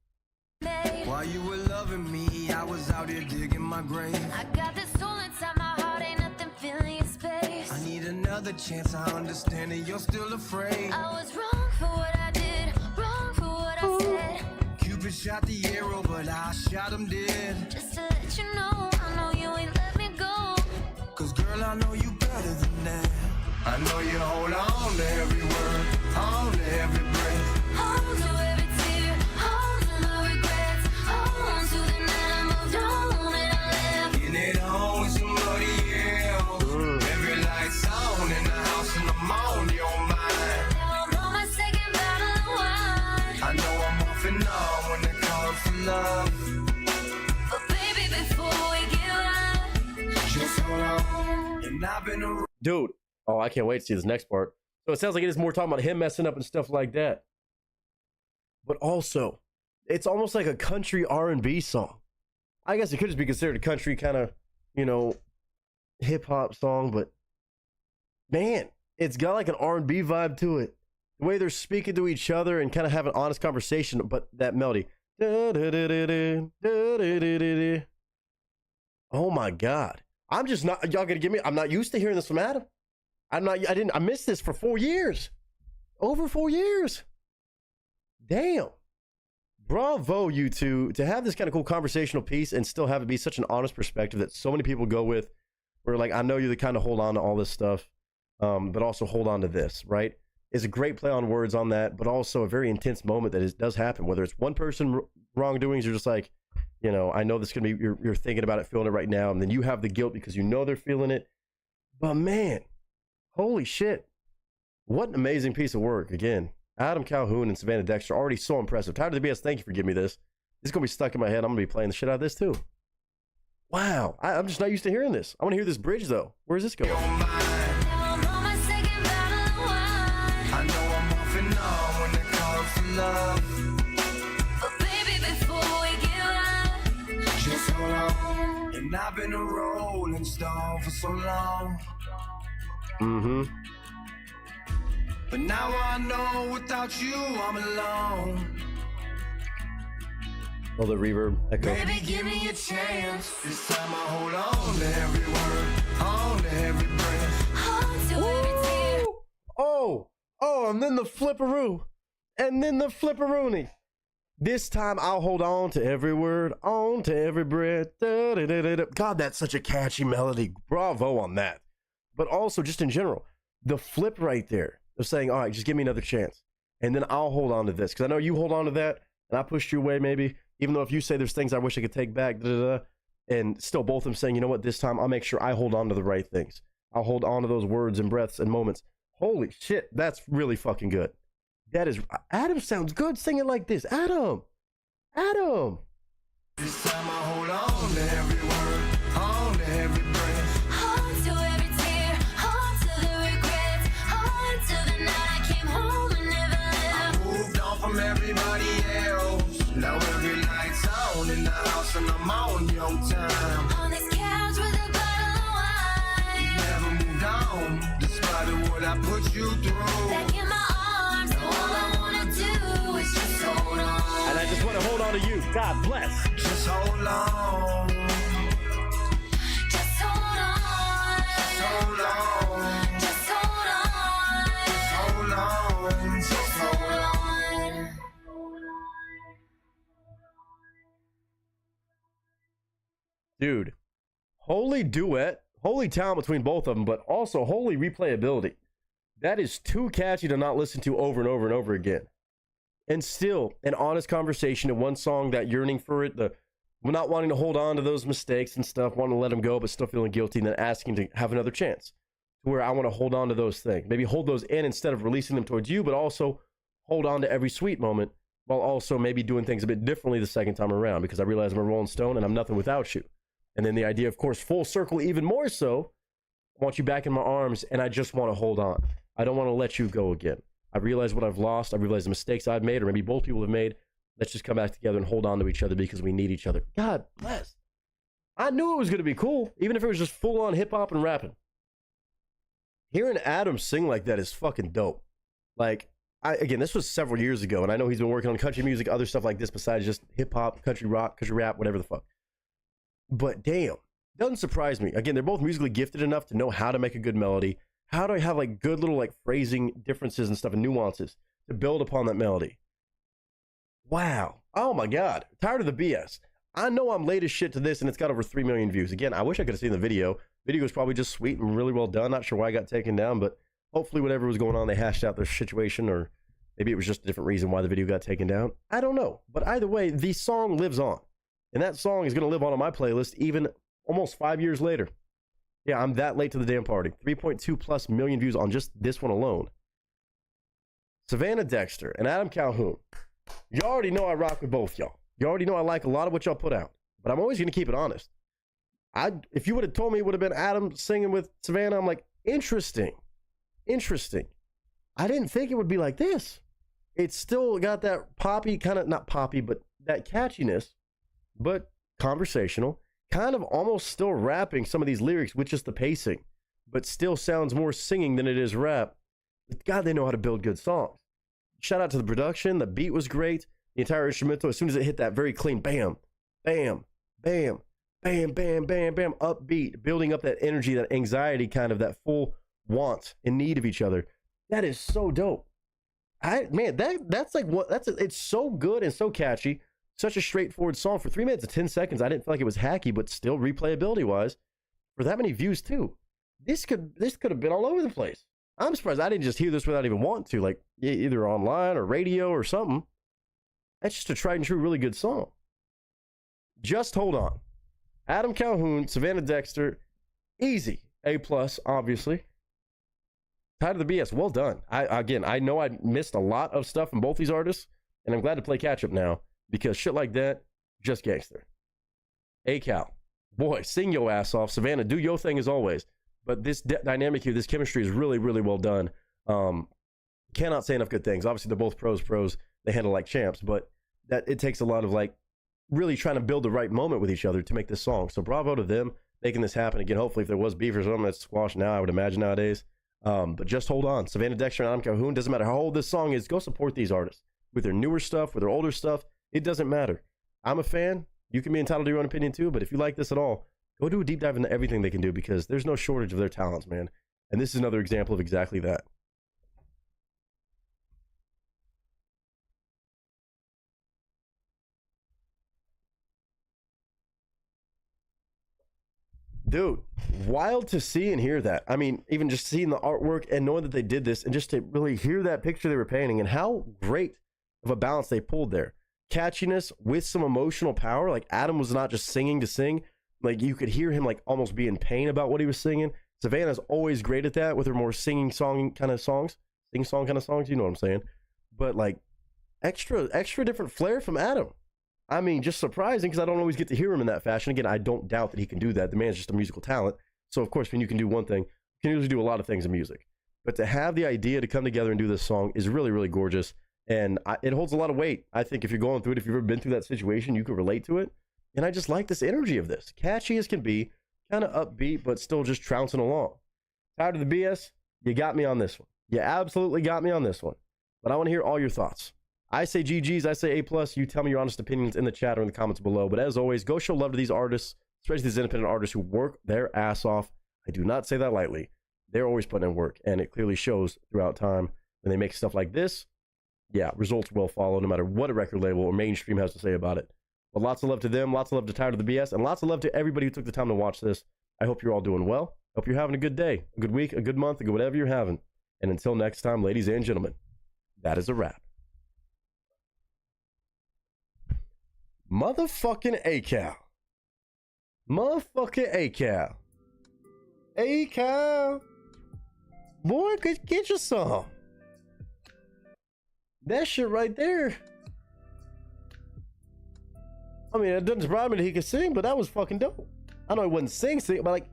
While you were loving me, I was out here digging my grave. I got this soul inside my heart, ain't nothing filling your space. I need another chance, I understand that you're still afraid. I was wrong for what I did, wrong for what I said. Cupid shot the arrow, but I shot him dead. Just to let you know, I know you ain't let me go. Cause girl, I know you better than that. I know you hold on to every word, on to every breath. Hold to every tear, hold to my regrets. Hold to the night I moved on and I left. Getting it on with somebody else. Every light's on in the house and I'm on your mind. Now I'm on my second bottle of wine. I know I'm off and on when it comes to love. But baby, before we give up, just hold on. And I've been around. Dude. Oh, I can't wait to see this next part. So it sounds like it is more talking about him messing up and stuff like that. But also, it's almost like a country R&B song. I guess it could just be considered a country kind of, you know, hip-hop song. But, man, it's got like an R&B vibe to it. The way they're speaking to each other and kind of have an honest conversation. But that melody. Oh, my God. I'm just not, y'all gonna give me, I'm not used to hearing this from Adam. I missed this for 4 years. Over 4 years. Damn. Bravo, you two, to have this kind of cool conversational piece and still have it be such an honest perspective that so many people go with. Where like, I know you're the kind of hold on to all this stuff, but also hold on to this, right? It's a great play on words on that, but also a very intense moment that does happen. Whether it's one person wrongdoings, you're just like, you know, I know this can be, you're thinking about it, feeling it right now, and then you have the guilt because you know they're feeling it. But man, holy shit. What an amazing piece of work. Again, Adam Calhoun and Savannah Dexter, already so impressive. Tyler DeBS, thank you for giving me this. This is going to be stuck in my head. I'm going to be playing the shit out of this too. Wow. I'm just not used to hearing this. I want to hear this bridge though. Where's this going? I know I'm off and on when it comes to love. But baby, before we give up, just hold on. And I've been a rolling stone for so long. Mm-hmm. But now I know without you I'm alone. Oh, the reverb echo. Baby, give me a chance. This time I hold on to every word, on to every breath. Hold to every tear. Oh, and then the flipperoo. And then the flipperoony. This time I'll hold on to every word, on to every breath. Da, da, da, da, da. God, that's such a catchy melody. Bravo on that. But also, just in general, the flip right there of saying, all right, just give me another chance. And then I'll hold on to this. Because I know you hold on to that, and I pushed you away maybe. Even though if you say there's things I wish I could take back, da, da, da, and still both of them saying, you know what, this time I'll make sure I hold on to the right things. I'll hold on to those words and breaths and moments. Holy shit, that's really fucking good. That is, Adam sounds good singing like this. Adam. This time I hold on to every word, on to every breath. On to every tear, on to the regrets, on to the night I came home and never left. I moved on Now every night's on in the house and I'm on your time. On this couch with a bottle of wine. Never moved on, despite what I put you through. Back in my arms, all I wanna do is just hold on. And I just want to hold on to you. God bless. Just hold on. Just hold on. Just hold on. Just hold on. Just hold on. Just hold on. Dude, holy duet, holy talent between both of them, but also holy replayability. That is too catchy to not listen to over and over and over again. And still, an honest conversation in one song, that yearning for it, the not wanting to hold on to those mistakes and stuff, wanting to let them go, but still feeling guilty, and then asking to have another chance. Where I want to hold on to those things. Maybe hold those in instead of releasing them towards you, but also hold on to every sweet moment, while also maybe doing things a bit differently the second time around, because I realize I'm a Rolling Stone and I'm nothing without you. And then the idea, of course, full circle, even more so, I want you back in my arms, and I just want to hold on. I don't want to let you go again. I realize what I've lost. I realize the mistakes I've made, or maybe both people have made. Let's just come back together and hold on to each other because we need each other. God bless. I knew it was going to be cool, even if it was just full-on hip-hop and rapping. Hearing Adam sing like that is fucking dope. Like, again, this was several years ago, and I know he's been working on country music, other stuff like this besides just hip-hop, country rock, country rap, whatever the fuck. But damn, doesn't surprise me. Again, they're both musically gifted enough to know how to make a good melody, how to have like good little like phrasing differences and stuff and nuances to build upon that melody. Wow. Oh my God. Tired of the BS. I know I'm late as shit to this and it's got over 3 million views. Again, I wish I could have seen the video. Video was probably just sweet and really well done. Not sure why I got taken down, but hopefully whatever was going on, they hashed out their situation, or maybe it was just a different reason why the video got taken down. I don't know. But either way, the song lives on. And that song is going to live on my playlist even almost 5 years later. Yeah, I'm that late to the damn party. 3.2+ million views on just this one alone. Savannah Dexter and Adam Calhoun. You already know I rock with both y'all. You already know I like a lot of what y'all put out. But I'm always going to keep it honest. If you would have told me it would have been Adam singing with Savannah, I'm like, interesting. Interesting. I didn't think it would be like this. It's still got that poppy, kind of, not poppy, but that catchiness, but conversational. Kind of almost still rapping some of these lyrics with just the pacing, but still sounds more singing than it is rap. But God, they know how to build good songs. Shout out to the production. The beat was great. The entire instrumental, as soon as it hit that very clean, bam, bam, bam, bam, bam, bam, bam, upbeat, building up that energy, that anxiety, kind of that full want and need of each other. That is so dope. That's like what, it's so good and so catchy. Such a straightforward song for 3 minutes and 10 seconds. I didn't feel like it was hacky, but still replayability wise, for that many views too. This could have been all over the place. I'm surprised I didn't just hear this without even wanting to, like either online or radio or something. That's just a tried and true, really good song. Just hold on. Adam Calhoun, Savannah Dexter, easy. A+, obviously. Tired of the BS. Well done. I know I missed a lot of stuff from both these artists, and I'm glad to play catch up now. Because shit like that, just gangster. A-Cal, boy, sing your ass off. Savannah, do your thing as always. But this dynamic here, this chemistry is really, really well done. Cannot say enough good things. Obviously, they're both pros. They handle like champs. But that it takes a lot of like really trying to build the right moment with each other to make this song. So bravo to them making this happen. Again, hopefully if there was beef or something, that's squashed now, I would imagine nowadays. But just hold on. Savannah Dexter and Adam Calhoun, doesn't matter how old this song is, go support these artists. With their newer stuff, with their older stuff. It doesn't matter. I'm a fan. You can be entitled to your own opinion too, but if you like this at all, go do a deep dive into everything they can do because there's no shortage of their talents, man. And this is another example of exactly that. Dude, wild to see and hear that. I mean, even just seeing the artwork and knowing that they did this and just to really hear that picture they were painting and how great of a balance they pulled there. Catchiness with some emotional power. Like Adam was not just singing to sing. Like you could hear him like almost be in pain about what he was singing. Savannah's always great at that with her more singing song kind of songs. Sing song kind of songs, you know what I'm saying? But like extra different flair from Adam. I mean, just surprising because I don't always get to hear him in that fashion. Again, I don't doubt that he can do that. The man's just a musical talent. So of course, when you can do one thing, you can usually do a lot of things in music. But to have the idea to come together and do this song is really, really gorgeous. And it holds a lot of weight. I think if you're going through it, if you've ever been through that situation, you can relate to it. And I just like this energy of this. Catchy as can be, kind of upbeat, but still just trouncing along. Tired of the BS? You got me on this one. You absolutely got me on this one. But I want to hear all your thoughts. I say GG's, I say A+. You tell me your honest opinions in the chat or in the comments below. But as always, go show love to these artists, especially these independent artists who work their ass off. I do not say that lightly. They're always putting in work, and it clearly shows throughout time. When they make stuff like this, yeah, results will follow no matter what a record label or mainstream has to say about it. But lots of love to them, lots of love to Tired of the BS, and lots of love to everybody who took the time to watch this. I hope you're all doing well. Hope you're having a good day, a good week, a good month, a good whatever you're having. And until next time, ladies and gentlemen, that is a wrap. Motherfucking ACal. Motherfucking ACal. ACal. Boy, get you some. That shit right there. I mean, it doesn't surprise me that he could sing, but that was fucking dope. I know he wasn't sing, but like,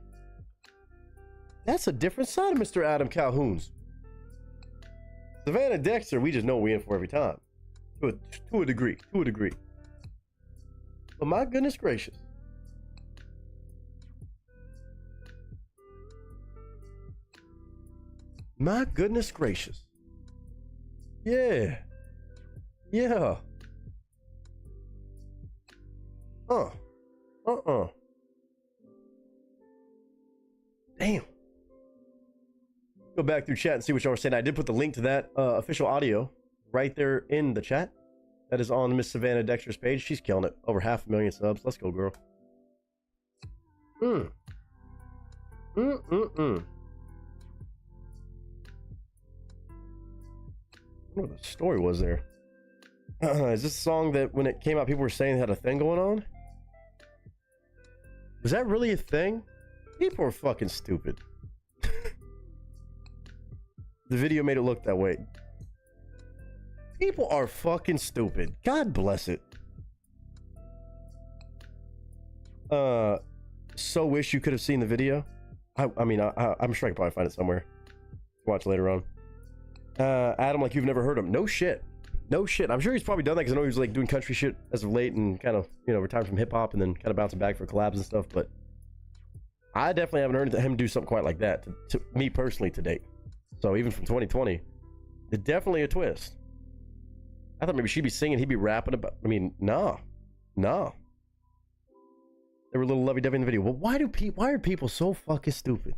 that's a different side of Mr. Adam Calhoun's. Savannah Dexter, we just know what we're in for every time. To a degree. But my goodness gracious. My goodness gracious. Yeah. Damn. Go back through chat and see what y'all were saying. I did put the link to that official audio right there in the chat. That is on Miss Savannah Dexter's page. She's killing it. Over 500,000 subs. Let's go, girl. I wonder what the story was there. Is this a song that when it came out, people were saying it had a thing going on? Was that really a thing? People are fucking stupid. The video made it look that way. People are fucking stupid. God bless it. So wish you could have seen the video. I mean, I'm sure I can probably find it somewhere. Watch later on. Adam, like you've never heard him. No shit. I'm sure he's probably done that because I know he was like doing country shit as of late and kind of, you know, retired from hip hop and then kind of bouncing back for collabs and stuff. But I definitely haven't heard him do something quite like that to me personally to date. So even from 2020, it's definitely a twist. I thought maybe she'd be singing, he'd be rapping about. I mean, no. They were a little lovey-dovey in the video. Well, why are people so fucking stupid?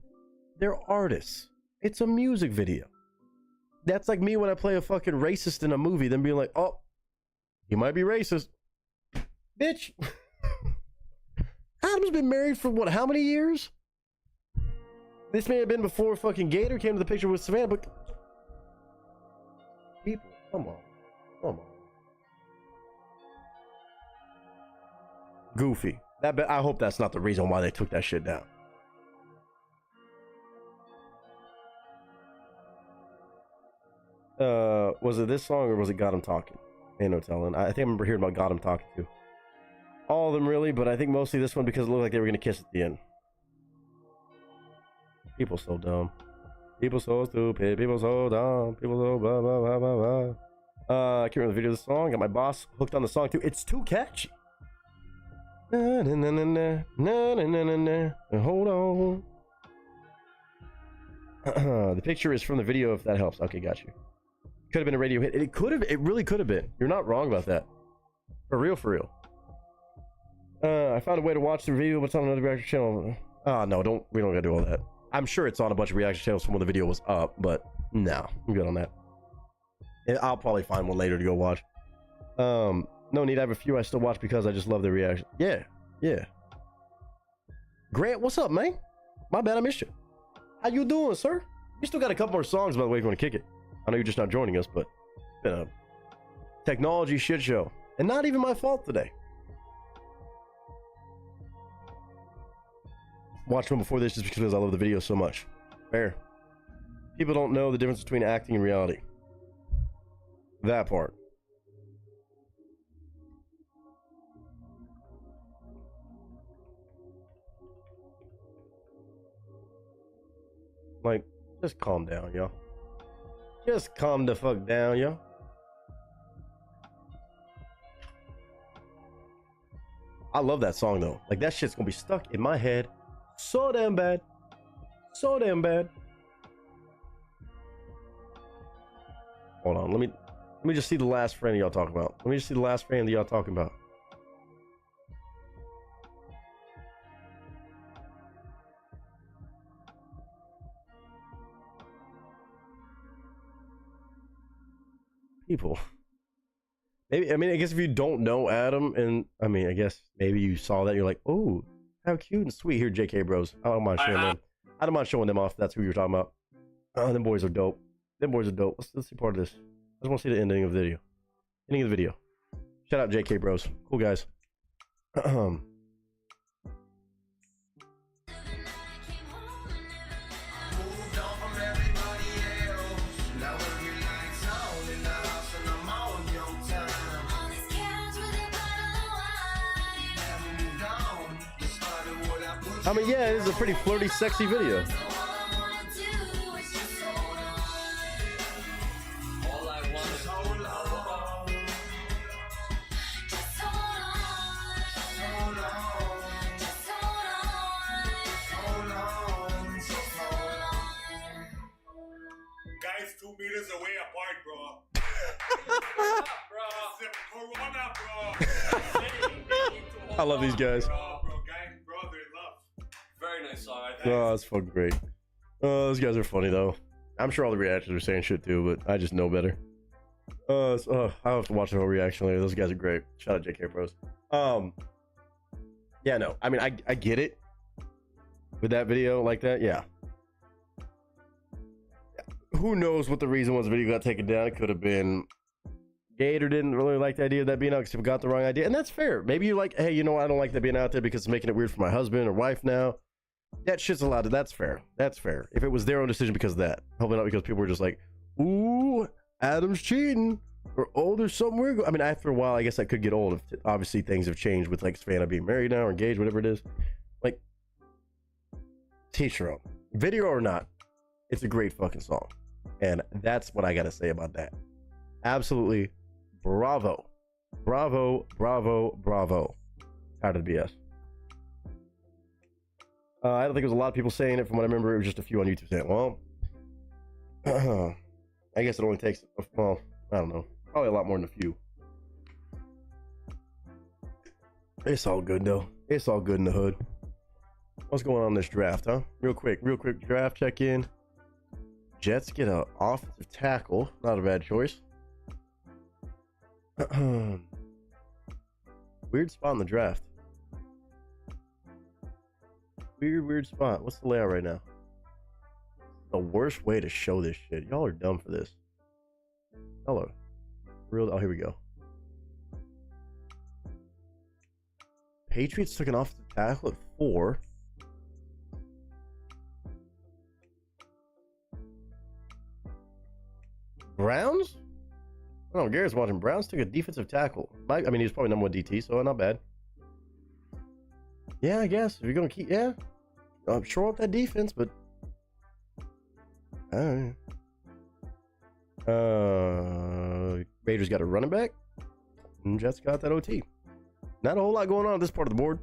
They're artists. It's a music video. That's like me when I play a fucking racist in a movie, then being like, oh, he might be racist. Bitch. Adam's been married for what, how many years? This may have been before fucking Gator came to the picture with Savannah, but people, come on. Goofy. I hope that's not the reason why they took that shit down. Was it this song or was it Got Him Talking? Ain't no telling. I think I remember hearing about Got Him Talking too. All of them really, but I think mostly this one because it looked like they were gonna kiss at the end. People so dumb. People so stupid. People so dumb. People so blah blah blah blah blah. I can't remember the video of the song. Got my boss hooked on the song too. It's too catchy. Na na na na na na na na na. Hold on. The picture is from the video. If that helps. Okay, got you. Could have been a radio hit. It could have. It really could have been. You're not wrong about that. For real. I found a way to watch the video, but it's on another reaction channel. Oh no, we don't gotta do all that. I'm sure it's on a bunch of reaction channels from when the video was up, but no, I'm good on that. I'll probably find one later to go watch. No need. I have a few I still watch because I just love their reaction. Yeah. Grant, what's up, man? My bad, I missed you. How you doing, sir? We still got a couple more songs, by the way, if you want to kick it. I know you're just not joining us, but it's been a technology shit show. And not even my fault today. Watched one before this just because I love the video so much. Fair. People don't know the difference between acting and reality. That part. Like, just calm down, y'all. Just calm the fuck down, y'all. I love that song though. Like that shit's gonna be stuck in my head so damn bad. So damn bad. Hold on, let me just see the last frame y'all talking about. Let me just see the last frame that y'all talking about. People. Maybe, I mean, I guess if you don't know Adam, and I mean, I guess maybe you saw that, you're like, oh, how cute and sweet. Here, JK Bros. I don't mind showing them. I don't mind showing them off. That's who you're talking about. Oh, them boys are dope. Them boys are dope. Let's see part of this. I just want to see the ending of the video. Ending of the video. Shout out JK Bros. Cool guys. I mean, yeah, it is a pretty flirty, sexy video. Guys 2 meters away apart, bro. Corona, bro. I love these guys. Very nice song, I think. Oh, that's fucking great. Oh, those guys are funny though. I'm sure all the reactions are saying shit too, but I just know better. I'll have to watch the whole reaction later. Those guys are great. Shout out JK Pros. Yeah, no, I mean, I get it with that video like that. Yeah. Who knows what the reason was the video got taken down? It could have been Gator didn't really like the idea of that being out because he got the wrong idea, and that's fair. Maybe you're like, hey, you know what? I don't like that being out there because it's making it weird for my husband or wife now. That shit's allowed to. That's fair. That's fair. If it was their own decision because of that, hopefully not because people were just like, ooh, Adam's cheating, or oh, there's something weird. I mean, after a while, I guess that could get old. If obviously things have changed with like Savannah being married now or engaged, whatever it is. Like, teach your own. Video or not, it's a great fucking song, and that's what I gotta say about that. Absolutely, bravo, bravo, bravo, bravo. Out of the BS. I don't think it was a lot of people saying it. From what I remember, it was just a few on YouTube saying, well, I guess it only takes, well, I don't know, probably a lot more than a few. It's all good though. It's all good in the hood. What's going on in this draft, huh? Real quick draft check in. Jets get an offensive tackle. Not a bad choice. Weird spot in the draft. Weird spot. What's the layout right now? The worst way to show this shit. Y'all are dumb for this. Hello. Real. Oh, here we go. Patriots took an offensive tackle at 4. Browns? Oh, Garrett's watching. Browns took a defensive tackle. I mean, he's probably number 1 DT, so not bad. Yeah, I guess. If you're going to keep... Yeah. Shore up that defense, but... Alright. Raiders got a running back. And Jets got that OT. Not a whole lot going on this part of the board.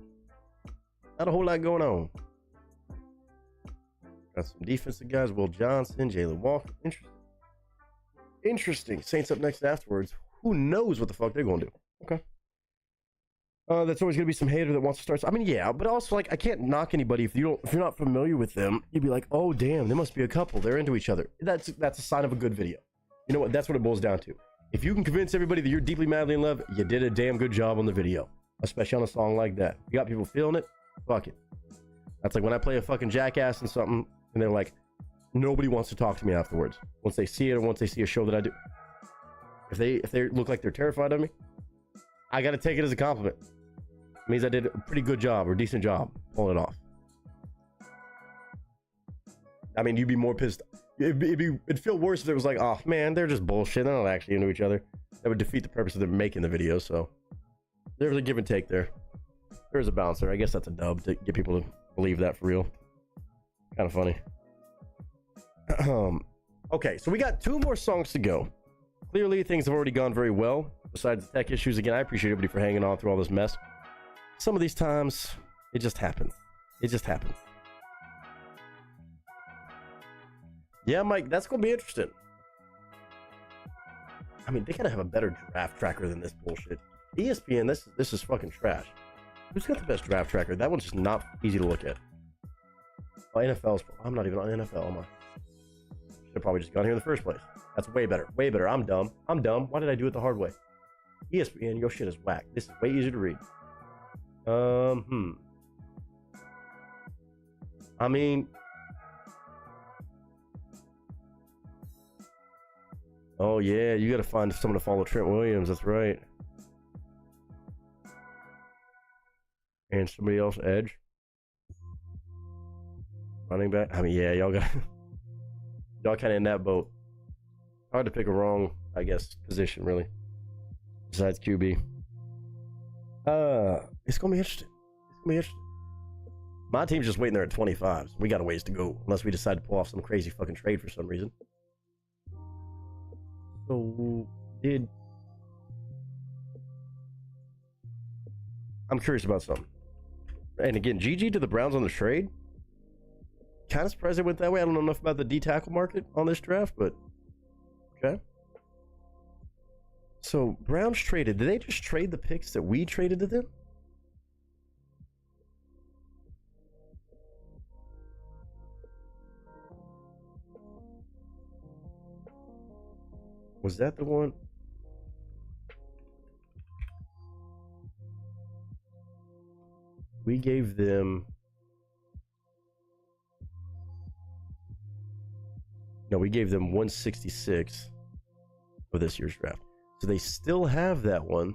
Not a whole lot going on. Got some defensive guys. Will Johnson, Jalen Walker. Interesting. Saints up next afterwards. Who knows what the fuck they're going to do. Okay. That's always going to be some hater that wants to start. I mean, yeah, but also, like, I can't knock anybody if you're not familiar with them. You'd be like, oh, damn, they must be a couple. They're into each other. That's a sign of a good video. You know what? That's what it boils down to. If you can convince everybody that you're deeply madly in love, you did a damn good job on the video, especially on a song like that. You got people feeling it. Fuck it. That's like when I play a fucking Jackass and something, and they're like, nobody wants to talk to me afterwards. Once they see it or once they see a show that I do, if they look like they're terrified of me, I got to take it as a compliment. It means I did a pretty good job or decent job pulling it off. I mean, you'd be more pissed. It'd feel worse if it was like, oh man, they're just bullshit. They're not actually into each other. That would defeat the purpose of them making the video. So there's a give and take there. There's a balance there. I guess that's a dub to get people to believe that for real. Kind of funny. Okay, so we got 2 more songs to go. Clearly, things have already gone very well. Besides the tech issues, again, I appreciate everybody for hanging on through all this mess. some of these times, it just happens. It just happens. Yeah, Mike, that's going to be interesting. I mean, they got to have a better draft tracker than this bullshit. ESPN, this is fucking trash. Who's got the best draft tracker? That one's just not easy to look at. Oh, NFL's... I'm not even on NFL, am I? Should have probably just gone here in the first place. That's way better. Way better. I'm dumb. I'm dumb. Why did I do it the hard way? ESPN, your shit is whack. This is way easier to read. I mean... Oh, yeah. You got to find someone to follow Trent Williams. That's right. And somebody else, edge. Running back. I mean, yeah, y'all got... y'all kind of in that boat. Hard to pick a wrong, I guess, position, really. Besides QB. It's going to be interesting. It's going to be interesting. My team's just waiting there at 25. So we got a ways to go. Unless we decide to pull off some crazy fucking trade for some reason. So, I'm curious about something. And again, GG to the Browns on the trade. Kind of surprised it went that way. I don't know enough about the D-tackle market on this draft, but okay. So, Browns traded. Did they just trade the picks that we traded to them? Was that the one? We gave them... No, we gave them 166 for this year's draft. So they still have that one.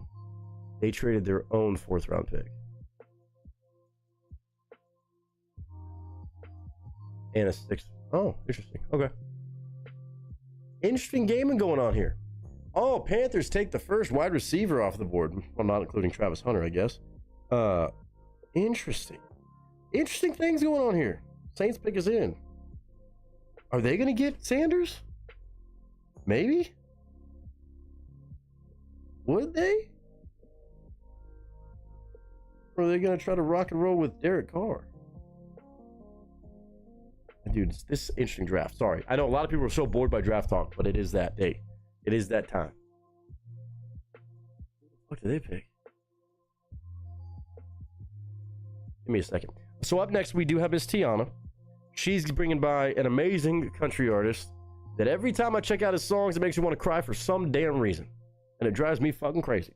They traded their own 4th round pick. And a 6th. Oh, interesting. Okay. Interesting gaming going on here. Oh, Panthers take the first wide receiver off the board. Well, not including Travis Hunter, I guess. Interesting. Interesting things going on here. Saints pick is in. Are they going to get Sanders? Maybe? Would they? Or are they going to try to rock and roll with Derek Carr? Dude, this is an interesting draft. Sorry. I know a lot of people are so bored by draft talk, but it is that day. It is that time. What did they pick? Give me a second. So up next, we do have Miss Tiana. She's bringing by an amazing country artist that every time I check out his songs, it makes me want to cry for some damn reason. And it drives me fucking crazy.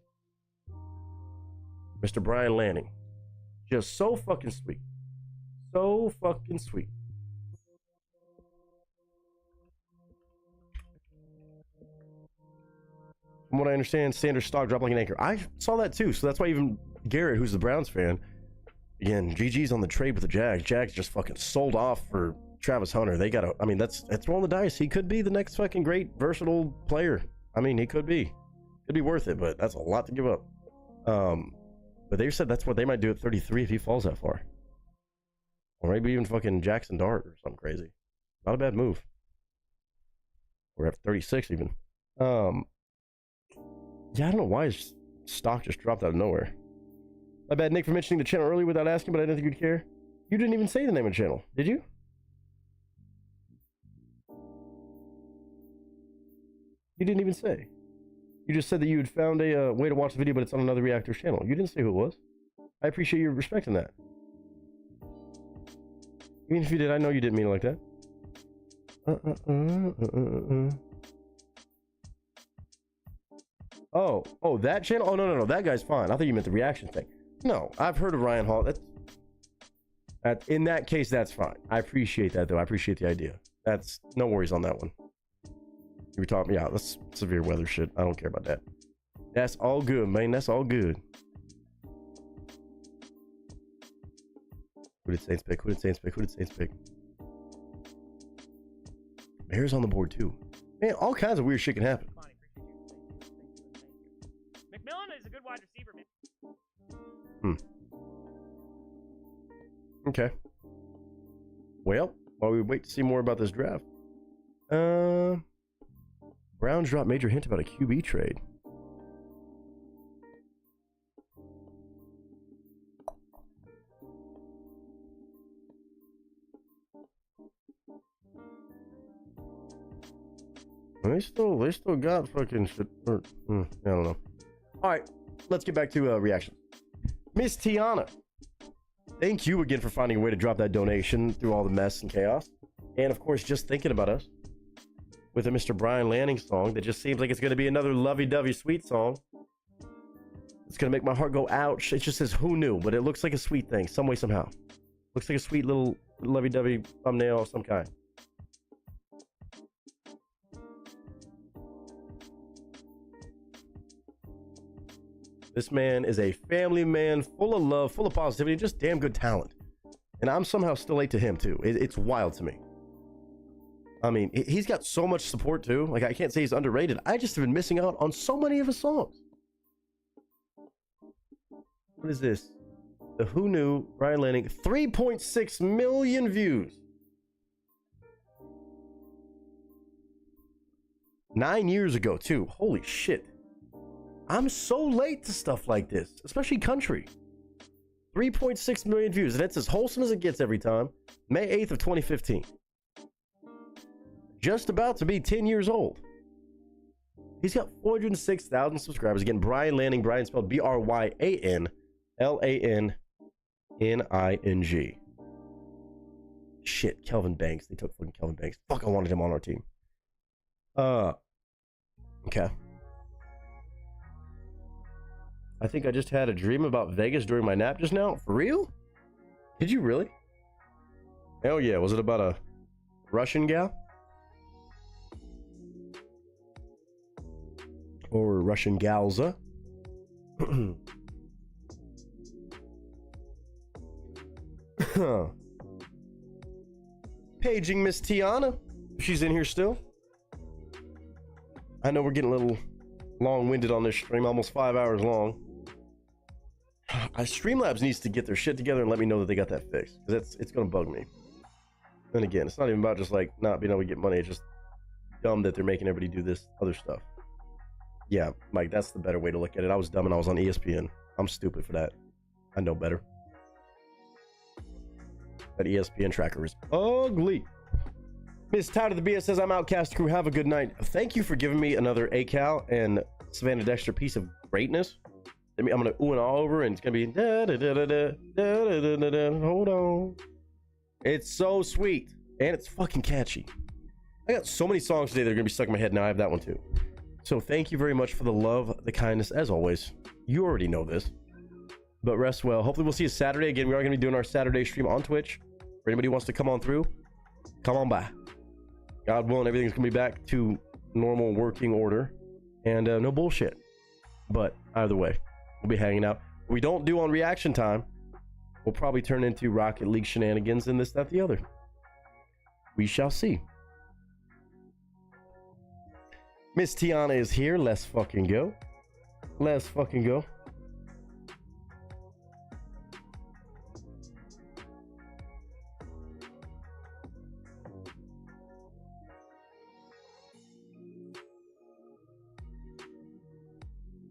Mr. Brian Lanning. Just so fucking sweet. So fucking sweet. From what I understand, Sanders' stock dropped like an anchor. I saw that too, so that's why even Garrett, who's the Browns fan, again, GG's on the trade with the Jags. Jags just fucking sold off for Travis Hunter. They gotta, I mean, that's rolling the dice. He could be the next fucking great versatile player. I mean, he could be. Could be worth it, but that's a lot to give up. But they said that's what they might do at 33 if he falls that far. Or maybe even fucking Jackson Dart or something crazy. Not a bad move. We're at 36 even. Yeah, I don't know why his stock just dropped out of nowhere. My bad, Nick, for mentioning the channel earlier without asking, but I didn't think you'd care. You didn't even say the name of the channel, did you? You didn't even say. You just said that you had found a way to watch the video, but it's on another Reactor's channel. You didn't say who it was. I appreciate you respecting that. Even if you did, I know you didn't mean it like that. Oh, that channel? Oh, no, that guy's fine. I thought you meant the reaction thing. No, I've heard of Ryan Hall. In that case, that's fine. I appreciate that, though. I appreciate the idea. That's no worries on that one. You were talking, yeah, that's severe weather shit. I don't care about that. That's all good, man. That's all good. Who did Saints pick? Who did Saints pick? Who did Saints pick? Bears on the board, too. Man, all kinds of weird shit can happen. McMillan is a good wide receiver, man. Okay. Well, while we wait to see more about this draft, Browns dropped major hint about a QB trade. They still got fucking shit. I don't know. All right, let's get back to reaction. Miss Tiana, thank you again for finding a way to drop that donation through all the mess and chaos, and of course, just thinking about us with a Mr. Brian Lanning song that just seems like it's going to be another lovey-dovey sweet song. It's going to make my heart go ouch. It just says who knew, but it looks like a sweet thing some way somehow. Looks like a sweet little lovey-dovey thumbnail of some kind. This man is a family man, full of love, full of positivity, just damn good talent. And I'm somehow still late to him too. It's wild to me. I mean, he's got so much support too. Like, I can't say he's underrated. I just have been missing out on so many of his songs. What is this? The Who Knew, Brian Lanning, 3.6 million views. 9 years ago too. Holy shit. I'm so late to stuff like this, especially country. 3.6 million views, and it's as wholesome as it gets every time. May 8th of 2015. Just about to be 10 years old. He's got 406,000 subscribers. Again, Brian Lanning, Brian spelled BryanLanning. Shit, Kelvin Banks. They took fucking Kelvin Banks. Fuck, I wanted him on our team. Okay. I think I just had a dream about Vegas during my nap just now. For real? Did you really? Hell yeah. Was it about a Russian gal? Or Russian galza? Paging Miss Tiana. She's in here still. I know we're getting a little long-winded on this stream, almost 5 hours long. Streamlabs needs to get their shit together and let me know that they got that fixed, because it's gonna bug me. And again, it's not even about just like not being able to get money. It's just dumb that they're making everybody do this other stuff. Yeah, Mike, that's the better way to look at it. I was dumb and I was on ESPN. I'm stupid for that. I know better. That ESPN tracker is ugly. Miss Tired of the BS says, I'm Outcast Crew. Have a good night. Thank you for giving me another ACAL and Savannah Dexter piece of greatness. I'm going to ooh and all over, and it's going to be da, da, da, da, da, da, da, da, da. Hold on. It's so sweet, and it's fucking catchy. I got so many songs today that are going to be stuck in my head. Now I have that one too. So thank you very much for the love, the kindness, as always. You already know this. But rest well. Hopefully we'll see you Saturday. Again, we are going to be doing our Saturday stream on Twitch. For anybody who wants to come on through, come on by. God willing, everything's going to be back to normal working order. And no bullshit. But either way, we'll be hanging out. What we don't do on reaction time, we'll probably turn into Rocket League shenanigans and this, that, the other. We shall see. Miss Tiana is here. Let's fucking go. Let's fucking go.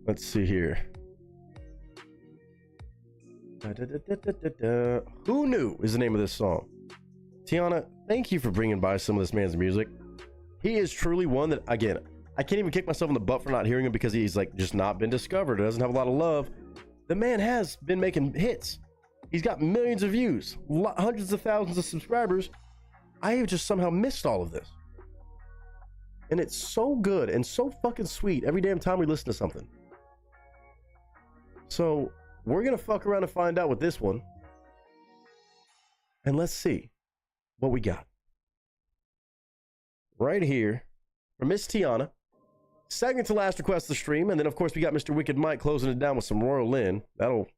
Let's see here. Who Knew is the name of this song. Tiana, thank you for bringing by some of this man's music. He is truly one that, again, I can't even kick myself in the butt for not hearing him because he's like just not been discovered. He doesn't have a lot of love. The man has been making hits. He's got millions of views, hundreds of thousands of subscribers. I have just somehow missed all of this. And it's so good and so fucking sweet every damn time we listen to something. So we're going to fuck around and find out with this one. And let's see what we got. Right here from Miss Tiana. Second to last request of the stream. And then, of course, we got Mr. Wicked Mike closing it down with some Royal Lynn. That'll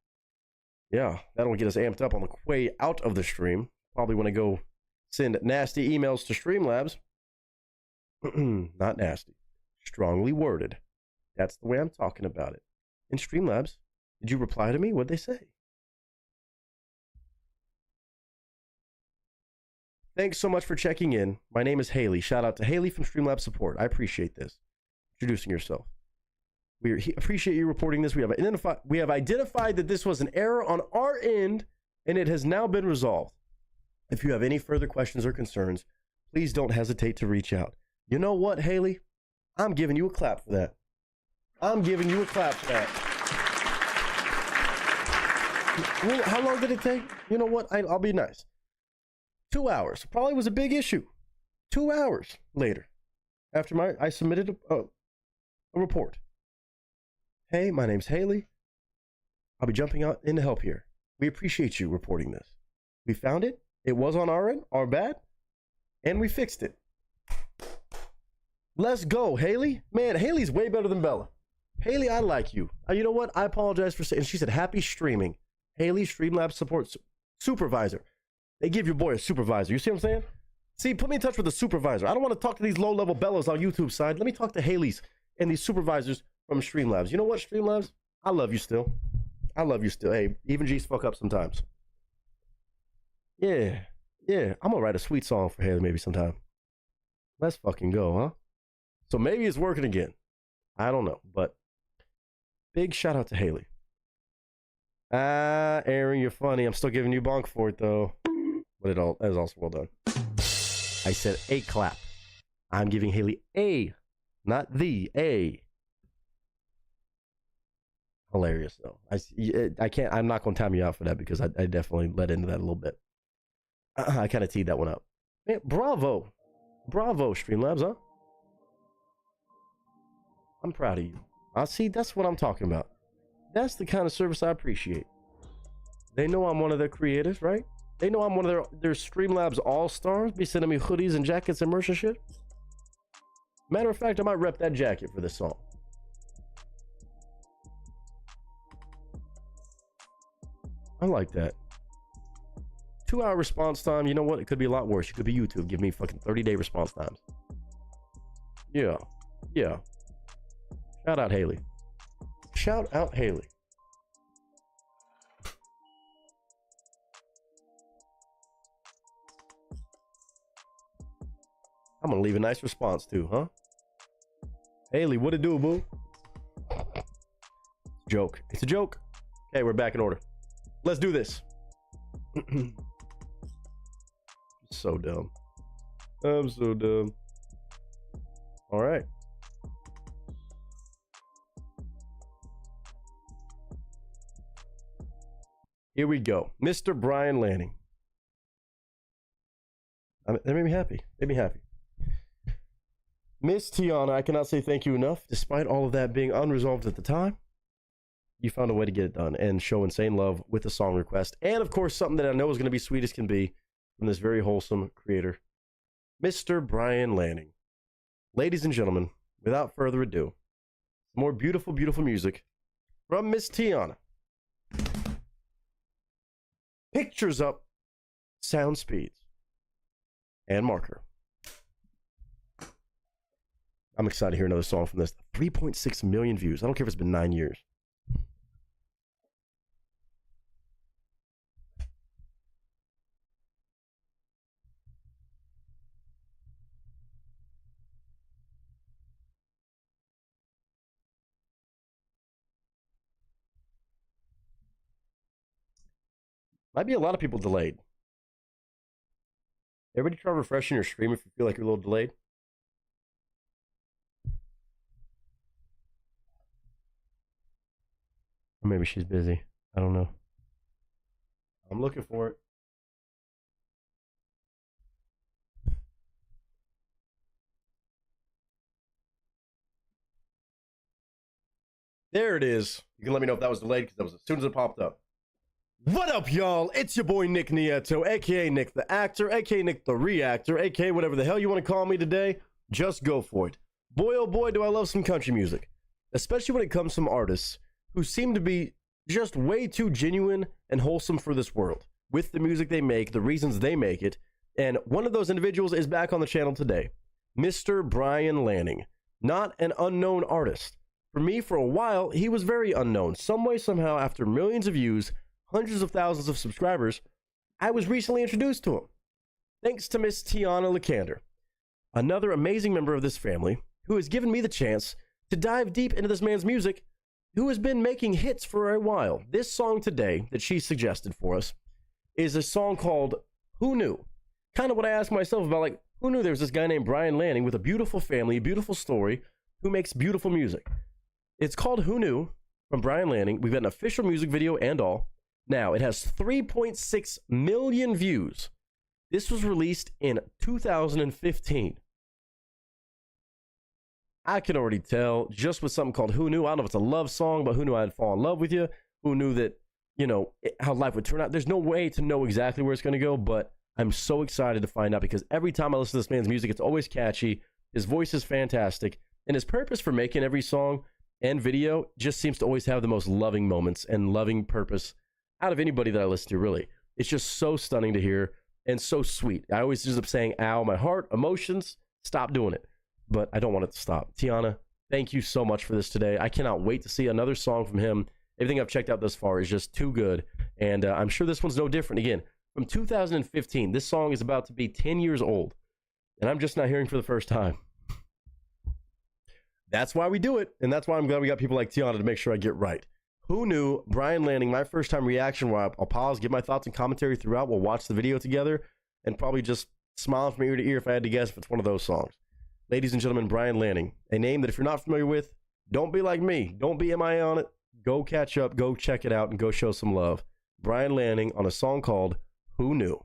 get us amped up on the way out of the stream. Probably want to go send nasty emails to Streamlabs. Not nasty. Strongly worded. That's the way I'm talking about it. In Streamlabs, did you reply to me? What'd they say? Thanks so much for checking in. My name is Haley. Shout out to Haley from Streamlabs Support. I appreciate this. Introducing yourself. We appreciate you reporting this. We have identified that this was an error on our end, and it has now been resolved. If you have any further questions or concerns, please don't hesitate to reach out. You know what, Haley? I'm giving you a clap for that. I'm giving you a clap for that. Well, how long did it take? You know what? I'll be nice. 2 hours. Probably was a big issue. 2 hours later, after I submitted a report. Hey, my name's Haley. I'll be jumping out in to help here. We appreciate you reporting this. We found it. It was on our end, our bad, and we fixed it. Let's go, Haley. Man, Haley's way better than Bella. Haley, I like you. You know what? I apologize for saying. She said, happy streaming. Haley, Streamlabs support supervisor. They give your boy a supervisor. You see what I'm saying? See, put me in touch with a supervisor. I don't want to talk to these low-level Bellas on YouTube side. Let me talk to Haley's and these supervisors from Streamlabs. You know what, Streamlabs? I love you still. I love you still. Hey, even G's fuck up sometimes. Yeah. I'm gonna write a sweet song for Haley maybe sometime. Let's fucking go, huh? So maybe it's working again. I don't know, but big shout out to Haley. Aaron, you're funny. I'm still giving you bonk for it though. But that was also well done. I said a clap. I'm giving Haley a, not the a. Hilarious though. I can't. I'm not gonna time you out for that because I definitely let into that a little bit. I kind of teed that one up. Man, bravo, Streamlabs, huh? I'm proud of you. I see. That's what I'm talking about. That's the kind of service I appreciate. They know I'm one of their creators, right? They know I'm one of their Streamlabs all-stars. Be sending me hoodies and jackets and merch and shit. Matter of fact, I might rep that jacket for this song. I like that. 2-hour response time. You know what? It could be a lot worse. It could be YouTube. Give me fucking 30-day response times. Yeah. Shout out Haley. Shout out Haley. I'm gonna leave a nice response too, huh? Haley, what it do, boo? Joke. It's a joke. Okay, we're back in order. Let's do this. So dumb. I'm so dumb. All right. Here we go. Mr. Brian Lanning. That made me happy. Miss Tiana, I cannot say thank you enough. Despite all of that being unresolved at the time, you found a way to get it done and show insane love with a song request. And of course, something that I know is going to be sweet as can be from this very wholesome creator, Mr. Brian Lanning. Ladies and gentlemen, without further ado, more beautiful, beautiful music from Miss Tiana. Pictures up, sound speeds, and marker. I'm excited to hear another song from this. 3.6 million views. I don't care if it's been 9 years. Might be a lot of people delayed. Everybody try refreshing your stream if you feel like you're a little delayed. Or maybe she's busy. I don't know. I'm looking for it. There it is. You can let me know if that was delayed because that was as soon as it popped up. What up, y'all? It's your boy Nick Nieto, aka Nick the Actor, aka Nick the Reactor, aka whatever the hell you want to call me today. Just go for it. Boy, oh boy, do I love some country music. Especially when it comes from artists who seem to be just way too genuine and wholesome for this world. With the music they make, the reasons they make it. And one of those individuals is back on the channel today. Mr. Brian Lanning. Not an unknown artist. For me, for a while, he was very unknown. Some way, somehow, after millions of views, hundreds of thousands of subscribers, I was recently introduced to him. Thanks to Miss Tiana Lakander, another amazing member of this family, who has given me the chance to dive deep into this man's music, who has been making hits for a while. This song today that she suggested for us is a song called Who Knew? Kind of what I asked myself about, like, who knew there was this guy named Brian Lanning with a beautiful family, a beautiful story, who makes beautiful music. It's called Who Knew from Brian Lanning. We've got an official music video and all. Now, it has 3.6 million views. This was released in 2015. I can already tell just with something called Who Knew. I don't know if it's a love song, but who knew I'd fall in love with you? Who knew that, you know, how life would turn out? There's no way to know exactly where it's going to go, but I'm so excited to find out because every time I listen to this man's music, it's always catchy. His voice is fantastic. And his purpose for making every song and video just seems to always have the most loving moments and loving purpose out of anybody that I listen to, really. It's just so stunning to hear and so sweet. I always end up saying, ow, my heart, emotions, stop doing it. But I don't want it to stop. Tiana, thank you so much for this today. I cannot wait to see another song from him. Everything I've checked out thus far is just too good. And I'm sure this one's no different. Again, from 2015, this song is about to be 10 years old. And I'm just not hearing for the first time. That's why we do it. And that's why I'm glad we got people like Tiana to make sure I get right. Who Knew? Brian Lanning, my first time reaction where I'll pause, give my thoughts and commentary throughout. We'll watch the video together and probably just smile from ear to ear if I had to guess if it's one of those songs. Ladies and gentlemen, Brian Lanning, a name that if you're not familiar with, don't be like me. Don't be MIA on it. Go catch up, go check it out, and go show some love. Brian Lanning on a song called Who Knew?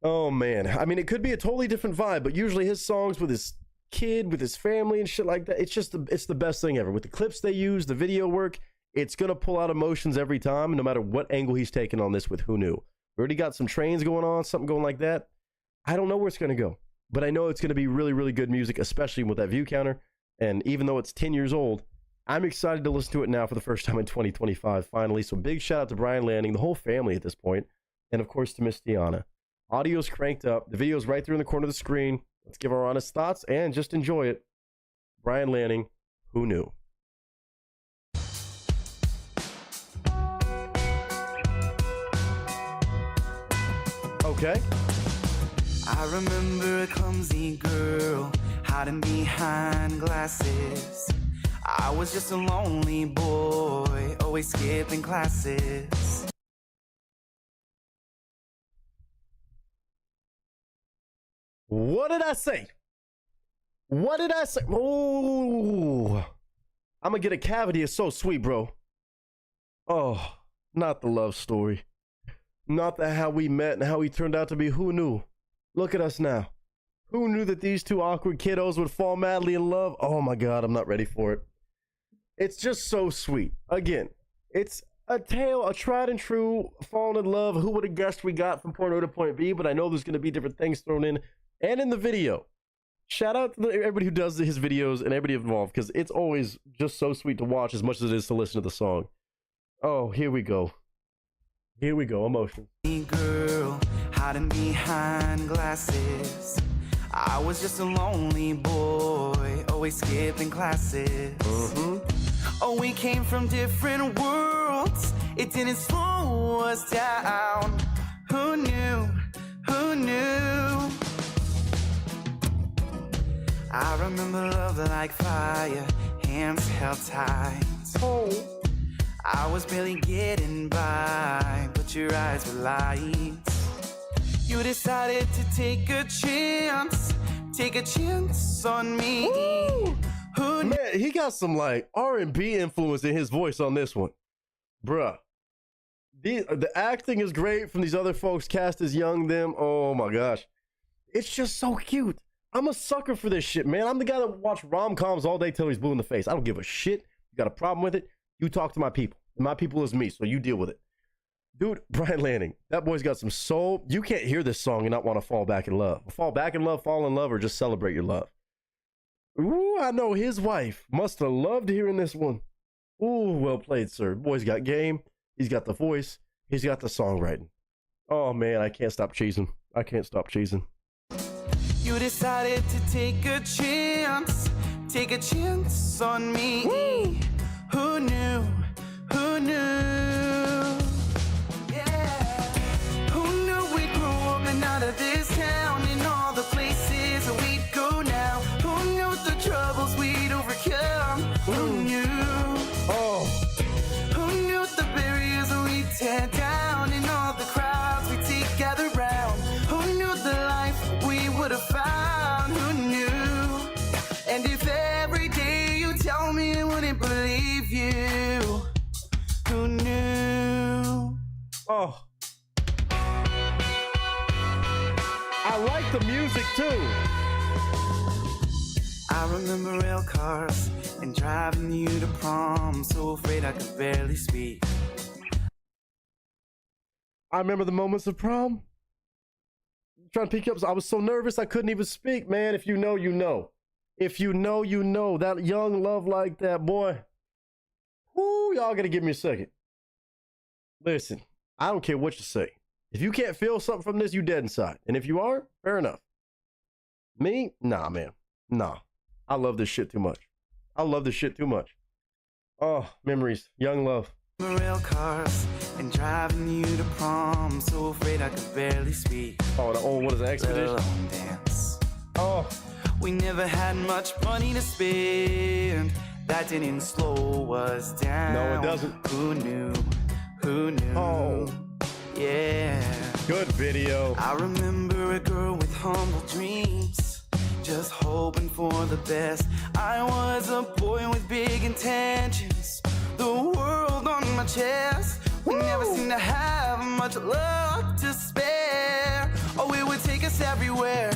Oh, man. I mean, it could be a totally different vibe, but usually his songs with his kid, with his family and shit like that, it's the best thing ever. With the clips they use, the video work, it's going to pull out emotions every time, no matter what angle he's taking on this with Who Knew. We already got some trains going on, something going like that. I don't know where it's going to go, but I know it's going to be really, really good music, especially with that view counter. And even though it's 10 years old, I'm excited to listen to it now for the first time in 2025, finally. So big shout out to Brian Lanning, the whole family at this point, and of course to Miss Tiana. Audio's cranked up. The video's right there in the corner of the screen. Let's give our honest thoughts and just enjoy it. Brian Lanning, Who Knew? Okay. I remember a clumsy girl hiding behind glasses. I was just a lonely boy, always skipping classes. What did I say? What did I say? Oh, I'm gonna get a cavity. It's so sweet, bro. Oh, not the love story. Not the how we met and how he turned out to be. Who knew? Look at us now. Who knew that these two awkward kiddos would fall madly in love? Oh my God, I'm not ready for it. It's just so sweet. Again, it's a tale, a tried and true falling in love. Who would have guessed we got from point A to point B? But I know there's going to be different things thrown in. And in the video, shout out to everybody who does his videos and everybody involved, because it's always just so sweet to watch as much as it is to listen to the song. Oh, here we go. Here we go, emotion. Girl hiding behind glasses. I was just a lonely boy, always skipping classes. Oh, we came from different worlds. It didn't slow us down. Who knew? Who knew? I remember love like fire, hands held tight. Oh. I was barely getting by, but your eyes were light. You decided to take a chance on me. Ooh. Man, he got some like R&B influence in his voice on this one. Bruh. The acting is great from these other folks cast as young them. Oh my gosh. It's just so cute. I'm a sucker for this shit, man. I'm the guy that watch rom-coms all day till he's blue in the face. I don't give a shit. You got a problem with it? You talk to my people. And my people is me, so you deal with it. Dude, Brian Lanning, that boy's got some soul. You can't hear this song and not want to fall back in love. Fall back in love, fall in love, or just celebrate your love. Ooh, I know his wife must have loved hearing this one. Ooh, well played, sir. Boy's got game. He's got the voice. He's got the songwriting. Oh, man, I can't stop cheesing. I can't stop cheesing. You decided to take a chance on me. Woo! Who knew? Who knew? Yeah. Who knew we'd grow up and out of this town and all the places that we'd go now? Who knew the troubles we'd overcome? Who knew? Oh. Who knew the barriers we'd tear down and believe you. Who knew? Oh. I like the music too. I remember rail cars and driving you to prom. So afraid I could barely speak. I remember the moments of prom. Trying to pick you up. I was so nervous I couldn't even speak, man. If you know, you know. If you know, you know. That young love like that, boy. Woo, y'all gotta give me a second. Listen, I don't care what you say. If you can't feel something from this, you dead inside. And if you are, fair enough. Me? Nah, man. Nah. I love this shit too much. I love this shit too much. Oh, memories. Young love. Rail cars and driving you to prom. So afraid I could barely speak. Oh, the old, what is it, Expedition? Dance. Oh. We never had much money to spend. That didn't slow us down. No, it doesn't. Who knew? Who knew? Oh. Yeah. Good video. I remember a girl with humble dreams, just hoping for the best. I was a boy with big intentions, the world on my chest. We never seemed to have much luck to spare. Oh, it would take us everywhere.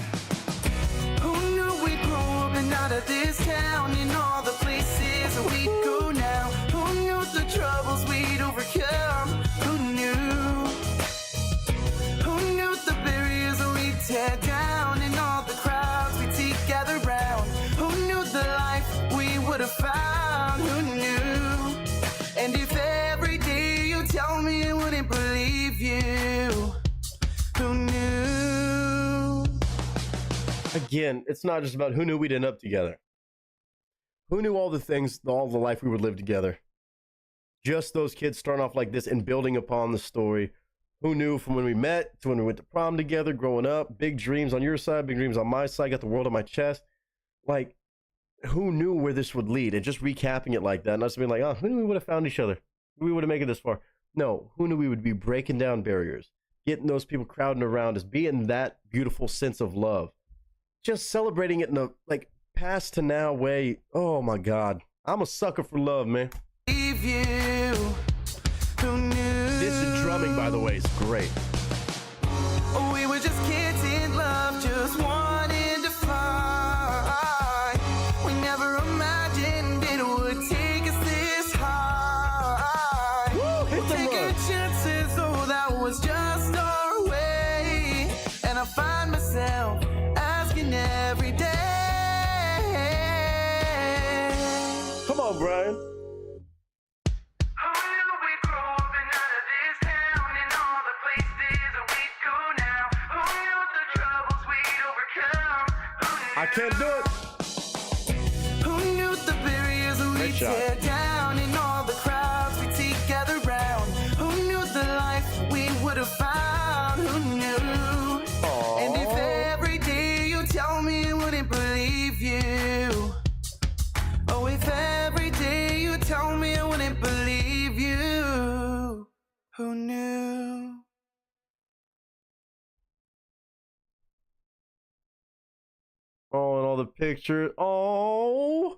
Who knew we'd grow up and out of this town, and all the places we'd go now? Who knew the troubles we'd overcome? Who knew? Who knew the barriers we'd tear down, and all the crowds we'd gather round? Who knew the life we would have found? Who knew? And if every day you tell me I wouldn't believe you, who knew? Again, it's not just about who knew we'd end up together. Who knew all the things, all the life we would live together? Just those kids starting off like this and building upon the story. Who knew from when we met to when we went to prom together, growing up, big dreams on your side, big dreams on my side, got the world on my chest. Like, who knew where this would lead? And just recapping it like that, and us being like, oh, who knew we would have found each other? We would have made it this far. No, who knew we would be breaking down barriers, getting those people crowding around us, being that beautiful sense of love. Just celebrating it in a, like, past to now way. Oh my God. I'm a sucker for love, man. Leave you. Who knew? This drumming, by the way, is great. Oh, we were just kids in love, just wanting to fly. We never imagined it would take us this high. Woo, Taking chances, oh, that was just our way. And I find myself asking every day. Come on, Brian. I can't do it. Who knew the barriers we'd tear down, and all the crowds we'd gather round? Who knew the life we would have found? Who knew? Aww. And if every day you tell me I wouldn't believe you. Oh, if every day you tell me I wouldn't believe you. Who knew? Oh, and all the pictures. Oh,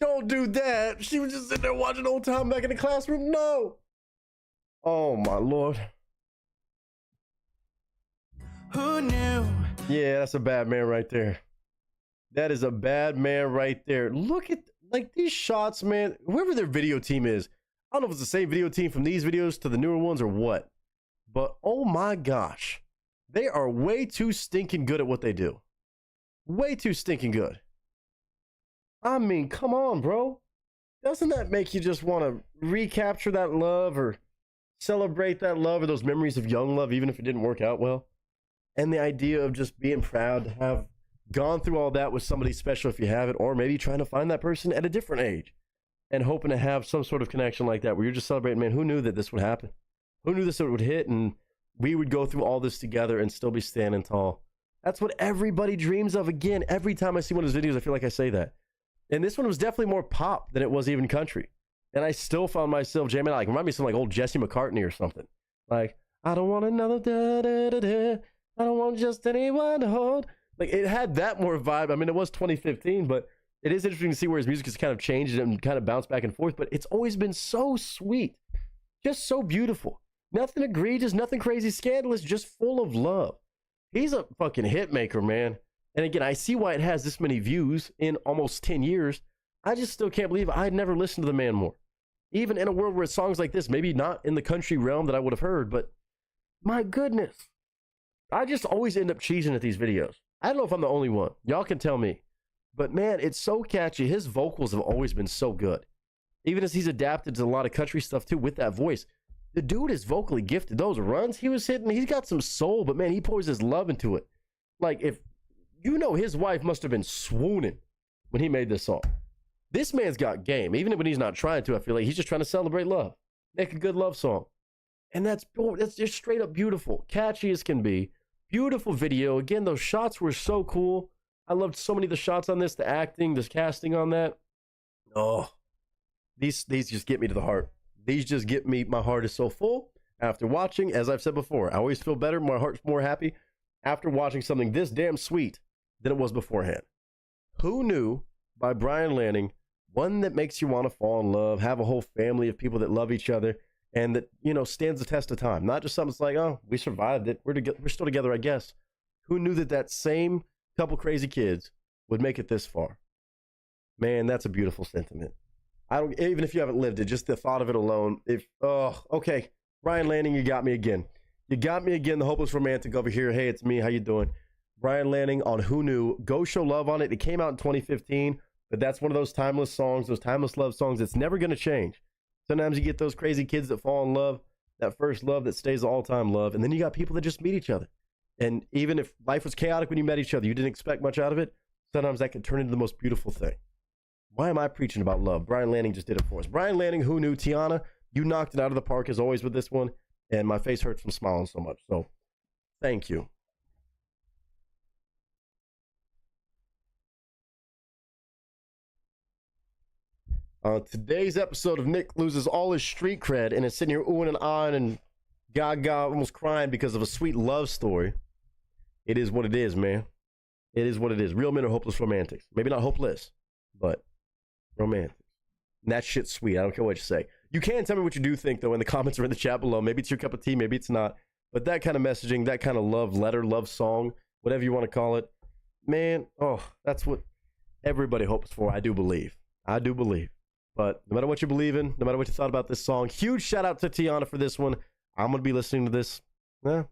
don't do that. She was just sitting there watching old time back in the classroom. No. Oh, my Lord. Who knew? Yeah, that's a bad man right there. That is a bad man right there. Look at, like, these shots, man. Whoever their video team is, I don't know if it's the same video team from these videos to the newer ones or what. But, oh, my gosh. They are way too stinking good at what they do. Way too stinking good. I mean, come on, bro. Doesn't that make you just want to recapture that love or celebrate that love or those memories of young love, even if it didn't work out well? And the idea of just being proud to have gone through all that with somebody special if you have it, or maybe trying to find that person at a different age and hoping to have some sort of connection like that where you're just celebrating, man, who knew that this would happen? Who knew this would hit and we would go through all this together and still be standing tall? That's what everybody dreams of. Again, every time I see one of his videos, I feel like I say that. And this one was definitely more pop than it was even country. And I still found myself jamming out. Like, remind me of some like old Jesse McCartney or something. Like, I don't want another da-da-da-da. I don't want just anyone to hold. Like, it had that more vibe. I mean, it was 2015, but it is interesting to see where his music has kind of changed and kind of bounced back and forth, but it's always been so sweet, just so beautiful. Nothing egregious, nothing crazy scandalous, just full of love. He's a fucking hit maker, man. And again, I see why it has this many views in almost 10 years. I just still can't believe I'd never listened to the man more. Even in a world where songs like this, maybe not in the country realm that I would have heard, but my goodness. I just always end up cheesing at these videos. I don't know if I'm the only one. Y'all can tell me. But man, it's so catchy. His vocals have always been so good. Even as he's adapted to a lot of country stuff too with that voice. The dude is vocally gifted. Those runs he was hitting, he's got some soul, but man, he pours his love into it. Like, if you know, his wife must have been swooning when he made this song. This man's got game. Even when he's not trying to, I feel like he's just trying to celebrate love. Make a good love song. And that's just straight up beautiful. Catchy as can be. Beautiful video. Again, those shots were so cool. I loved so many of the shots on this, the acting, the casting on that. Oh, these just get me to the heart. These just get me, my heart is so full after watching. As I've said before, I always feel better, my heart's more happy after watching something this damn sweet than it was beforehand. Who Knew by Brian Lanning, one that makes you want to fall in love, have a whole family of people that love each other, and that, you know, stands the test of time. Not just something that's like, oh, we survived it, we're still together, I guess. Who knew that same couple crazy kids would make it this far? Man, that's a beautiful sentiment. Even if you haven't lived it, just the thought of it alone. Okay, Brian Lanning, you got me again. You got me again, the hopeless romantic over here. Hey, it's me. How you doing? Brian Lanning on Who Knew. Go Show Love on it. It came out in 2015, but that's one of those timeless songs, those timeless love songs. It's never going to change. Sometimes you get those crazy kids that fall in love, that first love that stays the all-time love, and then you got people that just meet each other. And even if life was chaotic when you met each other, you didn't expect much out of it, sometimes that can turn into the most beautiful thing. Why am I preaching about love? Brian Lanning just did it for us. Brian Lanning, Who Knew? Tiana, you knocked it out of the park as always with this one, and my face hurts from smiling so much. So, thank you. Today's episode of Nick Loses All His Street Cred and is sitting here oohing and ahhing and gaga, almost crying because of a sweet love story. It is what it is, man. It is what it is. Real men are hopeless romantics. Maybe not hopeless, but romantic. And that shit's sweet. I don't care what you say. You can tell me what you do think, though, in the comments or in the chat below. Maybe it's your cup of tea, maybe it's not. But that kind of messaging, that kind of love letter, love song, whatever you want to call it, man, oh, that's what everybody hopes for. I do believe. I do believe. But no matter what you believe in, no matter what you thought about this song, huge shout out to Tiana for this one. I'm going to be listening to this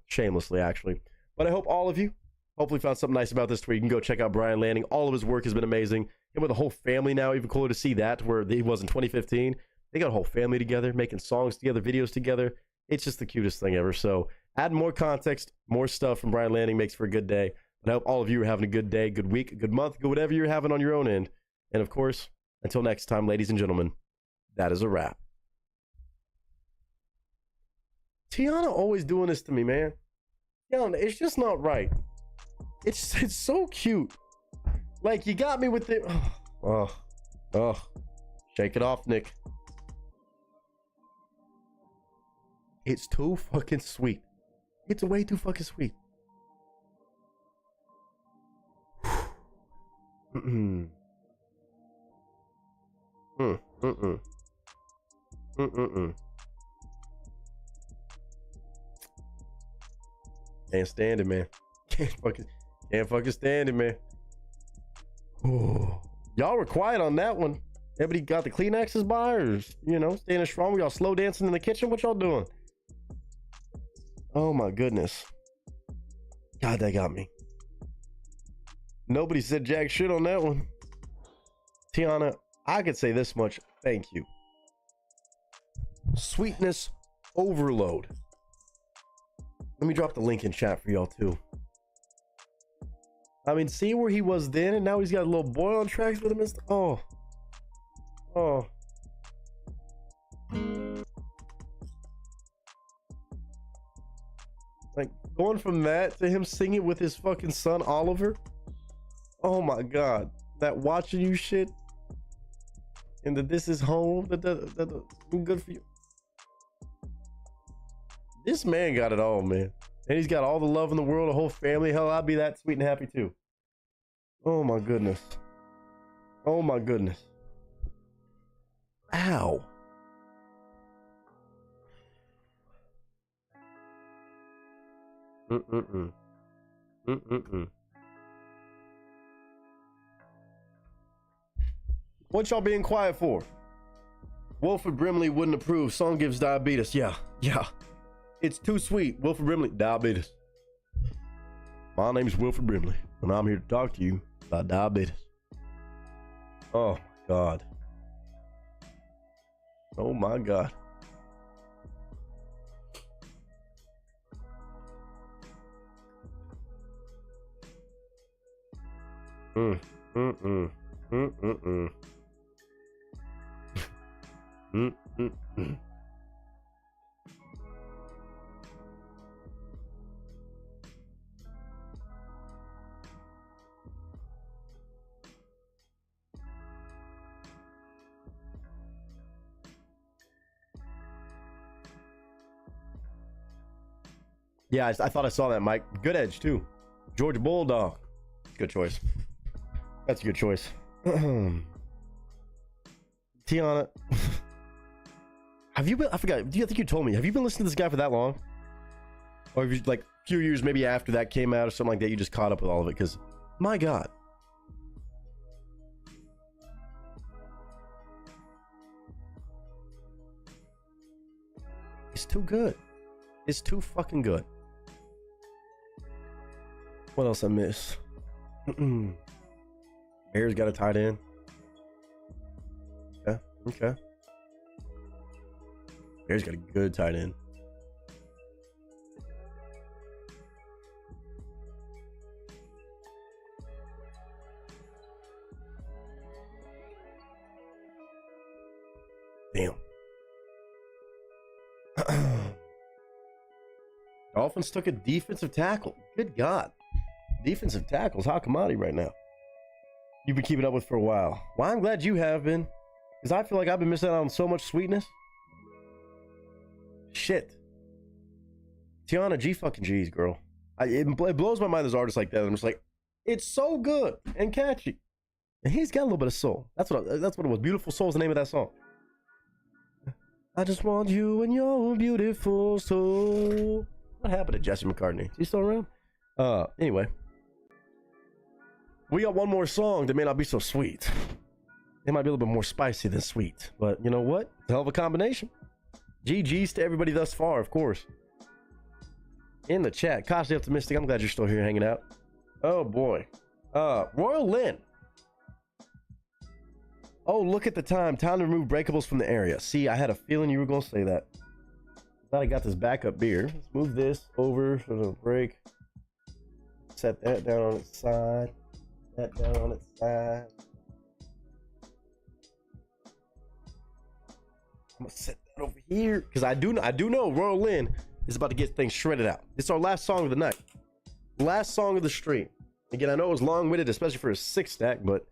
shamelessly, actually. But I hope all of you hopefully found something nice about this where you can go check out Brian Lanning. All of his work has been amazing. And with a whole family now, even cooler to see that, where he was in 2015. They got a whole family together, making songs together, videos together. It's just the cutest thing ever. So add more context, more stuff from Brian Lanning makes for a good day. But I hope all of you are having a good day, good week, good month, good whatever you're having on your own end. And of course, until next time, ladies and gentlemen, that is a wrap. Tiana always doing this to me, man. Tiana, it's just not right. It's so cute. Like, you got me with the... Oh. Shake it off, Nick. It's too fucking sweet. It's way too fucking sweet. Can't stand it, man. Can't fucking stand it, man. Oh. Y'all were quiet on that one. Everybody got the Kleenexes by, or, you know, standing strong? Y'all slow dancing in the kitchen? What y'all doing? Oh my goodness. God, that got me. Nobody said jack shit on that one. Tiana, I could say this much. Thank you. Sweetness overload. Let me drop the link in chat for y'all too. I mean, see where he was then, and now he's got a little boy on tracks with him and stuff. Oh. Like, going from that to him singing with his fucking son Oliver. Oh my god. That watching you shit. And the this is home. Good for you. This man got it all, man. And he's got all the love in the world, a whole family. Hell, I'd be that sweet and happy too. Oh my goodness. Oh my goodness. Ow. Mm-mm-mm. Mm-mm-mm. What y'all being quiet for? Wilford Brimley wouldn't approve. Song gives diabetes. Yeah. It's too sweet. Wilford Brimley, diabetes. My name's Wilford Brimley, and I'm here to talk to you about diabetes. Oh my God. Oh my God. Mm-mm-mm. Mm-mm-mm. Mm-mm-mm. Yeah, I thought I saw that, Mike. Good edge, too. Georgia Bulldog. Good choice. That's a good choice. Tiana. Have you been, I forgot, I think you told me, have you been listening to this guy for that long? Or have you, like, a few years maybe after that came out or something like that, you just caught up with all of it? Because, my God. It's too good. It's too fucking good. What else I miss? Bears got a tight end. Okay. Bears got a good tight end. Damn. Dolphins took a defensive tackle. Good God. Defensive tackle's hot commodity right now. You've been keeping up with for a while. Well, I'm glad you have been. Because I feel like I've been missing out on so much sweetness. Shit. Tiana, G fucking G's, girl. It blows my mind there's artists like that. I'm just like, it's so good and catchy. And he's got a little bit of soul. That's what it was. Beautiful Soul is the name of that song. I just want you and your beautiful soul. What happened to Jesse McCartney? Is he still around? Anyway. We got one more song that may not be so sweet. It might be a little bit more spicy than sweet. But you know what? It's a hell of a combination. GG's to everybody thus far, of course. In the chat. Cautiously Optimistic. I'm glad you're still here hanging out. Oh, boy. Royal Lynn. Oh, look at the time. Time to remove breakables from the area. See, I had a feeling you were going to say that. Glad I got this backup beer. Let's move this over so it'll break. Set that down on its side. That down on its side. I'm gonna set that over here because I do know Royal Lynn is about to get things shredded out. It's our last song of the night, last song of the stream. Again, I know it was long-winded, especially for a 6-stack, but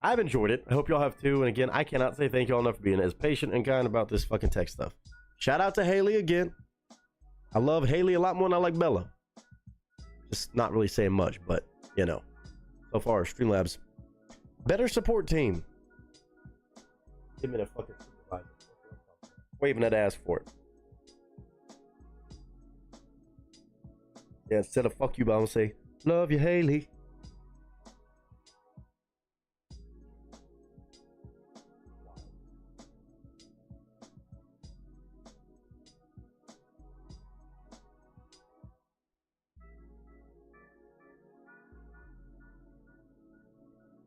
I've enjoyed it. I hope y'all have too. And again, I cannot say thank y'all enough for being as patient and kind about this fucking tech stuff. Shout out to Haley again. I love Haley a lot more than I like Bella. Just not really saying much, but you know, so far Streamlabs better support team. Give me that fucking supervisor. Waving that ass for it. Yeah, instead of fuck you, but I'm gonna say love you, Haley.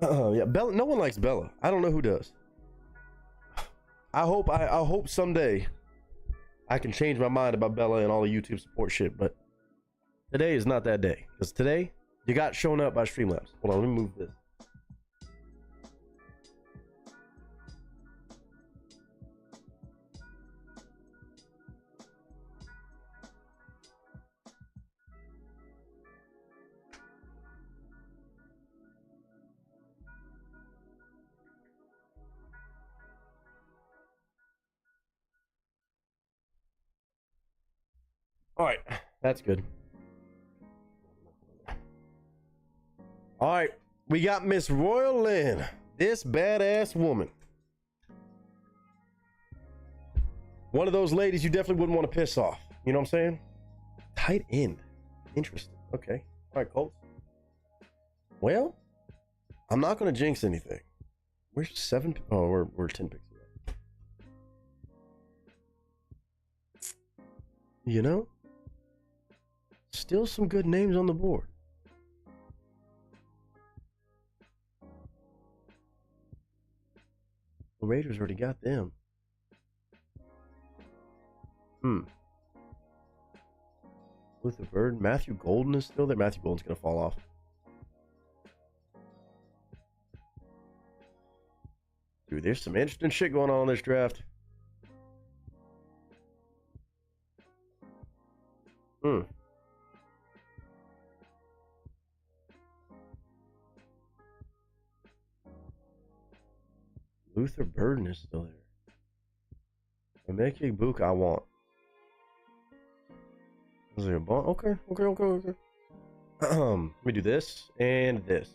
Oh yeah, Bella. No one likes Bella. I don't know who does. I hope someday I can change my mind about Bella and all the YouTube support shit, but today is not that day. Because today you got shown up by Streamlabs. Hold on, let me move this. All right, that's good. All right, we got Miss Royal Lynn. This badass woman. One of those ladies you definitely wouldn't want to piss off. You know what I'm saying? Tight end. Interesting. Okay. All right, Colts. Well, I'm not going to jinx anything. We're 7. Oh, we're 10 picks away. You know? Still some good names on the board. The Raiders already got them. Luther Bird. Matthew Golden is still there. Matthew Golden's going to fall off. Dude, there's some interesting shit going on in this draft. Luther Burden is still there. Emeka Egbuka I want. Is there a bond? Okay. Let me do this and this.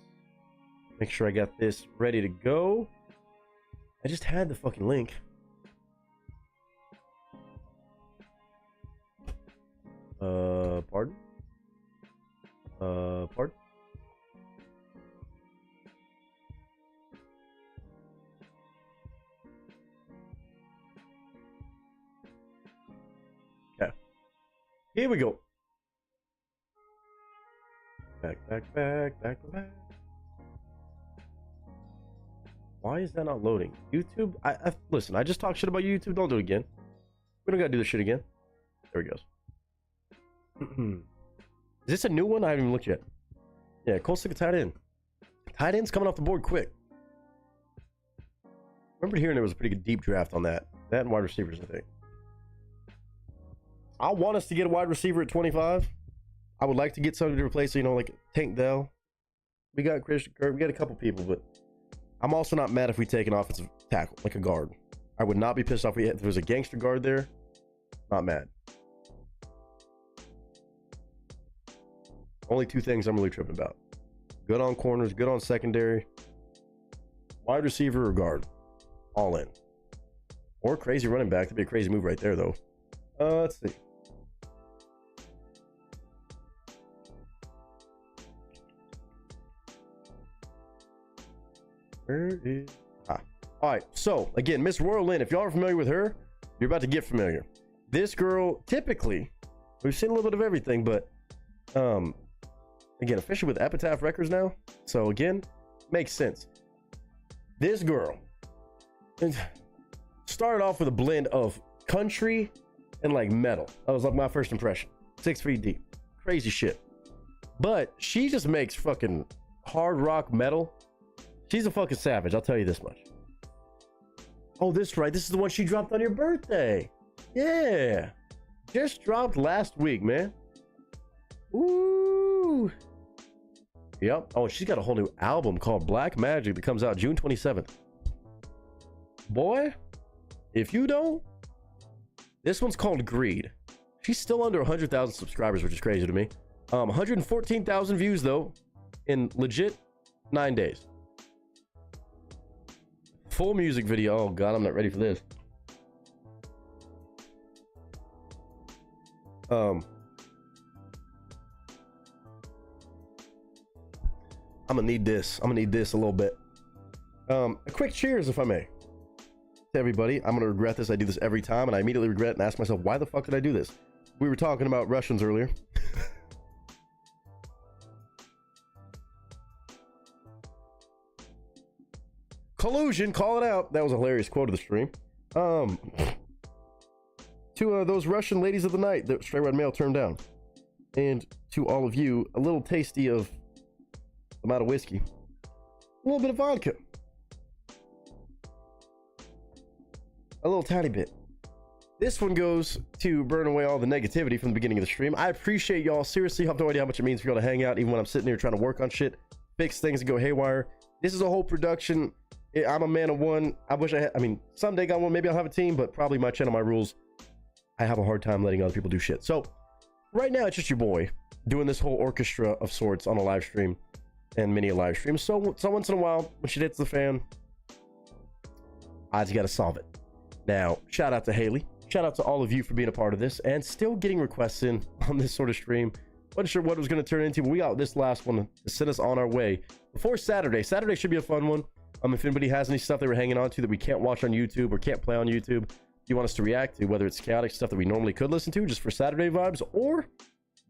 Make sure I got this ready to go. I just had the fucking link. Pardon? Pardon? Okay. Here we go. Back. Why is that not loading? YouTube? Listen, I just talked shit about YouTube. Don't do it again. We don't gotta do this shit again. There he goes. Is this a new one? I haven't even looked yet. Yeah, Colts took a tight end. Tight end's coming off the board quick. I remember hearing there was a pretty good deep draft on that. That and wide receivers, I think. I want us to get a wide receiver at 25. I would like to get somebody to replace, you know, like Tank Dell. We got Christian Kirk. We got a couple people, but I'm also not mad if we take an offensive tackle, like a guard. I would not be pissed off if there was a gangster guard there. Not mad. Only two things I'm really tripping about. Good on corners, good on secondary. Wide receiver or guard. All in. Or crazy running back. That'd be a crazy move right there, though. Let's see. Where is... All right, so, again, Miss Royal Lynn, if y'all are familiar with her, you're about to get familiar. This girl, typically, we've seen a little bit of everything, but, again, officially with Epitaph Records now, so, again, makes sense. This girl started off with a blend of country and, like, metal. That was, like, my first impression. 6 feet deep. Crazy shit. But she just makes fucking hard rock metal. She's a fucking savage, I'll tell you this much. Oh, this right. This is the one she dropped on your birthday. Yeah. Just dropped last week, man. Ooh. Yep. Oh, she's got a whole new album called Black Magic that comes out June 27th. Boy, if you don't, this one's called Greed. She's still under 100,000 subscribers, which is crazy to me. 114,000 views, though, in legit 9 days. Full music video. Oh god, I'm not ready for this. I'm gonna need this. I'm gonna need this a little bit. A quick cheers, if I may, to everybody. I'm gonna regret this. I do this every time, and I immediately regret and ask myself, why the fuck did I do this? We were talking about Russians earlier. Collusion, call it out. That was a hilarious quote of the stream. To those Russian ladies of the night that Stray Red Mail turned down, and to all of you, a little tasty of the amount of whiskey, a little bit of vodka, a little tiny bit. This one goes to burn away all the negativity from the beginning of the stream. I appreciate y'all. Seriously, I have no idea how much it means for y'all to hang out, even when I'm sitting here trying to work on shit, fix things and go haywire. This is a whole production. I'm a man of one. I wish I had, someday got one. Maybe I'll have a team, but probably my channel, my rules. I have a hard time letting other people do shit. So right now it's just your boy doing this whole orchestra of sorts on a live stream. and many a live stream. So once in a while, when shit hits the fan, I just got to solve it. Now, shout out to Haley. Shout out to all of you for being a part of this and still getting requests in on this sort of stream. Wasn't sure what it was going to turn into, but we got this last one to send us on our way before Saturday. Saturday should be a fun one. If anybody has any stuff they were hanging on to that we can't watch on YouTube or can't play on YouTube, you want us to react to, whether it's chaotic stuff that we normally could listen to just for Saturday vibes, or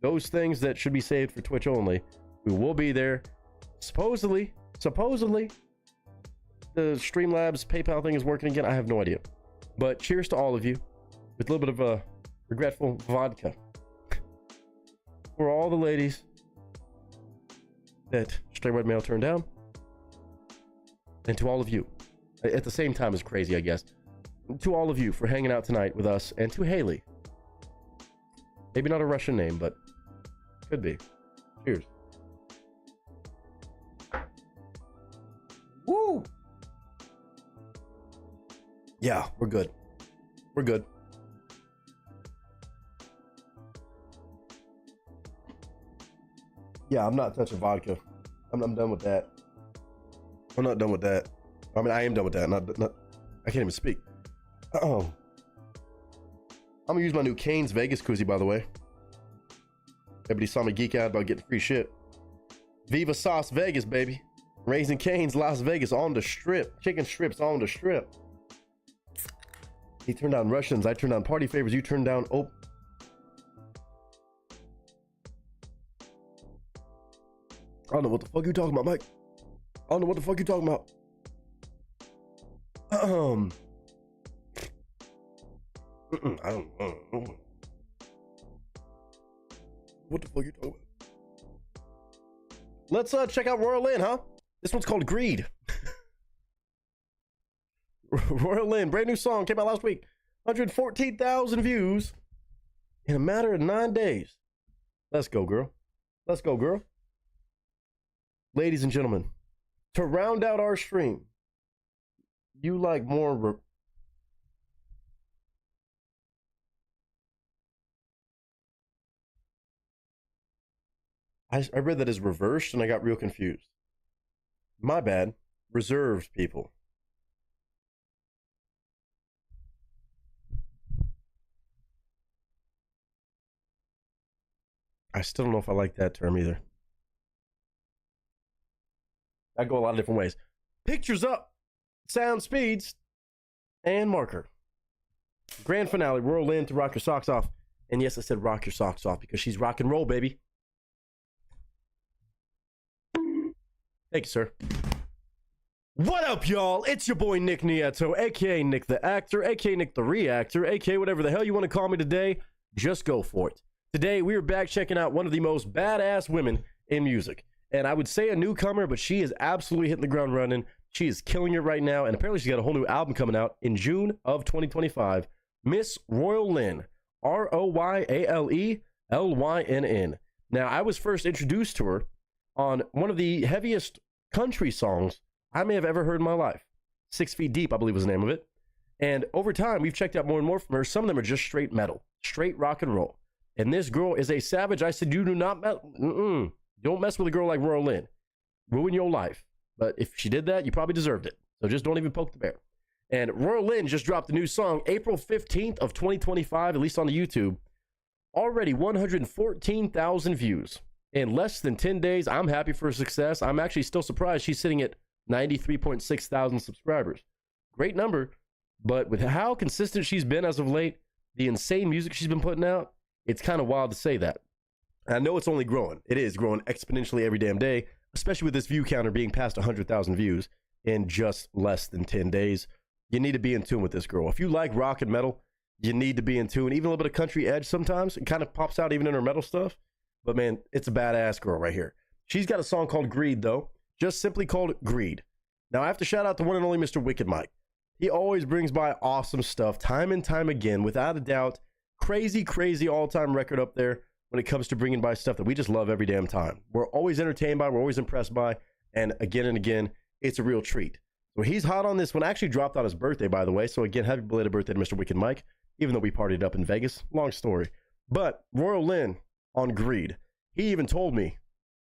those things that should be saved for Twitch only, we will be there. Supposedly, the Streamlabs PayPal thing is working again. I have no idea. But cheers to all of you with a little bit of a regretful vodka. For all the ladies that Straight Red Mail turned down. And to all of you, at the same time as crazy, I guess. To all of you for hanging out tonight with us, and to Haley. Maybe not a Russian name, but could be. Cheers. Woo! Yeah, we're good. We're good. Yeah, I'm not touching vodka. I'm done with that. I'm not done with that. I mean, I am done with that. Not. I can't even speak. I'm gonna use my new Cane's Vegas koozie, by the way. Everybody saw me geek out about getting free shit. Viva Sauce Vegas, baby. Raising Cane's Las Vegas on the strip. Chicken strips on the strip. He turned down Russians. I turned down party favors. You turned down I don't know what the fuck you talking about, Mike. I don't know what the fuck you talking about. I don't know. What the fuck you talking about? Let's check out Royal Lynn, huh? This one's called Greed. Royal Lynn, brand new song, came out last week. 114,000 views in a matter of 9 days. Let's go, girl. Let's go, girl. Ladies and gentlemen, to round out our stream, you like more I read that as reversed and I got real confused. My bad. Reserved people. I still don't know if I like that term either. I go a lot of different ways. Pictures up, sound speeds, and marker. Grand finale, Royal Lynn to rock your socks off. And yes, I said rock your socks off because she's rock and roll, baby. Thank you, sir. What up, y'all? It's your boy Nick Nieto, aka Nick the Actor, aka Nick the Reactor, aka whatever the hell you want to call me today. Just go for it. Today, we are back checking out one of the most badass women in music. And I would say a newcomer, but she is absolutely hitting the ground running. She is killing it right now. And apparently she's got a whole new album coming out in June of 2025. Miss Royal Lynn. ROYALELYNN. Now, I was first introduced to her on one of the heaviest country songs I may have ever heard in my life. 6 Feet Deep, I believe was the name of it. And over time, we've checked out more and more from her. Some of them are just straight metal, straight rock and roll. And this girl is a savage. I said, you do not don't mess with a girl like Royal Lynn. Ruin your life. But if she did that, you probably deserved it. So just don't even poke the bear. And Royal Lynn just dropped a new song April 15th of 2025, at least on the YouTube. Already 114,000 views in less than 10 days. I'm happy for her success. I'm actually still surprised she's sitting at 93.6 thousand subscribers. Great number. But with how consistent she's been as of late, the insane music she's been putting out, it's kind of wild to say that. I know it's only growing. It is growing exponentially every damn day, especially with this view counter being past 100,000 views in just less than 10 days. You need to be in tune with this girl. If you like rock and metal, you need to be in tune. Even a little bit of country edge sometimes. It kind of pops out even in her metal stuff. But man, it's a badass girl right here. She's got a song called Greed, though. Just simply called Greed. Now, I have to shout out the one and only Mr. Wicked Mike. He always brings by awesome stuff time and time again, without a doubt. Crazy, crazy all-time record up there when it comes to bringing by stuff that we just love every damn time. We're always entertained by, we're always impressed by, and again, it's a real treat. So he's hot on this one. Actually dropped on his birthday, by the way. So again, happy belated birthday to Mr. Wicked Mike, even though we partied up in Vegas. Long story. But Royal Lynn on Greed. He even told me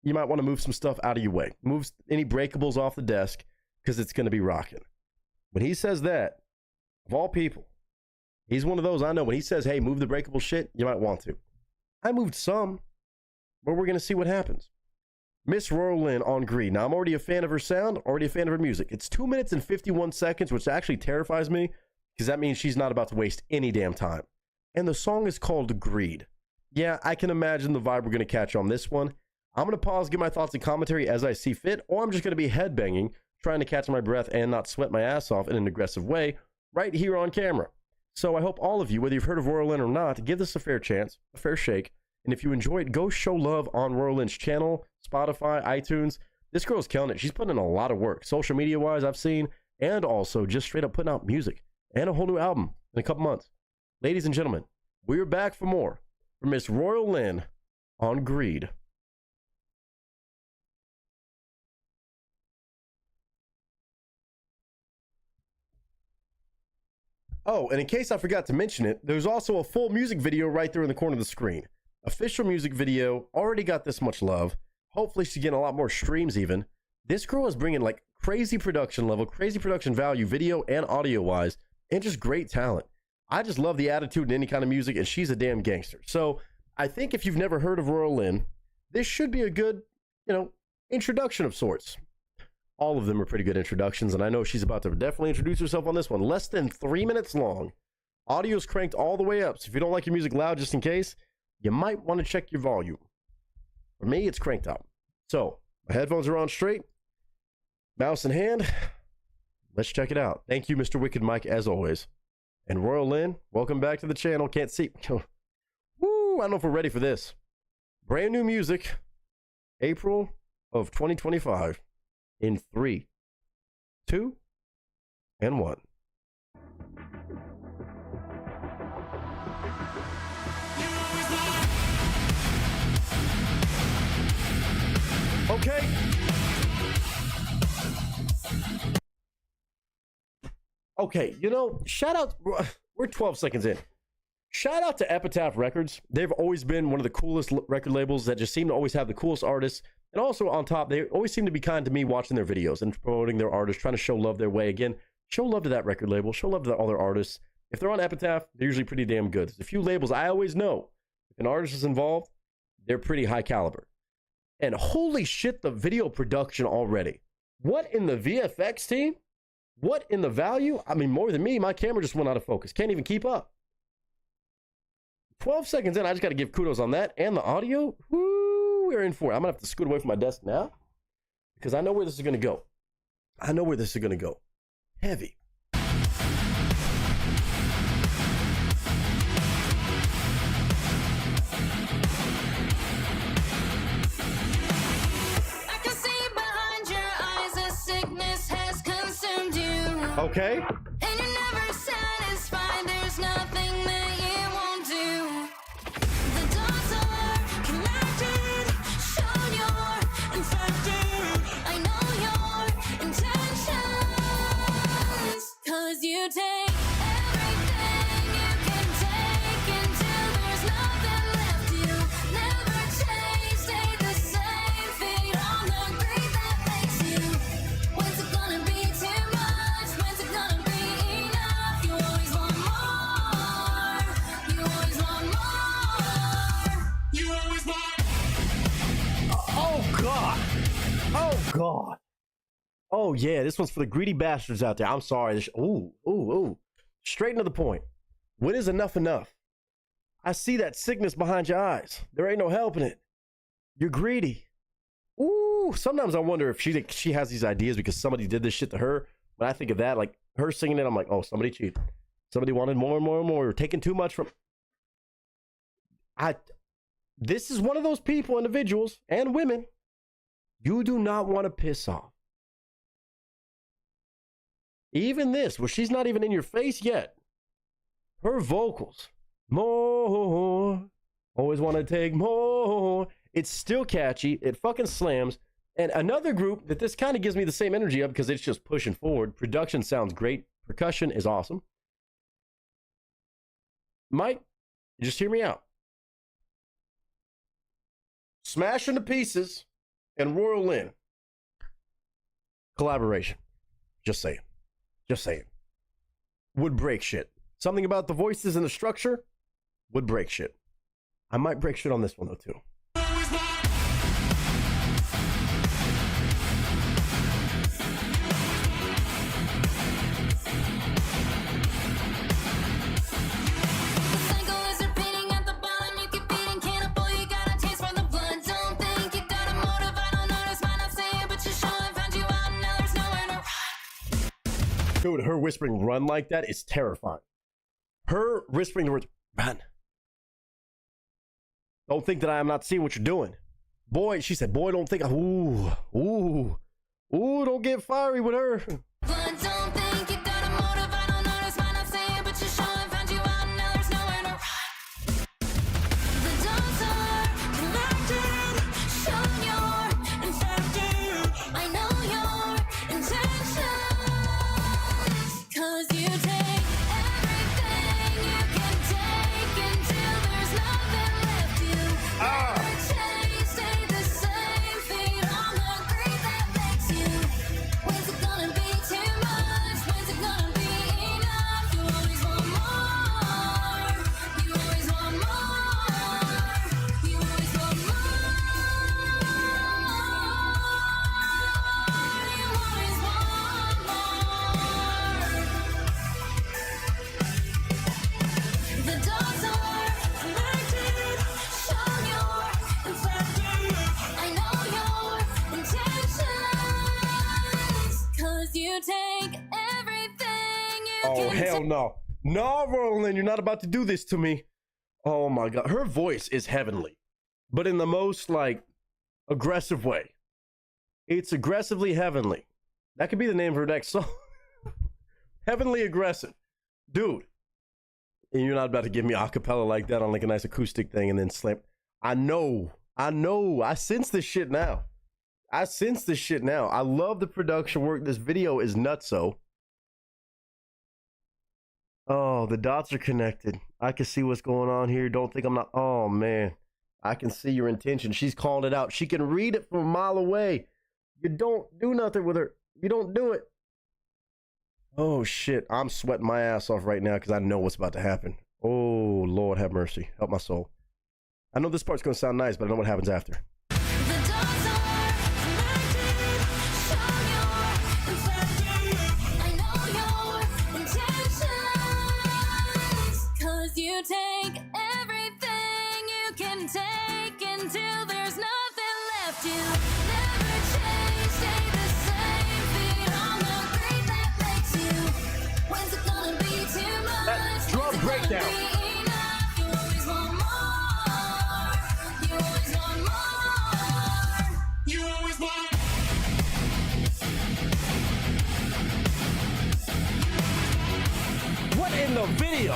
you might want to move some stuff out of your way. Move any breakables off the desk because it's going to be rocking. When he says that, of all people, he's one of those I know when he says, hey, move the breakable shit, you might want to. I moved some, but we're going to see what happens. Miss Royal Lynn on Greed. Now, I'm already a fan of her sound, already a fan of her music. It's 2 minutes and 51 seconds, which actually terrifies me because that means she's not about to waste any damn time. And the song is called Greed. Yeah, I can imagine the vibe we're going to catch on this one. I'm going to pause, give my thoughts and commentary as I see fit, or I'm just going to be headbanging, trying to catch my breath and not sweat my ass off in an aggressive way right here on camera. So I hope all of you, whether you've heard of Royal Lynn or not, give this a fair chance, a fair shake. And if you enjoy it, go show love on Royal Lynn's channel, Spotify, iTunes. This girl's killing it. She's putting in a lot of work, social media-wise, I've seen, and also just straight up putting out music and a whole new album in a couple months. Ladies and gentlemen, we're back for more from Miss Royal Lynn on Greed. Oh, and in case I forgot to mention it, there's also a full music video right there in the corner of the screen. Official music video, already got this much love. Hopefully she's getting a lot more streams even. This girl is bringing like crazy production level, crazy production value, video and audio wise, and just great talent. I just love the attitude in any kind of music, and she's a damn gangster. So I think if you've never heard of Royal Lynn, this should be a good, introduction of sorts. All of them are pretty good introductions, and I know she's about to definitely introduce herself on this one. Less than 3 minutes long. Audio's cranked all the way up, so if you don't like your music loud just in case, you might want to check your volume. For me, it's cranked up. So, my headphones are on straight. Mouse in hand. Let's check it out. Thank you, Mr. Wicked Mike, as always. And Royal Lynn, welcome back to the channel. Can't see. Woo, I don't know if we're ready for this. Brand new music. April of 2025. In 3, 2, and 1. Okay. Okay, shout out. We're 12 seconds in. Shout out to Epitaph Records. They've always been one of the coolest record labels that just seem to always have the coolest artists. And also on top, they always seem to be kind to me watching their videos and promoting their artists, trying to show love their way. Again, show love to that record label. Show love to all their artists. If they're on Epitaph, they're usually pretty damn good. There's a few labels I always know. If an artist is involved, they're pretty high caliber. And holy shit, the video production already. What in the VFX team? What in the value? I mean, more than me, my camera just went out of focus. Can't even keep up. 12 seconds in, I just got to give kudos on that. And the audio, woo, we're in for it. I'm going to have to scoot away from my desk now because I know where this is going to go. I know where this is going to go. Heavy. I can see behind your eyes a sickness has consumed you. Okay. And you're never satisfied, there's nothing that you won't do. The dots are connected, show you're infected. I know your intentions, 'cause you take everything you can take until there's nothing left. You never change, stay the same, feed on the greed that makes you. When's it gonna be too much? When's it gonna be enough? You always want more. You always want more. You always want. Oh, God. Oh, God. Oh, yeah. This one's for the greedy bastards out there. I'm sorry. Ooh. Straight to the point. When is enough enough? I see that sickness behind your eyes. There ain't no helping it. You're greedy. Ooh. Sometimes I wonder if she has these ideas because somebody did this shit to her. When I think of that, like her singing it, I'm like, oh, somebody cheated. Somebody wanted more and more and more. You're taking too much from. This is one of those people, individuals and women, you do not want to piss off. Even this, where she's not even in your face yet. Her vocals, more, always want to take more. It's still catchy. It fucking slams. And another group that this kind of gives me the same energy of because it's just pushing forward. Production sounds great. Percussion is awesome. Mike, just hear me out. Smash into pieces. and Royal Lynn. Collaboration. Just saying. Just saying. Would break shit. Something about the voices and the structure would break shit. I might break shit on this one though too. Dude, her whispering run like that is terrifying. Her whispering the words, run. Don't think that I am not seeing what you're doing. Boy, she said, boy, don't think, ooh, don't get fiery with her. Oh, hell no. No, Roland, you're not about to do this to me. Oh my God. Her voice is heavenly, but in the most like aggressive way. It's aggressively heavenly. That could be the name of her next song. Heavenly aggressive. Dude. And you're not about to give me a cappella like that on like a nice acoustic thing and then slam. I know. I sense this shit now. I love the production work. This video is nutso. Oh, the dots are connected. I can see what's going on here. Don't think I'm not. Oh, man. I can see your intention. She's calling it out. She can read it from a mile away. You don't do nothing with her. You don't do it. Oh, shit. I'm sweating my ass off right now because I know what's about to happen. Oh, Lord have mercy. Help my soul. I know this part's going to sound nice, but I know what happens after. You take everything you can take until there's nothing left. You never change, stay the same. Feet on the green that makes you. When's it gonna be too much? That drum breakdown. You always want more. You always want more. You always want. What in the video?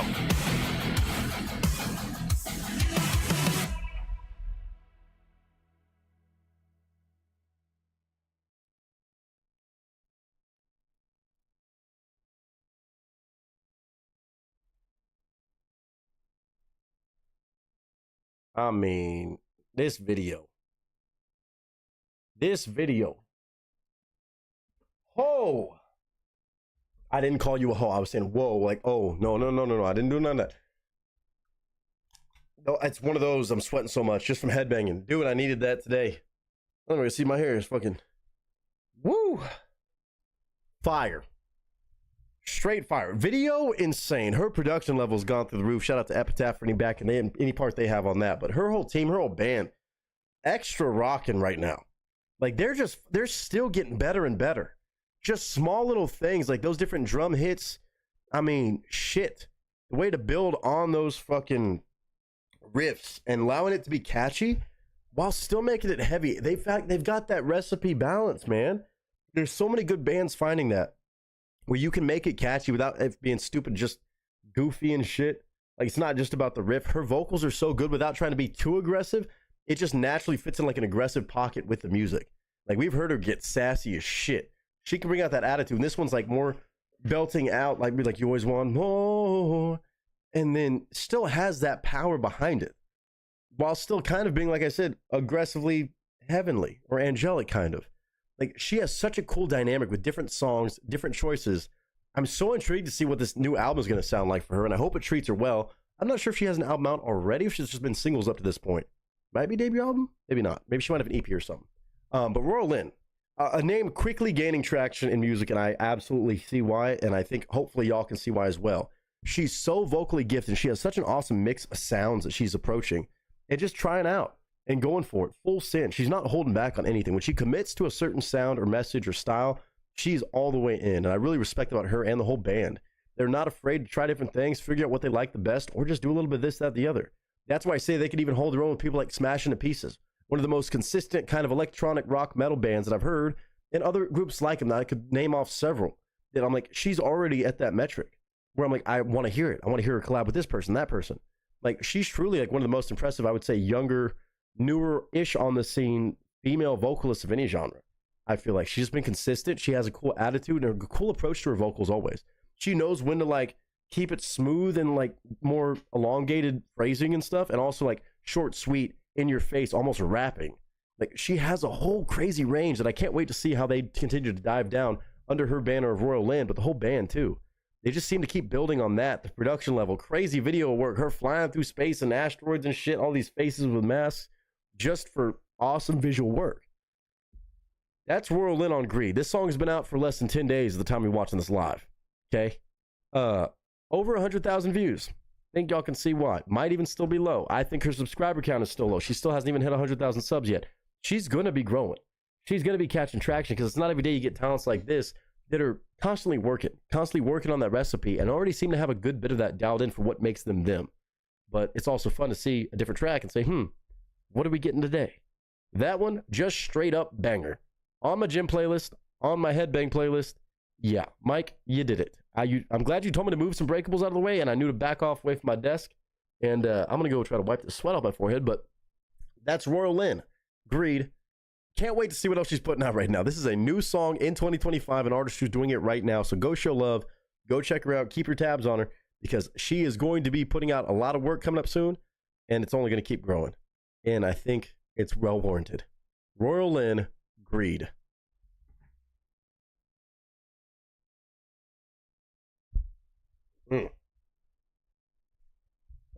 I mean, this video. Oh, I didn't call you a hoe. I was saying, whoa, like, oh, no. I didn't do none of that. No, it's one of those. I'm sweating so much just from headbanging. Dude, I needed that today. I'm gonna see my hair is fucking, woo. Fire. Straight fire. Video, insane. Her production level's gone through the roof. Shout out to Epitaph for any back and any part they have on that. But her whole team, her whole band, extra rocking right now. Like they're still getting better and better. Just small little things like those different drum hits. I mean, shit. The way to build on those fucking riffs and allowing it to be catchy while still making it heavy. They've got that recipe balance, man. There's so many good bands finding that. Where you can make it catchy without it being stupid, just goofy and shit. Like, it's not just about the riff. Her vocals are so good without trying to be too aggressive. It just naturally fits in like an aggressive pocket with the music. Like, we've heard her get sassy as shit. She can bring out that attitude. And this one's like more belting out, like you always want more. And then still has that power behind it. While still kind of being, like I said, aggressively heavenly or angelic, kind of. Like, she has such a cool dynamic with different songs, different choices. I'm so intrigued to see what this new album is going to sound like for her, and I hope it treats her well. I'm not sure if she has an album out already, if she's just been singles up to this point. Might be debut album? Maybe not. Maybe she might have an EP or something. But Royal Lynn, a name quickly gaining traction in music, and I absolutely see why, and I think hopefully y'all can see why as well. She's so vocally gifted, and she has such an awesome mix of sounds that she's approaching and just trying out and going for it full send. She's not holding back on anything. When she commits to a certain sound or message or style, she's all the way in, and I really respect about her and the whole band. They're not afraid to try different things, figure out what they like the best, or just do a little bit of this, that, the other. That's why I say they could even hold their own with people like Smash Into Pieces, one of the most consistent kind of electronic rock metal bands that I've heard, and other groups like them that I could name off several. That I'm like, she's already at that metric where I'm like, I want to hear it. I want to hear her collab with this person, that person. Like, she's truly like one of the most impressive, I would say, younger, newer-ish on the scene female vocalists of any genre. I feel like she's just been consistent. She has a cool attitude and a cool approach to her vocals always. She knows when to like keep it smooth and like more elongated phrasing and stuff, and also like short, sweet, in your face, almost rapping. Like, she has a whole crazy range that I can't wait to see how they continue to dive down under her banner of Royal Lynn, but the whole band too. They just seem to keep building on that. The production level, crazy video work, her flying through space and asteroids and shit, all these faces with masks, just for awesome visual work. That's Royal Lynn on Greed. This song has been out for less than 10 days at the time we're watching this live. Okay? Over 100,000 views. Think y'all can see why. Might even still be low. I think her subscriber count is still low. She still hasn't even hit 100,000 subs yet. She's going to be growing. She's going to be catching traction, because it's not every day you get talents like this that are constantly working on that recipe, and already seem to have a good bit of that dialed in for what makes them them. But it's also fun to see a different track and say, what are we getting today? That one, just straight up banger. On my gym playlist, on my headbang playlist. Yeah, Mike, you did it. I'm glad you told me to move some breakables out of the way, and I knew to back off away from my desk. And I'm going to go try to wipe the sweat off my forehead, but that's Royal Lynn. Greed. Can't wait to see what else she's putting out right now. This is a new song in 2025, an artist who's doing it right now. So go show love. Go check her out. Keep your tabs on her, because she is going to be putting out a lot of work coming up soon, and it's only going to keep growing. And I think it's well warranted. Royal Lynn, Greed.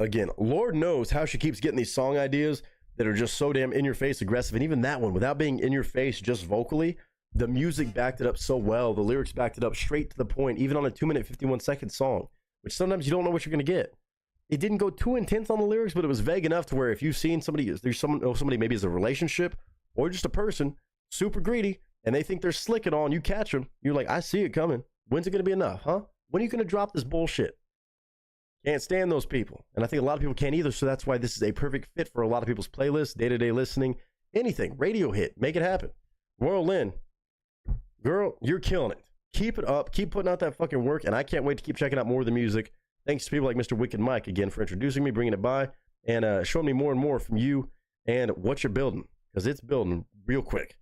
Again, Lord knows how she keeps getting these song ideas that are just so damn in your face aggressive. And even that one, without being in your face just vocally, the music backed it up so well. The lyrics backed it up straight to the point, even on a 2-minute 51-second song, which sometimes you don't know what you're going to get. It didn't go too intense on the lyrics, but it was vague enough to where if you've seen somebody, there's somebody maybe as a relationship or just a person super greedy, and they think they're slick and all, and you catch them, you're like, I see it coming. When's it going to be enough, huh? When are you going to drop this bullshit? Can't stand those people. And I think a lot of people can't either, so that's why this is a perfect fit for a lot of people's playlists, day-to-day listening, anything, radio hit, make it happen. Royal Lynn, girl, you're killing it. Keep it up, keep putting out that fucking work, and I can't wait to keep checking out more of the music. Thanks to people like Mr. Wicked Mike, again, for introducing me, bringing it by, and showing me more and more from you and what you're building, because it's building real quick.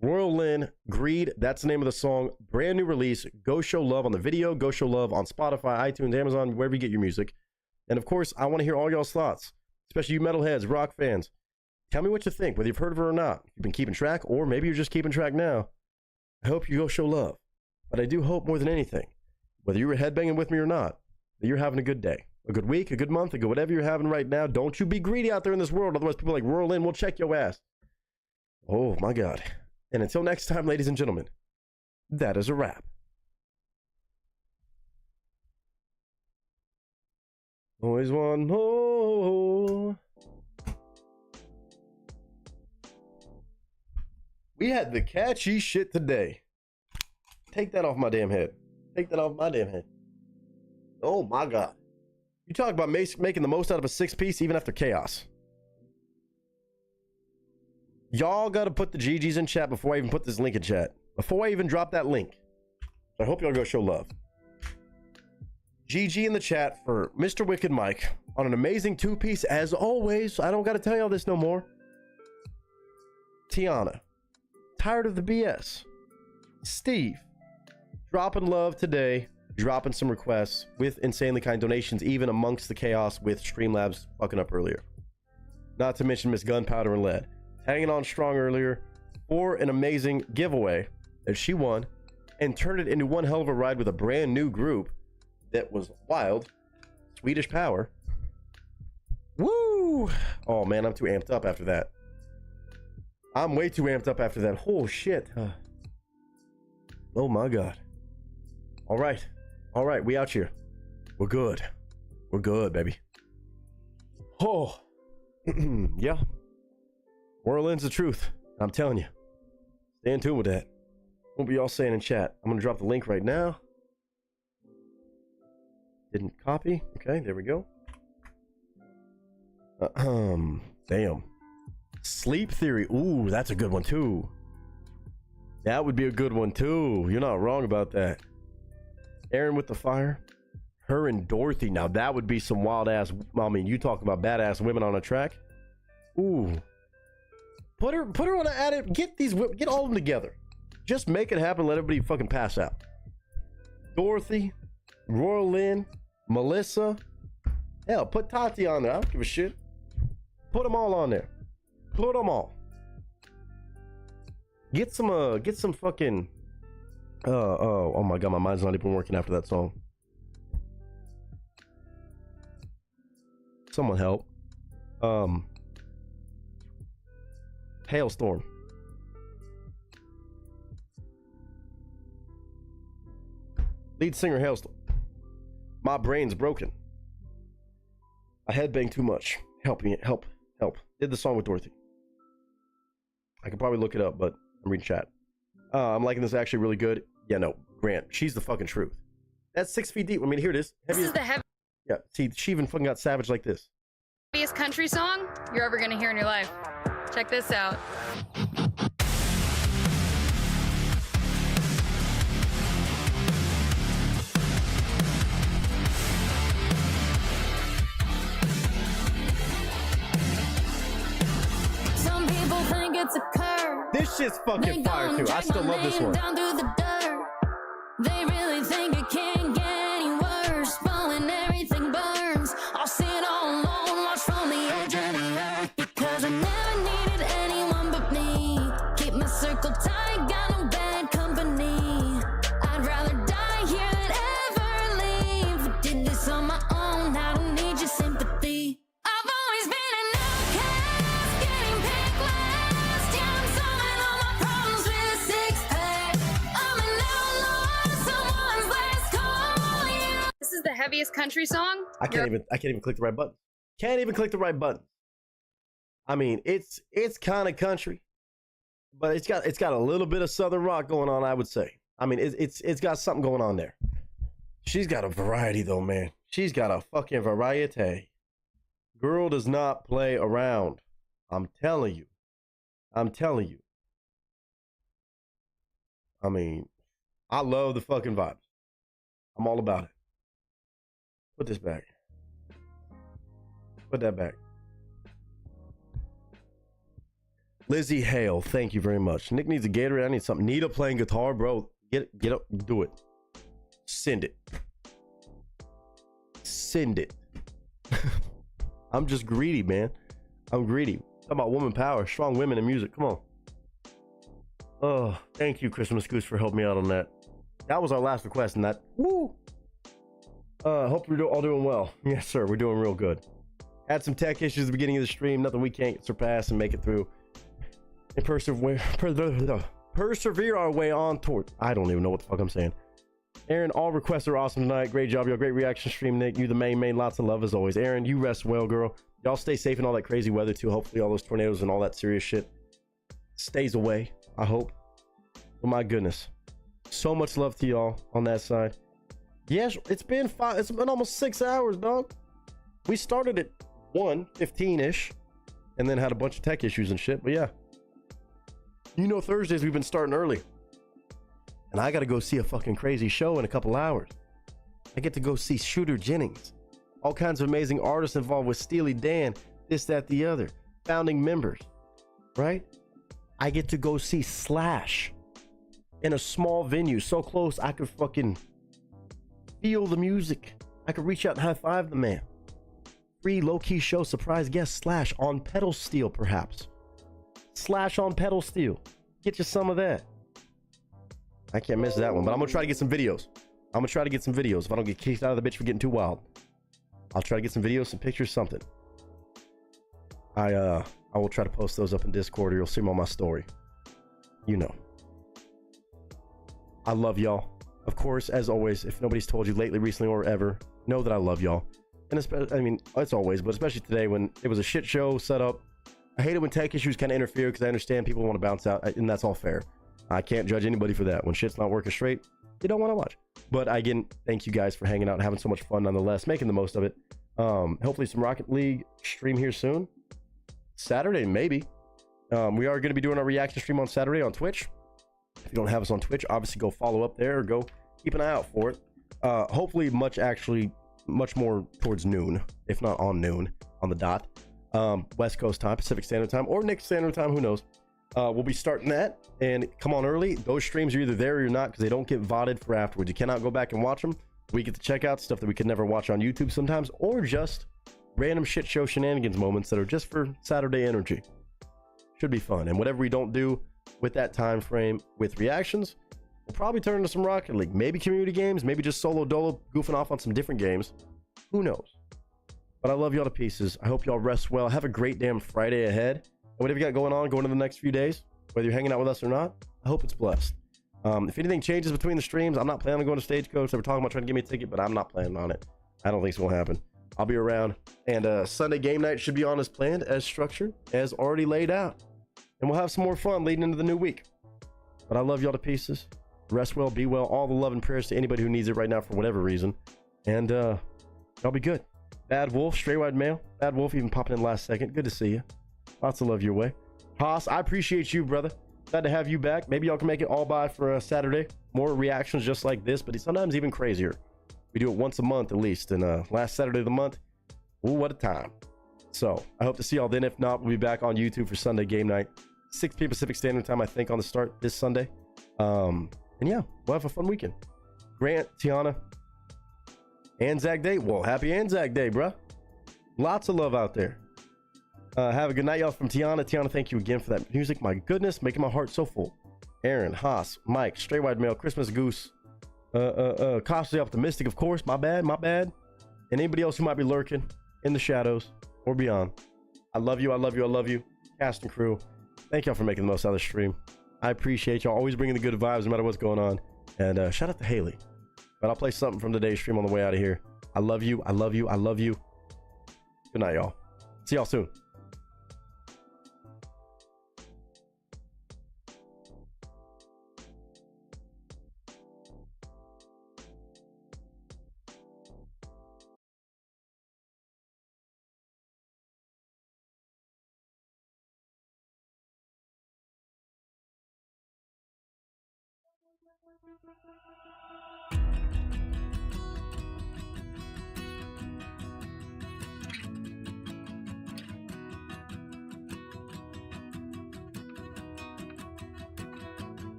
Royal Lynn, Greed, that's the name of the song. Brand new release. Go show love on the video. Go show love on Spotify, iTunes, Amazon, wherever you get your music. And of course, I want to hear all y'all's thoughts, especially you metalheads, rock fans. Tell me what you think, whether you've heard of her or not. If you've been keeping track, or maybe you're just keeping track now. I hope you go show love. But I do hope more than anything, whether you were headbanging with me or not, that you're having a good day, a good week, a good month, a good whatever you're having right now. Don't you be greedy out there in this world. Otherwise, people like Royal Lynn will check your ass. Oh, my God. And until next time, ladies and gentlemen, that is a wrap. Always one more. We had the catchy shit today. Take that off my damn head. Take that off my damn head. Oh my God. You talk about making the most out of a 6-piece even after chaos. Y'all got to put the GGs in chat before I even put this link in chat. Before I even drop that link. I hope y'all go show love. GG in the chat for Mr. Wicked Mike on an amazing 2-piece as always. I don't got to tell y'all this no more. Tiana. Tired of the BS. Steve. Dropping love today. Dropping some requests with insanely kind donations, even amongst the chaos with Streamlabs fucking up earlier. Not to mention Miss Gunpowder and Lead. hanging on strong earlier for an amazing giveaway that she won and turned it into one hell of a ride with a brand new group that was wild. Swedish Power. Woo! Oh man, I'm too amped up after that. I'm way too amped up after that. Oh shit. Oh my god. All right, we out here. We're good, baby. Oh yeah, Orleans the truth. I'm telling you, stay in tune with that. What be y'all saying in chat? I'm gonna drop the link right now. Didn't copy. Okay, there we go. Damn. Sleep Theory. Ooh, that's a good one too. That would be a good one too. You're not wrong about that. Aaron with the fire. Her and Dorothy. Now that would be some wild ass. I mean, you talk about badass women on a track. Ooh. Put her on an addict. Get all of them together. Just make it happen. Let everybody fucking pass out. Dorothy, Royal Lynn, Melissa. Hell, put Tati on there. I don't give a shit. Put them all on there. Put them all. Get some fucking. Oh my god, my mind's not even working after that song. Someone help. Hailstorm. Lead singer Hailstorm. My brain's broken. I headbang too much. Help me, help. Did the song with Dorothy. I could probably look it up, but I'm reading chat. I'm liking this, actually really good. Yeah, no, Grant, she's the fucking truth. That's 6 feet deep. I mean, here it is. This is the heaviest Yeah, see, she even fucking got savage like this. country song you're ever gonna hear in your life. Check this out. Some people think it's a curve. This shit's fucking fire too. I still love this one. Down through the dirt. They really think it can't get any worse. Falling, everything burns. I'll sit all alone, watch from the edge of the earth. Because I never needed anyone but me. Keep my circle tight, got no bad company. I'd rather die here than ever leave. I did this on my own, I don't need your sympathy. I've always been an outcast, getting picked last. Yeah, I'm solving all my problems with a six-pack. I'm an outlaw, someone's last call. Yeah. This is the heaviest country song. I can't even click the right button. Can't even click the right button. I mean, it's kind of country, but it's got a little bit of southern rock going on, I would say. I mean, it's got something going on there. She's got a variety though, man. She's got a fucking variety. Girl does not play around. I'm telling you. I mean, I love the fucking vibes. I'm all about it. Put this back. Put that back. Lizzie Hale, thank you very much. Nick needs a Gatorade. I need something. Nita playing guitar, bro. Get up, do it. Send it. Send it. I'm just greedy, man. I'm greedy. Talk about woman power, strong women in music. Come on. Oh, thank you, Christmas Goose, for helping me out on that. That was our last request, and that. Woo. Hope we're all doing well. Yes, sir. We're doing real good. Had some tech issues at the beginning of the stream. Nothing we can't surpass and make it through. And persevere our way on toward. I don't even know what the fuck I'm saying. Aaron, all requests are awesome tonight. Great job, yo. Great reaction stream, Nick. You the main. Lots of love as always. Aaron, you rest well, girl. Y'all stay safe in all that crazy weather too. Hopefully all those tornadoes and all that serious shit stays away. I hope. Oh my goodness. So much love to y'all on that side. Yes, it's been almost 6 hours, dog. We started at 1:15-ish and then had a bunch of tech issues and shit. But yeah. You know, Thursdays we've been starting early. And I got to go see a fucking crazy show in a couple hours. I get to go see Shooter Jennings. All kinds of amazing artists involved with Steely Dan, this, that, the other. Founding members, right? I get to go see Slash in a small venue, so close I could fucking feel the music. I could reach out and high-five the man. Free low-key show, surprise guest Slash on pedal steel, perhaps. Slash on pedal steel. Get you some of that. I can't miss that one, but I'm gonna try to get some videos. If I don't get kicked out of the bitch for getting too wild, I'll try to get some videos, some pictures, something. I will try to post those up in Discord, or you'll see them on my story. You know. I love y'all. Of course, as always, if nobody's told you lately, recently, or ever, know that I love y'all. And I mean, it's always, but especially today when it was a shit show set up. I hate it when tech issues kind of interfere, because I understand people want to bounce out, and that's all fair. I can't judge anybody for that. When shit's not working straight, you don't want to watch. But again, thank you guys for hanging out and having so much fun nonetheless, making the most of it. Hopefully some Rocket League stream here soon. Saturday, maybe. We are going to be doing our reaction stream on Saturday on Twitch. If you don't have us on Twitch, obviously go follow up there, or go keep an eye out for it. Hopefully much more towards noon, if not on noon, on the dot. West Coast time, Pacific Standard Time, or Nick Standard Time, who knows. We'll be starting that, and come on early. Those streams are either there or you're not, because they don't get VODed for afterwards. You cannot go back and watch them. We get to check out stuff that we could never watch on YouTube sometimes, or just random shit show shenanigans moments that are just for Saturday energy. Should be fun. And whatever we don't do with that time frame with reactions, we'll probably turn into some Rocket League, maybe community games, maybe just solo dolo, goofing off on some different games. Who knows? But I love y'all to pieces. I hope y'all rest well. Have a great damn Friday ahead. And whatever you got going on, going into the next few days, whether you're hanging out with us or not, I hope it's blessed. If anything changes between the streams, I'm not planning on going to Stagecoach. They were talking about trying to give me a ticket, but I'm not planning on it. I don't think it's going to happen. I'll be around. And Sunday game night should be on as planned, as structured, as already laid out. And we'll have some more fun leading into the new week. But I love y'all to pieces. Rest well, be well. All the love and prayers to anybody who needs it right now for whatever reason. And y'all be good. Bad Wolf, Stray-Wide Mail. Bad Wolf even popping in last second. Good to see you. Lots of love your way. Haas, I appreciate you, brother. Glad to have you back. Maybe y'all can make it all by for Saturday. More reactions just like this, but sometimes even crazier. We do it once a month at least. And last Saturday of the month, ooh, what a time. So I hope to see y'all then. If not, we'll be back on YouTube for Sunday game night. 6 p.m. Pacific Standard Time, I think, on the start this Sunday. And yeah, we'll have a fun weekend. Grant, Tiana, Anzac Day. Well, happy Anzac Day, bruh. Lots of love out there. Have a good night, y'all. From Tiana. Tiana, thank you again for that music. My goodness, making my heart so full. Aaron, Haas, Mike, Stray-Wide Mail, Christmas Goose, cautiously optimistic, of course. My bad. And anybody else who might be lurking in the shadows or beyond. I love you. Cast and crew. Thank y'all for making the most out of the stream. I appreciate y'all always bringing the good vibes no matter what's going on. And shout out to Haley. But I'll play something from today's stream on the way out of here. I love you. Good night, y'all. See y'all soon.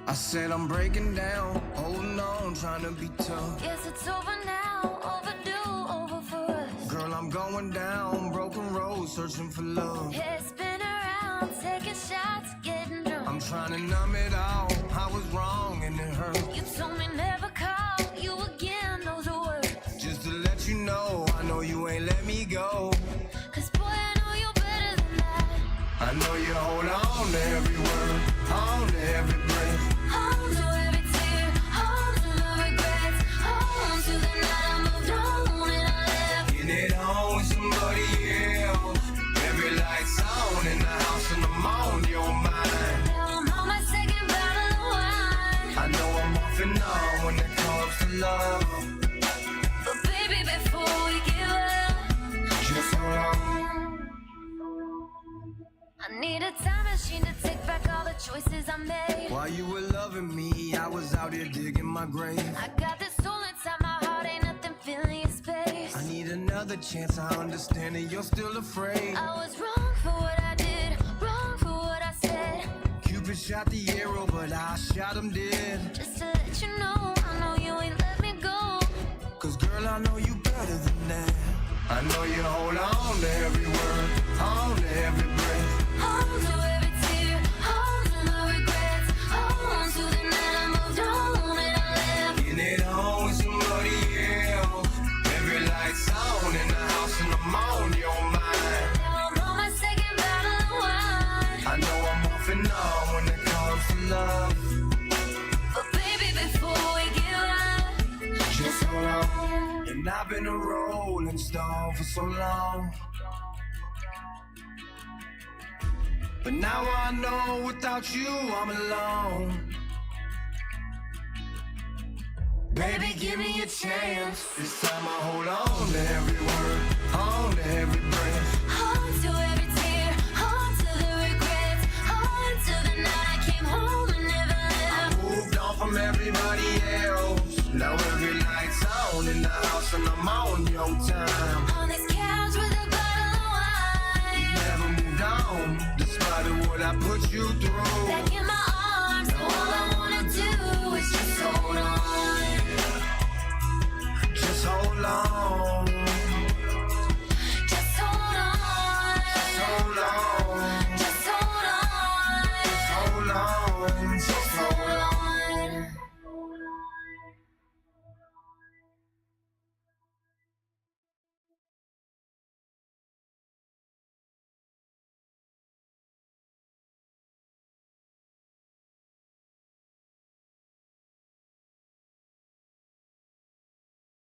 I said I'm breaking down, holding on, trying to be tough. Yes, it's over now, overdue, over for us. Girl, I'm going down, broken road, searching for love. Head spin around, taking shots, getting drunk. I'm trying to numb it all, I was wrong and it hurt. You told me never call you again, those are words. Just to let you know, I know you ain't let me go. Cause boy, I know you're better than that. I know you hold on to every word, on to every breath. Hold to every tear, hold to the regrets. Hold to the night I moved on and I left. Getting it on with somebody else. Every light's on in the house and I'm on your mind. Now I'm on my second bottle of wine. I know I'm off and on when it comes to love. But baby, before we give up, Just hold on. I need a time machine to take back all the choices I made. While you were loving me, I was out here digging my grave. I got this soul inside my heart, ain't nothing filling your space. I need another chance, I understand that you're still afraid. I was wrong for what I did, wrong for what I said. Cupid shot the arrow, but I shot him dead. Just to let you know, I know you ain't let me go. Cause girl, I know you better than that. I know you hold on to every word, on to every breath. Hold to every And I've been a rolling stone for so long. But now I know without you I'm alone. Baby, give me a chance. This time I hold on to every word, on to every breath. On to every tear, on to the regrets, on to the night I came home and never left. I moved on from everybody else. Now every night's on in the house and I'm on your time. On this couch with a bottle of wine. You never moved on, despite of what I put you through. Back in my arms, so all I wanna do is just hold on. Just hold on. Just hold on. Just hold on. Just hold on. Just hold on. Just hold on.